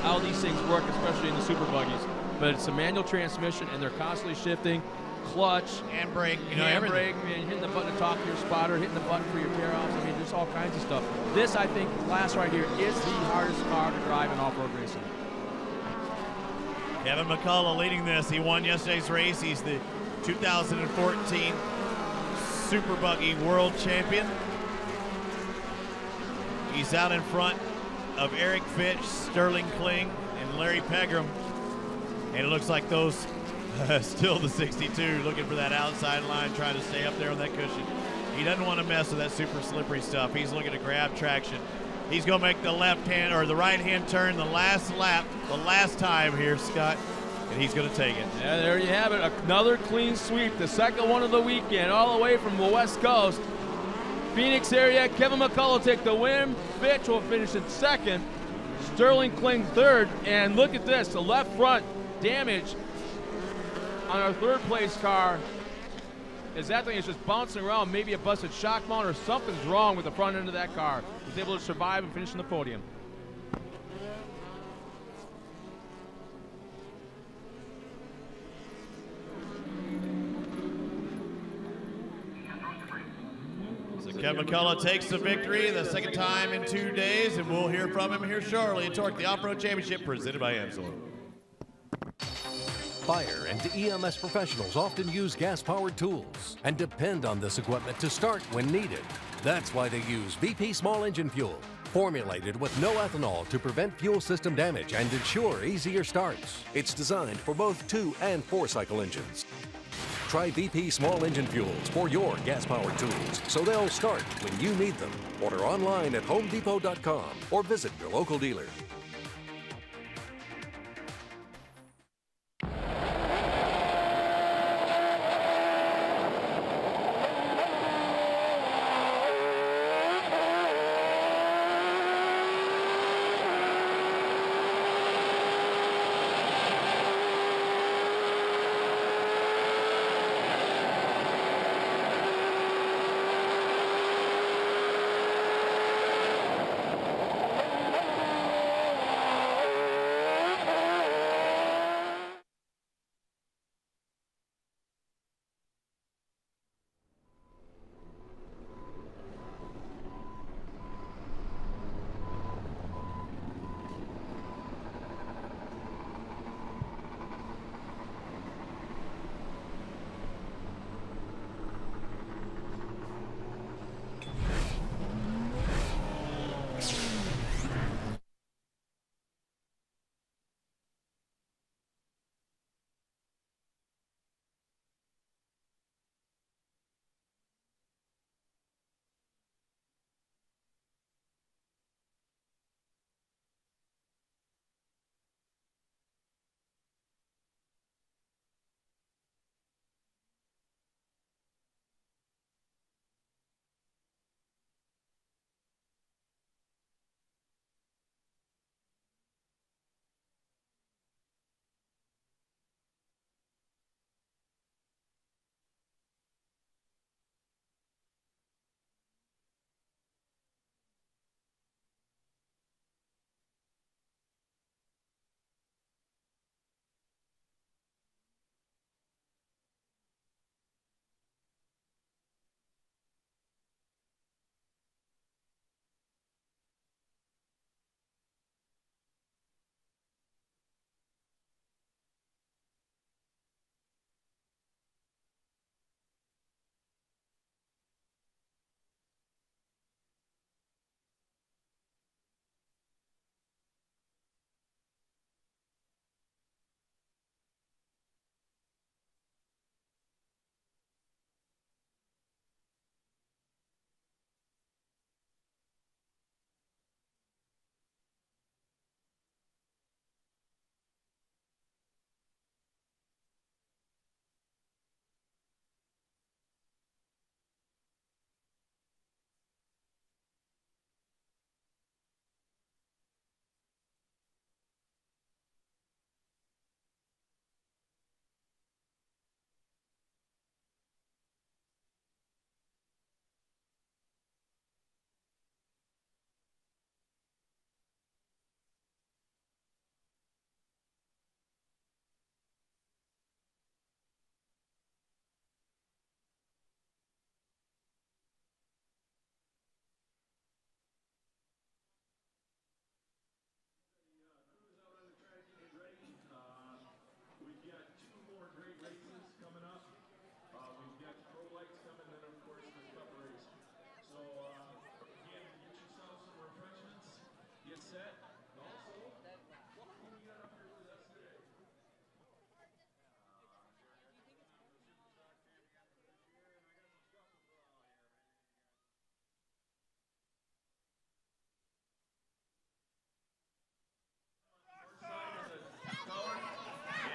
how these things work, especially in the super buggies. But it's a manual transmission, and they're constantly shifting. Clutch, handbrake, handbrake, hitting the button to talk to your spotter, hitting the button for your tear-offs. I mean, there's all kinds of stuff. This, I think, class right here is the hardest car to drive in off-road racing. Kevin McCullough leading this. He won yesterday's race. He's the 2014 Super Buggy World Champion. He's out in front of Eric Fitch, Sterling Kling, and Larry Pegram. And it looks like those still the 62 looking for that outside line, trying to stay up there on that cushion. He doesn't want to mess with that super slippery stuff. He's looking to grab traction. He's going to make the left hand or the right hand turn the last lap, the last time here, Scott, and he's going to take it. Yeah, there you have it. Another clean sweep, the second one of the weekend, all the way from the West Coast. Phoenix area, Kevin McCullough take the win. Fitch will finish in second. Sterling Kling third. And look at this, the left front damage on our third place car is that thing is just bouncing around. Maybe a busted shock mount or something's wrong with the front end of that car. He's able to survive and finish on the podium. So Kevin McCullough takes the victory the second time in 2 days, and we'll hear from him here shortly at Torc, the Off-Road Championship presented by Amsoil. Fire and EMS professionals often use gas-powered tools and depend on this equipment to start when needed. That's why they use VP Small Engine Fuel, formulated with no ethanol to prevent fuel system damage and ensure easier starts. It's designed for both 2- and 4-cycle engines. Try VP Small Engine Fuels for your gas-powered tools so they'll start when you need them. Order online at homedepot.com or visit your local dealer.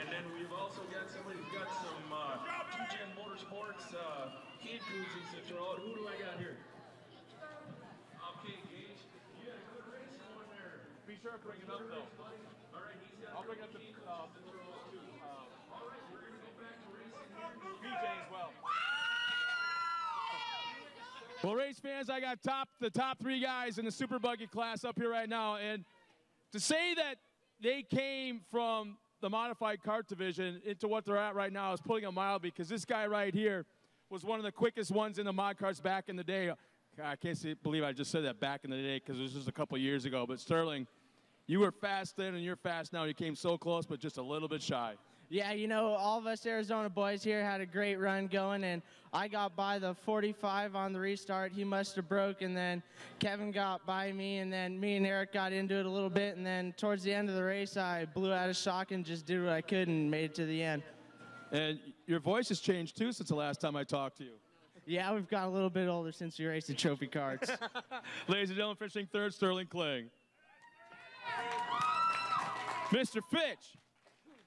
And then we've also got somebody who's got some 2-gen motorsports heat cruising situation. Who do I got here? Okay, Gage. You had a good race going there. Be sure to bring it up, though. All right, he's got I'll bring up the throws too. All right, we're going to go back to racing here. BJ as well. Well, race fans, I got the top 3 guys in the super buggy class up here right now, and to say that they came from the modified kart division into what they're at right now is putting it mild, because this guy right here was one of the quickest ones in the mod karts back in the day. I can't believe I just said that, back in the day, because it was just a couple years ago. But Sterling, you were fast then and you're fast now. You came so close, but just a little bit shy. Yeah, you know, all of us Arizona boys here had a great run going, and I got by the 45 on the restart. He must have broke, and then Kevin got by me, and then me and Eric got into it a little bit, and then towards the end of the race, I blew out of shock and just did what I could and made it to the end. And your voice has changed, too, since the last time I talked to you. Yeah, we've got a little bit older since we raced the trophy karts. Ladies and gentlemen, finishing third, Sterling Kling. Mr. Fitch.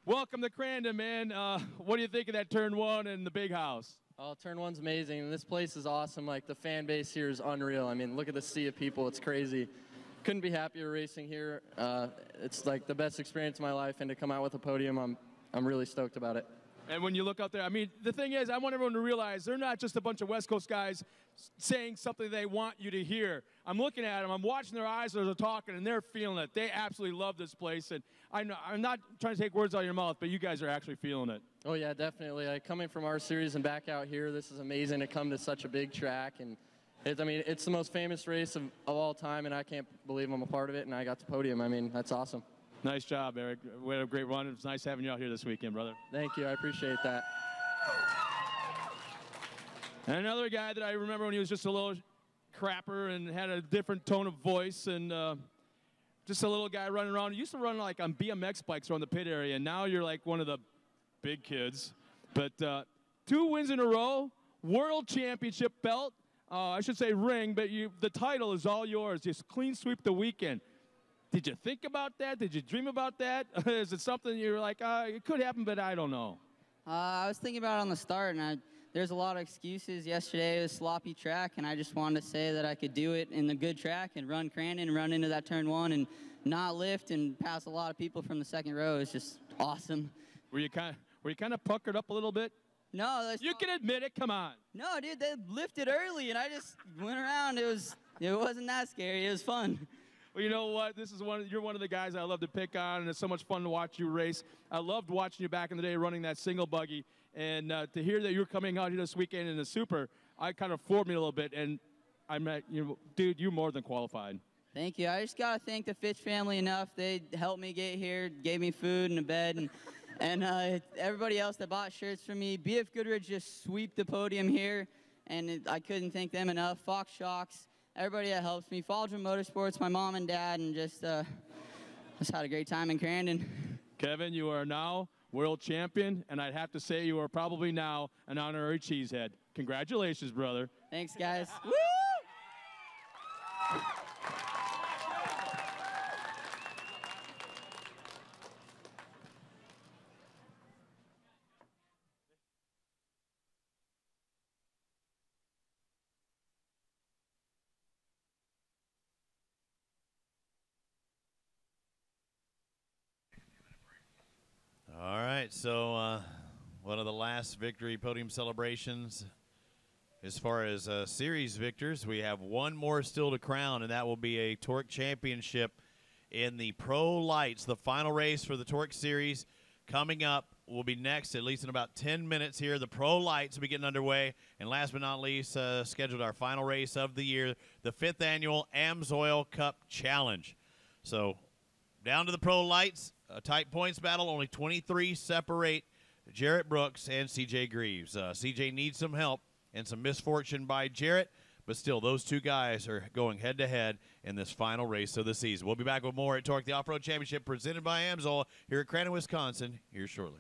Welcome to Crandon, man. What do you think of that turn 1 and the big house? Oh, turn 1's amazing, and this place is awesome. Like, the fan base here is unreal. I mean, look at the sea of people. It's crazy. Couldn't be happier racing here. It's like the best experience of my life, and to come out with a podium, I'm really stoked about it. And when you look out there, I mean, the thing is, I want everyone to realize they're not just a bunch of West Coast guys saying something they want you to hear. I'm looking at them, I'm watching their eyes as they're talking, and they're feeling it. They absolutely love this place, and I know, I'm not trying to take words out of your mouth, but you guys are actually feeling it. Oh, yeah, definitely. Like, coming from our series and back out here, this is amazing to come to such a big track. And I mean, it's the most famous race of all time, and I can't believe I'm a part of it, and I got the podium. I mean, that's awesome. Nice job, Eric. We had a great run. It was nice having you out here this weekend, brother. Thank you. I appreciate that. And another guy that I remember when he was just a little crapper and had a different tone of voice, and just a little guy running around. He used to run like on BMX bikes around the pit area, and now you're like one of the big kids. But 2 wins in a row, world championship belt. I should say ring, but the title is all yours. Just clean sweep the weekend. Did you think about that? Did you dream about that? Is it something you're like, it could happen, but I don't know? I was thinking about it on the start, and there's a lot of excuses. Yesterday it was a sloppy track, and I just wanted to say that I could do it in the good track and run Crandon and run into that turn 1 and not lift and pass a lot of people from the second row. It's just awesome. Were you kind of puckered up a little bit? No. You can admit it. Come on. No, dude, they lifted early, and I just went around. It wasn't that scary. It was fun. Well, you know what? You're one of the guys I love to pick on, and it's so much fun to watch you race. I loved watching you back in the day running that single buggy, and to hear that you're coming out here this weekend in the Super, I kind of floored me a little bit, and dude, you're more than qualified. Thank you. I just got to thank the Fitch family enough. They helped me get here, gave me food and a bed, and everybody else that bought shirts for me. BF Goodrich just swept the podium here, and I couldn't thank them enough. Fox Shocks. Everybody that helps me, Faldron Motorsports, my mom and dad, and just had a great time in Crandon. Kevin, you are now world champion, and I'd have to say you are probably now an honorary cheesehead. Congratulations, brother. Thanks, guys. Woo! All right, so one of the last victory podium celebrations as far as series victors. We have one more still to crown, and that will be a Torc championship in the Pro Lights. The final race for the Torc series coming up will be next, at least in about 10 minutes here. The Pro Lights will be getting underway. And last but not least, scheduled our final race of the year, the 5th annual AMSOIL Cup Challenge. So down to the Pro Lights. A tight points battle, only 23 separate Jarrett Brooks and CJ Greaves. CJ needs some help and some misfortune by Jarrett, but still, those two guys are going head-to-head in this final race of the season. We'll be back with more at Torc, the Off-Road Championship, presented by Amsoil here at Crandon, Wisconsin, here shortly.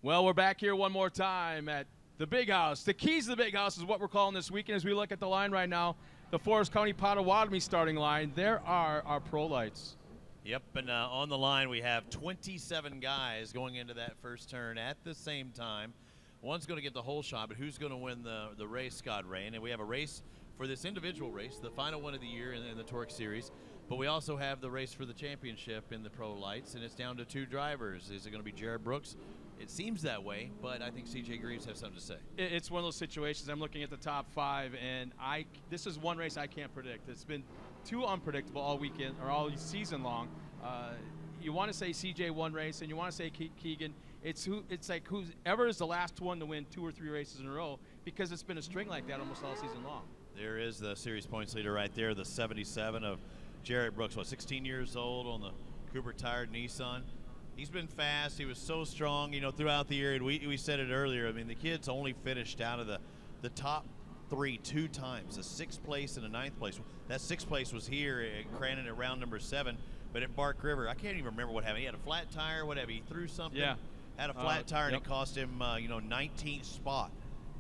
Well, we're back here one more time at the Big House. The Keys to the Big House is what we're calling this weekend as we look at the line right now. The Forest County Potawatomi starting line. There are our pro lights. Yep, and on the line we have 27 guys going into that first turn at the same time. One's going to get the whole shot, but who's going to win the race, Scott Rain? And we have a race for this individual race, the final one of the year in the Torc Series. But we also have the race for the championship in the pro lights, and it's down to 2 drivers. Is it going to be Jared Brooks? It seems that way, but I think CJ Greaves has something to say. It's one of those situations. I'm looking at the top 5, and this is one race I can't predict. It's been too unpredictable all weekend or all season long. You want to say CJ won race, and you want to say Keegan. It's like whoever is the last one to win 2 or 3 races in a row, because it's been a string like that almost all season long. There is the series points leader right there, the 77 of Jared Brooks. 16 years old on the Cooper tired Nissan. He's been fast. He was so strong, throughout the year. And we said it earlier. I mean, the kid's only finished out of the top 3 2 times, a 6th place and a 9th place. That 6th place was here at Crandon at round number 7, but at Bark River, I can't even remember what happened. He had a flat tire, whatever. He threw something. Yeah. Had a flat tire, and it cost him, 19th spot.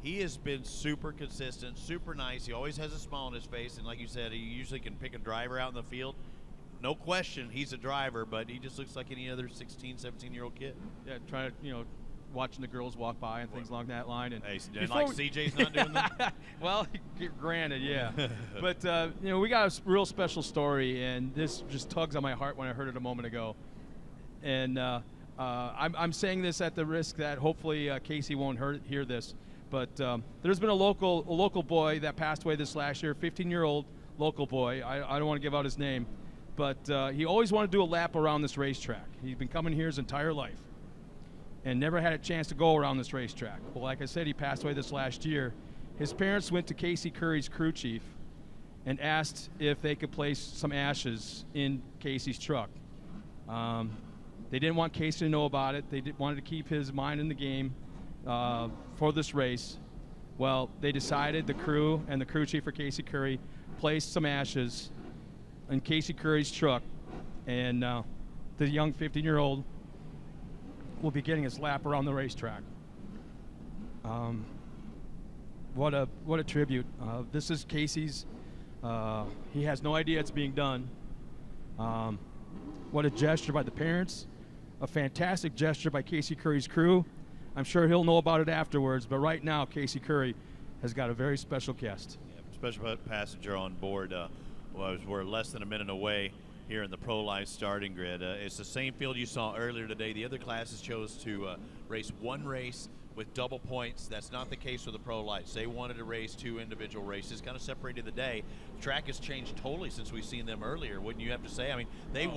He has been super consistent, super nice. He always has a smile on his face, and like you said, he usually can pick a driver out in the field. No question, he's a driver, but he just looks like any other 16, 17-year-old kid. Yeah, trying to, watching the girls walk by and things along that line. And CJ's not doing that? Well, granted, yeah. But, we got a real special story, and this just tugs on my heart when I heard it a moment ago. And I'm saying this at the risk that hopefully Casey won't hear this. But there's been a local boy that passed away this last year, 15-year-old local boy. I don't want to give out his name. But he always wanted to do a lap around this racetrack. He's been coming here his entire life and never had a chance to go around this racetrack. Well, like I said, he passed away this last year. His parents went to Casey Curry's crew chief and asked if they could place some ashes in Casey's truck. They didn't want Casey to know about it. They wanted to keep his mind in the game for this race. Well, they decided, the crew and the crew chief for Casey Curry placed some ashes in Casey Curry's truck, and the young 15-year-old will be getting his lap around the racetrack. What a tribute. This is Casey's. He has no idea it's being done. What a gesture by the parents. A fantastic gesture by Casey Curry's crew. I'm sure he'll know about it afterwards, but right now Casey Curry has got a very special guest. Yeah, special passenger on board. We're less than a minute away here in the Pro Life starting grid. It's the same field you saw earlier today. The other classes chose to race one race with double points. That's not the case with the Pro Lights. They wanted to race 2 individual races, kind of separated the day. The track has changed totally since we've seen them earlier, wouldn't you have to say? I mean, they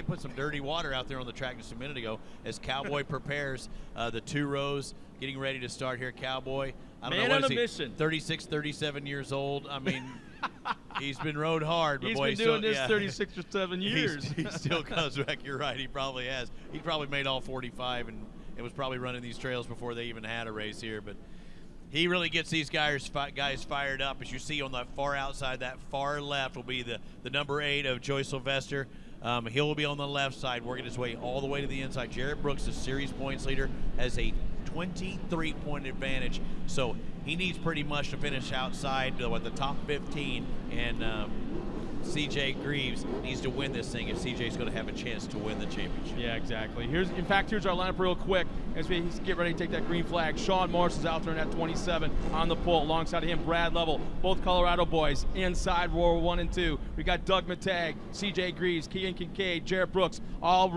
put some dirty water out there on the track just a minute ago as Cowboy prepares the 2 rows, getting ready to start here. Cowboy, I don't know, what is he, mission. 36, 37 years old. I mean, he's been rode hard. But he's boy, been doing this 36 or 7 years. He still comes back. You're right. He probably has. He probably made all 45 and was probably running these trails before they even had a race here. But he really gets these guys fired up. As you see on the far outside, that far left will be the number 8 of Joy Sylvester. He will be on the left side, working his way all the way to the inside. Jared Brooks, the series points leader, has a 23-point advantage. So he needs pretty much to finish outside with the top 15, and CJ Greaves needs to win this thing if CJ's going to have a chance to win the championship. Yeah, exactly. Here's our lineup real quick as we get ready to take that green flag. Sean Morris is out there in that 27 on the pole. Alongside of him, Brad Lovell, both Colorado boys, inside row 1 and 2. We got Doug Matag, CJ Greaves, Keegan Kincaid, Jared Brooks, all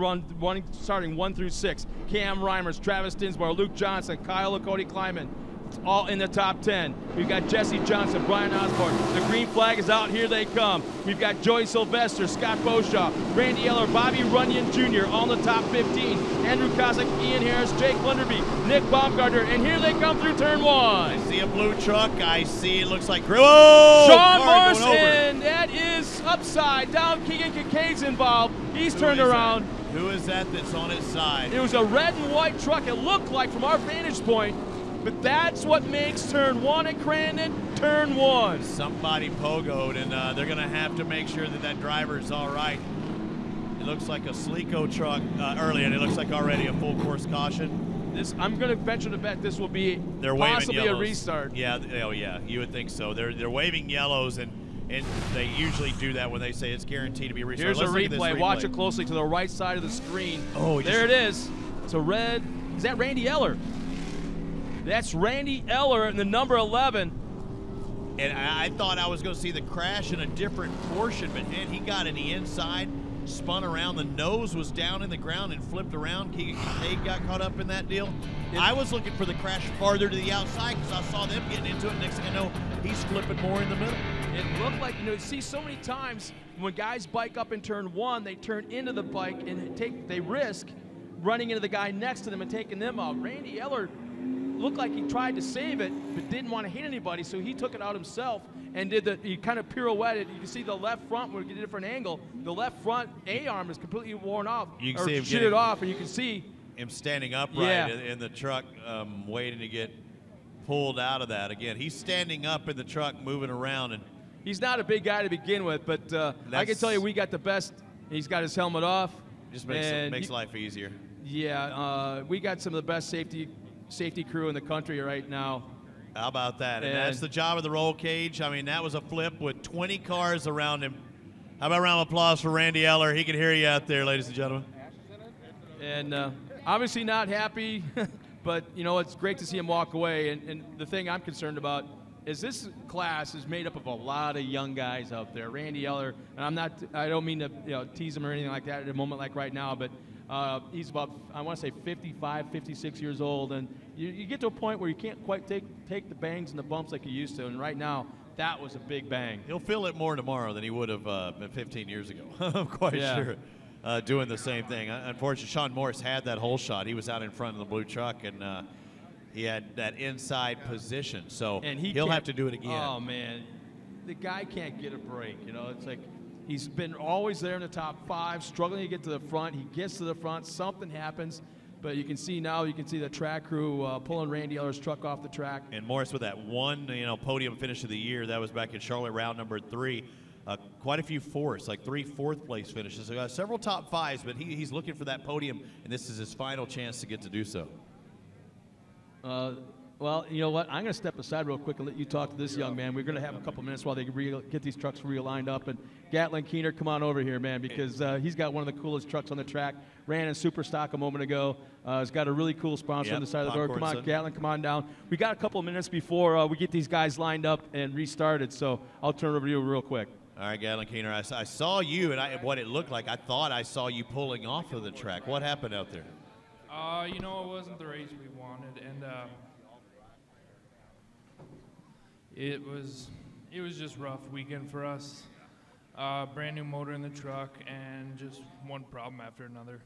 starting 1 through 6. Cam Reimers, Travis Dinsmore, Luke Johnson, Kyle Lakoti Kleiman, all in the top 10. We've got Jesse Johnson, Brian Osborne. The green flag is out. Here they come. We've got Joey Sylvester, Scott Boshaw, Randy Eller, Bobby Runyon Jr. all in the top 15. Andrew Kosick, Ian Harris, Jake Lunderby, Nick Baumgartner, and here they come through turn 1. I see a blue truck. I see it looks like Sean Morrison. That is upside down. Keegan Kincaid's involved. He's turned around. Who is that's on his side? It was a red and white truck. It looked like from our vantage point. But that's what makes turn 1 at Crandon turn 1. Somebody pogoed, and they're going to have to make sure that driver is all right. It looks like a Sleeco truck early, and it looks like already a full course caution. I'm going to venture to bet this will be They're possibly waving a yellows. restart. Yeah, you would think so. They're waving yellows, and they usually do that when they say it's guaranteed to be a restart. Here's a replay. Watch it closely to the right side of the screen. Oh, there it is. It's a red. Is that Randy Eller? That's Randy Eller in the number 11. And I thought I was going to see the crash in a different portion, but man, he got in the inside, spun around. The nose was down in the ground and flipped around. Cade got caught up in that deal. I was looking for the crash farther to the outside because I saw them getting into it. Next thing I know, he's flipping more in the middle. It looked like, you see so many times when guys bike up in turn 1, they turn into the bike and they risk running into the guy next to them and taking them out. Randy Eller looked like he tried to save it, but didn't want to hit anybody, so he took it out himself and he kind of pirouetted. You can see the left front, when we get a different angle, the left front A-arm is completely worn off, You can or see him shitted off, and you can see him standing upright in the truck, waiting to get pulled out of that. Again, he's standing up in the truck, moving around, and he's not a big guy to begin with, but I can tell you we got the best. He's got his helmet off. Just makes life easier. Yeah, we got some of the best safety crew in the country right now. How about that? And that's the job of the roll cage. I mean, that was a flip with 20 cars around him. How about a round of applause for Randy Eller? He can hear you out there, ladies and gentlemen. And obviously not happy, but, it's great to see him walk away. And the thing I'm concerned about is this class is made up of a lot of young guys out there. Randy Eller, and I don't mean to tease him or anything like that at a moment like right now, but he's about, I want to say 55, 56 years old, and you get to a point where you can't quite take the bangs and the bumps like you used to, and right now, that was a big bang. He'll feel it more tomorrow than he would have 15 years ago. I'm quite sure. Doing the same thing. Unfortunately, Sean Morris had that hole shot. He was out in front of the blue truck, and he had that inside position, so he'll have to do it again. Oh, man. The guy can't get a break. It's like he's been always there in the top 5, struggling to get to the front. He gets to the front, something happens, but you can see the track crew pulling Randy Eller's truck off the track. And Morris with that one, podium finish of the year. That was back in Charlotte, round number 3. Quite a few fourths, like 3 fourth-place finishes. So several top 5s, but he's looking for that podium, and this is his final chance to get to do so. Well, you know what? I'm going to step aside real quick and let you talk to this young man. We're going to have a couple minutes while they get these trucks realigned up. And Gatlin Keener, come on over here, man, because he's got one of the coolest trucks on the track. Ran in super stock a moment ago. He's got a really cool sponsor on the side of the door. Come on, Gatlin, come on down. We got a couple minutes before we get these guys lined up and restarted, so I'll turn it over to you real quick. All right, Gatlin Keener, I saw you, and what it looked like, I thought I saw you pulling off of the track. What happened out there? It wasn't the race we wanted, and it was just rough weekend for us. Brand new motor in the truck, and just one problem after another.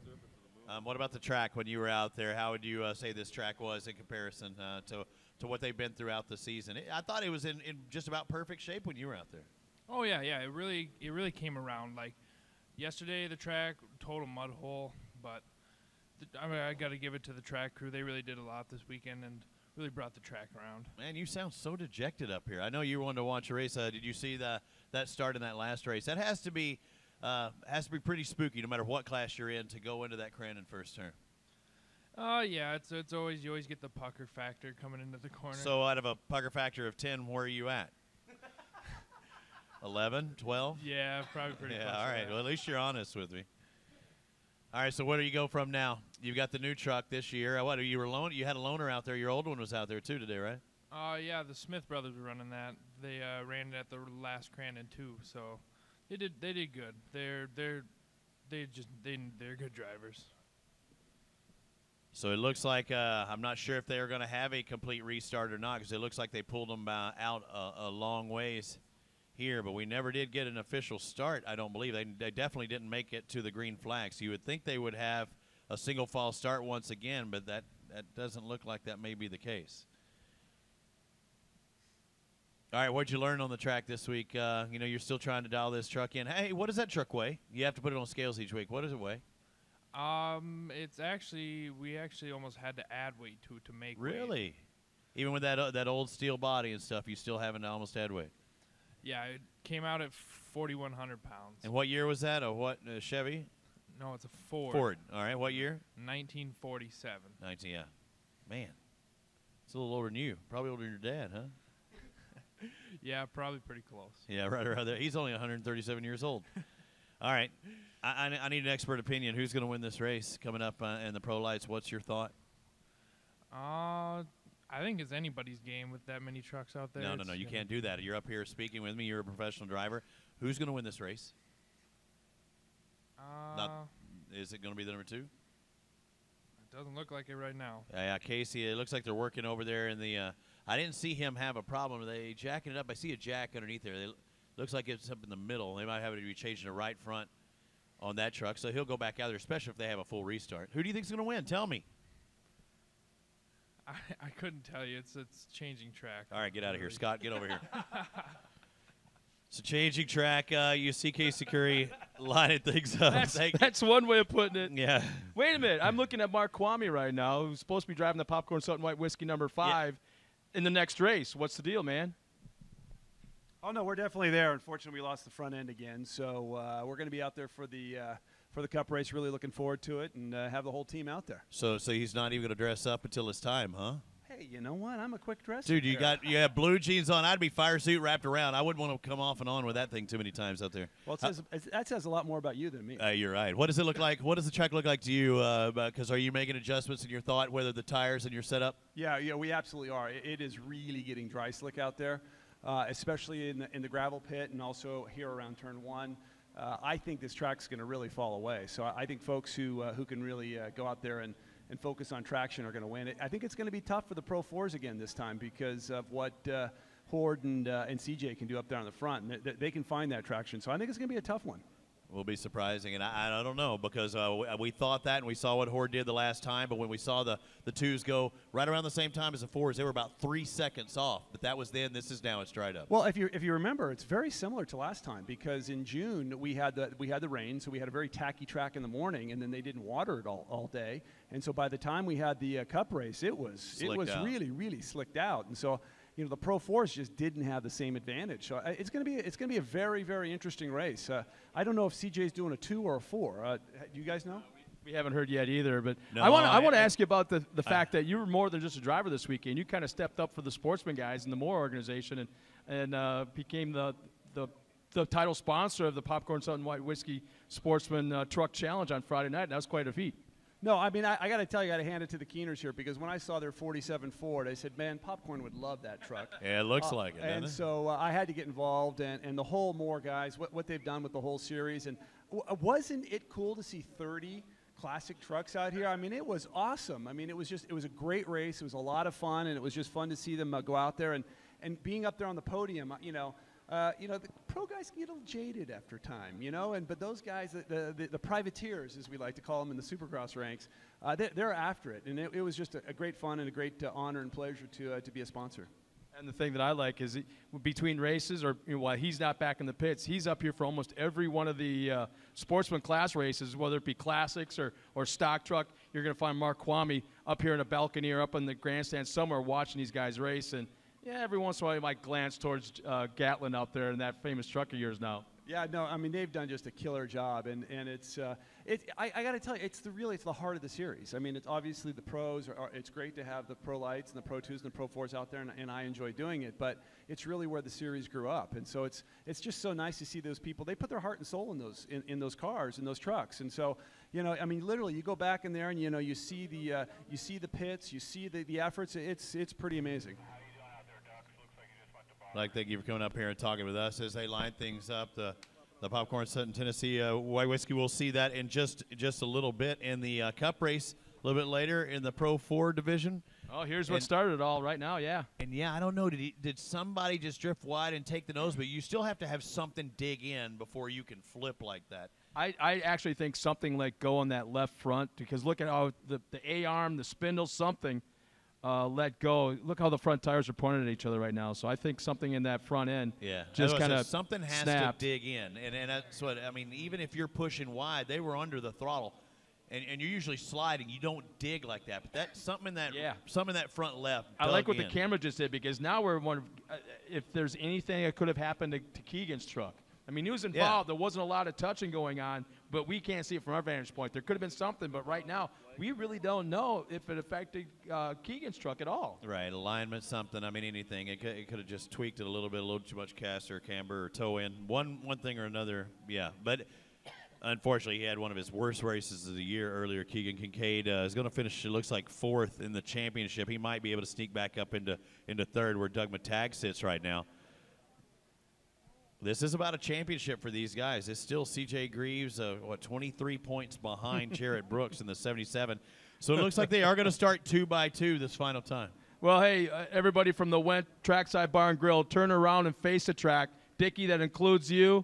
What about the track when you were out there? How would you say this track was in comparison to what they've been throughout the season? I thought it was in just about perfect shape when you were out there. Oh yeah, it really came around. Like yesterday, the track total mud hole, but I got to give it to the track crew. They really did a lot this weekend and really brought the track around. Man, you sound so dejected up here. I know you wanted to watch a race. Did you see that start in that last race? That has to be pretty spooky, no matter what class you're in, to go into that Crandon first turn. Yeah, it's always, you always get the pucker factor coming into the corner. So out of a pucker factor of 10, where are you at? 11, 12? Yeah, probably pretty close. Yeah, all right. Well, at least you're honest with me. All right, so where do you go from now? You've got the new truck this year. What, you had a loaner out there. Your old one was out there too today, right? Yeah, the Smith brothers were running that. They ran it at the last Crandon too, so they did good. They're good drivers. So it looks like I'm not sure if they're going to have a complete restart or not, because it looks like they pulled them out a long ways here, but we never did get an official start. I don't believe they definitely didn't make it to the green flag. So you would think they would have a single file start once again, but that doesn't look like that may be the case. All right, what'd you learn on the track this week? You're still trying to dial this truck in. Hey, what does that truck weigh? You have to put it on scales each week. What does it weigh? We actually almost had to add weight to make really weight. Even with that old steel body and stuff, you still haven't almost add weight. Yeah, it came out at 4,100 pounds. And what year was that? A what? A Chevy? No, it's a Ford. Ford. All right. What year? 1947. 19. Yeah. Man, it's a little older than you. Probably older than your dad, huh? Yeah, probably pretty close. Yeah, right around there. He's only 137 years old. All right. I need an expert opinion. Who's going to win this race coming up in the Pro Lights? What's your thought? I think it's anybody's game with that many trucks out there. No. You can't do that. You're up here speaking with me. You're a professional driver. Who's going to win this race? Is it going to be the number 2? It doesn't look like it right now. Yeah, Casey, it looks like they're working over there in the I didn't see him have a problem. They jacking it up. I see a jack underneath there. Looks like it's up in the middle. They might have to be changing the right front on that truck, so he'll go back out there, especially if they have a full restart. Who do you think's going to win? Tell me. I couldn't tell you. It's changing track. All right, get out of here. Scott, get over here. It's a changing track. You see Casey Curry lining things up. That's one way of putting it. Yeah. Wait a minute. I'm looking at Mark Kwame right now, who's supposed to be driving the Popcorn Salt and White Whiskey number 5 in the next race. What's the deal, man? Oh, no, we're definitely there. Unfortunately, we lost the front end again. So we're going to be out there for the Cup race. Really looking forward to it and have the whole team out there. So he's not even going to dress up until it's time, huh? Hey, you know what? I'm a quick dresser. Dude, you have blue jeans on. I'd be fire suit wrapped around. I wouldn't want to come off and on with that thing too many times out there. Well, that says a lot more about you than me. You're right. What does it look like? What does the track look like to you? Because are you making adjustments in your thought, whether the tires and your setup? Yeah, we absolutely are. It is really getting dry slick out there, especially in the gravel pit and also here around turn 1. I think this track's going to really fall away. So I think folks who can really go out there and focus on traction are going to win it. I think it's going to be tough for the Pro 4s again this time because of what Horde and CJ can do up there on the front. And they can find that traction. So I think it's going to be a tough one. Will be surprising, and I don't know because we thought that and we saw what Horde did the last time, but when we saw the 2s go right around the same time as the 4s, they were about 3 seconds off. But that was then. This is now. It's dried up. Well, if you remember, it's very similar to last time because in June we had the rain, so we had a very tacky track in the morning, and then they didn't water it all day, and so by the time we had the Cup race, it was really slicked out, and so. The Pro 4s just didn't have the same advantage. So it's going to be a very, very interesting race. I don't know if CJ's doing a 2 or a 4. Do you guys know? We haven't heard yet either. But no, I want to ask you about the fact that you were more than just a driver this weekend. You kind of stepped up for the Sportsman guys in the Moore organization and became the title sponsor of the Popcorn Salt and White Whiskey Sportsman Truck Challenge on Friday night. That was quite a feat. No, I mean, I got to tell you, I got to hand it to the Keeners here because when I saw their 47 Ford, I said, man, Popcorn would love that truck. Yeah, it looks like it, doesn't and it? so I had to get involved, and the whole Moore guys, what they've done with the whole series. And wasn't it cool to see 30 classic trucks out here? I mean, it was awesome. I mean, it was a great race. It was a lot of fun, and it was just fun to see them go out there. And being up there on the podium, the pro guys can get a little jaded after time, but those guys, the privateers, as we like to call them in the Supercross ranks, they're after it, and it was just a great fun and a great honor and pleasure to be a sponsor. And the thing that I like is between races, or while he's not back in the pits, he's up here for almost every one of the sportsman class races, whether it be classics or stock truck. You're going to find Mark Kwame up here in a balcony or up in the grandstand somewhere watching these guys race. And yeah, every once in a while you might glance towards Gatlin out there in that famous truck of yours now. Yeah, no, I mean, they've done just a killer job, and it's I got to tell you, it's the heart of the series. I mean, it's obviously the pros. It's great to have the Pro Lights and the Pro 2s and the Pro 4s out there, and I enjoy doing it, but it's really where the series grew up, and so it's just so nice to see those people. They put their heart and soul in those cars, in those trucks, and so, I mean, literally, you go back in there and, you see the pits, you see the efforts. It's pretty amazing. I'd like to thank you for coming up here and talking with us as they line things up. The Popcorn Salt and Tennessee White Whiskey, we'll see that in just a little bit in the Cup race a little bit later in the Pro 4 division. Oh, here's what started it all right now, yeah. And, yeah, I don't know, did somebody just drift wide and take the nose? But you still have to have something dig in before you can flip like that. I actually think something like go on that left front because look at how the A-arm, the spindle, something let go. Look how the front tires are pointed at each other right now. So I think something in that front end just kind of something has snapped. to dig in. And that's what, I mean, even if you're pushing wide, they were under the throttle. And you're usually sliding. You don't dig like that. But that's something in that front left. I like what the camera just did because now we're wondering if there's anything that could have happened to Keegan's truck. I mean, he was involved. There wasn't a lot of touching going on, but we can't see it from our vantage point. There could have been something, but right now we really don't know if it affected Keegan's truck at all. Right, alignment, something. I mean, anything. It could have just tweaked it a little too much caster, camber, or toe in. One thing or another. Yeah, but unfortunately, he had one of his worst races of the year earlier. Keegan Kincaid is going to finish, it looks like, 4th in the championship. He might be able to sneak back up into 3rd where Doug Matag sits right now. This is about a championship for these guys. It's still C.J. Greaves, 23 points behind Jarrett Brooks in the 77. So it looks like they are going to start 2x2 this final time. Well, hey, everybody from the Went Trackside Bar and Grill, turn around and face the track. Dickie, that includes you.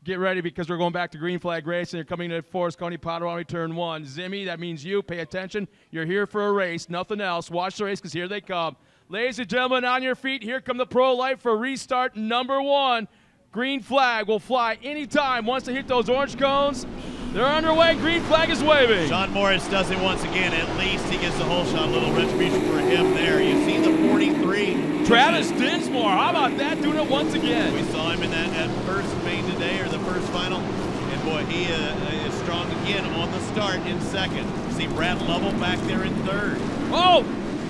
Get ready because we're going back to green flag racing. You're coming to Forest County Potawatomi turn 1. Zimmy, that means you. Pay attention. You're here for a race, nothing else. Watch the race because here they come. Ladies and gentlemen, on your feet, here come the Pro Light for restart number 1. Green flag will fly anytime once they hit those orange cones. They're underway. Green flag is waving. Sean Morris does it once again. At least he gets the whole shot. A little retribution for him there. You see the 43. Travis Dinsmore, how about that? Doing it once again. We saw him in that first main today, or the first final. And, boy, he is strong again on the start in 2nd. See Brad Lovell back there in 3rd. Oh!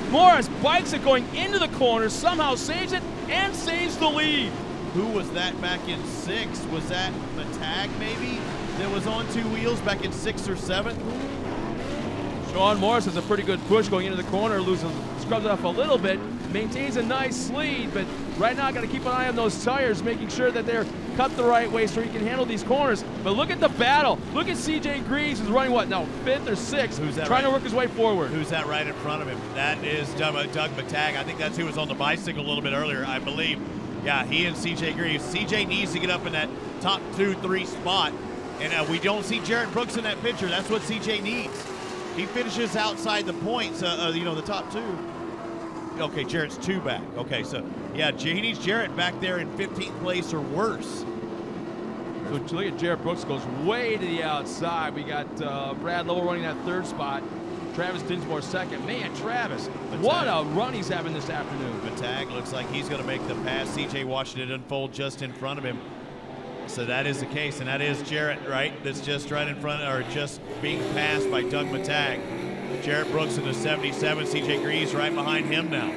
Morris bikes it going into the corner, somehow saves it, and saves the lead. Who was that back in 6th? Was that Matag, maybe, that was on 2 wheels back in 6th or 7th? Sean Morris has a pretty good push going into the corner, scrubs it off a little bit, maintains a nice lead, but right now got to keep an eye on those tires, making sure that they're cut the right way so he can handle these corners. But look at the battle. Look at C.J. Greaves, who's running, what, now, 5th or 6th, Who's that trying to work his way forward. Who's that right in front of him? That is Doug Matag. I think that's who was on the bicycle a little bit earlier, I believe. Yeah, he and C.J. Greaves. C.J. needs to get up in that top 2-3 spot, and we don't see Jarrett Brooks in that picture. That's what C.J. needs. He finishes outside the points, the top 2. Okay, Jarrett's 2 back. Okay, so, yeah, he needs Jarrett back there in 15th place or worse. So look at Jarrett Brooks goes way to the outside. We got Brad Lowell running that 3rd spot. Travis Dinsmore 2nd. Man, Travis, what a run he's having this afternoon. Matag looks like he's going to make the pass. CJ watching it unfold just in front of him. So that is the case, and that is Jarrett, right? That's just right in front, or just being passed by Doug Matag. Jarrett Brooks in the 77. CJ Greaves right behind him now.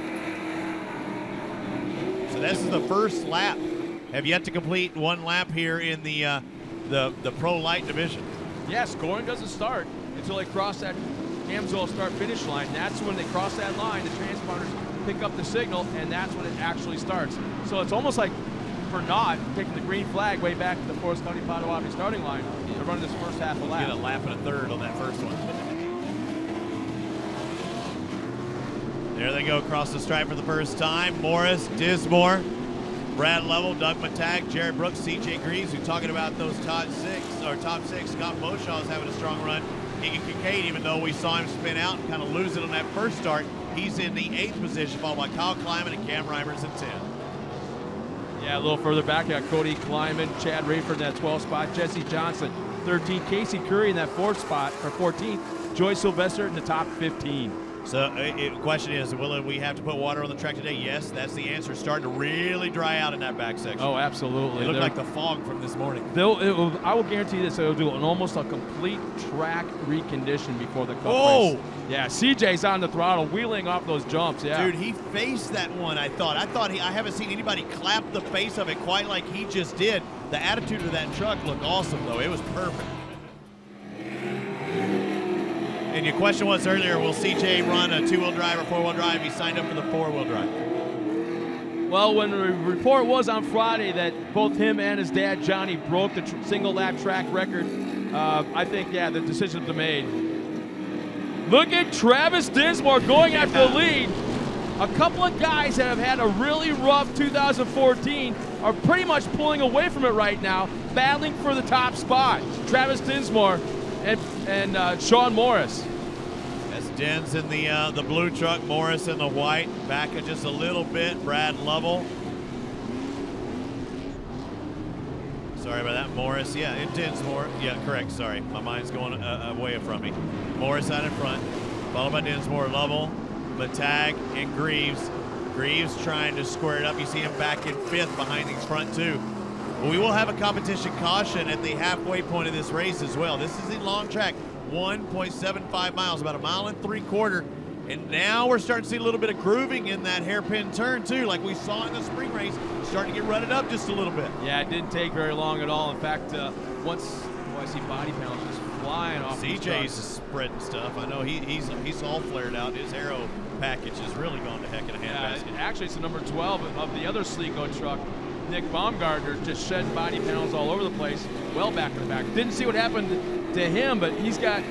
So this is the first lap. Have yet to complete 1 lap here in the Pro Light division. Yeah, scoring doesn't start until they cross that Amsoil start-finish line. That's when they cross that line, the transponders pick up the signal, and that's when it actually starts. So it's almost like for not taking the green flag way back to the Forest County Potawatomi starting line. They're running this first half a lap. Get a lap and a 3rd on that first one. There they go across the stripe for the first time. Morris, Dismore, Brad Lovell, Doug Matag, Jarrett Brooks, C.J. Greaves. We're talking about those top 6. Scott Beauchamp is having a strong run. Keegan Kincaid, even though we saw him spin out and kind of lose it on that first start, he's in the 8th position, followed by Kyle Kleiman and Cam Reimers in 10th. Yeah, a little further back, you got Cody Kleiman, Chad Rayford in that 12th spot, Jesse Johnson, 13th, Casey Curry in that 4th spot, or 14th, Joy Sylvester in the top 15. So the question is, will we have to put water on the track today? Yes, that's the answer. It's starting to really dry out in that back section. Oh, absolutely. It looked like the fog from this morning. I will guarantee this, it'll do almost a complete track recondition before the cup race. Yeah, CJ's on the throttle, wheeling off those jumps, yeah. Dude, he faced that one, I thought. I haven't seen anybody clap the face of it quite like he just did. The attitude of that truck looked awesome, though. It was perfect. And your question was earlier, will CJ run a 2-wheel drive or 4-wheel drive? He signed up for the 4-wheel drive. Well, when the report was on Friday that both him and his dad, Johnny, broke the single lap track record, I think, yeah, the decision's been made. Look at Travis Dinsmore going after the lead. A couple of guys that have had a really rough 2014 are pretty much pulling away from it right now, battling for the top spot. Travis Dinsmore and Sean Morris. That's Dins in the blue truck, Morris in the white. Back just a little bit, Brad Lovell. Sorry about that, Morris. Yeah, it Dinsmore. Yeah, correct, sorry. My mind's going away from me. Morris out in front, followed by Dinsmore, Lovell, Matag, and Greaves. Greaves trying to square it up. You see him back in 5th behind these front 2. We will have a competition caution at the halfway point of this race as well. This is the long track, 1.75 miles, about 1.75 miles. And now we're starting to see a little bit of grooving in that hairpin turn too, like we saw in the spring race, starting to get rutted up just a little bit. Yeah, it didn't take very long at all. In fact, once I see body panels just flying off. CJ's spreading stuff. I know he's all flared out. His aero package has really gone to heck in a handbasket. Actually, it's the number 12 of the other Sleeko truck. Nick Baumgartner just shed body panels all over the place, well back in the back. Didn't see what happened to him, but he's got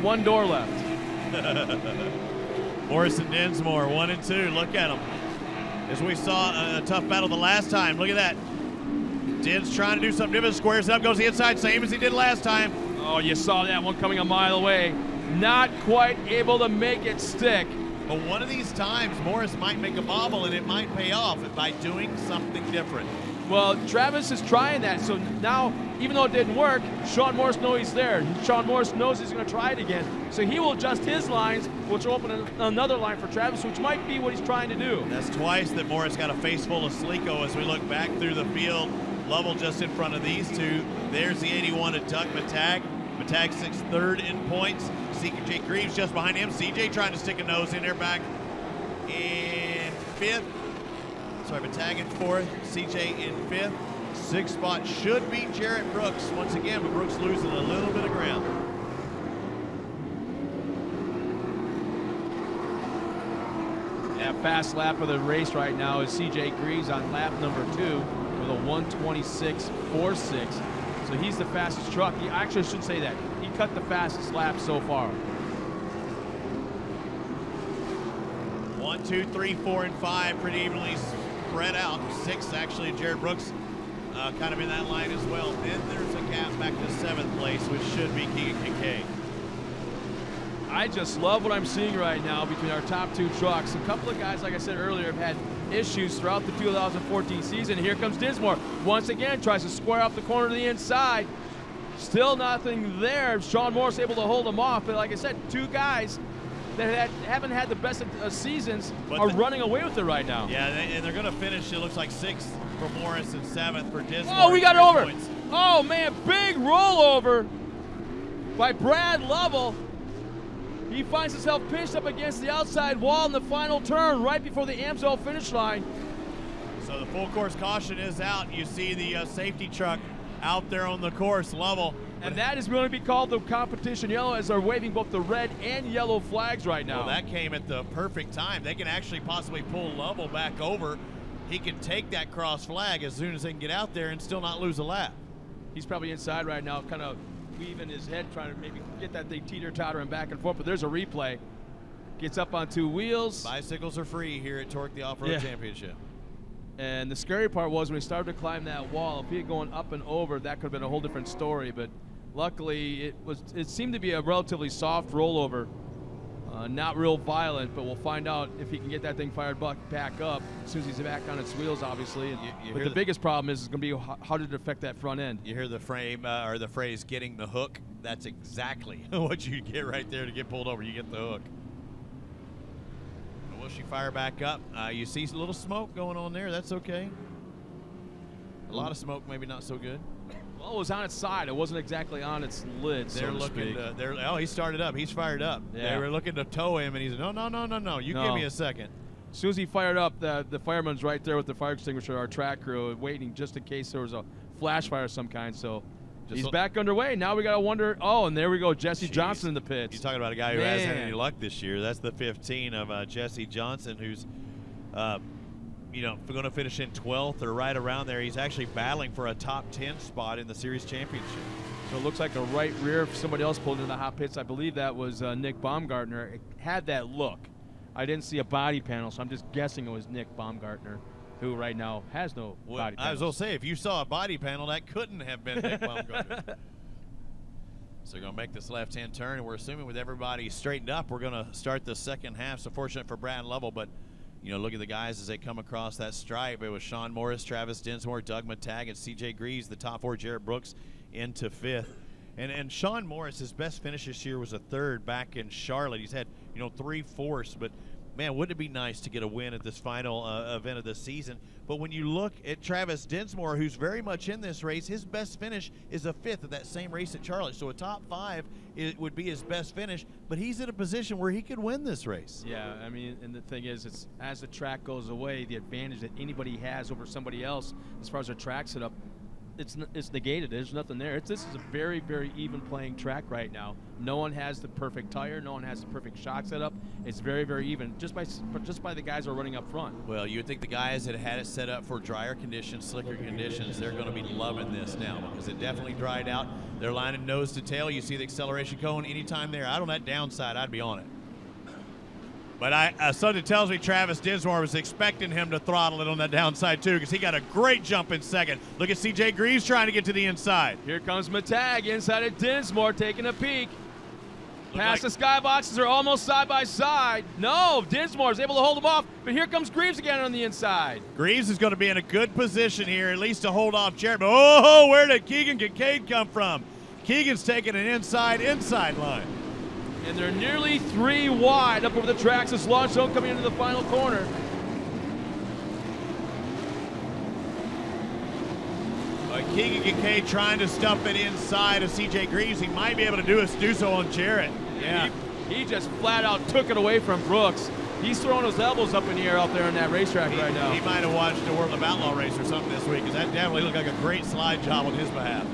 one door left. Morrison Dinsmore, 1 and 2. Look at him. As we saw a tough battle the last time. Look at that. Dins trying to do something different. Squares it up, goes the inside, same as he did last time. Oh, you saw that one coming a mile away. Not quite able to make it stick. But one of these times, Morris might make a bobble, and it might pay off by doing something different. Well, Travis is trying that, so now, even though it didn't work, Sean Morris knows he's there. Sean Morris knows he's going to try it again. So he will adjust his lines, which will open another line for Travis, which might be what he's trying to do. That's twice that Morris got a face full of Sleeko as we look back through the field. Lovell just in front of these two. There's the 81 of Doug Matag. Matag sits third in points. CJ Greaves just behind him. CJ trying to stick a nose in there, back in fifth. Sorry, Matag in fourth, CJ in fifth. Sixth spot should be Jarrett Brooks once again, but Brooks losing a little bit of ground. Yeah, fast lap of the race right now is CJ Greaves on lap number 2 with a 1:26.46. So he's the fastest truck. He actually shouldn't say that. He cut the fastest lap so far. 1, 2, 3, 4, and 5 pretty evenly spread out. 6 actually, Jared Brooks kind of in that line as well. Then there's a gap back to 7th place, which should be Keegan Kincaid. I just love what I'm seeing right now between our top 2 trucks. A couple of guys, like I said earlier, have had issues throughout the 2014 season. Here comes Dinsmore. Once again, tries to square off the corner to the inside. Still nothing there. Sean Morris able to hold him off. But like I said, 2 guys that haven't had the best of seasons are running away with it right now. Yeah, and they're going to finish, it looks like 6th for Morris and 7th for Dinsmore. Oh, we got it over. Oh, man, big rollover by Brad Lovell. He finds himself pinched up against the outside wall in the final turn right before the Amsoil finish line. So the full course caution is out. You see the safety truck out there on the course, Lovell. And that is going to be called the competition yellow as they're waving both the red and yellow flags right now. Well, that came at the perfect time. They can actually possibly pull Lovell back over. He can take that cross flag as soon as they can get out there and still not lose a lap. He's probably inside right now, kind of weaving his head, trying to maybe get that thing teeter-tottering back and forth, but there's a replay. Gets up on 2 wheels. Bicycles are free here at Torc, the Off-Road Championship. And the scary part was when he started to climb that wall, if he had gone up and over, that could have been a whole different story, but luckily it seemed to be a relatively soft rollover. Not real violent, but we'll find out if he can get that thing fired back up as soon as he's back on its wheels, obviously. But the biggest problem is going to be how did it affect that front end. You hear the frame or the phrase "getting the hook." That's exactly what you get right there to get pulled over. You get the hook. Will she fire back up? You see a little smoke going on there. That's okay. A lot of smoke, maybe not so good. Well, it was on its side. It wasn't exactly on its lid, They're looking to, oh, he started up. He's fired up. Yeah. They were looking to tow him, and he's no. You give me a second. As soon as he fired up, the fireman's right there with the fire extinguisher, our track crew, waiting just in case there was a flash fire of some kind. So he's back underway. Now we got to wonder, oh, and there we go, Jesse Johnson in the pits. You're talking about a guy who hasn't had any luck this year. That's the 15 of Jesse Johnson, who's going to finish in 12th or right around there. He's actually battling for a top 10 spot in the series championship. So it looks like a right rear if somebody else pulled into the hot pits. I believe that was Nick Baumgartner. It had that look. I didn't see a body panel, so I'm just guessing it was Nick Baumgartner, who right now has no body panel. I was going to say, if you saw a body panel, that couldn't have been Nick Baumgartner. So we're going to make this left-hand turn, and we're assuming with everybody straightened up, we're going to start the second half. So fortunate for Brad Lovell, but look at the guys as they come across that stripe. It was Sean Morris, Travis Dinsmore, Doug Matag, and CJ Greaves, the top 4, Jarrett Brooks into 5th. And Sean Morris, his best finish this year was a 3rd back in Charlotte. He's had, 3 fourths, but man, wouldn't it be nice to get a win at this final event of the season? But when you look at Travis Dinsmore, who's very much in this race, his best finish is a 5th at that same race at Charlotte. So a top 5 would be his best finish, but he's in a position where he could win this race. Yeah, I mean, and the thing is, it's as the track goes away, the advantage that anybody has over somebody else as far as their track setup, it's negated. There's nothing there. This is a very, very even playing track right now. No one has the perfect tire. No one has the perfect shock setup. It's very, very even, just by the guys who are running up front. Well, you would think the guys that had it set up for drier conditions, slicker conditions, they're going to be loving this now because it definitely dried out. They're lining nose to tail. You see the acceleration cone anytime they're out on that downside, I'd be on it. But something tells me Travis Dinsmore was expecting him to throttle it on that downside too, because he got a great jump in second. Look at CJ Greaves trying to get to the inside. Here comes Matag inside of Dinsmore taking a peek. Past the skyboxes are almost side by side. No, Dinsmore is able to hold them off, but here comes Greaves again on the inside. Greaves is going to be in a good position here, at least to hold off Jarrett. But oh, where did Keegan Kincaid come from? Keegan's taking an inside line. And they're nearly 3 wide up over the tracks as launch zone coming into the final corner. Keegan Kincaid trying to stuff it inside of CJ Greaves. He might be able to do so on Jarrett. Yeah, he just flat out took it away from Brooks. He's throwing his elbows up in the air out there on that racetrack right now. He might have watched the World of Outlaw race or something this week, because that definitely looked like a great slide job on his behalf.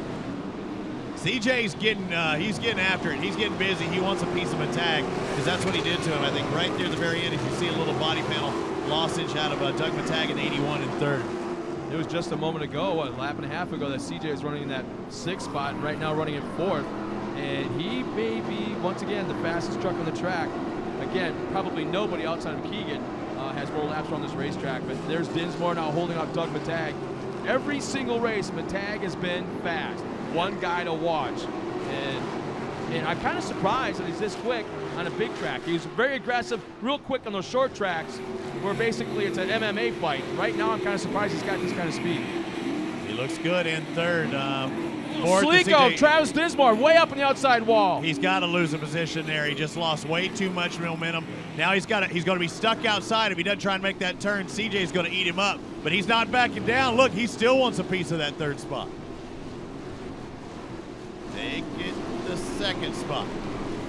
CJ's getting after it. He's getting busy. He wants a piece of a tag, because that's what he did to him. I think right near the very end, if you see a little body panel lossage out of Doug Matag in 81 and 3rd. It was just a moment ago, a lap and a half ago, that CJ was running in that 6th spot, and right now running in 4th. And he may be, once again, the fastest truck on the track. Again, probably nobody outside of Keegan has more laps on this racetrack, but there's Dinsmore now holding off Doug Matag. Every single race, Matag has been fast. One guy to watch. And I'm kind of surprised that he's this quick on a big track. He was very aggressive, real quick on those short tracks, where basically it's an MMA fight. Right now, I'm kind of surprised he's got this kind of speed. He looks good in 3rd. Slico, Travis Dinsmore, way up on the outside wall. He's got to lose a position there. He just lost way too much momentum. Now he's going to be stuck outside. If he doesn't try and make that turn, CJ's going to eat him up. But he's not backing down. Look, he still wants a piece of that 3rd spot. They get the 2nd spot.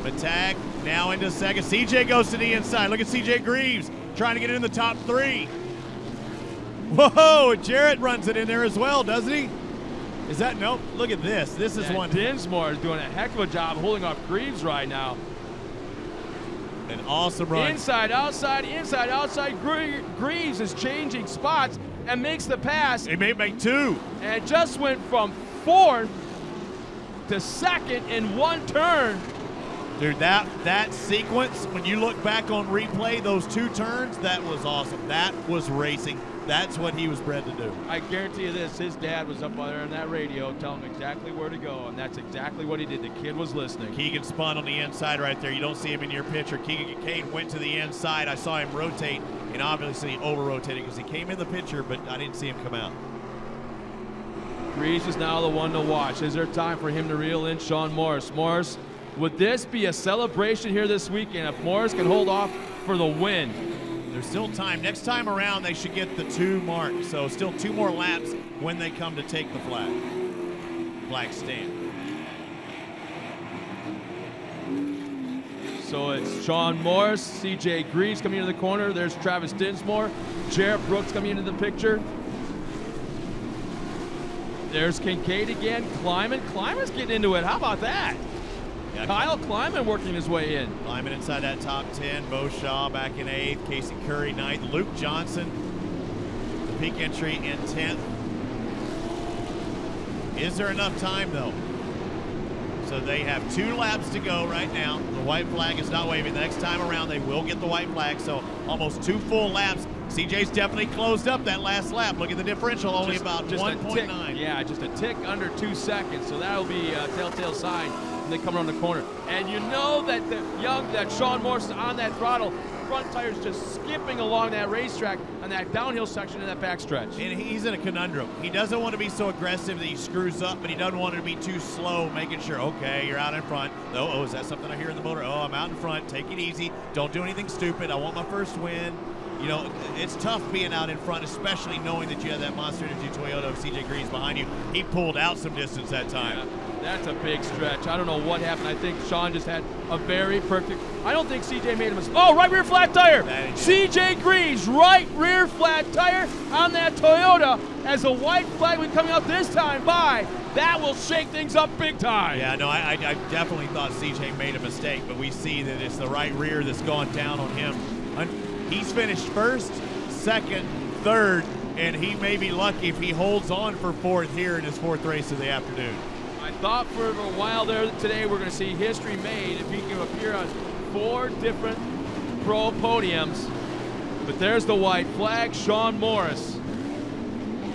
Matag now into 2nd. CJ goes to the inside. Look at CJ Greaves trying to get in the top 3. Whoa, Jarrett runs it in there as well, doesn't he? Is that, nope, look at this. This is one. Dinsmore is doing a heck of a job holding off Greaves right now. An awesome run. Inside, outside, inside, outside. Greaves is changing spots and makes the pass. He may make 2. And just went from 4th to 2nd in 1 turn. Dude, that sequence, when you look back on replay, those 2 turns, that was awesome. That was racing. That's what he was bred to do. I guarantee you this, his dad was up there on that radio telling him exactly where to go, and that's exactly what he did. The kid was listening. Keegan spun on the inside right there. You don't see him in your picture. Keegan Kincaid went to the inside. I saw him rotate, and obviously over-rotating because he came in the picture, but I didn't see him come out. Greaves is now the one to watch. Is there time for him to reel in Sean Morris? Morris, would this be a celebration here this weekend if Morris can hold off for the win? There's still time. Next time around, they should get the 2 mark. So still 2 more laps when they come to take the flag stand. So it's Sean Morris, CJ Greaves coming into the corner. There's Travis Dinsmore. Jarrett Brooks coming into the picture. There's Kincaid again. Kleiman's getting into it. How about that? Yeah, Kyle Kleiman working his way in. Kleiman inside that top 10. Bo Shaw back in 8th. Casey Curry 9th. Luke Johnson, the peak entry in 10th. Is there enough time, though? So they have 2 laps to go right now. The white flag is not waving. The next time around, they will get the white flag. So almost 2 full laps. CJ's definitely closed up that last lap. Look at the differential, only about 1.9. Yeah, just a tick under 2 seconds. So that'll be a telltale sign when they come around the corner. And you know that that Sean Morris is on that throttle. front tires just skipping along that racetrack on that downhill section in that backstretch. And he's in a conundrum. He doesn't want to be so aggressive that he screws up, but he doesn't want to be too slow, making sure, okay, you're out in front. Oh, is that something I hear in the motor? Oh, I'm out in front. Take it easy. Don't do anything stupid. I want my first win. You know, it's tough being out in front, especially knowing that you have that Monster Energy Toyota of CJ Greaves behind you. He pulled out some distance that time. Yeah, that's a big stretch. I don't know what happened. I think Sean just had a very perfect. I don't think CJ made a mistake. Oh, right rear flat tire. CJ Greaves, right rear flat tire on that Toyota as a white flag when coming out this time by. That will shake things up big time. Yeah, no, I definitely thought CJ made a mistake, but we see that it's the right rear that's gone down on him. He's finished first, second, third, and he may be lucky if he holds on for fourth here in his fourth race of the afternoon. I thought for a while there today we're going to see history made if he can appear on 4 different pro podiums. But there's the white flag, Sean Morris.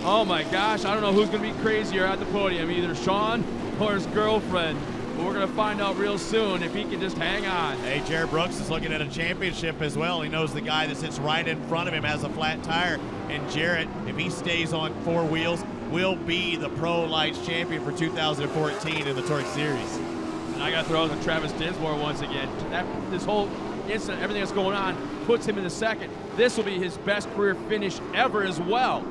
Oh my gosh, I don't know who's going to be crazier at the podium, either Sean or his girlfriend. But we're going to find out real soon if he can just hang on. Hey, Jared Brooks is looking at a championship as well. He knows the guy that sits right in front of him has a flat tire. And Jarrett, if he stays on 4 wheels, will be the Pro Lights champion for 2014 in the Torc Series. And I got to throw in Travis Dinsmore once again. This whole incident, everything that's going on, puts him in the second. This will be his best career finish ever as well.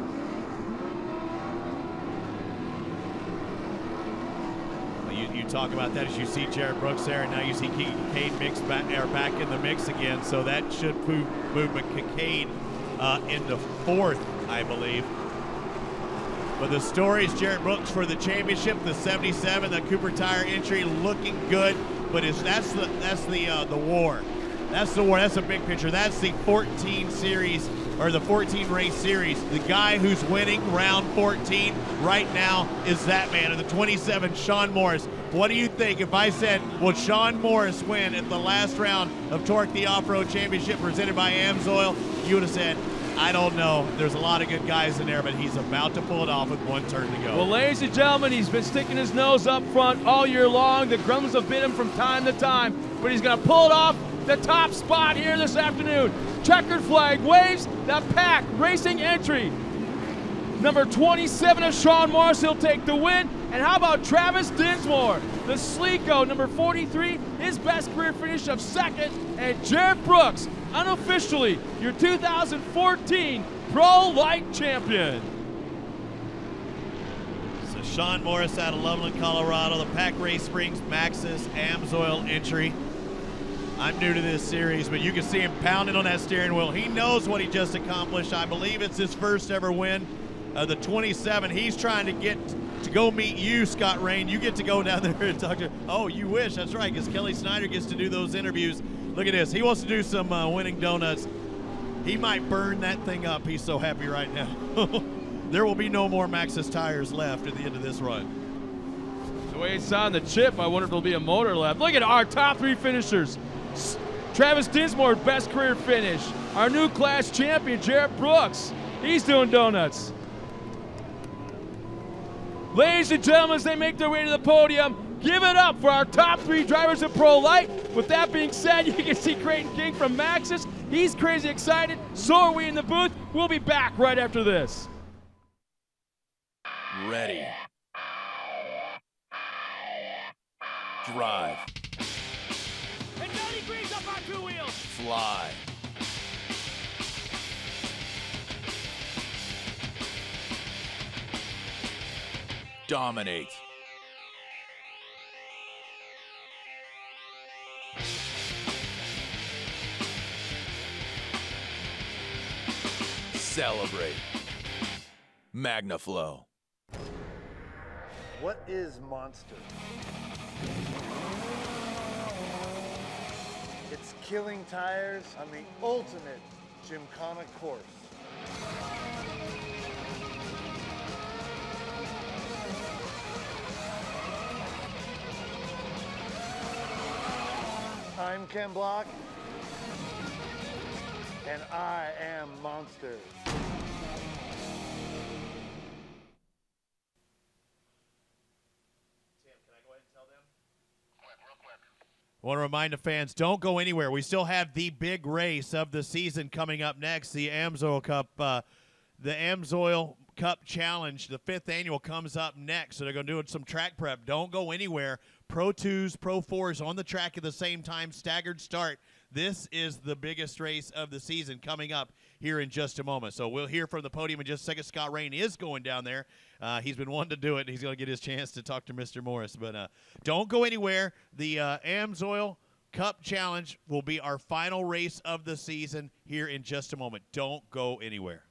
You talk about that as you see Jared Brooks there, and now you see Kincaid back in the mix again, so that should move Kincaid into 4th, I believe. But the story is Jared Brooks for the championship, the 77, the Cooper Tire entry looking good, but that's the war. That's the war. That's a big picture. That's the 14 series, or the 14 race series. The guy who's winning round 14 right now is that man. And the 27, Sean Morris. What do you think if I said, will Sean Morris win at the last round of Torc the Off-Road Championship presented by AMSOIL? You would have said, I don't know. There's a lot of good guys in there, but he's about to pull it off with 1 turn to go. Well, ladies and gentlemen, he's been sticking his nose up front all year long. The grums have bit him from time to time, but he's going to pull it off the top spot here this afternoon. Checkered flag waves, the pack racing entry. Number 27 of Sean Morris, he'll take the win. And how about Travis Dinsmore, the Sleeko, number 43, his best career finish of 2nd. And Jared Brooks, unofficially, your 2014 Pro Light champion. So Sean Morris out of Loveland, Colorado. The Pack Race Springs Maxxis AMSOIL entry. I'm new to this series, but you can see him pounding on that steering wheel. He knows what he just accomplished. I believe it's his first ever win. The 27, he's trying to get to go meet you, Scott Rain. You get to go down there and talk to him. Oh, you wish. That's right, because Kelly Snyder gets to do those interviews. Look at this. He wants to do some winning donuts. He might burn that thing up. He's so happy right now. There will be no more Maxxis tires left at the end of this run. The way it's on the chip, I wonder if there'll be a motor left. Look at our top 3 finishers. Travis Dinsmore, best career finish. Our new class champion, Jared Brooks. He's doing donuts. Ladies and gentlemen, as they make their way to the podium, give it up for our top 3 drivers of Pro Light. With that being said, you can see Crandon King from Maxxis. He's crazy excited. So are we in the booth. We'll be back right after this. Ready. Drive. And 90 degrees up on 2 wheels. Fly. Dominate. Celebrate. MagnaFlow. What is Monster? It's killing tires on the ultimate gymkhana course. I'm Ken Block, and I am Monster. I want to remind the fans, don't go anywhere. We still have the big race of the season coming up next, the AMSOIL Cup. The AMSOIL Cup Challenge, the 5th annual, comes up next. So they're going to do some track prep. Don't go anywhere. Pro 2s, Pro 4s on the track at the same time, staggered start. This is the biggest race of the season coming up here in just a moment. So we'll hear from the podium in just a second. Scott Rain is going down there. He's been wanting to do it. He's going to get his chance to talk to Mr. Morris. But don't go anywhere. The AMSOIL Cup Challenge will be our final race of the season here in just a moment. Don't go anywhere.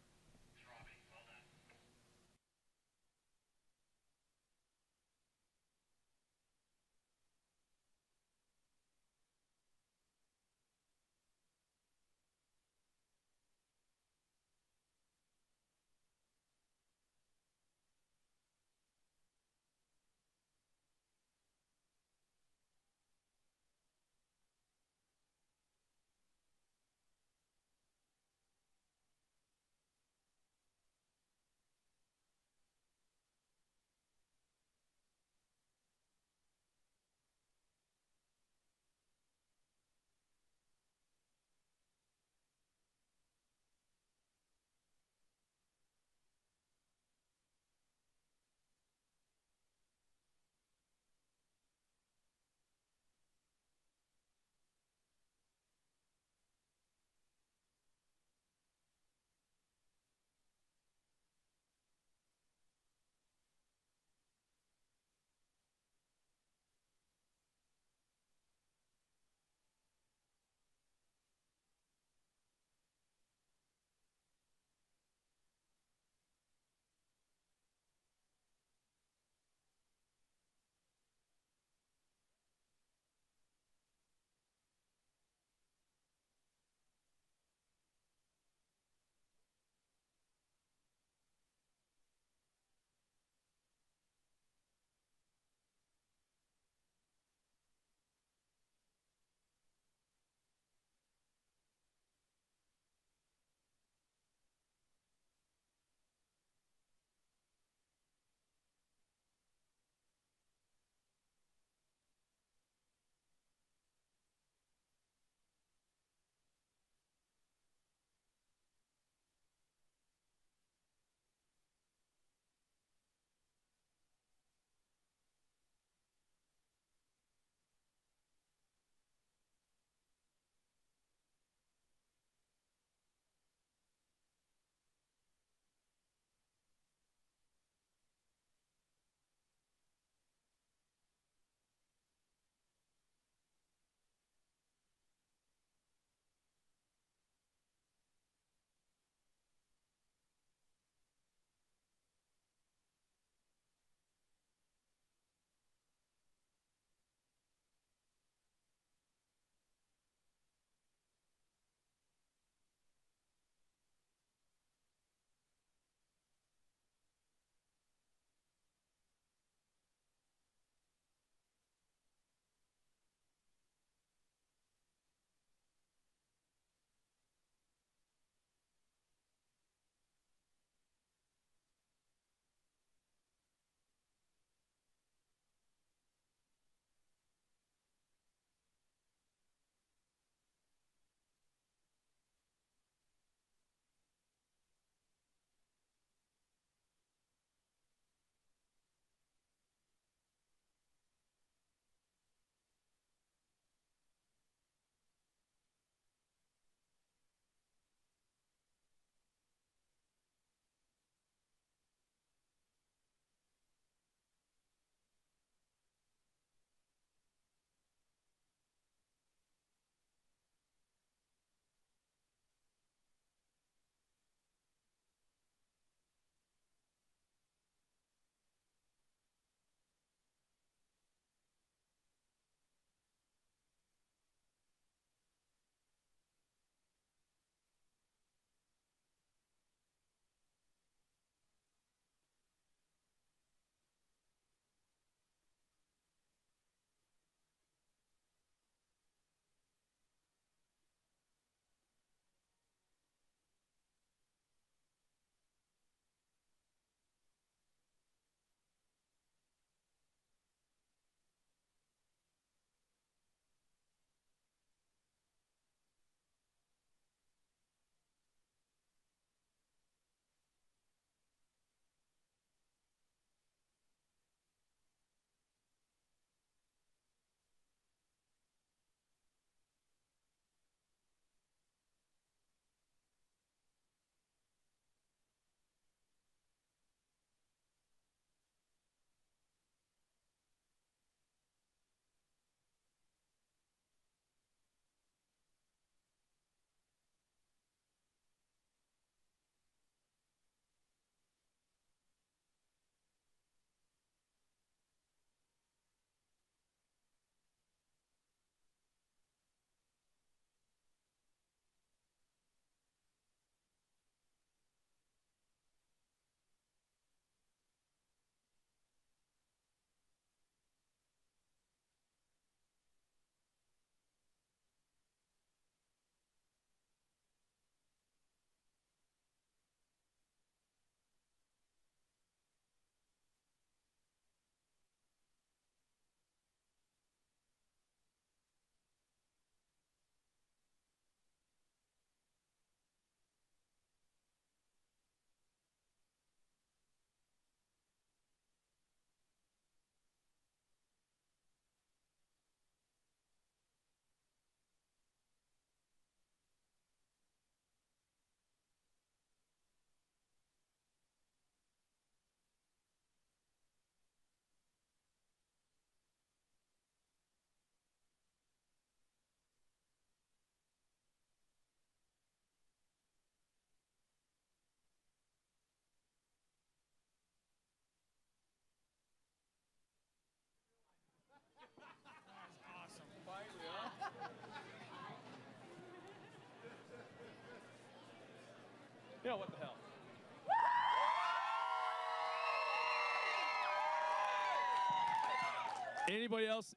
You know, what the hell?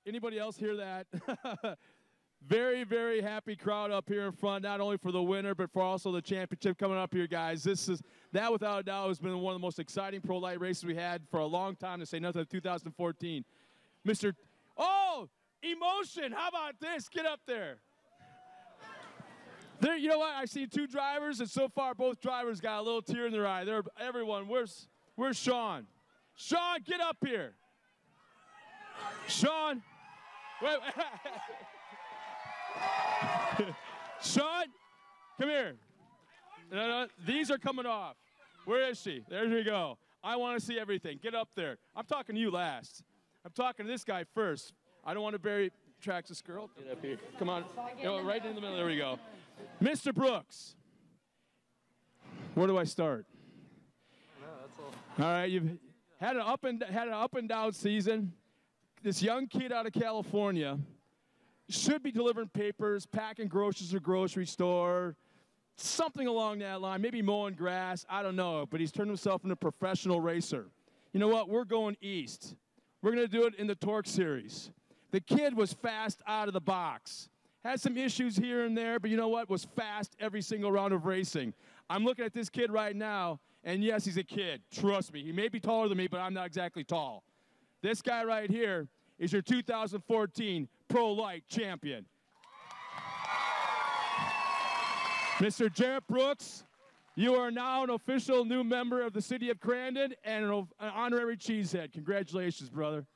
Anybody else hear that? Very, very happy crowd up here in front, not only for the winner, but for also the championship coming up here, guys. That without a doubt has been one of the most exciting pro light races we had for a long time, to say nothing of 2014. Emotion, how about this? Get up there. There, you know what? I see two drivers, and so far both drivers got a little tear in their eye. Everyone, where's Sean? Sean, get up here. Sean, wait. Sean, come here. No, these are coming off. Where is she? There we go. I want to see everything. Get up there. I'm talking to you last. I'm talking to this guy first. I don't want to bury Traxxas girl. Get up here. Come on. Right in the middle. There we go. Mr. Brooks. Where do I start? All right, you've had an up and down season. This young kid out of California should be delivering papers, packing groceries at a grocery store, something along that line, maybe mowing grass, I don't know, but he's turned himself into a professional racer. You know what? We're going east. We're going to do it in the Torc series. The kid was fast out of the box. Had some issues here and there, but you know what? Was fast every single round of racing. I'm looking at this kid right now, and yes, he's a kid. Trust me. He may be taller than me, but I'm not exactly tall. This guy right here is your 2014 Pro Light champion. Mr. Jarrett Brooks, you are now an official new member of the city of Crandon and an honorary cheesehead. Congratulations, brother.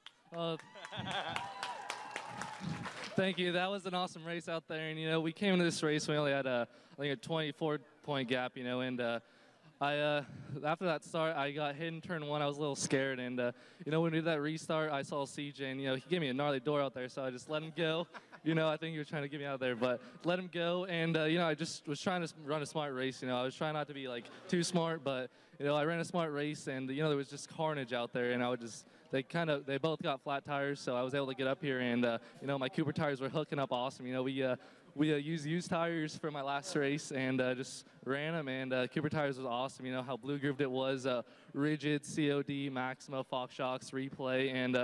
Thank you. That was an awesome race out there. And, you know, we came into this race, we only had, I think, a 24-point gap, you know, and after that start, I got hit in turn one. I was a little scared, and you know, when we did that restart, I saw CJ, and you know, he gave me a gnarly door out there, so I just let him go. You know, I think he was trying to get me out of there, but let him go. And you know, I just was trying to run a smart race. You know, I was trying not to be like too smart, but you know, I ran a smart race, and you know, there was just carnage out there, and I would just. They both got flat tires, so I was able to get up here, and you know, my Cooper tires were hooking up awesome. You know, we used used tires for my last race, and just ran them, and Cooper tires was awesome. You know how blue grooved it was, rigid, COD, Maxima, Fox Shocks, replay, and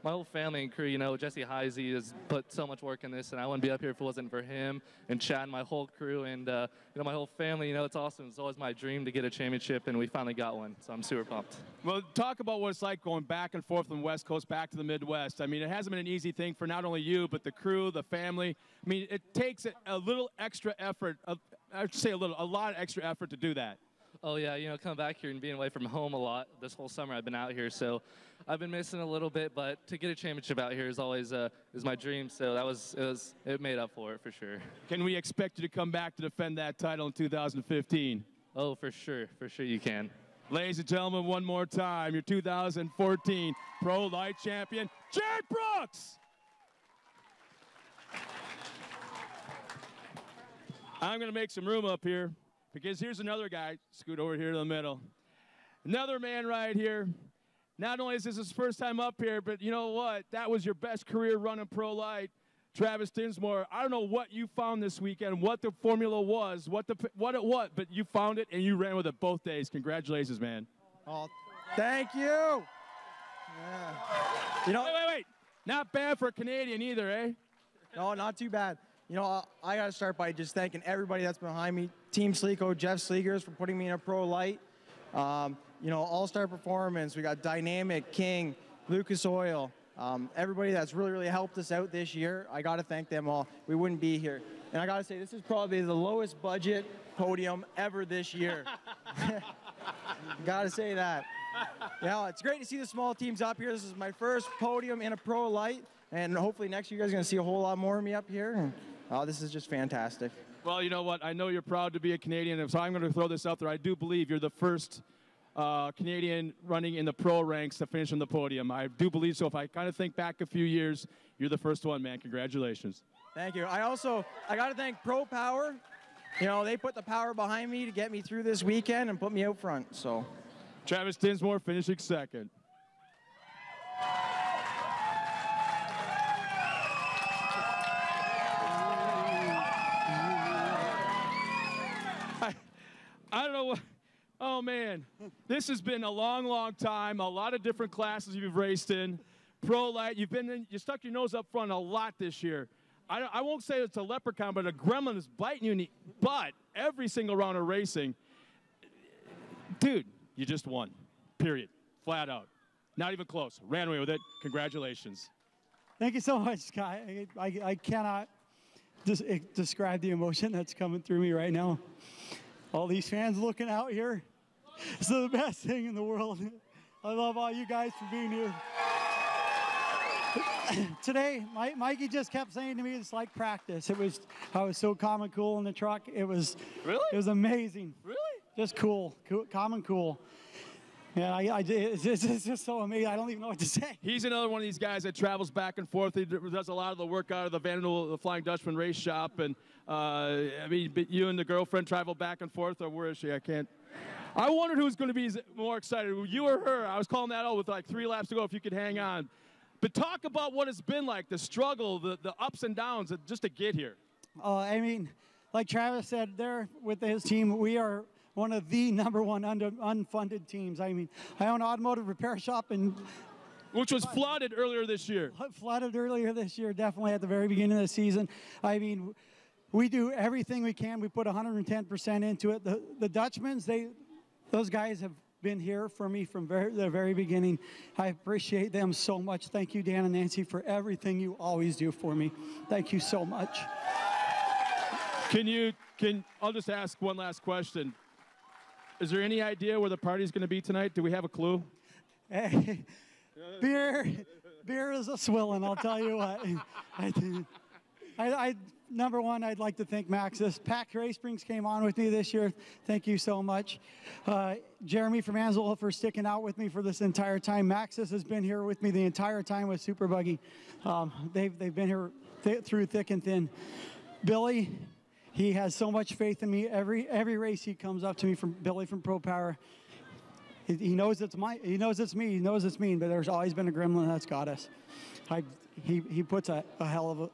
my whole family and crew. You know, Jesse Heisey has put so much work in this, and I wouldn't be up here if it wasn't for him and Chad and my whole crew, and you know, my whole family. You know, it's awesome. It's always my dream to get a championship, and we finally got one, so I'm super pumped. Well, talk about what it's like going back and forth from the West Coast back to the Midwest. I mean, it hasn't been an easy thing for not only you, but the crew, the family. I mean, it takes a little extra effort, I would say a lot of extra effort to do that. Oh, yeah, you know, coming back here and being away from home a lot. This whole summer I've been out here, so I've been missing a little bit, but to get a championship out here is always is my dream, so it made up for it, for sure. Can we expect you to come back to defend that title in 2015? Oh, for sure you can. Ladies and gentlemen, one more time, your 2014 Pro Light champion, Jarrett Brooks! I'm going to make some room up here because here's another guy. Scoot over here to the middle. Another man right here. Not only is this his first time up here, but you know what? That was your best career running Pro Light. Travis Dinsmore, I don't know what you found this weekend, what the formula was, what it was, but you found it and you ran with it both days. Congratulations, man. Oh, thank you. Yeah. You know, wait. Not bad for a Canadian either, eh? No, not too bad. You know, I got to start by just thanking everybody that's behind me. Team Sleeko, Jeff Sleegers for putting me in a Pro Light. You know, All-Star Performance. We got Dynamic, King, Lucas Oil. Everybody that's really helped us out this year. I got to thank them all. We wouldn't be here. And I got to say, this is probably the lowest budget podium ever this year. Got to say that. Yeah, it's great to see the small teams up here. This is my first podium in a Pro Light. And hopefully next year you guys are going to see a whole lot more of me up here. And, this is just fantastic. Well, you know what? I know you're proud to be a Canadian, so I'm going to throw this out there. I do believe you're the first Canadian running in the pro ranks to finish on the podium. I do believe so. If I kind of think back a few years, you're the first one, man. Congratulations. Thank you. I got to thank Pro Power. You know, they put the power behind me to get me through this weekend and put me out front. So, Travis Dinsmore finishing second. I don't know what. Oh, man. This has been a long, long time. A lot of different classes you've raced in. Pro Light, you stuck your nose up front a lot this year. I won't say it's a leprechaun, but a gremlin is biting you in the butt every single round of racing. Dude, you just won. Period. Flat out. Not even close. Ran away with it. Congratulations. Thank you so much, Scott. I cannot describe the emotion that's coming through me right now. All these fans looking out here. It's the best thing in the world. I love all you guys for being here. Today, Mikey just kept saying to me, it's like practice. I was so calm and cool in the truck. It was amazing. Really? Just cool, calm and cool. Yeah, it's just so amazing. I don't even know what to say. He's another one of these guys that travels back and forth. He does a lot of the work out of the Vandal, the Flying Dutchman race shop. And, but you and the girlfriend travel back and forth, or where is she? I wondered who was going to be more excited, you or her. I was calling that out with like 3 laps to go if you could hang on. But talk about what it's been like, the struggle, the ups and downs just to get here. I mean, like Travis said there with his team, we are one of the #1 unfunded teams. I mean, I own an automotive repair shop, which was flooded earlier this year. Flooded earlier this year, definitely at the very beginning of the season. I mean, we do everything we can. We put 110% into it. The Dutchmans, those guys have been here for me from the very beginning. I appreciate them so much. Thank you, Dan and Nancy, for everything you always do for me. Thank you so much. I'll just ask one last question. Is there any idea where the party's going to be tonight? Do we have a clue? Hey, beer is a swilling, I'll tell you what. Number one, I'd like to thank Maxis. Pack Race Springs came on with me this year. Thank you so much. Jeremy from Ansel for sticking out with me for this entire time. Maxis has been here with me the entire time with Super Buggy. They've been here through thick and thin. Billy, he has so much faith in me. Every race he comes up to me from Billy from Pro Power. He knows it's me. He knows it's me. But there's always been a gremlin that's got us. He puts a hell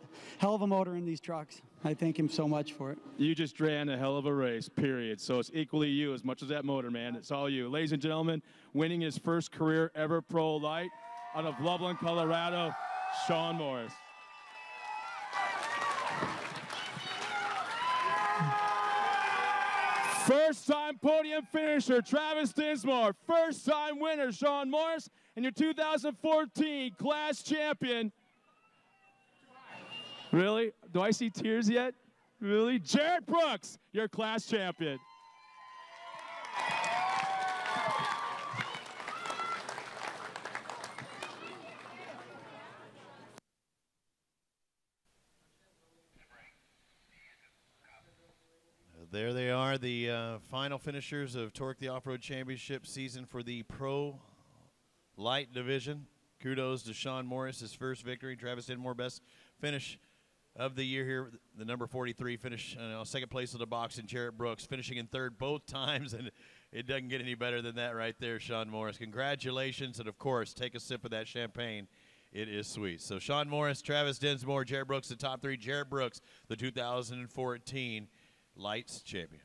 of a motor in these trucks. I thank him so much for it. You just ran a hell of a race, period. So it's equally you as much as that motor, man. It's all you. Ladies and gentlemen, winning his first career ever Pro Light out of Loveland, Colorado, Sean Morris. First-time podium finisher, Travis Dinsmore. First-time winner, Sean Morris. And your 2014 class champion. Really? Do I see tears yet? Really? Jared Brooks, your class champion. There they are, the final finishers of Torc the Off-Road Championship season for the Pro Light division. Kudos to Sean Morris, his first victory. Travis Dinsmore, best finish of the year here. The number 43 finish, second place of the box, and Jarrett Brooks finishing in third both times, and it doesn't get any better than that right there, Sean Morris. Congratulations, and of course, take a sip of that champagne. It is sweet. So Sean Morris, Travis Dinsmore, Jarrett Brooks, the top three. Jarrett Brooks, the 2014 Lights champion.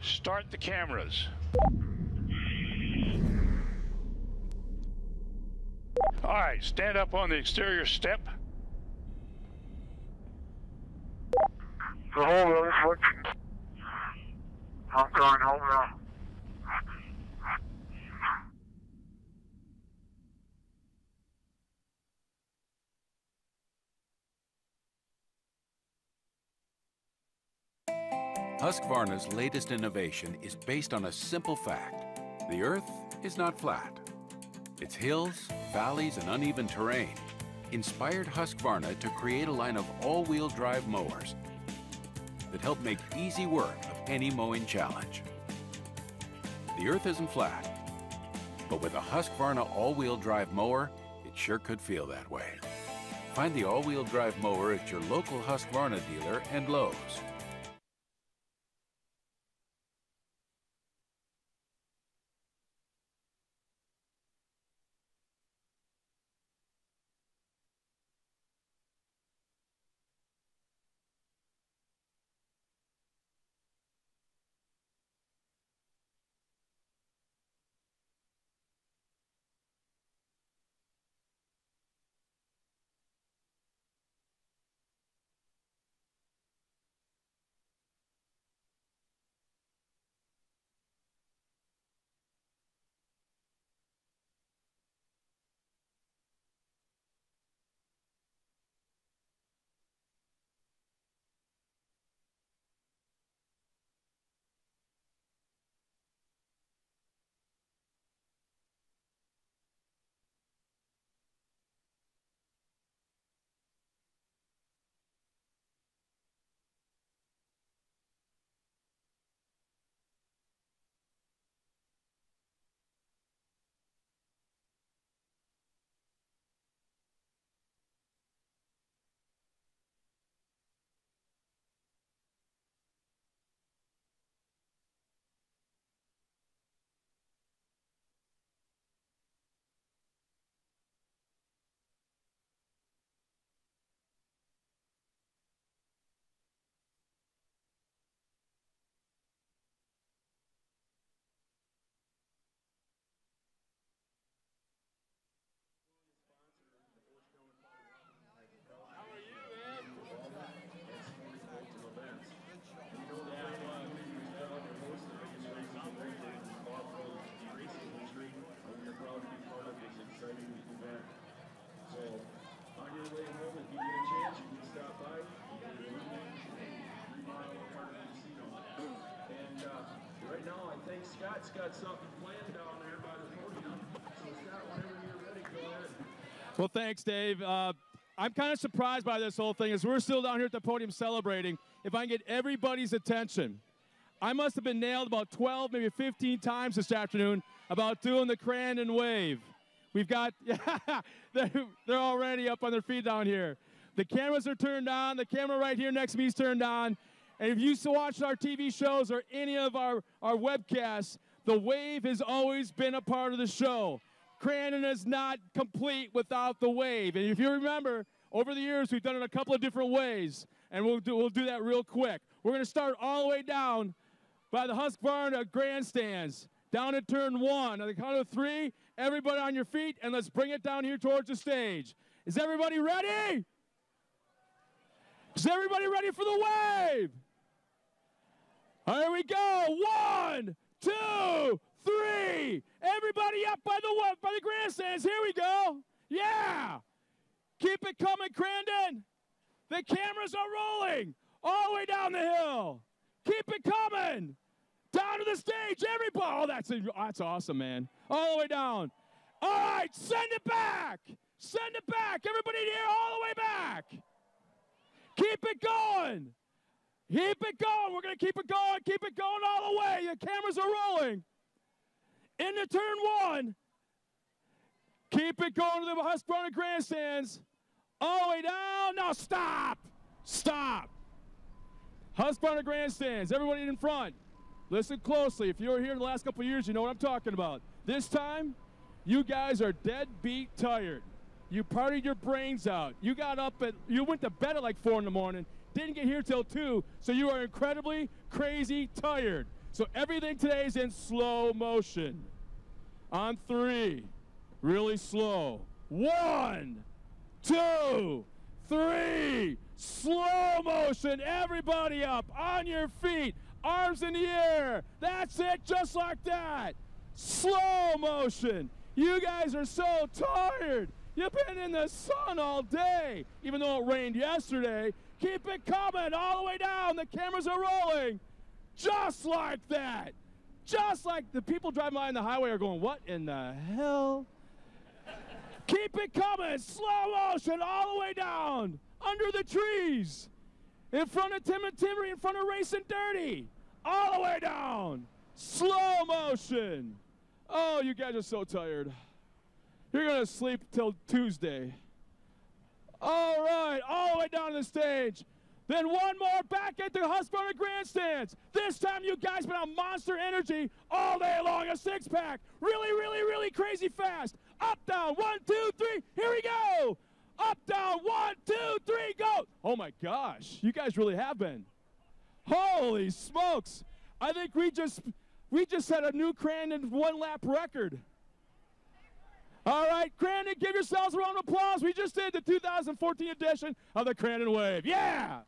Start the cameras. All right, stand up on the exterior step. The whole road switch. I'm going home now. Husqvarna's latest innovation is based on a simple fact. The Earth is not flat. Its hills, valleys, and uneven terrain inspired Husqvarna to create a line of all-wheel drive mowers that help make easy work of any mowing challenge. The Earth isn't flat, but with a Husqvarna all-wheel drive mower, it sure could feel that way. Find the all-wheel drive mower at your local Husqvarna dealer and Lowe's. Scott's got something planned down there by the podium. So Scott, whenever you're ready, go ahead. Well, thanks, Dave. I'm kind of surprised by this whole thing as we're still down here at the podium celebrating. If I can get everybody's attention, I must have been nailed about 12, maybe 15 times this afternoon about doing the Crandon wave. We've got, they're already up on their feet down here. The cameras are turned on. The camera right here next to me is turned on. And if you watch our TV shows or any of our webcasts, the wave has always been a part of the show. Crandon is not complete without the wave. And if you remember, over the years, we've done it a couple of different ways. And we'll do that real quick. We're going to start all the way down by the Husqvarna grandstands, down at turn 1. On the count of 3, everybody on your feet, and let's bring it down here towards the stage. Is everybody ready? Is everybody ready for the wave? Here we go. 1, 2, 3. Everybody up by the grandstands. Here we go. Yeah. Keep it coming, Crandon. The cameras are rolling all the way down the hill. Keep it coming. Down to the stage, everybody. Oh, that's awesome, man. All the way down. All right, send it back. Send it back. Everybody in here, all the way back. Keep it going. Keep it going. We're going to keep it going all the way. The cameras are rolling. Into turn 1. Keep it going to the Husqvarna grandstands. All the way down. Now stop. Stop. Husqvarna grandstands. Everybody in front. Listen closely. If you were here the last couple of years, you know what I'm talking about. This time, you guys are dead beat tired. You partied your brains out. You went to bed at like 4 in the morning, didn't get here till 2, so you are incredibly crazy tired. So everything today is in slow motion. On 3, really slow. 1, 2, 3, slow motion. Everybody up, on your feet, arms in the air. That's it, just like that. Slow motion. You guys are so tired. You've been in the sun all day, even though it rained yesterday. Keep it coming all the way down. The cameras are rolling. Just like that. Just like the people driving by on the highway are going, what in the hell? Keep it coming. Slow motion all the way down. Under the trees. In front of Tim and Timmery, in front of Racing Dirty. All the way down. Slow motion. Oh, you guys are so tired. You're going to sleep till Tuesday. All right, all the way down to the stage. Then one more back at the Husqvarna grandstands. This time you guys been on Monster Energy all day long. A 6-pack. Really, really, really crazy fast. Up, down, 1, 2, 3. Here we go. Up, down, 1, 2, 3, go. Oh, my gosh. You guys really have been. Holy smokes. I think we just set a new Crandon 1-lap record. All right, Crandon, give yourselves a round of applause. We just did the 2014 edition of the Crandon Wave. Yeah!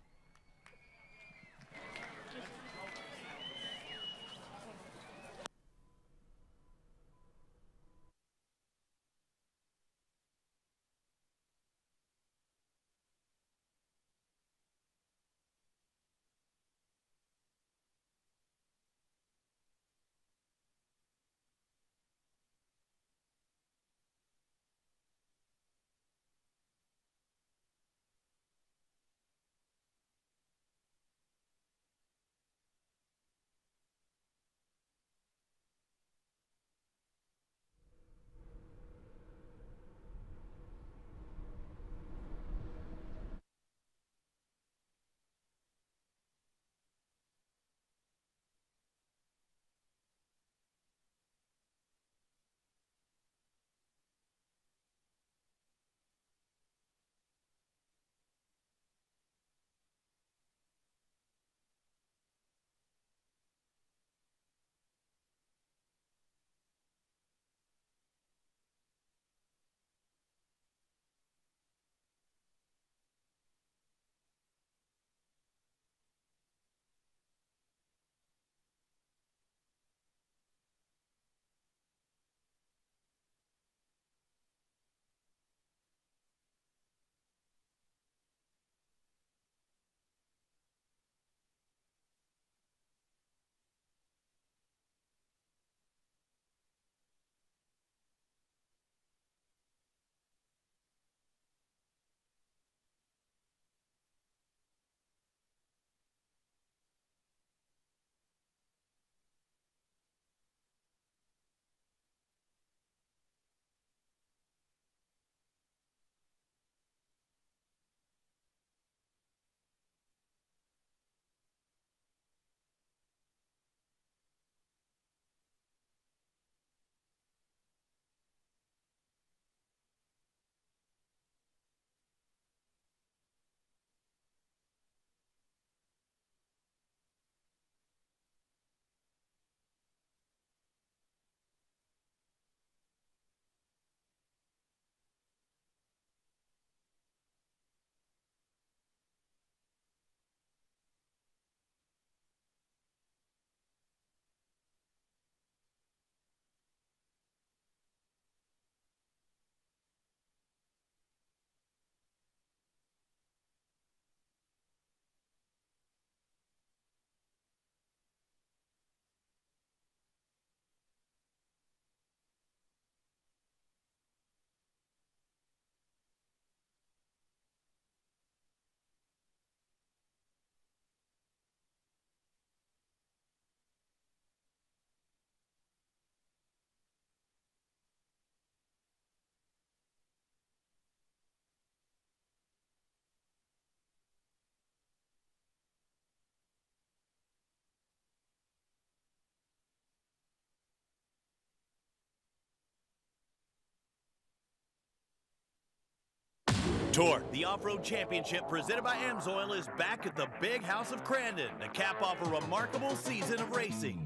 Torc, the Off-Road Championship presented by AMSOIL, is back at the Big House of Crandon to cap off a remarkable season of racing.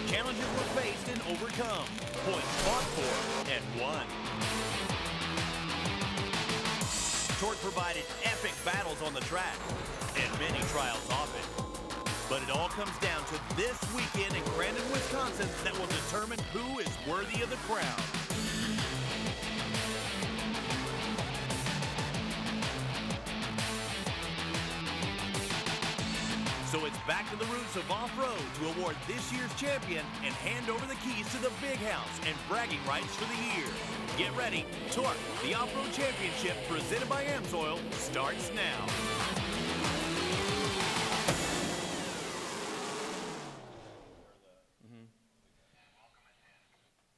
Challenges were faced and overcome, points fought for and won. Torc provided epic battles on the track and many trials off it. But it all comes down to this weekend in Crandon, Wisconsin that will determine who is worthy of the crown. So it's back to the roots of off-road to award this year's champion and hand over the keys to the Big House and bragging rights for the year. Get ready, Torc, the Off-Road Championship presented by AMSOIL, starts now.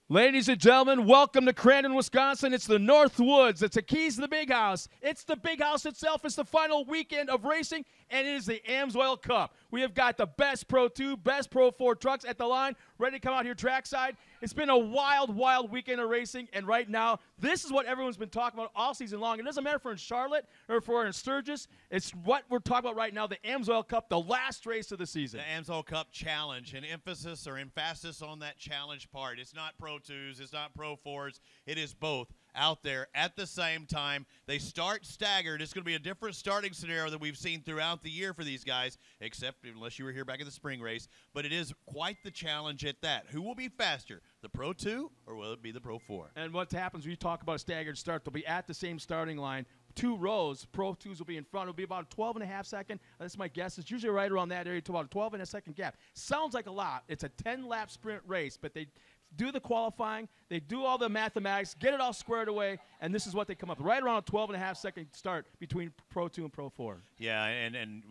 Ladies and gentlemen, welcome to Crandon, Wisconsin. It's the North Woods. It's the keys to the Big House. It's the Big House itself. It's the final weekend of racing, and it is the AMSOIL Cup. We have got the best Pro 2, best Pro 4 trucks at the line, ready to come out here trackside. It's been a wild, wild weekend of racing, and right now, this is what everyone's been talking about all season long. It doesn't matter if we're in Charlotte or if we're in Sturgis. It's what we're talking about right now, the AMSOIL Cup, the last race of the season. The AMSOIL Cup Challenge, and emphasis or emphasis on that challenge part. It's not Pro 2s, it's not Pro 4s, it is both out there at the same time. They start staggered. It's going to be a different starting scenario than we've seen throughout the year for these guys, except unless you were here back in the spring race. But it is quite the challenge at that. Who will be faster, the Pro 2 or will it be the Pro 4? And what happens when you talk about a staggered start, they'll be at the same starting line. 2 rows, Pro 2s will be in front. It'll be about a 12.5 second. That's my guess. It's usually right around that area to about a 12.5 second gap. Sounds like a lot. It's a 10-lap sprint race, but they do the qualifying, they do all the mathematics, get it all squared away, and this is what they come up with. Right around a 12.5 second start between Pro 2 and Pro 4. Yeah, and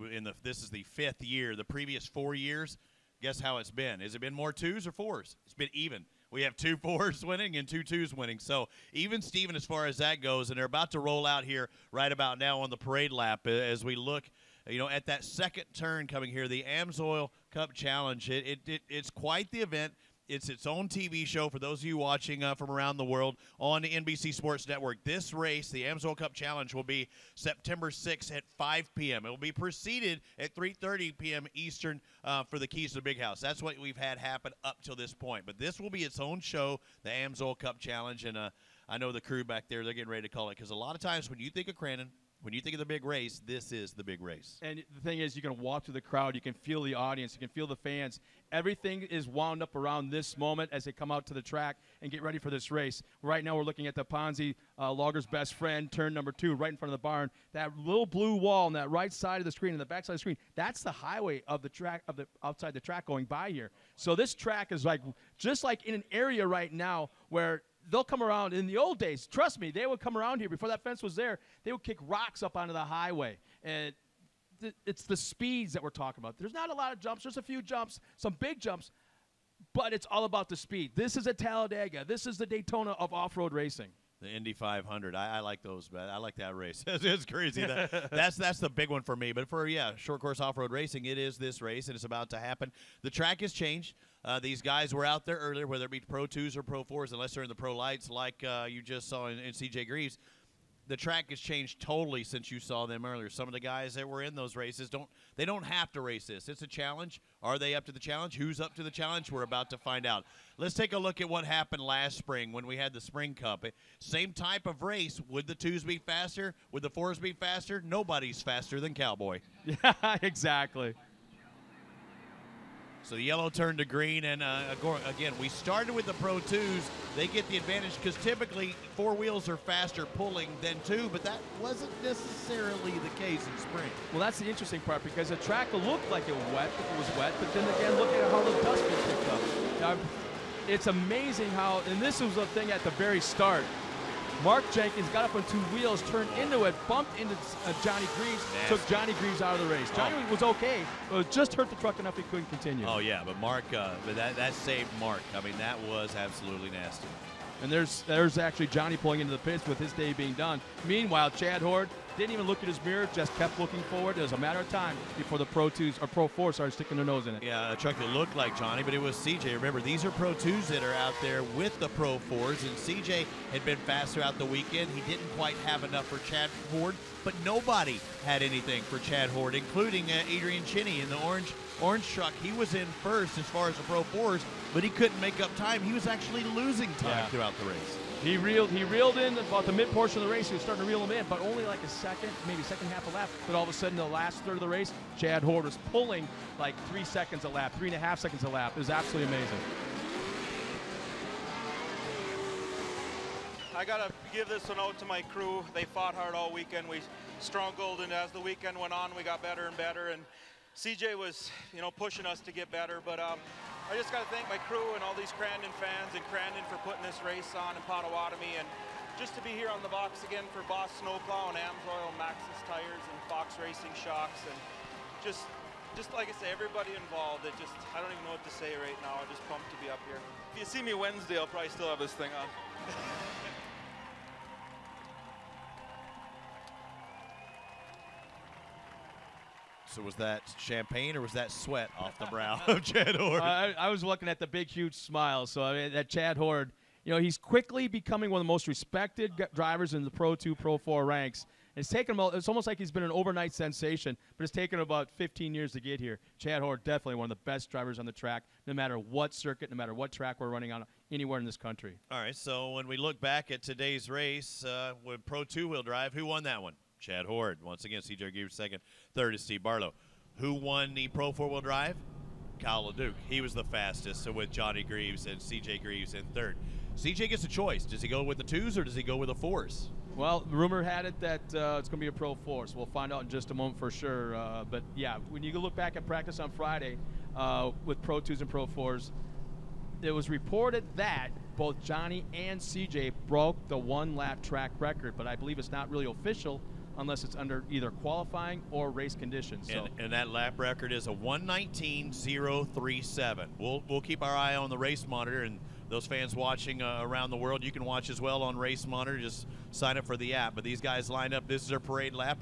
this is the 5th year. The previous 4 years, guess how it's been? Has it been more 2s or 4s? It's been even. We have 2 4s winning and 2 2s winning. So even Steven as far as that goes, and they're about to roll out here right about now on the parade lap as we look, at that second turn coming here, the AMSOIL Cup Challenge. It's quite the event. It's its own TV show for those of you watching from around the world on the NBC Sports Network. This race, the AMSOIL Cup Challenge, will be September 6th at 5 p.m. It will be preceded at 3:30 p.m. Eastern for the keys to the Big House. That's what we've had happen up till this point. But this will be its own show, the AMSOIL Cup Challenge, and I know the crew back there, they're getting ready to call it, because a lot of times when you think of Crandon, when you think of the big race, this is the big race. And the thing is, you can walk through the crowd. You can feel the audience. You can feel the fans. Everything is wound up around this moment as they come out to the track and get ready for this race. Right now we're looking at the Ponzi Logger's Best Friend, turn number 2, right in front of the barn. That little blue wall on that right side of the screen and the back side of the screen, that's the highway of the track, outside the track going by here. So this track is just like in an area right now where they'll come around. In the old days, trust me, they would come around here. Before that fence was there, they would kick rocks up onto the highway. And it's the speeds that we're talking about. There's not a lot of jumps. There's a few jumps, some big jumps, but it's all about the speed. This is a Talladega. This is the Daytona of off-road racing. The Indy 500. I like those, but I like that race. It's crazy. That's the big one for me. But for, short course off-road racing, it is this race, and it's about to happen. The track has changed. These guys were out there earlier, whether it be Pro 2s or Pro 4s, unless they're in the Pro Lights like you just saw in CJ Greaves. The track has changed totally since you saw them earlier. Some of the guys that were in those races don't have to race this. It's a challenge. Are they up to the challenge? Who's up to the challenge? We're about to find out. Let's take a look at what happened last spring when we had the Spring Cup. Same type of race. Would the 2s be faster? Would the 4s be faster? Nobody's faster than Cowboy. Yeah, exactly. So the yellow turned to green, and again, we started with the Pro 2s. They get the advantage because typically 4 wheels are faster pulling than 2, but that wasn't necessarily the case in spring. Well, that's the interesting part, because the track looked like it was wet, but then again, look at how the dust gets picked up. Now, it's amazing how, and this was a thing at the very start, Mark Jenkins got up on 2 wheels, turned into it, bumped into Johnny Greaves, took Johnny Greaves out of the race. Johnny was okay, but it just hurt the truck enough he couldn't continue. Oh, yeah, but Mark, that saved Mark. I mean, that was absolutely nasty. And there's actually Johnny pulling into the pits with his day being done. Meanwhile, Chad Horde didn't even look at his mirror, just kept looking forward. It was a matter of time before the Pro 2s or Pro 4 started sticking their nose in it. Yeah, a truck that looked like Johnny, but it was CJ. Remember, these are Pro 2s that are out there with the Pro 4s, and CJ had been fast throughout the weekend. He didn't quite have enough for Chad Horde, but nobody had anything for Chad Horde, including Adrian Chinney in the orange truck. He was in first as far as the Pro 4s, but he couldn't make up time. He was actually losing time throughout the race. He reeled in about the mid portion of the race. He was starting to reel him in, but only like a second, maybe second half a lap. But all of a sudden, the last third of the race, Chad Horde was pulling like 3 seconds a lap, 3.5 seconds a lap. It was absolutely amazing. I got to give this one out to my crew. They fought hard all weekend. We struggled, and as the weekend went on, we got better and better. And CJ was, pushing us to get better. But I just got to thank my crew and all these Crandon fans and Crandon for putting this race on in Potawatomi. And just to be here on the box again for Boss Snowplow and Amsoil, Maxxis Tires, and Fox Racing Shocks. And just like I say, everybody involved. I don't even know what to say right now. I'm just pumped to be up here. If you see me Wednesday, I'll probably still have this thing on. So was that champagne or was that sweat off the brow of Chad Horde? I was looking at the big, huge smile. So that Chad Horde, he's quickly becoming one of the most respected drivers in the Pro 2, Pro 4 ranks. It's taken him. It's almost like he's been an overnight sensation, but it's taken about 15 years to get here. Chad Horde, definitely one of the best drivers on the track, no matter what circuit, no matter what track we're running on anywhere in this country. All right, so when we look back at today's race with Pro 2-wheel drive, who won that one? Chad Horde. Once again, CJ Greaves second. Third is Steve Barlow. Who won the Pro 4-wheel drive? Kyle LeDuc. He was the fastest, so with Johnny Greaves and CJ Greaves in third. CJ gets a choice. Does he go with the 2s or does he go with the 4s? Well, the rumor had it that it's going to be a Pro 4, so we'll find out in just a moment for sure. But, yeah, when you look back at practice on Friday with Pro 2s and Pro 4s, it was reported that both Johnny and CJ broke the one-lap track record, but I believe it's not really official unless it's under either qualifying or race conditions. So. And that lap record is a 1:19.037. We'll keep our eye on the race monitor, and those fans watching around the world, you can watch as well on Race Monitor. Just sign up for the app. But these guys lined up. This is their parade lap.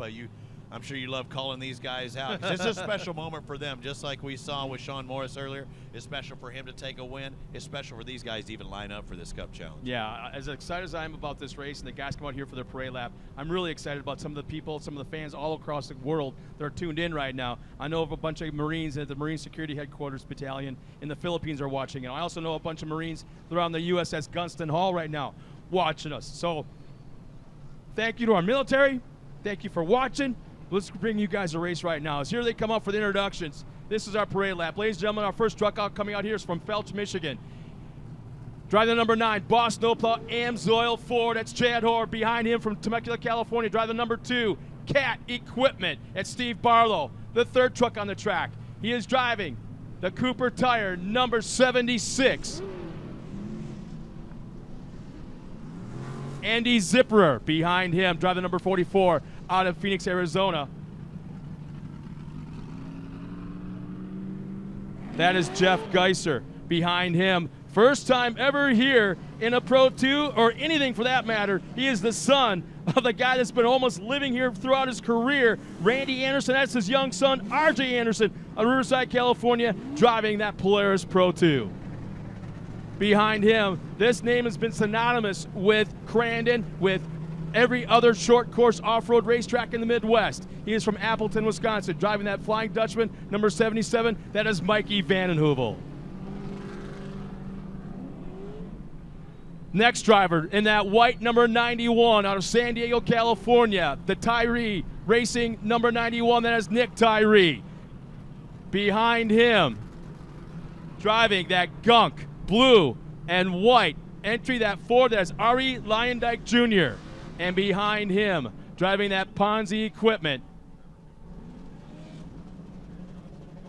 I'm sure you love calling these guys out. It's a special moment for them, just like we saw with Sean Morris earlier. It's special for him to take a win. It's special for these guys to even line up for this Cup Challenge. Yeah, as excited as I am about this race and the guys come out here for their parade lap, I'm really excited about some of the people, some of the fans all across the world that are tuned in right now. I know of a bunch of Marines at the Marine Security Headquarters Battalion in the Philippines are watching, and I also know a bunch of Marines that are on the USS Gunston Hall right now watching us. So thank you to our military. Thank you for watching. Let's bring you guys a race right now. As here they come out for the introductions. This is our parade lap. Ladies and gentlemen, our first truck out coming out here is from Felch, Michigan. Driving number 9, Boss Snowplow Amsoil Ford. That's Chad Horde. Behind him from Temecula, California, driving number 2, Cat Equipment. That's Steve Barlow, the third truck on the track. He is driving the Cooper Tire number 76. Andy Zipperer behind him, driving number 44 out of Phoenix, Arizona. That is Jeff Geiser behind him. First time ever here in a Pro 2 or anything for that matter. He is the son of the guy that's been almost living here throughout his career, Randy Anderson. That's his young son, RJ Anderson, of Riverside, California, driving that Polaris Pro 2. Behind him, this name has been synonymous with Crandon, with every other short course off-road racetrack in the Midwest. He is from Appleton, Wisconsin, driving that Flying Dutchman, number 77. That is Mikey Vandenheuvel. Next driver in that white number 91 out of San Diego, California, the Tyree Racing number 91. That is Nick Tyree. Behind him, driving that gunk, blue and white entry, that Ford, that is Ari Lyondike Jr. And behind him, driving that Ponzi Equipment,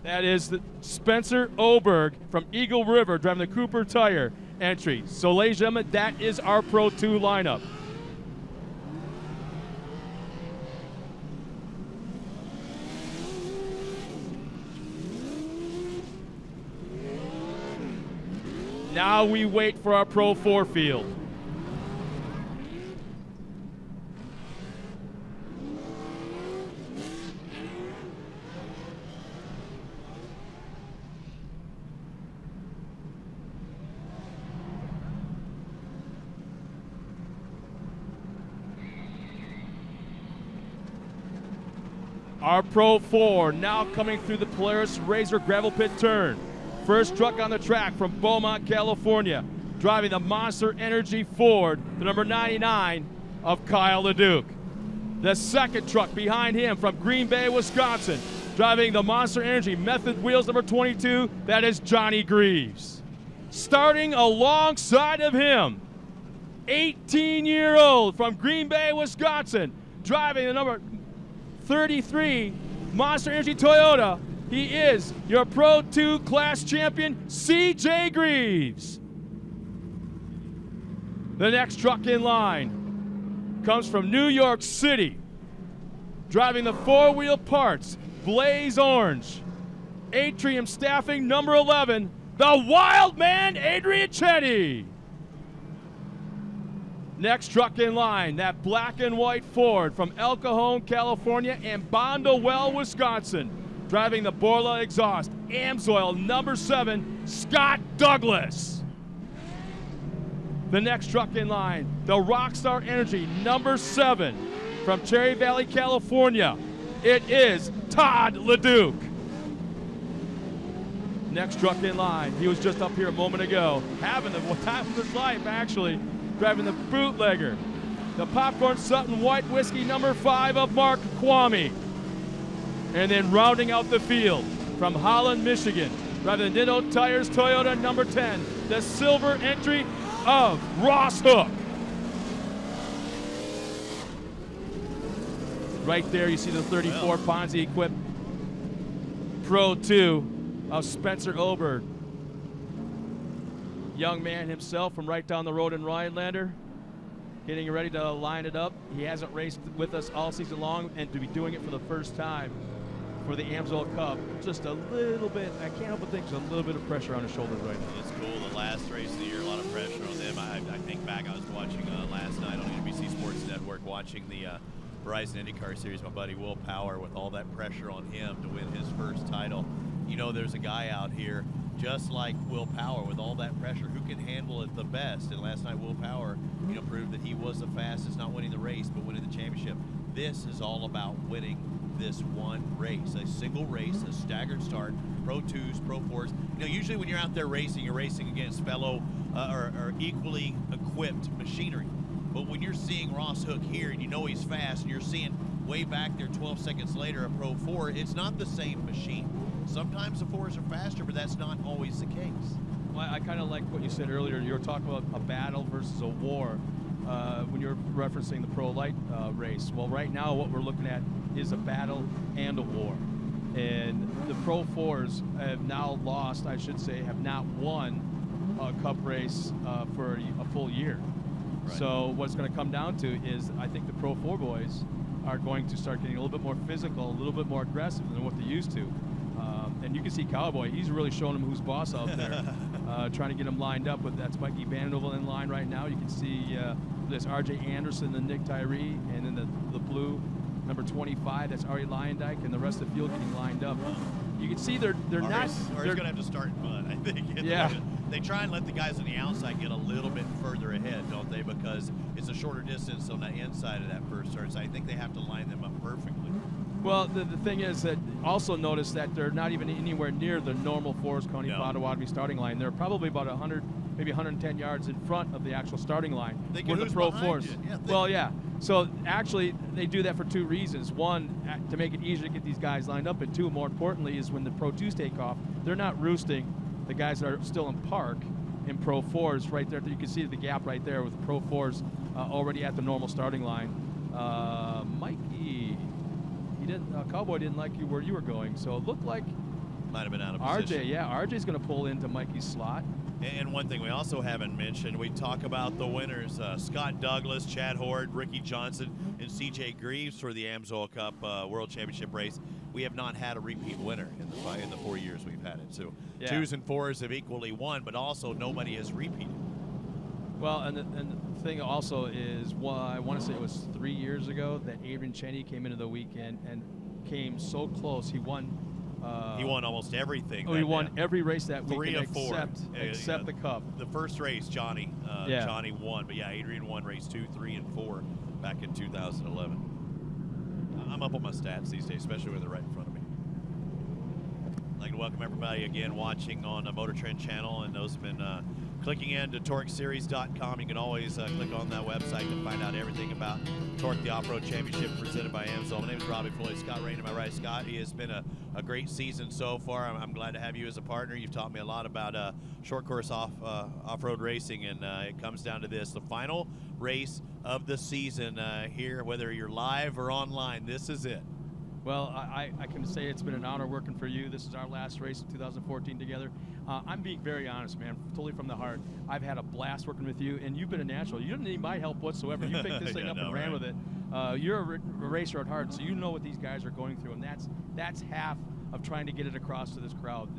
that is Spencer Oberg from Eagle River, driving the Cooper Tire entry. So, ladies and gentlemen, that is our Pro 2 lineup. Now we wait for our Pro 4 field. Our Pro 4 now coming through the Polaris Razor gravel pit turn. First truck on the track from Beaumont, California, driving the Monster Energy Ford, the number 99 of Kyle LeDuc. The second truck behind him from Green Bay, Wisconsin, driving the Monster Energy Method Wheels number 22, that is Johnny Greaves. Starting alongside of him, 18-year-old from Green Bay, Wisconsin, driving the number 33 Monster Energy Toyota. He is your Pro 2 class champion, CJ Greaves. The next truck in line comes from New York City, driving the four-wheel parts, Blaze Orange. Atrium staffing number 11, the wild man, Adrian Chetty. Next truck in line, that black and white Ford from El Cajon, California, and Bondwell, Wisconsin, driving the Borla exhaust, Amsoil number 7, Scott Douglas. The next truck in line, the Rockstar Energy number 7 from Cherry Valley, California. It is Todd LeDuc. Next truck in line, he was just up here a moment ago, having the time of his life actually, driving the Bootlegger, the Popcorn Sutton White Whiskey number 5 of Mark Kwame. And then rounding out the field from Holland, Michigan, driving the Nitto Tires Toyota number 10, the silver entry of Ross Hook. Right there you see the 34 Ponzi equipped Pro 2 of Spencer Oberg. Young man himself from right down the road in Rhinelander, getting ready to line it up. He hasn't raced with us all season long, and to be doing it for the first time for the AMSOIL Cup, just a little bit, I can't help but think there's a little bit of pressure on his shoulders right now. It's cool. The last race of the year, a lot of pressure on them. I think back, I was watching last night on NBC Sports Network, watching the Verizon IndyCar Series, my buddy Will Power, with all that pressure on him to win his first title. You know, there's a guy out here just like Will Power with all that pressure who can handle it the best. And last night, Will Power, you know, proved that he was the fastest, not winning the race, but winning the championship. This is all about winning this one race, a single race, a staggered start, Pro 2s, Pro 4s. You know, usually when you're out there racing, you're racing against fellow or equally equipped machinery. But when you're seeing Ross Hook here and you know he's fast, and you're seeing way back there 12 seconds later a Pro 4, it's not the same machine. Sometimes the 4s are faster, but that's not always the case. Well, I kind of like what you said earlier. You were talking about a battle versus a war when you were referencing the Pro Light race. Well, right now what we're looking at is a battle and a war. And the Pro 4s have now lost, I should say, have not won a Cup race for a full year. Right. So what's going to come down to is I think the Pro 4 boys are going to start getting a little bit more physical, a little bit more aggressive than what they used to. And you can see Cowboy, he's really showing them who's boss out there, trying to get them lined up. But that's Mikey Vanderbilt in line right now. You can see there's R.J. Anderson and Nick Tyree, and then the blue number 25, that's Ari Lyondike, and the rest of the field getting lined up. You can see they're not. Ari's going to have to start in mud, I think. Yeah. They try and let the guys on the outside get a little bit further ahead, don't they? Because it's a shorter distance on the inside of that first turn. So I think they have to line them up perfectly. Well, the thing is that also notice that they're not even anywhere near the normal Forest County Potawatomi starting line. They're probably about 100, maybe 110 yards in front of the actual starting line with the Pro 4s. Yeah, well, yeah. So actually, they do that for two reasons. One, to make it easier to get these guys lined up, and two, more importantly, is when the Pro 2s take off, they're not roosting the guys that are still in park in Pro 4s right there. You can see the gap right there with the Pro 4s already at the normal starting line. Mikey, Cowboy didn't like you where you were going, so it looked like might have been out of RJ. position. Yeah, RJ's going to pull into Mikey's slot. And one thing we also haven't mentioned, we talk about the winners, Scott Douglas, Chad Horde, Ricky Johnson, and CJ Greaves for the AMSOIL Cup World Championship race. We have not had a repeat winner in the 4 years we've had it. So 2s and 4s have equally won, but also nobody has repeated. Well, and the thing also is, I want to say it was 3 years ago that Adrian Cheney came into the weekend and came so close. He won almost everything. He won every race that weekend 3 of 4 except the Cup. The first race, Johnny won, but yeah, Adrian won race 2, 3, and 4 back in 2011. I'm up on my stats these days, especially when they're right in front of me. I'd like to welcome everybody again watching on the Motortrend channel, and those have been clicking into torcseries.com. You can always click on that website to find out everything about Torc, the Off-Road Championship presented by Amsoil. My name is Robbie Floyd. Scott Rain to my right. Scott, he has been a great season so far. I'm glad to have you as a partner. You've taught me a lot about short course off-road racing, and it comes down to this. The final race of the season here, whether you're live or online, this is it. Well, I can say it's been an honor working for you. This is our last race of 2014 together. I'm being very honest, man, totally from the heart. I've had a blast working with you, and you've been a natural. You didn't need my help whatsoever. You picked this thing up and ran with it. You're a racer at heart, so you know what these guys are going through, and that's half of trying to get it across to this crowd.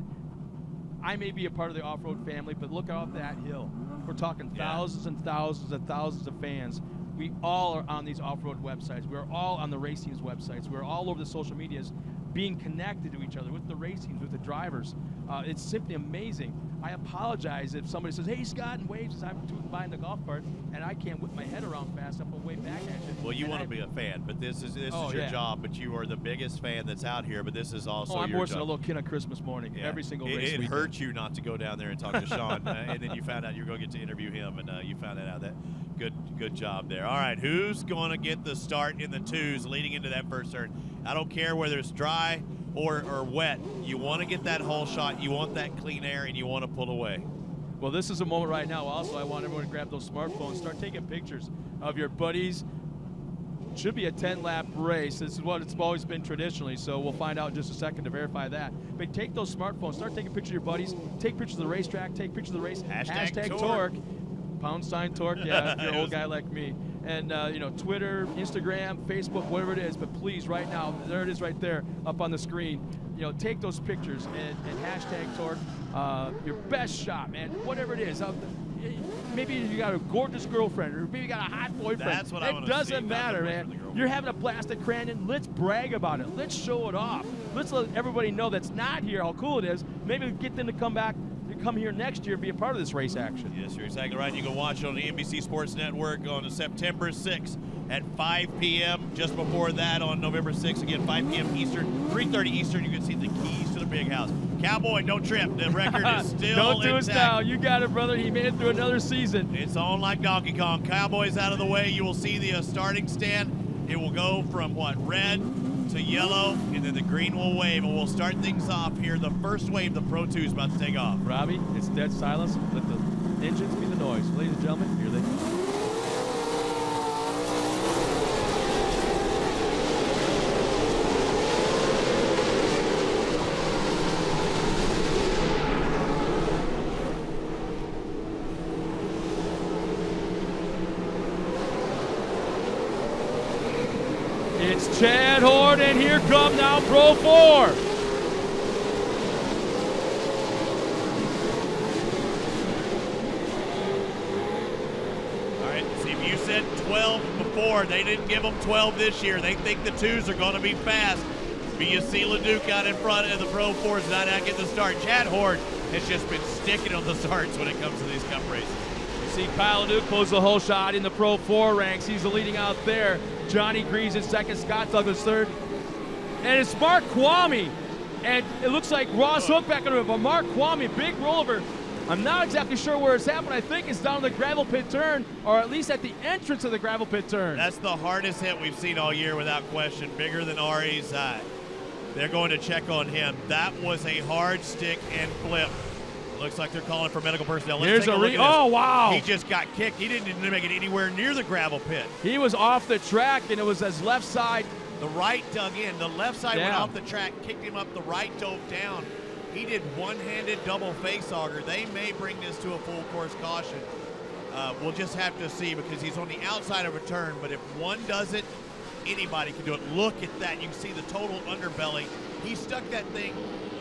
I may be a part of the off-road family, but look out that hill. We're talking thousands and thousands and thousands of fans. We all are on these off-road websites. We're all on the race teams' websites. We're all over the social medias being connected to each other with the race teams, with the drivers. It's simply amazing. I apologize if somebody says, hey, Scott, and waves as I'm behind the golf cart, and I can't whip my head around fast enough and wave back at you. Well, you want to be a fan, but this is your job, but you are the biggest fan that's out here, but this is also I'm your worse job. than a little kid on Christmas morning, every single race It weekend. hurt you not to go down there and talk to Sean, and then you found out you were going to get to interview him, and you found that out. Good job there. All right, who's going to get the start in the twos leading into that first turn? I don't care whether it's dry or wet. You want to get that hole shot. You want that clean air, and you want to pull away. Well, this is a moment right now. Also, I want everyone to grab those smartphones, start taking pictures of your buddies. It should be a 10-lap race. This is what it's always been traditionally, so we'll find out in just a second to verify that. But take those smartphones, start taking pictures of your buddies, take pictures of the racetrack, take pictures of the race. Hashtag Torc. #Torc, yeah, if you're an old guy like me. And, Twitter, Instagram, Facebook, whatever it is. But please, right now, there it is right there up on the screen. Take those pictures and hashtag Torc. Your best shot, man, whatever it is. Maybe you got a gorgeous girlfriend, or maybe you got a hot boyfriend. That's what I want to see. It doesn't matter, man. You're having a blast at Crandon. Let's brag about it. Let's show it off. Let's let everybody know that's not here how cool it is. Maybe get them to come back. Come here next year and be a part of this race action. Yes, you're exactly right. You can watch it on the NBC Sports Network on September 6th at 5 p.m. Just before that on November 6th, again, 5 p.m. Eastern, 3:30 Eastern, you can see the keys to the big house. Cowboy, don't trip. The record is still Don't do intact. us now. You got it, brother. He made it through another season. It's on like Donkey Kong. Cowboy's out of the way. You will see the starting stand. It will go from, red to yellow, and then the green will wave, and we'll start things off here. The first wave, the Pro 2 is about to take off. Robbie, it's dead silence. Let the engines be the noise. Ladies and gentlemen, here they come. It's Chad Horn, and here come now Pro 4. All right, see, if you said 12 before, they didn't give them 12 this year. They think the 2s are going to be fast. But you see LeDuc out in front, and the Pro 4s not out getting the start. Chad Horn has just been sticking on the starts when it comes to these Cup races. See Kyle LeDuc pulls the whole shot in the Pro 4 ranks. He's the leading out there. Johnny Greaves in second, Scott Douglas third. And it's Mark Kwame. And it looks like Ross Hook back under it, but Mark Kwame, big rollover. I'm not exactly sure where it's at, but I think it's down the gravel pit turn, or at least at the entrance of the gravel pit turn. That's the hardest hit we've seen all year without question. Bigger than Ari's. They're going to check on him. That was a hard stick and flip. Looks like they're calling for medical personnel. Here's oh, wow. He just got kicked. He didn't even make it anywhere near the gravel pit. He was off the track, and it was his left side. The right dug in. The left side went off the track, kicked him up. The right dove down. He did one-handed double face auger. They may bring this to a full course caution. We'll just have to see because he's on the outside of a turn. But if one does it, anybody can do it. Look at that. You can see the total underbelly. He stuck that thing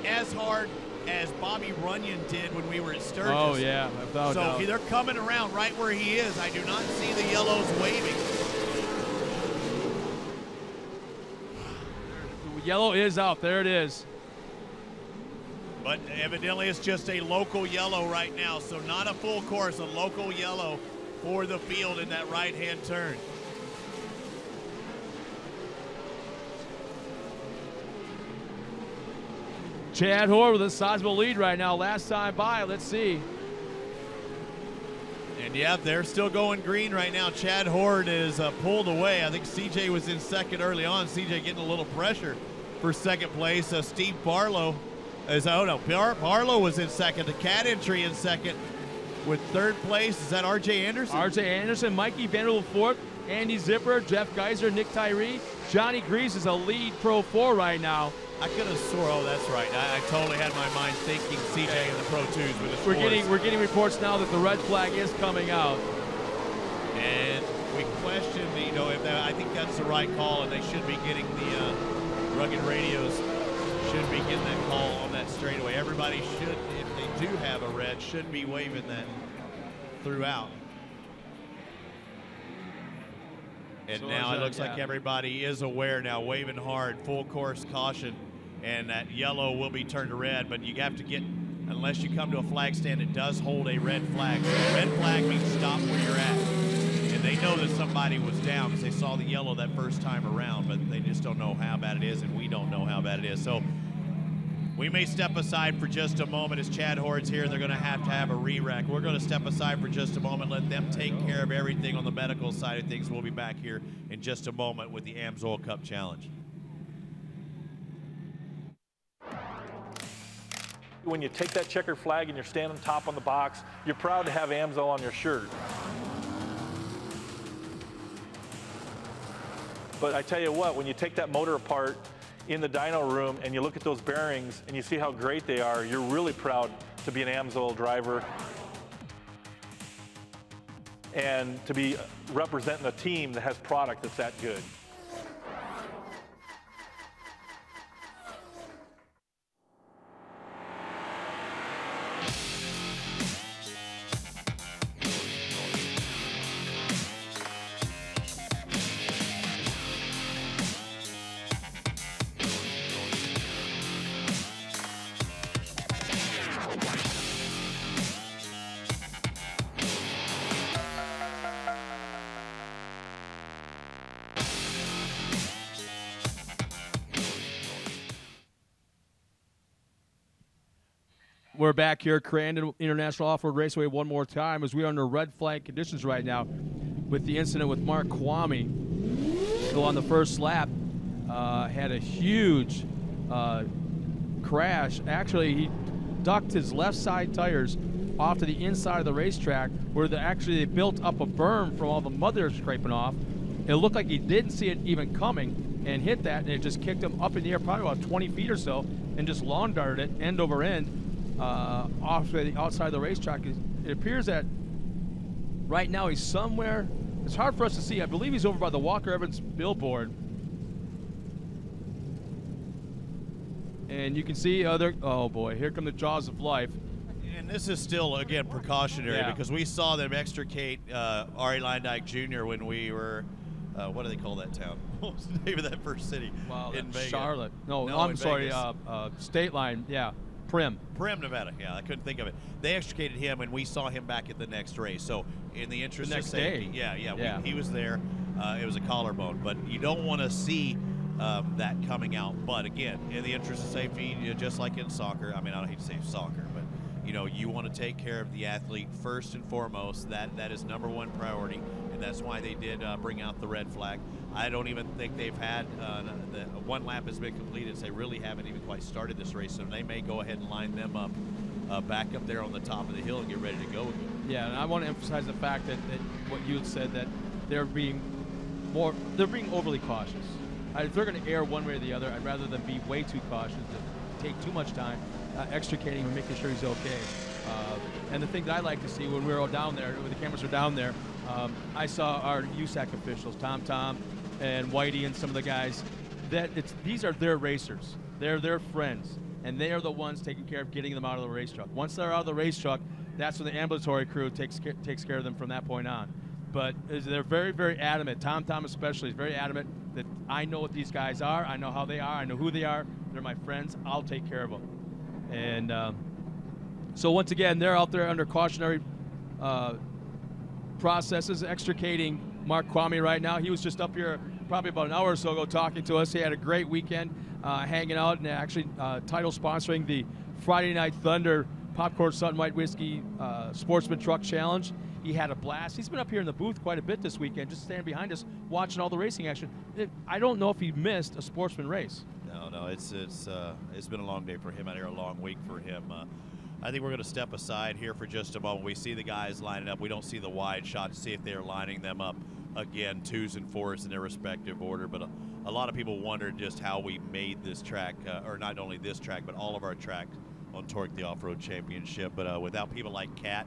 as hard as Bobby Runyon did when we were at Sturgis. Oh, yeah. So they're coming around right where he is. I do not see the yellows waving. The yellow is out. There it is. But evidently it's just a local yellow right now. So not a full course, a local yellow for the field in that right-hand turn. Chad Hoare with a sizable lead right now. Last time by, let's see. And yeah, they're still going green right now. Chad Horde is pulled away. I think CJ was in second early on. CJ getting a little pressure for second place. Steve Barlow is, Barlow was in second. The Cat entry in second with third place. Is that R.J. Anderson? R.J. Anderson, Mikey Vanderbilt fourth, Andy Zipper, Jeff Geiser, Nick Tyree. Johnny Greaves is a lead Pro 4 right now. I could have swore. Oh, that's right. I totally had my mind thinking CJ in the Pro 2s with his We're getting reports now that the red flag is coming out. And we question, I think that's the right call, and they should be getting the rugged radios should be getting that call on that straightaway. Everybody should, if they do have a red, should be waving that throughout. And so now it looks like everybody is aware now, waving hard, full course caution, and that yellow will be turned to red, but you have to get, unless you come to a flag stand, it does hold a red flag. So a red flag means stop where you're at. And they know that somebody was down because they saw the yellow that first time around, but they just don't know how bad it is, and we don't know how bad it is. So we may step aside for just a moment as Chad Horde's here. They're going to have a re-rack. We're going to step aside for just a moment, let them take care of everything on the medical side of things. We'll be back here in just a moment with the AMSOIL Cup Challenge. When you take that checkered flag and you're standing top on the box, you're proud to have AMSOIL on your shirt. But I tell you what, when you take that motor apart in the dyno room and you look at those bearings and you see how great they are, you're really proud to be an AMSOIL driver and to be representing a team that has product that's that good. We're back here at Crandon International Off-Road Raceway one more time as we are under red flag conditions right now with the incident with Mark Kwame, who on the first lap had a huge crash. Actually, he ducked his left side tires off to the inside of the racetrack where they built up a berm from all the mud they're scraping off. It looked like he didn't see it even coming and hit that, and it just kicked him up in the air probably about 20 feet or so and just lawn darted it end over end off to the outside of the racetrack. It appears that right now he's somewhere. It's hard for us to see. I believe he's over by the Walker Evans billboard. And you can see oh boy, here come the jaws of life. And this is still, again, precautionary because we saw them extricate Ari Leindyke Jr. when we were, what do they call that town? What was the name of that first city? Wow, in Vegas? Charlotte. No, I'm sorry, State Line, Prim, Nevada. Yeah, I couldn't think of it. They extricated him, and we saw him back at the next race. So, in the interest of safety, he was there. It was a collarbone, but you don't want to see that coming out. But again, in the interest of safety, just like in soccer. I mean, I don't hate to say soccer, but you want to take care of the athlete first and foremost. That is number one priority, and that's why they did bring out the red flag. I don't even think they've had one lap has been completed. So they really haven't even quite started this race, so they may go ahead and line them up back up there on the top of the hill and get ready to go again. Yeah, and I want to emphasize the fact that what you had said, that they're being overly cautious. If they're going to err one way or the other, I'd rather them be way too cautious, to take too much time extricating him and making sure he's okay. And the thing that I like to see when we were all down there, when the cameras were down there, I saw our USAC officials, Tom, and Whitey, and some of the guys. These are their racers. They're their friends, and they are the ones taking care of getting them out of the race truck. Once they're out of the race truck, that's when the ambulatory crew takes care of them from that point on. But they're very, very adamant. Tom especially is very adamant that I know what these guys are. I know how they are. I know who they are. They're my friends. I'll take care of them. And so once again, they're out there under cautionary processes, extricating Mark Kwame right now. He was just up here probably about an hour or so ago talking to us. He had a great weekend hanging out and actually title sponsoring the Friday Night Thunder Popcorn Sun White Whiskey Sportsman Truck Challenge. He had a blast. He's been up here in the booth quite a bit this weekend, just standing behind us, watching all the racing action. I don't know if he missed a sportsman race. No, it's been a long day for him out here, a long week for him. I think we're going to step aside here for just a moment. We see the guys lining up. We don't see the wide shot to see if they're lining them up again, 2s and 4s in their respective order. But a lot of people wondered just how we made this track, or not only this track, but all of our tracks on Torc, the Off-Road Championship. But without people like Kat,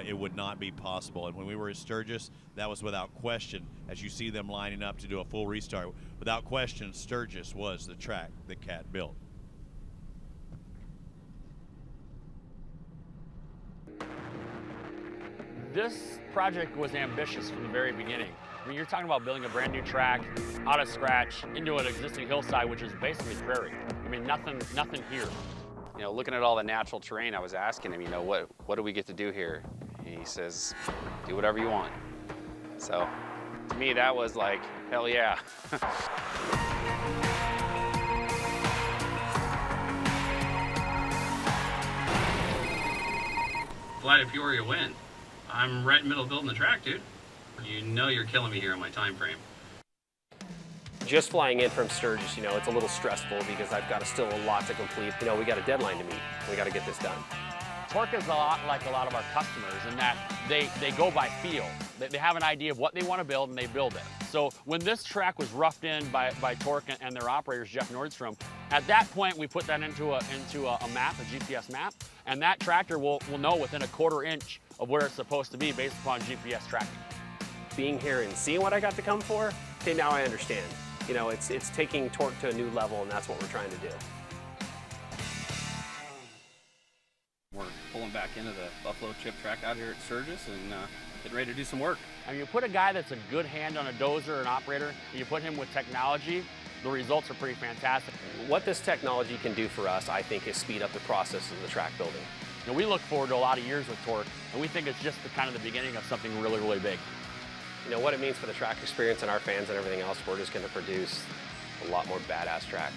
it would not be possible. And when we were at Sturgis, that was without question. As you see them lining up to do a full restart, without question, Sturgis was the track that Kat built. This project was ambitious from the very beginning. I mean, you're talking about building a brand new track out of scratch into an existing hillside, which is basically prairie. I mean, nothing here. You know, looking at all the natural terrain, I was asking him, you know, what do we get to do here? And he says, do whatever you want. So to me, that was like, hell yeah. Flight of Peoria win. I'm right in the middle of building the track, dude. You know you're killing me here on my time frame. Just flying in from Sturgis, you know, it's a little stressful because I've got still a lot to complete. You know, we got a deadline to meet. We got to get this done. Torc is a lot like a lot of our customers in that they go by feel. They have an idea of what they want to build and they build it. So when this track was roughed in by Torc and their operators, Jeff Nordstrom, at that point we put that into a map, a GPS map, and that tractor will know within a quarter inch of where it's supposed to be based upon GPS tracking. Being here and seeing what I got to come for, okay, now I understand. You know, it's taking Torc to a new level, and that's what we're trying to do. We're pulling back into the Buffalo Chip track out here at Sturgis and getting ready to do some work. I mean, you put a guy that's a good hand on a dozer or an operator, and you put him with technology, the results are pretty fantastic. What this technology can do for us, I think, is speed up the process of the track building. You know, we look forward to a lot of years with Torc, and we think it's just the beginning of something really, really big. You know, what it means for the track experience and our fans and everything else, we're just going to produce a lot more badass tracks.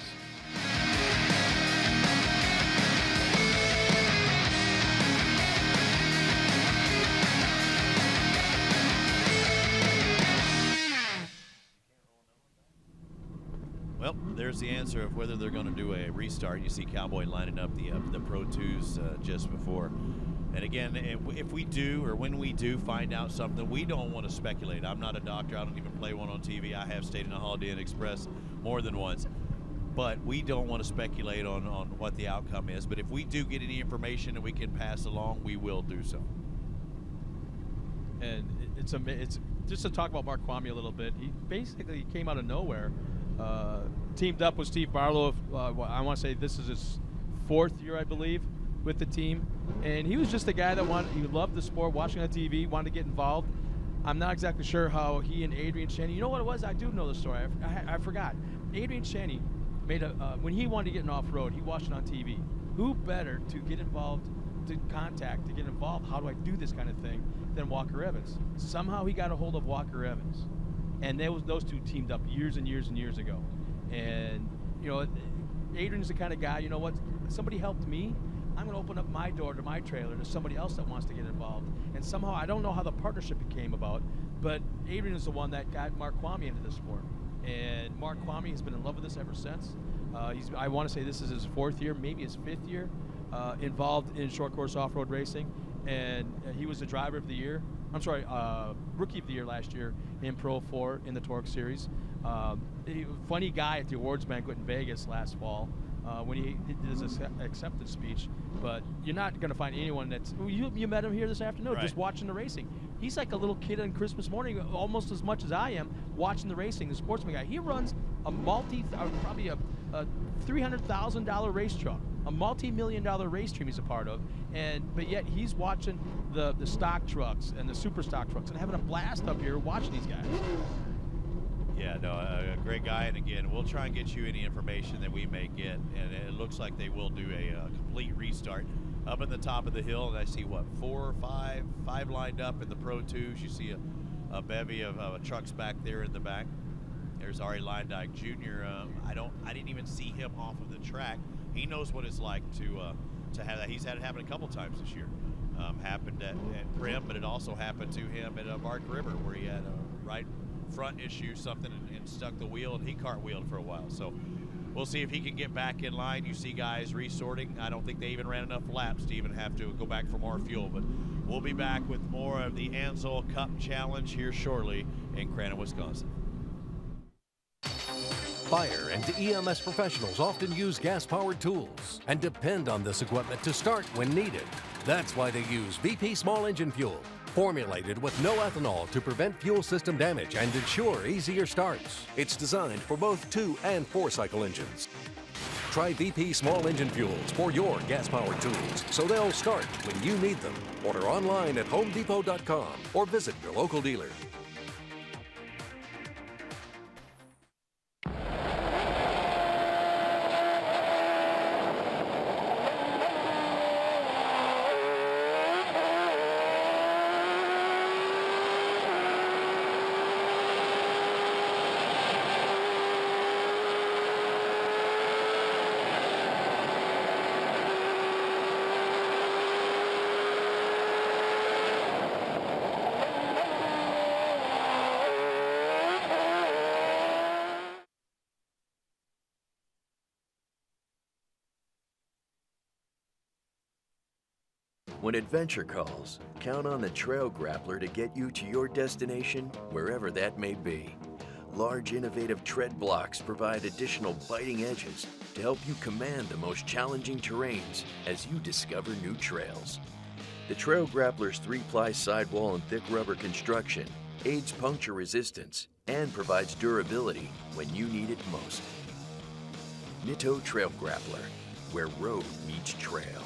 Well, there's the answer of whether they're going to do a restart. You see Cowboy lining up the Pro 2s just before. And again, if we do, or when we do find out something, we don't want to speculate. I'm not a doctor. I don't even play one on TV. I have stayed in a Holiday Inn Express more than once. But we don't want to speculate on what the outcome is. But if we do get any information that we can pass along, we will do so. And it's just to talk about Mark Kwame a little bit. He basically came out of nowhere, teamed up with Steve Barlow. I want to say this is his 4th year, I believe, with the team, and he was just a guy that he loved the sport, watching on TV, wanted to get involved. I'm not exactly sure how he and Adrian Shaney, you know what it was? I do know the story. I forgot. Adrian Shaney made when he wanted to get an off-road, he watched it on TV. Who better to get involved, to get involved, how do I do this kind of thing, than Walker Evans? Somehow he got a hold of Walker Evans, and those two teamed up years and years and years ago. And, you know, Adrian's the kind of guy, you know what, somebody helped me, I'm going to open up my door to my trailer to somebody else that wants to get involved. And somehow, I don't know how the partnership came about, but Adrian is the one that got Mark Kwame into the sport. And Mark Kwame has been in love with this ever since. I want to say this is his 4th year, maybe his 5th year, involved in short course off-road racing. And he was the driver of the year. I'm sorry, rookie of the year last year in Pro 4 in the Torc Series. Funny guy at the awards banquet in Vegas last fall. When he did his acceptance speech, but you're not going to find anyone that's. You met him here this afternoon, right, just watching the racing. He's like a little kid on Christmas morning, almost as much as I am, watching the racing. The sportsman guy. He runs a probably a $300,000 race truck, a multi-million-dollar race team he's a part of, but yet he's watching the stock trucks and the super stock trucks and having a blast up here watching these guys. Yeah, no, a great guy, and again, we'll try and get you any information that we may get, and it looks like they will do a complete restart up at the top of the hill, and I see, what, 4 or 5 lined up in the Pro 2s. You see a bevy of trucks back there in the back. There's Ari Leindyke Jr. I didn't even see him off of the track. He knows what it's like to have that. He's had it happen a couple times this year. Happened at Prim, but it also happened to him at Bark River, where he had a right front issue, something, and stuck the wheel, and he cartwheeled for a while. So we'll see if he can get back in line. You see guys resorting. I don't think they even ran enough laps to even have to go back for more fuel, but we'll be back with more of the Ansel Cup Challenge here shortly in Crandon, Wisconsin. Fire and EMS professionals often use gas-powered tools and depend on this equipment to start when needed. That's why they use VP small engine fuel, formulated with no ethanol to prevent fuel system damage and ensure easier starts. It's designed for both 2- and 4-cycle engines. Try VP small engine fuels for your gas-powered tools so they'll start when you need them. Order online at homedepot.com or visit your local dealer. When adventure calls, count on the Trail Grappler to get you to your destination, wherever that may be. Large, innovative tread blocks provide additional biting edges to help you command the most challenging terrains as you discover new trails. The Trail Grappler's 3-ply sidewall and thick rubber construction aids puncture resistance and provides durability when you need it most. Nitto Trail Grappler, where road meets trail.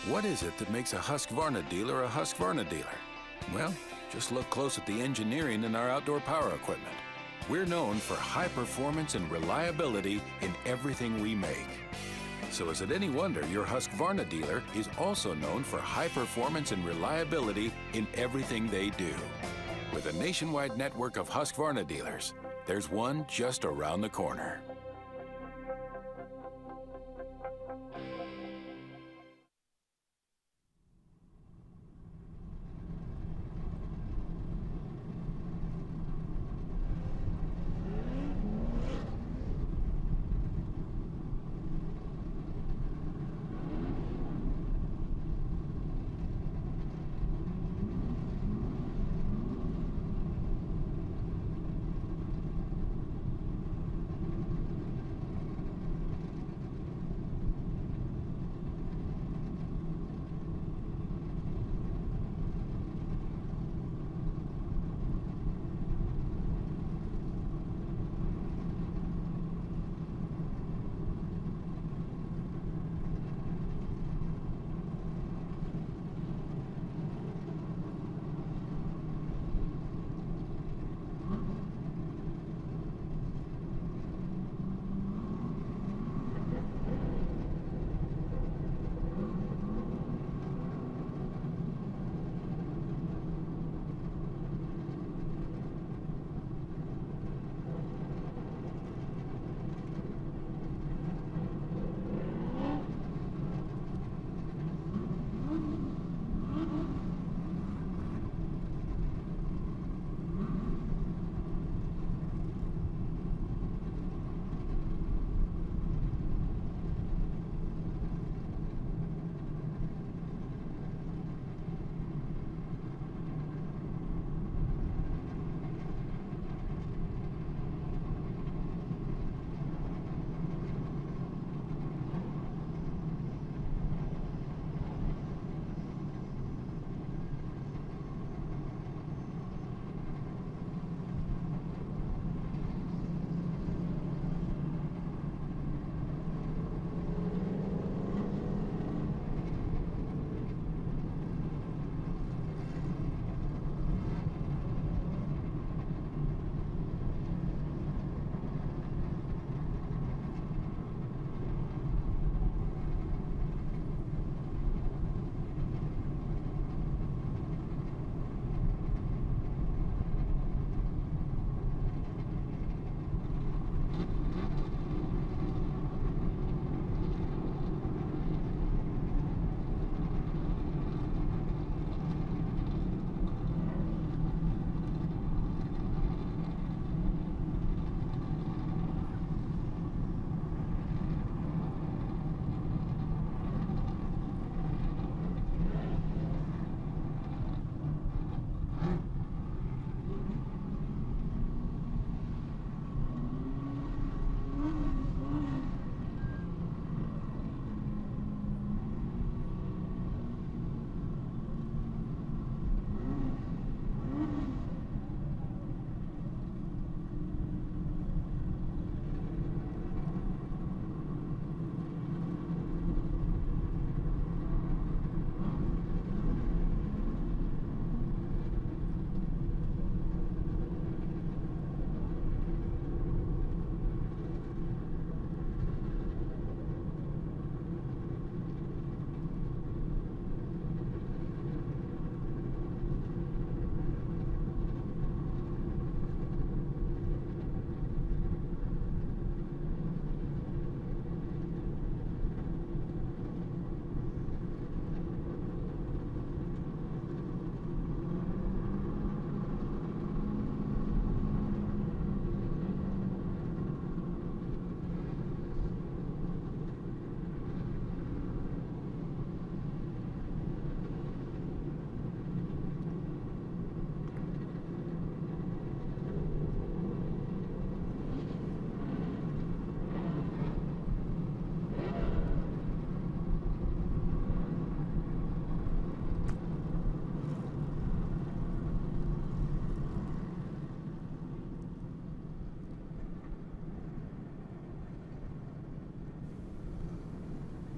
What is it that makes a Husqvarna dealer a Husqvarna dealer? Well, just look close at the engineering in our outdoor power equipment. We're known for high performance and reliability in everything we make. So is it any wonder your Husqvarna dealer is also known for high performance and reliability in everything they do? With a nationwide network of Husqvarna dealers, there's one just around the corner.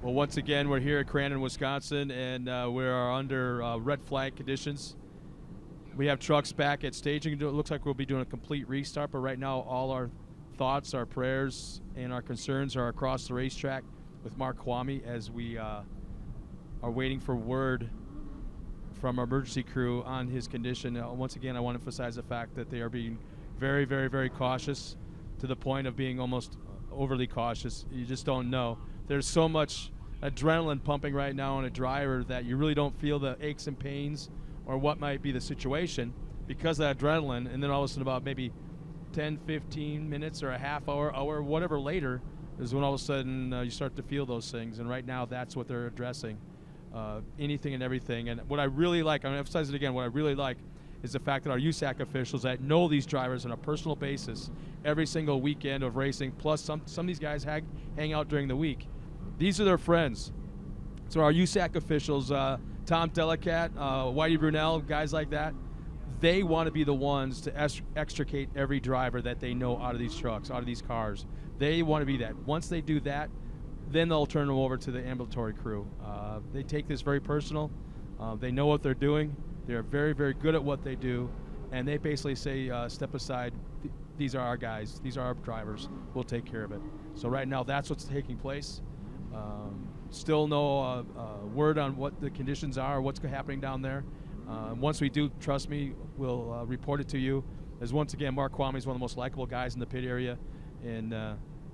Well, once again, we're here at Crandon, Wisconsin, and we are under red flag conditions. We have trucks back at staging. It looks like we'll be doing a complete restart, but right now all our thoughts, our prayers, and our concerns are across the racetrack with Mark Kwame as we are waiting for word from our emergency crew on his condition. Once again, I want to emphasize the fact that they are being very, very, very cautious, to the point of being almost overly cautious. You just don't know. There's so much adrenaline pumping right now on a driver that you really don't feel the aches and pains or what might be the situation because of that adrenaline. And then all of a sudden, about maybe 10, 15 minutes or a half hour, whatever later, is when all of a sudden you start to feel those things. And right now, that's what they're addressing, anything and everything. And what I really like, I'm going to emphasize it again, what I really like is the fact that our USAC officials that know these drivers on a personal basis every single weekend of racing, plus some of these guys hang out during the week. These are their friends. So our USAC officials, Tom Delicat, Whitey Brunel, guys like that, they want to be the ones to extricate every driver that they know out of these trucks, out of these cars. They want to be that. Once they do that, then they'll turn them over to the ambulatory crew. They take this very personal. They know what they're doing. They're very, very good at what they do. And they basically say, step aside. These are our guys. These are our drivers. We'll take care of it. So right now, that's what's taking place. Still no word on what the conditions are, what's happening down there. Once we do, trust me, we'll report it to you. As once again, Mark Kwame is one of the most likable guys in the pit area, and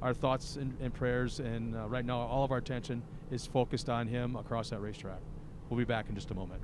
our thoughts and prayers, and right now all of our attention is focused on him across that racetrack. We'll be back in just a moment.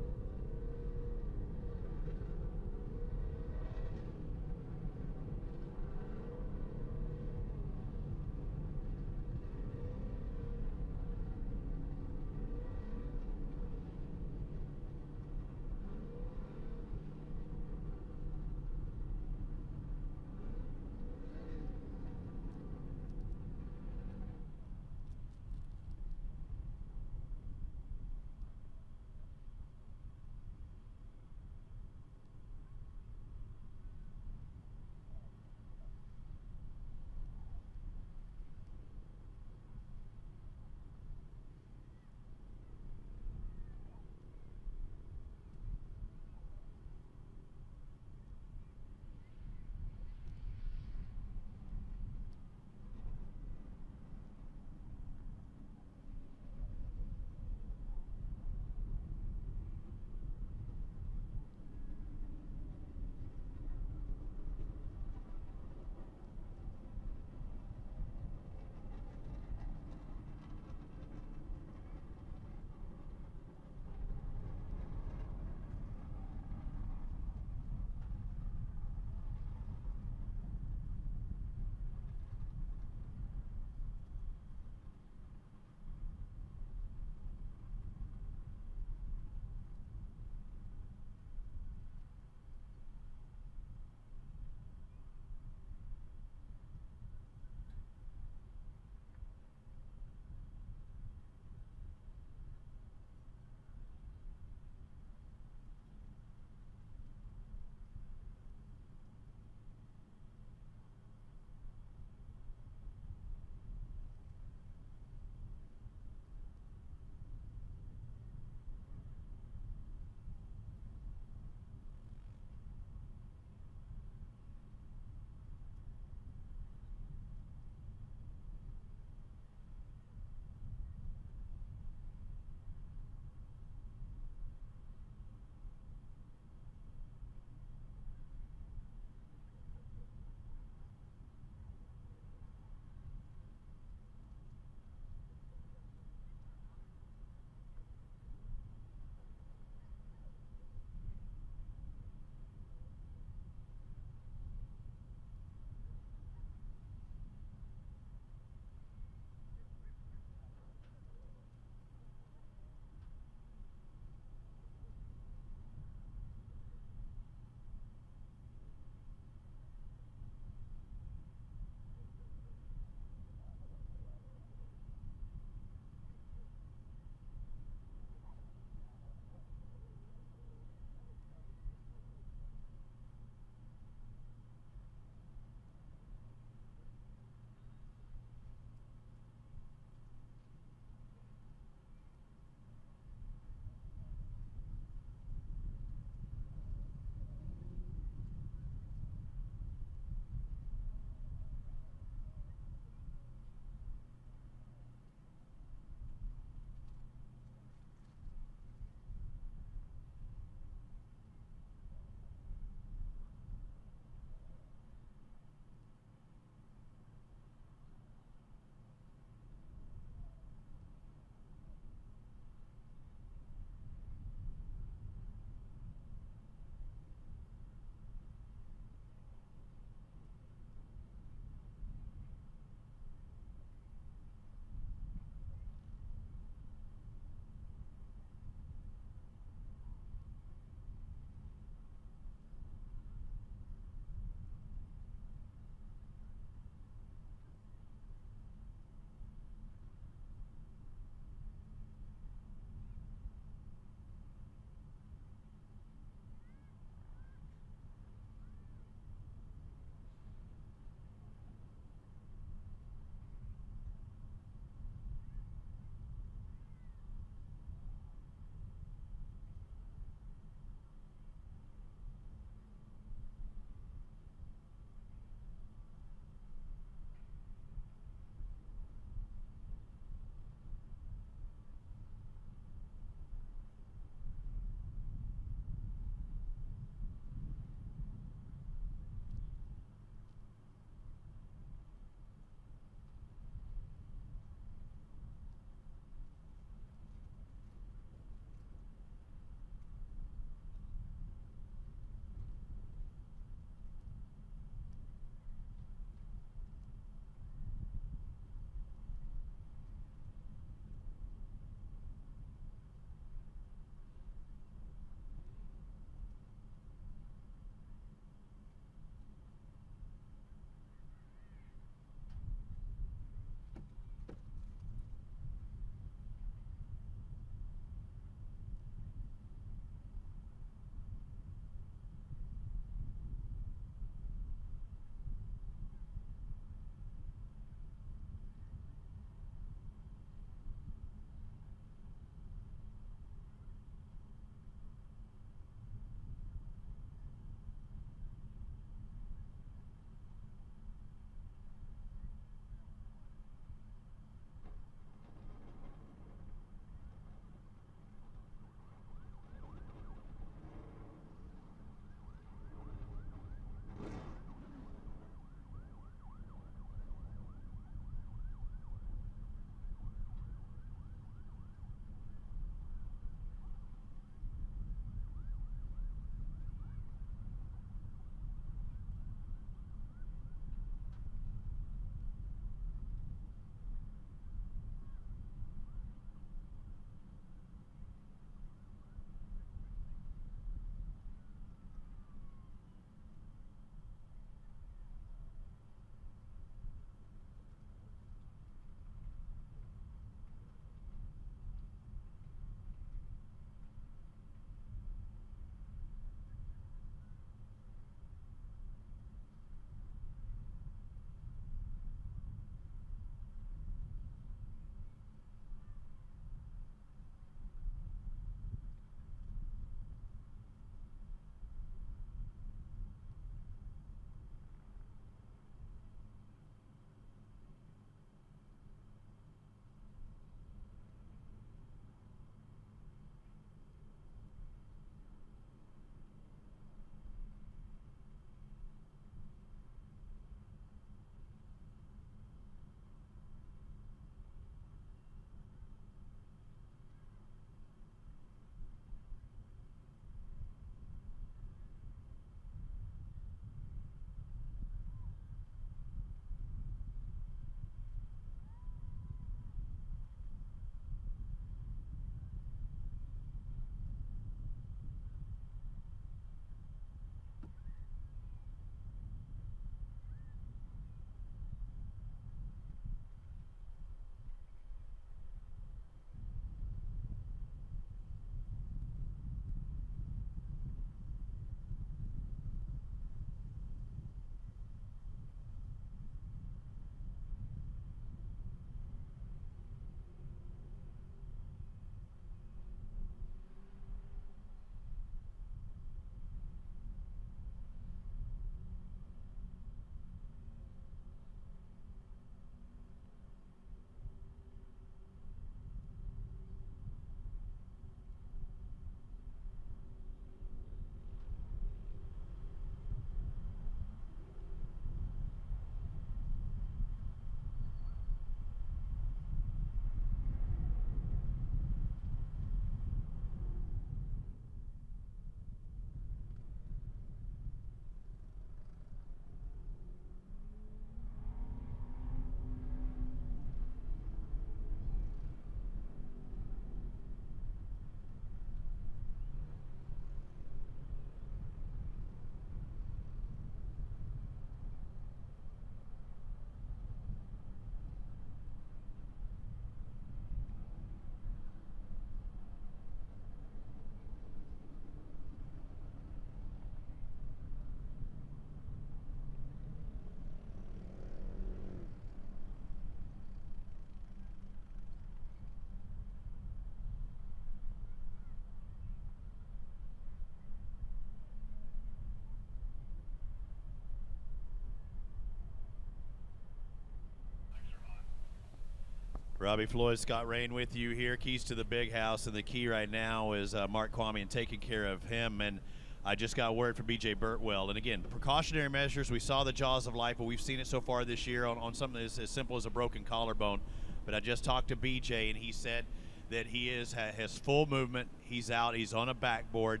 Robbie Floyd, Scott Rain with you here. Keys to the big house, and the key right now is Mark Kwame and taking care of him. And I just got word from BJ Burtwell. And again, precautionary measures. We saw the jaws of life, but we've seen it so far this year on something as simple as a broken collarbone. But I just talked to BJ, and he said that he has full movement. He's out. He's on a backboard.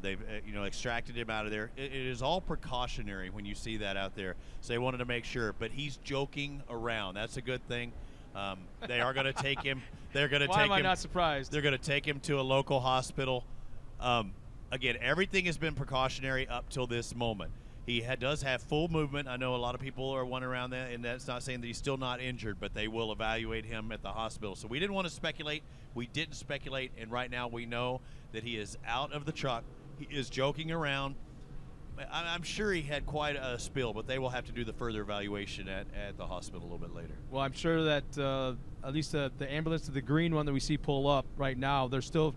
They've extracted him out of there. It is all precautionary when you see that out there. So they wanted to make sure. But he's joking around. That's a good thing. They are going to take him. They're going to take him. Why am I not surprised? They're going to take him to a local hospital. Again, everything has been precautionary up till this moment. He does have full movement. I know a lot of people are wondering around that, and that's not saying that he's still not injured, but they will evaluate him at the hospital. So we didn't want to speculate. We didn't speculate, and right now we know that he is out of the truck. He is joking around. I'm sure he had quite a spill, but they will have to do the further evaluation at the hospital a little bit later. Well, I'm sure that at least the ambulance, the green one that we see pull up right now, they're still,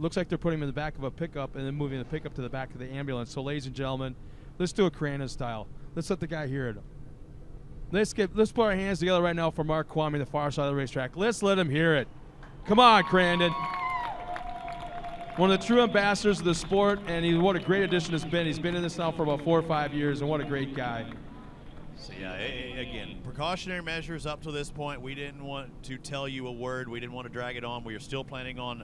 looks like they're putting him in the back of a pickup and then moving the pickup to the back of the ambulance. So, ladies and gentlemen, let's do a Crandon style. Let's let the guy hear it. Let's put our hands together right now for Mark Kwame, the far side of the racetrack. Let's let him hear it. Come on, Crandon. One of the true ambassadors of the sport, and what a great addition it's been. He's been in this now for about 4 or 5 years, and what a great guy. So yeah, again, precautionary measures up to this point. We didn't want to tell you a word. We didn't want to drag it on. We are still planning on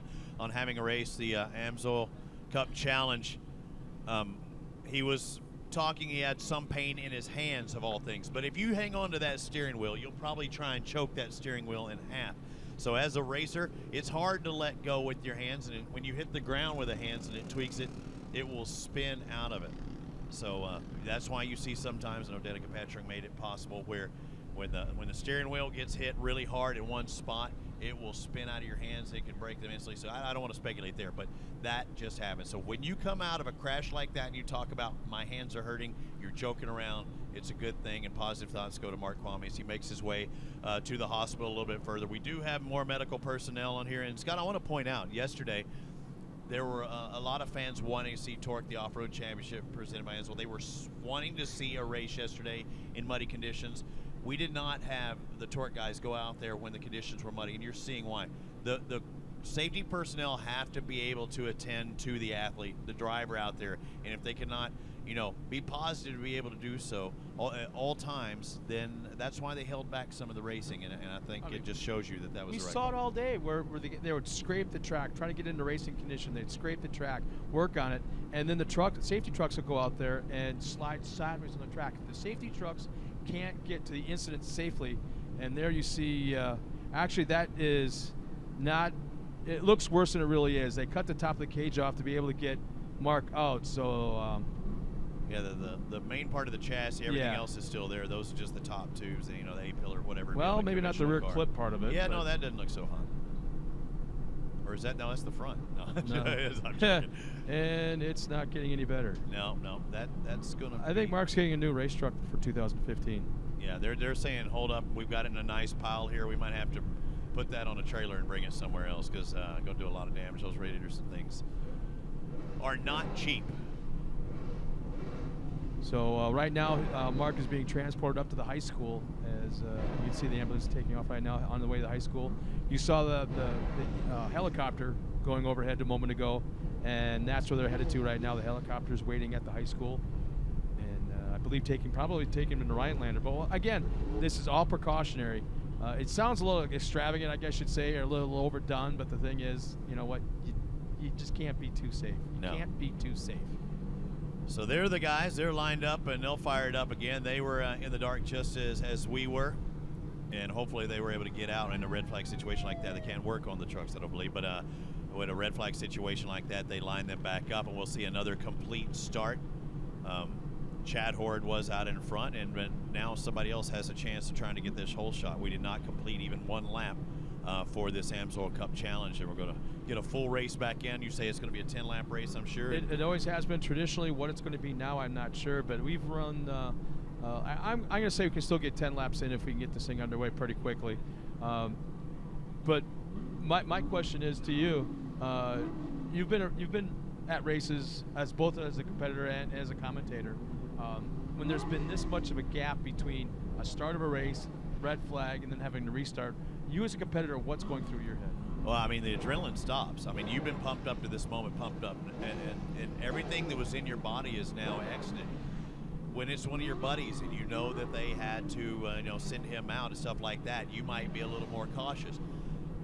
having a race, the AMSOIL Cup Challenge. He was talking, he had some pain in his hands of all things. But if you hang on to that steering wheel, you'll probably try and choke that steering wheel in half. So as a racer, it's hard to let go with your hands, and when you hit the ground with the hands and it tweaks it, it will spin out of it. So that's why you see sometimes, and Danica Patrick made it possible, where when the steering wheel gets hit really hard in one spot, it will spin out of your hands. It can break them instantly. So I don't want to speculate there, but that just happens. So when you come out of a crash like that and you talk about my hands are hurting, you're joking around, it's a good thing, and positive thoughts go to Mark Kwame as he makes his way to the hospital a little bit further. We do have more medical personnel on here. And Scott, I want to point out, yesterday there were a lot of fans wanting to see Torc, the off-road championship presented by AMSOIL. They were wanting to see a race yesterday in muddy conditions. We did not have the Torc guys go out there when the conditions were muddy, and you're seeing why. The safety personnel have to be able to attend to the athlete, the driver out there, and if they cannot, be positive to be able to do so at all times, then that's why they held back some of the racing, and I think it just shows you that was the right. We saw it all day where they would scrape the track, try to get into racing condition. They'd scrape the track, work on it, and then the safety trucks would go out there and slide sideways on the track. The safety trucks can't get to the incident safely, and there you see, actually that is not, it looks worse than it really is. They cut the top of the cage off to be able to get Mark out, so yeah, the main part of the chassis, everything else is still there. Those are just the top tubes, the A-pillar, whatever. Well, maybe not the rear clip part of it. Yeah, no, that doesn't look so hot. Or is that, no, that's the front. No, I'm joking. And it's not getting any better. No, that's going to I think Mark's getting a new race truck for 2015. Yeah, they're saying, hold up, we've got it in a nice pile here. We might have to put that on a trailer and bring it somewhere else, because going to do a lot of damage. Those radiators and things are not cheap. So right now, Mark is being transported up to the high school, as you can see the ambulance taking off right now on the way to the high school. You saw the helicopter going overhead a moment ago, and that's where they're headed to right now. The helicopter's waiting at the high school, and I believe probably taking him in the Rhinelander. But again, this is all precautionary. It sounds a little extravagant, I guess I should say, or a little overdone, but the thing is, you know what, you just can't be too safe. You can't be too safe. So they're the guys. They're lined up, and they'll fire it up again. They were in the dark just as we were, and hopefully they were able to get out in a red flag situation like that. They can't work on the trucks, I don't believe, but with a red flag situation like that, they line them back up, and we'll see another complete start. Chad Horde was out in front, and now somebody else has a chance of trying to get this whole shot. We did not complete even one lap for this AMSOIL Cup Challenge, and we're going to get a full race back in. You say it's going to be a 10-lap race, I'm sure. It always has been traditionally. What it's going to be now, I'm not sure, but we've run, I'm going to say we can still get 10 laps in if we can get this thing underway pretty quickly. But my question is to you, you've been at races both as a competitor and as a commentator. When there's been this much of a gap between a start of a race, red flag, and then having to restart, you as a competitor, what's going through your head? Well, I mean, the adrenaline stops. I mean, you've been pumped up to this moment, pumped up, and everything that was in your body is now exited. When it's one of your buddies and you know that they had to, you know, send him out and stuff like that, you might be a little more cautious.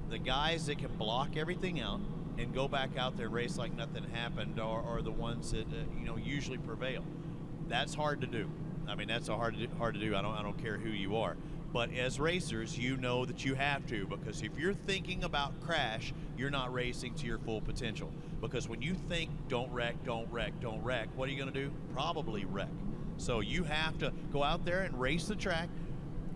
The guys that can block everything out and go back out there and race like nothing happened are the ones that, you know, usually prevail. That's hard to do. I mean, that's hard to do. I don't care who you are. But as racers, you know that you have to, because if you're thinking about crash, you're not racing to your full potential. Because when you think don't wreck, don't wreck, don't wreck, what are you going to do? Probably wreck. So you have to go out there and race the track,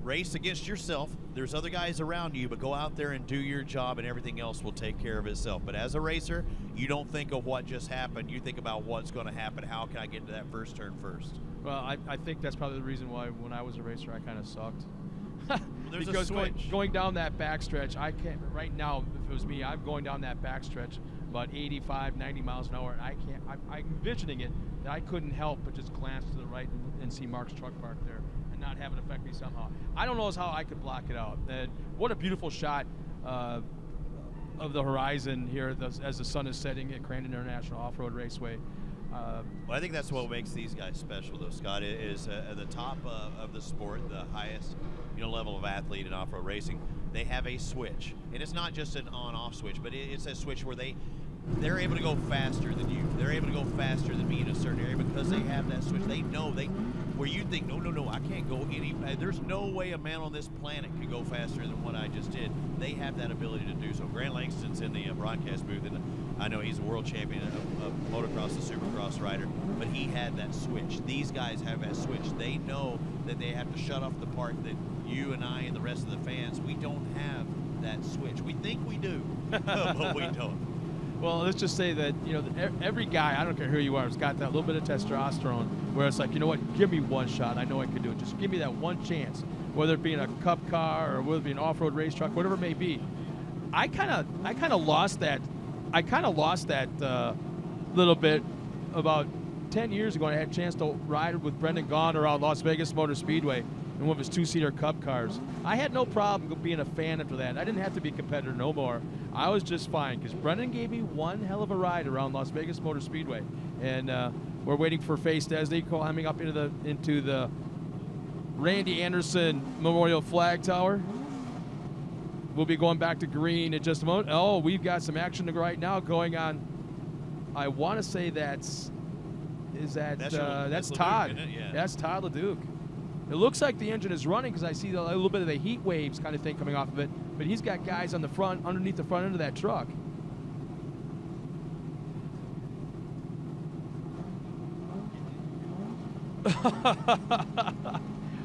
race against yourself. There's other guys around you, but go out there and do your job, and everything else will take care of itself. But as a racer, you don't think of what just happened. You think about what's going to happen. How can I get to that first turn first? Well, I think that's probably the reason why when I was a racer, I kind of sucked. There's because a switch. Going down that backstretch, I can't, right now, if it was me, I'm going down that backstretch about 85, 90 miles an hour, and I'm envisioning it, that I couldn't help but just glance to the right and see Mark's truck parked there and not have it affect me somehow. I don't know how I could block it out. And what a beautiful shot of the horizon here as the sun is setting at Crandon International Off-Road Raceway. Well, I think that's what makes these guys special, though, Scott, is at the top of the sport, the highest level of athlete in off-road racing. They have a switch, and it's not just an on-off switch, but it's a switch where they're able to go faster than you. They're able to go faster than me in a certain area because they have that switch. They know where you think, no, I can't go any. There's no way a man on this planet could go faster than what I just did. They have that ability to do so. Grant Langston's in the broadcast booth, and I know he's a world champion of motocross, the supercross rider, but he had that switch. These guys have that switch. They know that they have to shut off the part that you and I and the rest of the fans, we don't have that switch. We think we do, but we don't. Well, let's just say that, every guy, I don't care who you are, has got that little bit of testosterone where it's like, you know what, give me one shot. I know I can do it. Just give me that one chance, whether it be in a cup car or whether it be an off-road race truck, whatever it may be. I kind of lost that. I kind of lost that little bit about 10 years ago. I had a chance to ride with Brendan Gaughan around Las Vegas Motor Speedway in one of his two-seater cup cars. I had no problem being a fan after that. I didn't have to be a competitor no more. I was just fine because Brendan gave me one hell of a ride around Las Vegas Motor Speedway, and we're waiting for Face Desney climbing up into the Randy Anderson Memorial Flag Tower. We'll be going back to green in just a moment. Oh, we've got some action right now going on. I want to say that's Todd. Isn't it? Yeah. That's Todd LeDuc. It looks like the engine is running because I see a little bit of the heat waves kind of thing coming off of it. But he's got guys on the front, underneath the front end of that truck.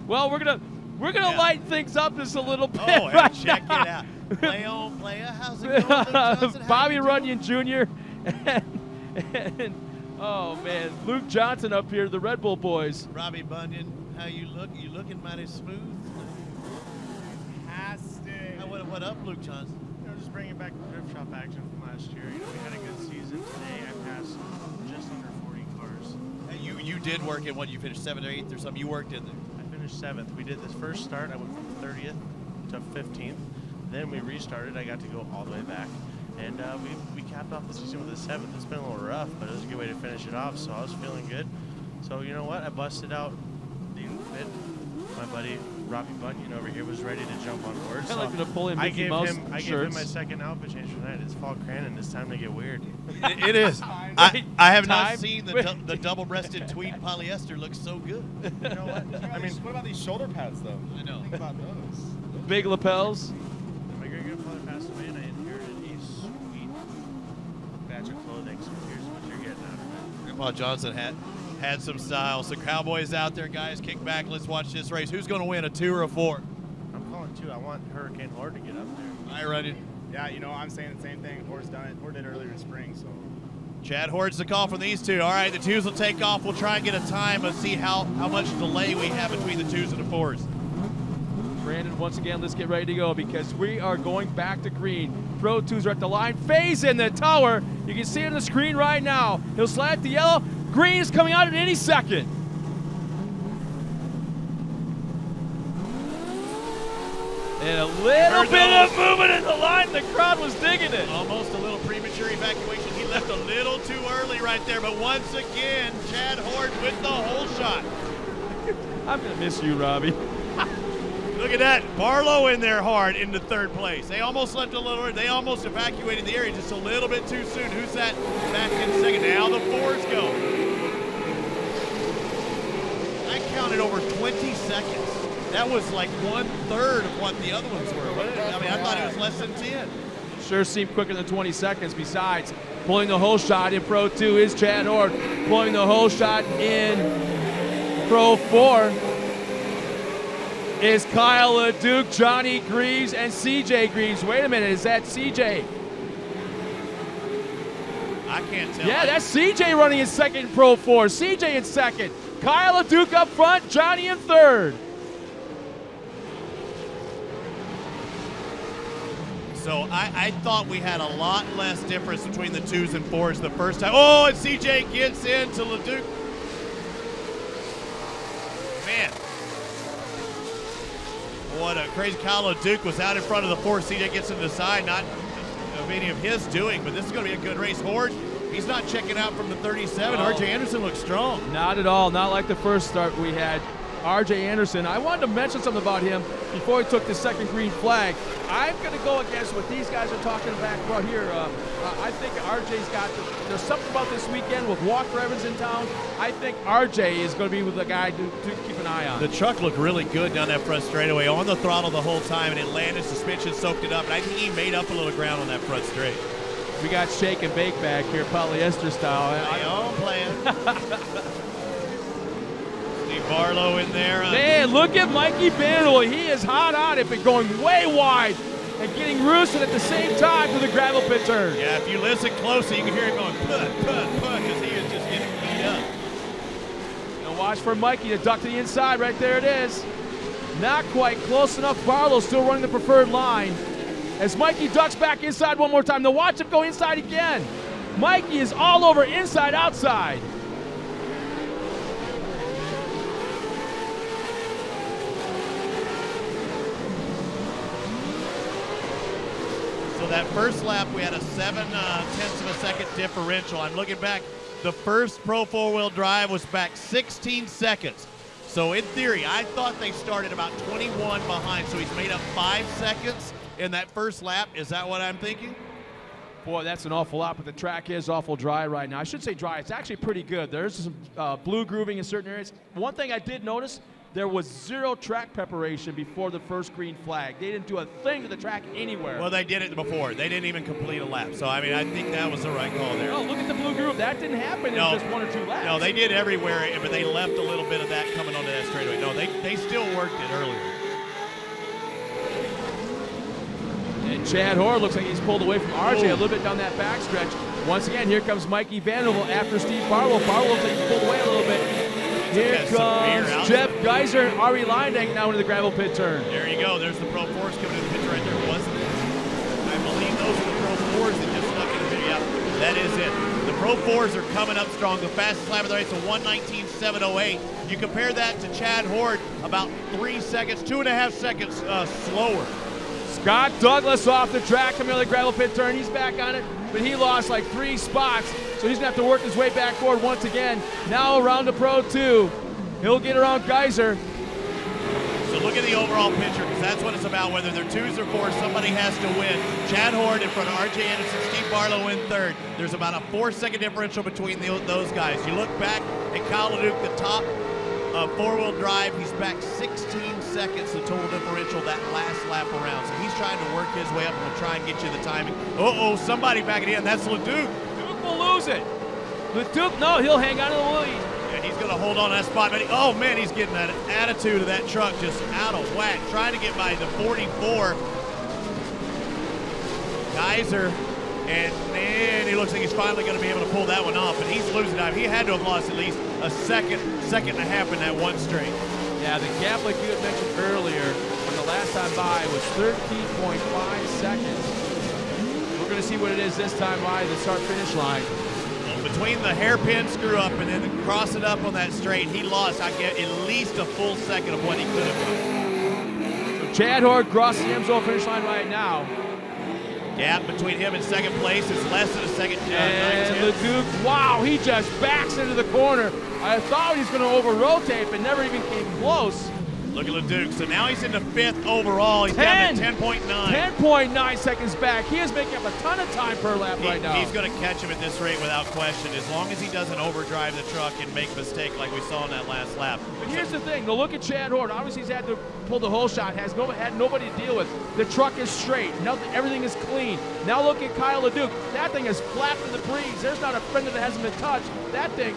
Well, we're gonna lighten things up just a little bit. Oh, right, check it out. Play on, player. How's it going, Luke Johnson? Bobby Runyon Jr. and oh man, Luke Johnson up here, the Red Bull boys. Robbie Bunyan, how you look? You looking mighty smooth? Fantastic. What up, Luke Johnson? Just bringing back the drift shop action from last year. We had a good season. Today I passed just under 40 cars. Hey, you did work in what? You finished 7th or 8th or something? You worked in there. I finished 7th. We did this first start. I went from 30th to 15th. Then we restarted. I got to go all the way back. And we capped off the season with a 7th. It's been a little rough, but it was a good way to finish it off, so I was feeling good. So you know what? I busted out the fit. My buddy Robbie Bunyan over here was ready to jump on board. Kind of like the Napoleon Mickey Mouse shirts. I gave him my second outfit change for tonight. It's fall Crandon. It's time to get weird. It is. I have not seen the double-breasted tweed polyester look so good. You know what? I mean, what about these shoulder pads, though? I know. Think about those. Big lapels. My great-grandfather passed away, and I inherited a sweet batch of clothing, so here's what you're getting out of it. Grandpa Johnson had some style. So Cowboys out there, guys, kick back. Let's watch this race. Who's going to win, a 2 or a 4? I'm calling 2. I want Hurricane Horde to get up there. I run it. Yeah, I'm saying the same thing. Horde's done it. Horde did earlier in spring, so. Chad Horde's the call from these two. All right, the 2s will take off. We'll try and get a time and see how much delay we have between the 2s and the 4s. Brandon, once again, let's get ready to go because we are going back to green. Pro 2s are at the line. Phase in the tower. You can see it on the screen right now. He'll slide the yellow. Green is coming out at any second. And a little bit of movement in the line. The crowd was digging it. Almost a little premature evacuation. He left a little too early right there. But once again, Chad Hort with the hole shot. I'm going to miss you, Robbie. Look at that. Barlow in there hard into third place. They almost left a little, they almost evacuated the area just a little bit too soon. Who's that back in second? Now the fours go. I counted over 20 seconds. That was like 1/3 of what the other ones were. I mean, I thought it was less than 10. Sure seemed quicker than 20 seconds. Besides, pulling the hole shot in Pro 2 is Chad Hort. Pulling the hole shot in Pro 4 is Kyle LeDuc, Johnny Greaves, and CJ Greaves. Wait a minute, is that CJ? I can't tell. Yeah, that's CJ running in second in Pro 4. CJ in second. Kyle LeDuc up front, Johnny in third. So I thought we had a lot less difference between the 2s and 4s the first time. Oh, and CJ gets into LeDuc. Man. What a crazy. Kyle LeDuc was out in front of the 4. CJ gets into the side, not of any of his doing, but this is going to be a good race. Hort, he's not checking out from the 37. Oh. RJ Anderson looks strong. Not at all. Not like the first start we had. RJ Anderson, I wanted to mention something about him before he took the second green flag. I'm going to go against what these guys are talking about here. I think RJ's got, there's something about this weekend with Walker Evans in town. I think RJ is going to be with the guy to keep an eye on. The truck looked really good down that front straightaway, on the throttle the whole time, and it landed, suspension soaked it up, and I think he made up a little ground on that front straight. We got shake and bake back here, polyester style. My own plan. Steve Barlow in there. Man, look at Mikey Vanderbilt. He is hot on it, but going way wide and getting roosted at the same time for the gravel pit turn. Yeah, if you listen closely, you can hear it going put, because he is just getting beat up. Now watch for Mikey to duck to the inside. Right there it is. Not quite close enough. Barlow still running the preferred line. As Mikey ducks back inside one more time. Now watch him go inside again. Mikey is all over inside, outside. So that first lap, we had a 7/10 of a second differential. I'm looking back. The first Pro 4-wheel drive was back 16 seconds. So in theory, I thought they started about 21 behind. So he's made up 5 seconds in that first lap. Is that what I'm thinking? Boy, that's an awful lot, but the track is awful dry right now. I should say dry. It's actually pretty good. There's some blue grooving in certain areas. One thing I did notice, there was 0 track preparation before the first green flag. They didn't do a thing to the track anywhere. Well, they did it before. They didn't even complete a lap. So, I mean, I think that was the right call there. Oh, look at the blue groove. That didn't happen in just 1 or 2 laps. No, they did everywhere, but they left a little bit of that coming onto that straightaway. No, they still worked it earlier. And Chad Hort looks like he's pulled away from RJ a little bit down that backstretch. Once again, here comes Mikey Vanderbilt after Steve Barlow. Barlow looks like he's pulled away a little bit. Here comes Jeff Geiser and Ari Leindank now into the gravel pit turn. There you go. There's the Pro 4s coming in the picture right there, wasn't it? I believe those are the Pro 4s that just stuck in the video. That is it. The Pro 4s are coming up strong. The fastest lap of the race, a 1:19.708. You compare that to Chad Hort, about 3 seconds, 2.5 seconds slower. Scott Douglas off the track coming on the gravel pit turn. He's back on it, but he lost like 3 spots, so he's going to have to work his way back forward once again. Now around to Pro 2. He'll get around Geiser. So look at the overall picture, because that's what it's about. Whether they're 2s or 4s, somebody has to win. Chad Hort in front of RJ Anderson, Steve Barlow in third. There's about a 4-second differential between those guys. You look back at Kyle LeDuc, the top 4-wheel drive. He's back 16 seconds, the total differential that last lap around. So he's trying to work his way up and will try and get you the timing. Uh-oh, somebody back it in. That's LeDuc. LeDuc will lose it. LeDuc, no, he'll hang on to the lead. Yeah, he's going to hold on to that spot. But oh, man, he's getting that attitude of that truck just out of whack. Trying to get by the 44. Geiser. And man, he looks like he's finally going to be able to pull that one off. But he's losing time. He had to have lost at least a second and a half in that one straight. Yeah, the gap, like you had mentioned earlier, when the last time by was 13.5 seconds. We're going to see what it is this time by the start-finish line. Well, between the hairpin screw up and then cross it up on that straight, he lost, I get, at least a full second of what he could have done. Chad Hort crossing the M-Zone finish line right now. Gap between him and second place is less than a second. And LeDuc, wow, he just backs into the corner. I thought he was going to over-rotate, but never even came close. Look at LeDuc. So now he's into 5th overall. He's down to 10.9. 10.9 seconds back. He is making up a ton of time per lap right now. He's going to catch him at this rate without question, as long as he doesn't overdrive the truck and make a mistake like we saw in that last lap. But here's the thing. Now look at Chad Hort. Obviously, he's had to pull the whole shot. Had nobody to deal with. The truck is straight. Everything is clean. Now look at Kyle LeDuc. That thing is flapping the breeze. There's not a fender that hasn't been touched. That thing,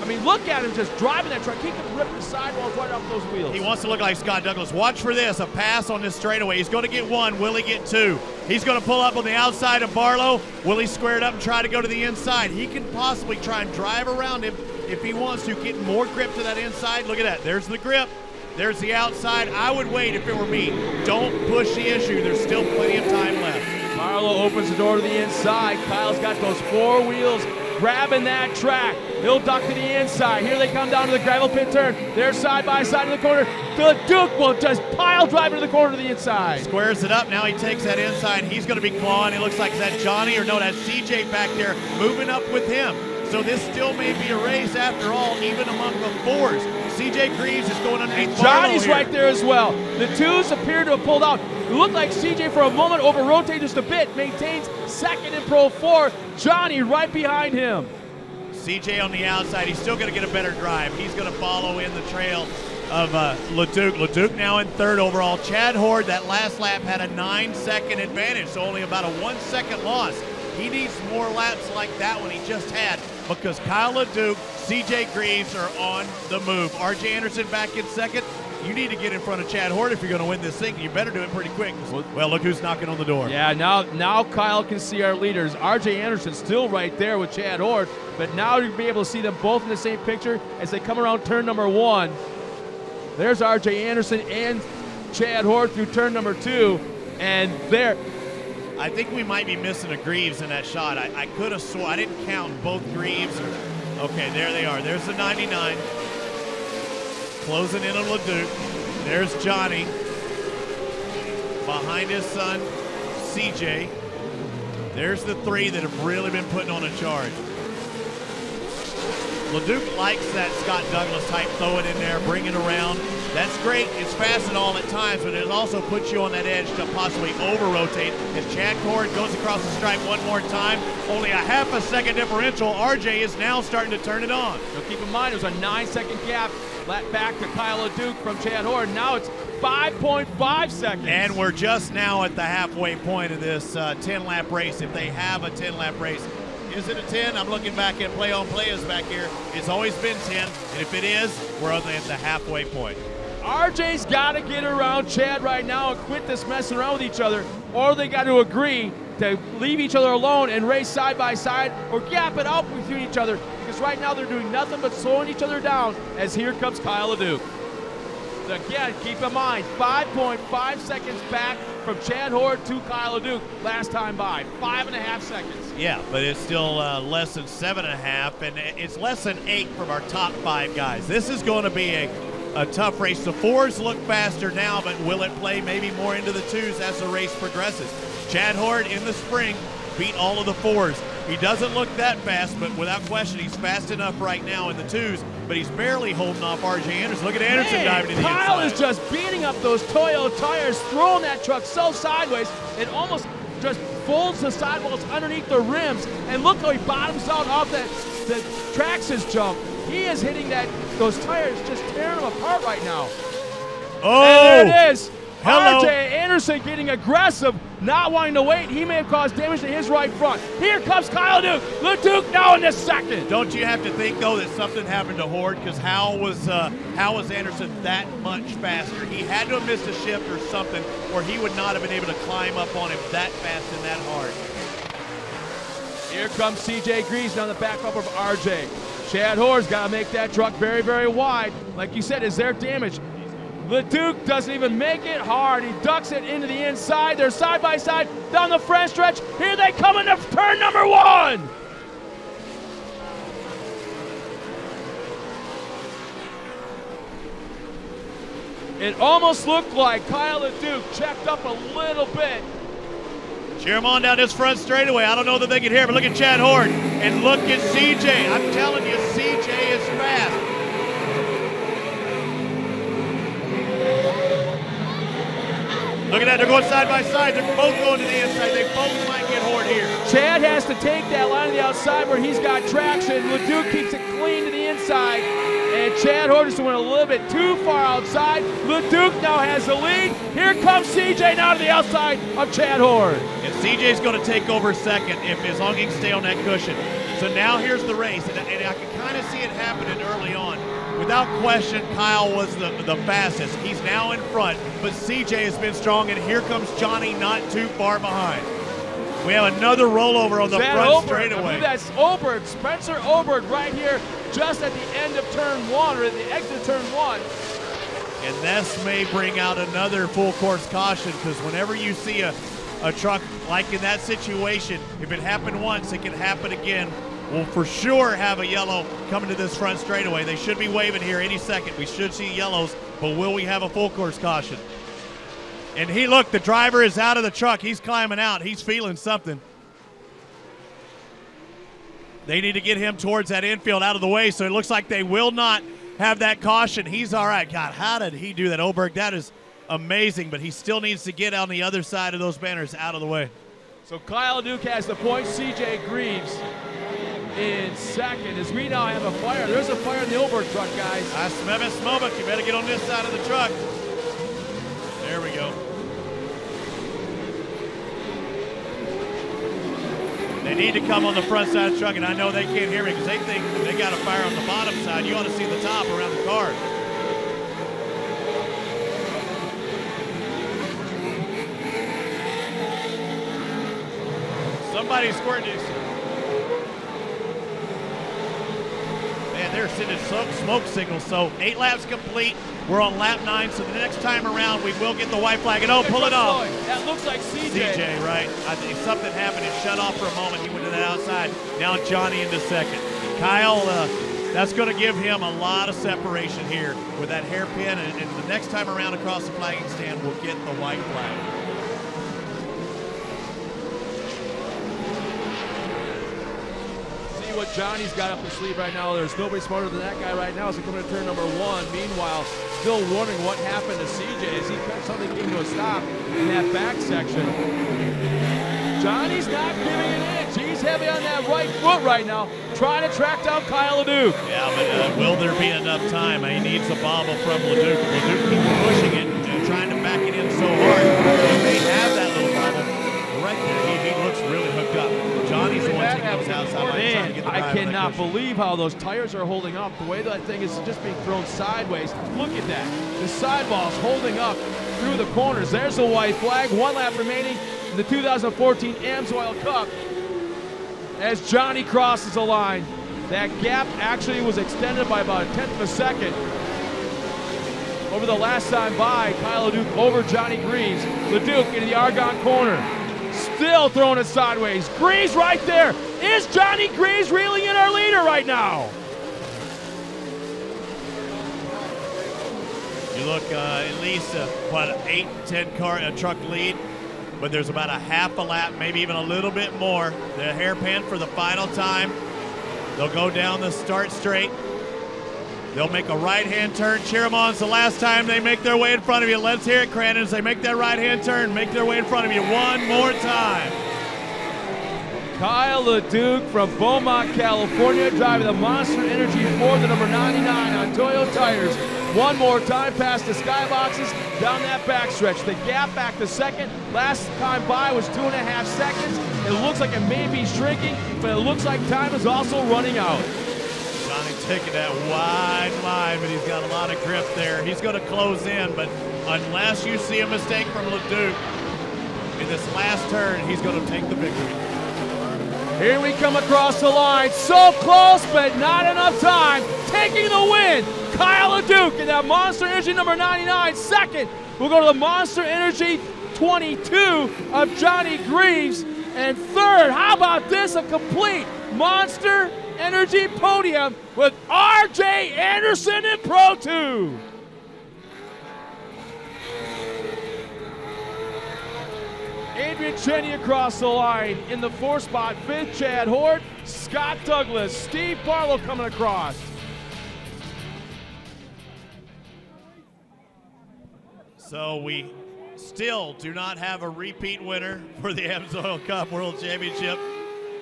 I mean, look at him just driving that truck. He can rip the sidewalls right off those wheels. He wants to look like Scott Douglas. Watch for this, a pass on this straighaaway. He's going to get 1. Will he get 2? He's going to pull up on the outside of Barlow. Will he square it up and try to go to the inside? He can possibly try and drive around him if he wants to, get more grip to that inside. Look at that. There's the grip. There's the outside. I would wait if it were me. Don't push the issue. There's still plenty of time left. Barlow opens the door to the inside. Kyle's got those 4 wheels grabbing that track. He'll duck to the inside. Here they come down to the gravel pit turn. They're side by side in the corner. The Duke will just pile drive into the corner to the inside. Squares it up. Now he takes that inside. He's going to be clawing. It looks like is that Johnny or no, that's CJ back there moving up with him. So this still may be a race after all, even among the 4s. CJ Greaves is going underneath. Johnny's right there as well. The 2s appear to have pulled out. It looked like CJ for a moment over-rotated just a bit, maintains second in Pro 4. Johnny right behind him. CJ on the outside. He's still going to get a better drive. He's going to follow in the trail of LeDuc. LeDuc now in 3rd overall. Chad Hort, that last lap, had a 9-second advantage, so only about a 1-second loss. He needs more laps like that one he just had because Kyle LeDuc, CJ Greaves are on the move. RJ Anderson back in 2nd. You need to get in front of Chad Hort if you're going to win this thing. You better do it pretty quick. Well, look who's knocking on the door. Yeah, now Kyle can see our leaders. RJ Anderson still right there with Chad Hort, but now you'll be able to see them both in the same picture as they come around turn number 1. There's RJ Anderson and Chad Hort through turn number 2, and there. I think we might be missing a Greaves in that shot. I could have sworn. I didn't count both Greaves. Okay, there they are. There's the 99. Closing in on LeDuc. There's Johnny. Behind his son, CJ. There's the 3 that have really been putting on a charge. LeDuc likes that Scott Douglas type, throw it in there, bring it around. That's great. It's fast and all at times, but it also puts you on that edge to possibly over-rotate. As Chad Hort goes across the stripe one more time, only a half a second differential. RJ is now starting to turn it on. So keep in mind, it was a 9-second gap back to Kyle LeDuc from Chad Hort. Now it's 5.5 seconds. And we're just now at the halfway point of this 10-lap race. If they have a 10-lap race, is it a 10? I'm looking back at play-on-play back here. It's always been 10, and if it is, we're at the halfway point. RJ's got to get around Chad right now and quit this messing around with each other, or they got to agree to leave each other alone and race side by side or gap it out between each other, because right now they're doing nothing but slowing each other down as here comes Kyle LeDuc. Again, keep in mind, 5.5 seconds back from Chad Hort to Kyle LeDuc last time by. 5.5 seconds. Yeah, but it's still less than 7.5, and it's less than 8 from our top 5 guys. This is going to be a tough race. The 4s look faster now, but will it play maybe more into the 2s as the race progresses? Chad Hort in the spring beat all of the 4s. He doesn't look that fast, but without question, he's fast enough right now in the 2s, but he's barely holding off RJ Anderson. Look at Anderson diving to the inside. Kyle is just beating up those Toyo tires, throwing that truck so sideways, it almost just folds the sidewalls underneath the rims, and look how he bottoms out off that Traxxas jump. He is hitting those tires, just tearing them apart right now. Oh! And there it is. Hello. RJ Anderson getting aggressive, not wanting to wait. He may have caused damage to his right front. Here comes Kyle LeDuc. LeDuc now in the second. Don't you have to think, though, that something happened to Hort? Because how was Anderson that much faster? He had to have missed a shift or something, or he would not have been able to climb up on him that fast and that hard. Here comes CJ Greaves down the back up of RJ. Chad Hort's got to make that truck very, very wide. Like you said, is there damage? LeDuc doesn't even make it hard. He ducks it into the inside. They're side by side down the front stretch. Here they come into turn number 1. It almost looked like Kyle LeDuc checked up a little bit. Cheer him on down this front straightaway. I don't know that they can hear, but look at Chad Hort. And look at CJ. I'm telling you, CJ is fast. Look at that. They're going side by side. They're both going to the inside. They both might get Hort here. Chad has to take that line to the outside where he's got traction. LeDuc keeps it clean to the inside. And Chad Hort just went a little bit too far outside. LeDuc now has the lead. Here comes CJ now to the outside of Chad Hort. And CJ's going to take over second as long as he can stay on that cushion. So now here's the race. And I can kind of see it happening early on. Without question, Kyle was the fastest. He's now in front, but CJ has been strong, and here comes Johnny not too far behind. We have another rollover on the front straightaway. I believe that's Oberg, Spencer Oberg right here just at the end of turn 1, or at the exit of turn 1. And this may bring out another full course caution, because whenever you see a truck like in that situation, if it happened once, it can happen again. We'll for sure have a yellow coming to this front straightaway. They should be waving here any second. We should see yellows, but will we have a full course caution? And look, the driver is out of the truck. He's climbing out. He's feeling something. They need to get him towards that infield out of the way, so it looks like they will not have that caution. He's all right. God, how did he do that? Oberg, that is amazing, but he still needs to get on the other side of those banners out of the way. So Kyle LeDuc has the point. CJ Greaves in second as we now have a fire. There's a fire in the Oberg truck, guys. Smobuk, you better get on this side of the truck. There we go. They need to come on the front side of the truck, and I know they can't hear me because they think they got a fire on the bottom side. You ought to see the top around the car. Somebody's squirting this. Man, they're sending smoke signals. So 8 laps complete. We're on lap 9, so the next time around we will get the white flag. And pull it off. That looks like CJ. CJ, right. I think something happened. It shut off for a moment. He went to the outside. Now Johnny into second. Kyle, that's going to give him a lot of separation here with that hairpin. And the next time around across the flagging stand, we'll get the white flag. What Johnny's got up his sleeve right now. There's nobody smarter than that guy right now as he coming to turn number 1. Meanwhile, still wondering what happened to CJ as he suddenly came to a stop in that back section. Johnny's not giving an inch. He's heavy on that right foot right now, trying to track down Kyle LeDuc. Yeah, but will there be enough time? He needs a bobble from LeDuc. LeDuc keeps pushing it and trying to back it in so hard. He may have that little bobble right there. He looks really hooked up. Johnny's the one that goes outside. Man, I cannot believe how those tires are holding up. The way that thing is just being thrown sideways. Look at that. The sidewall's holding up through the corners. There's the white flag. 1 lap remaining in the 2014 AMSOIL Cup. As Johnny crosses the line, that gap actually was extended by about 1/10 of a second. Over the last time by, Kyle LeDuc over Johnny Greaves. LeDuc into the Argonne corner. Still throwing it sideways. Greaves right there. Is Johnny Greaves reeling in our leader right now? You look at least, 8, 10 car truck lead, but there's about a half a lap, maybe even a little bit more. The hairpin for the final time. They'll go down the start straight. They'll make a right-hand turn. Cheer them on. It's the last time they make their way in front of you. Let's hear it, Crandon, as they make that right-hand turn. Make their way in front of you one more time. Kyle LeDuc from Beaumont, California, driving the Monster Energy Ford, the number 99 on Toyo tires. One more time past the skyboxes, down that backstretch. The gap back to second. Last time by was 2.5 seconds. It looks like it may be shrinking, but it looks like time is also running out. Johnny taking that wide line, but he's got a lot of grip there. He's going to close in, but unless you see a mistake from LeDuc in this last turn, he's going to take the victory. Here we come across the line. So close, but not enough time. Taking the win, Kyle LeDuc in that Monster Energy number 99. Second, we'll go to the Monster Energy 22 of Johnny Greaves. And third, how about this? A complete Monster Energy podium with R.J. Anderson in Pro 2. Adrian Cheney across the line. In the 4th spot, 5th, Chad Hort. Scott Douglas, Steve Barlow coming across. So we still do not have a repeat winner for the Amsoil Cup World Championship.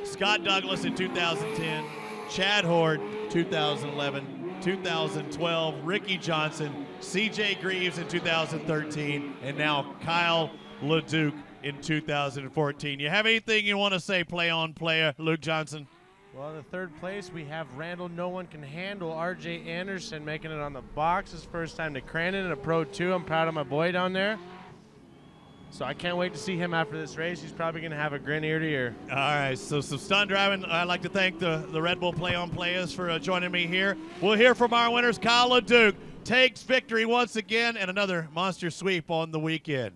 Scott Douglas in 2010, Chad Hort 2011, 2012, Ricky Johnson, CJ Greaves in 2013, and now Kyle LeDuc in 2014. You have anything you want to say, play-on-player, Luke Johnson? Well, in the 3rd place, we have Randall No One Can Handle, RJ Anderson making it on the box. His first time to Crandon in a Pro 2. I'm proud of my boy down there. So I can't wait to see him after this race. He's probably going to have a grin ear to ear. All right, so some stunt driving. I'd like to thank the Red Bull play-on-players for joining me here. We'll hear from our winners. Kyle LeDuc takes victory once again and another monster sweep on the weekend.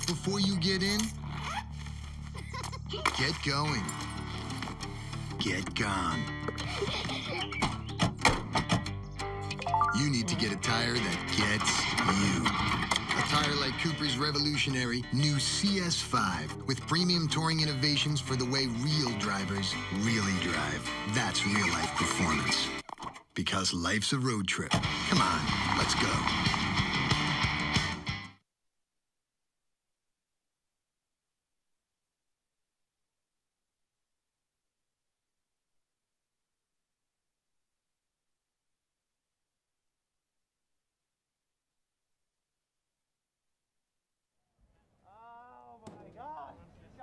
Before you get in, get going. Get gone. You need to get a tire that gets you. A tire like Cooper's revolutionary new CS5 with premium touring innovations for the way real drivers really drive. That's real life performance. Because life's a road trip. Come on, let's go.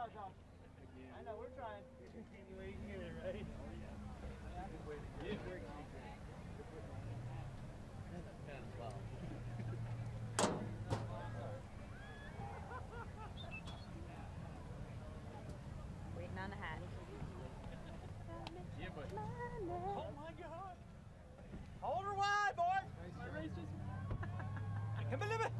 I know, we're trying. Any way you can get it, right? Waiting on the hat. Yeah, but. Oh my God! Hold her wide, boy! I can't believe it!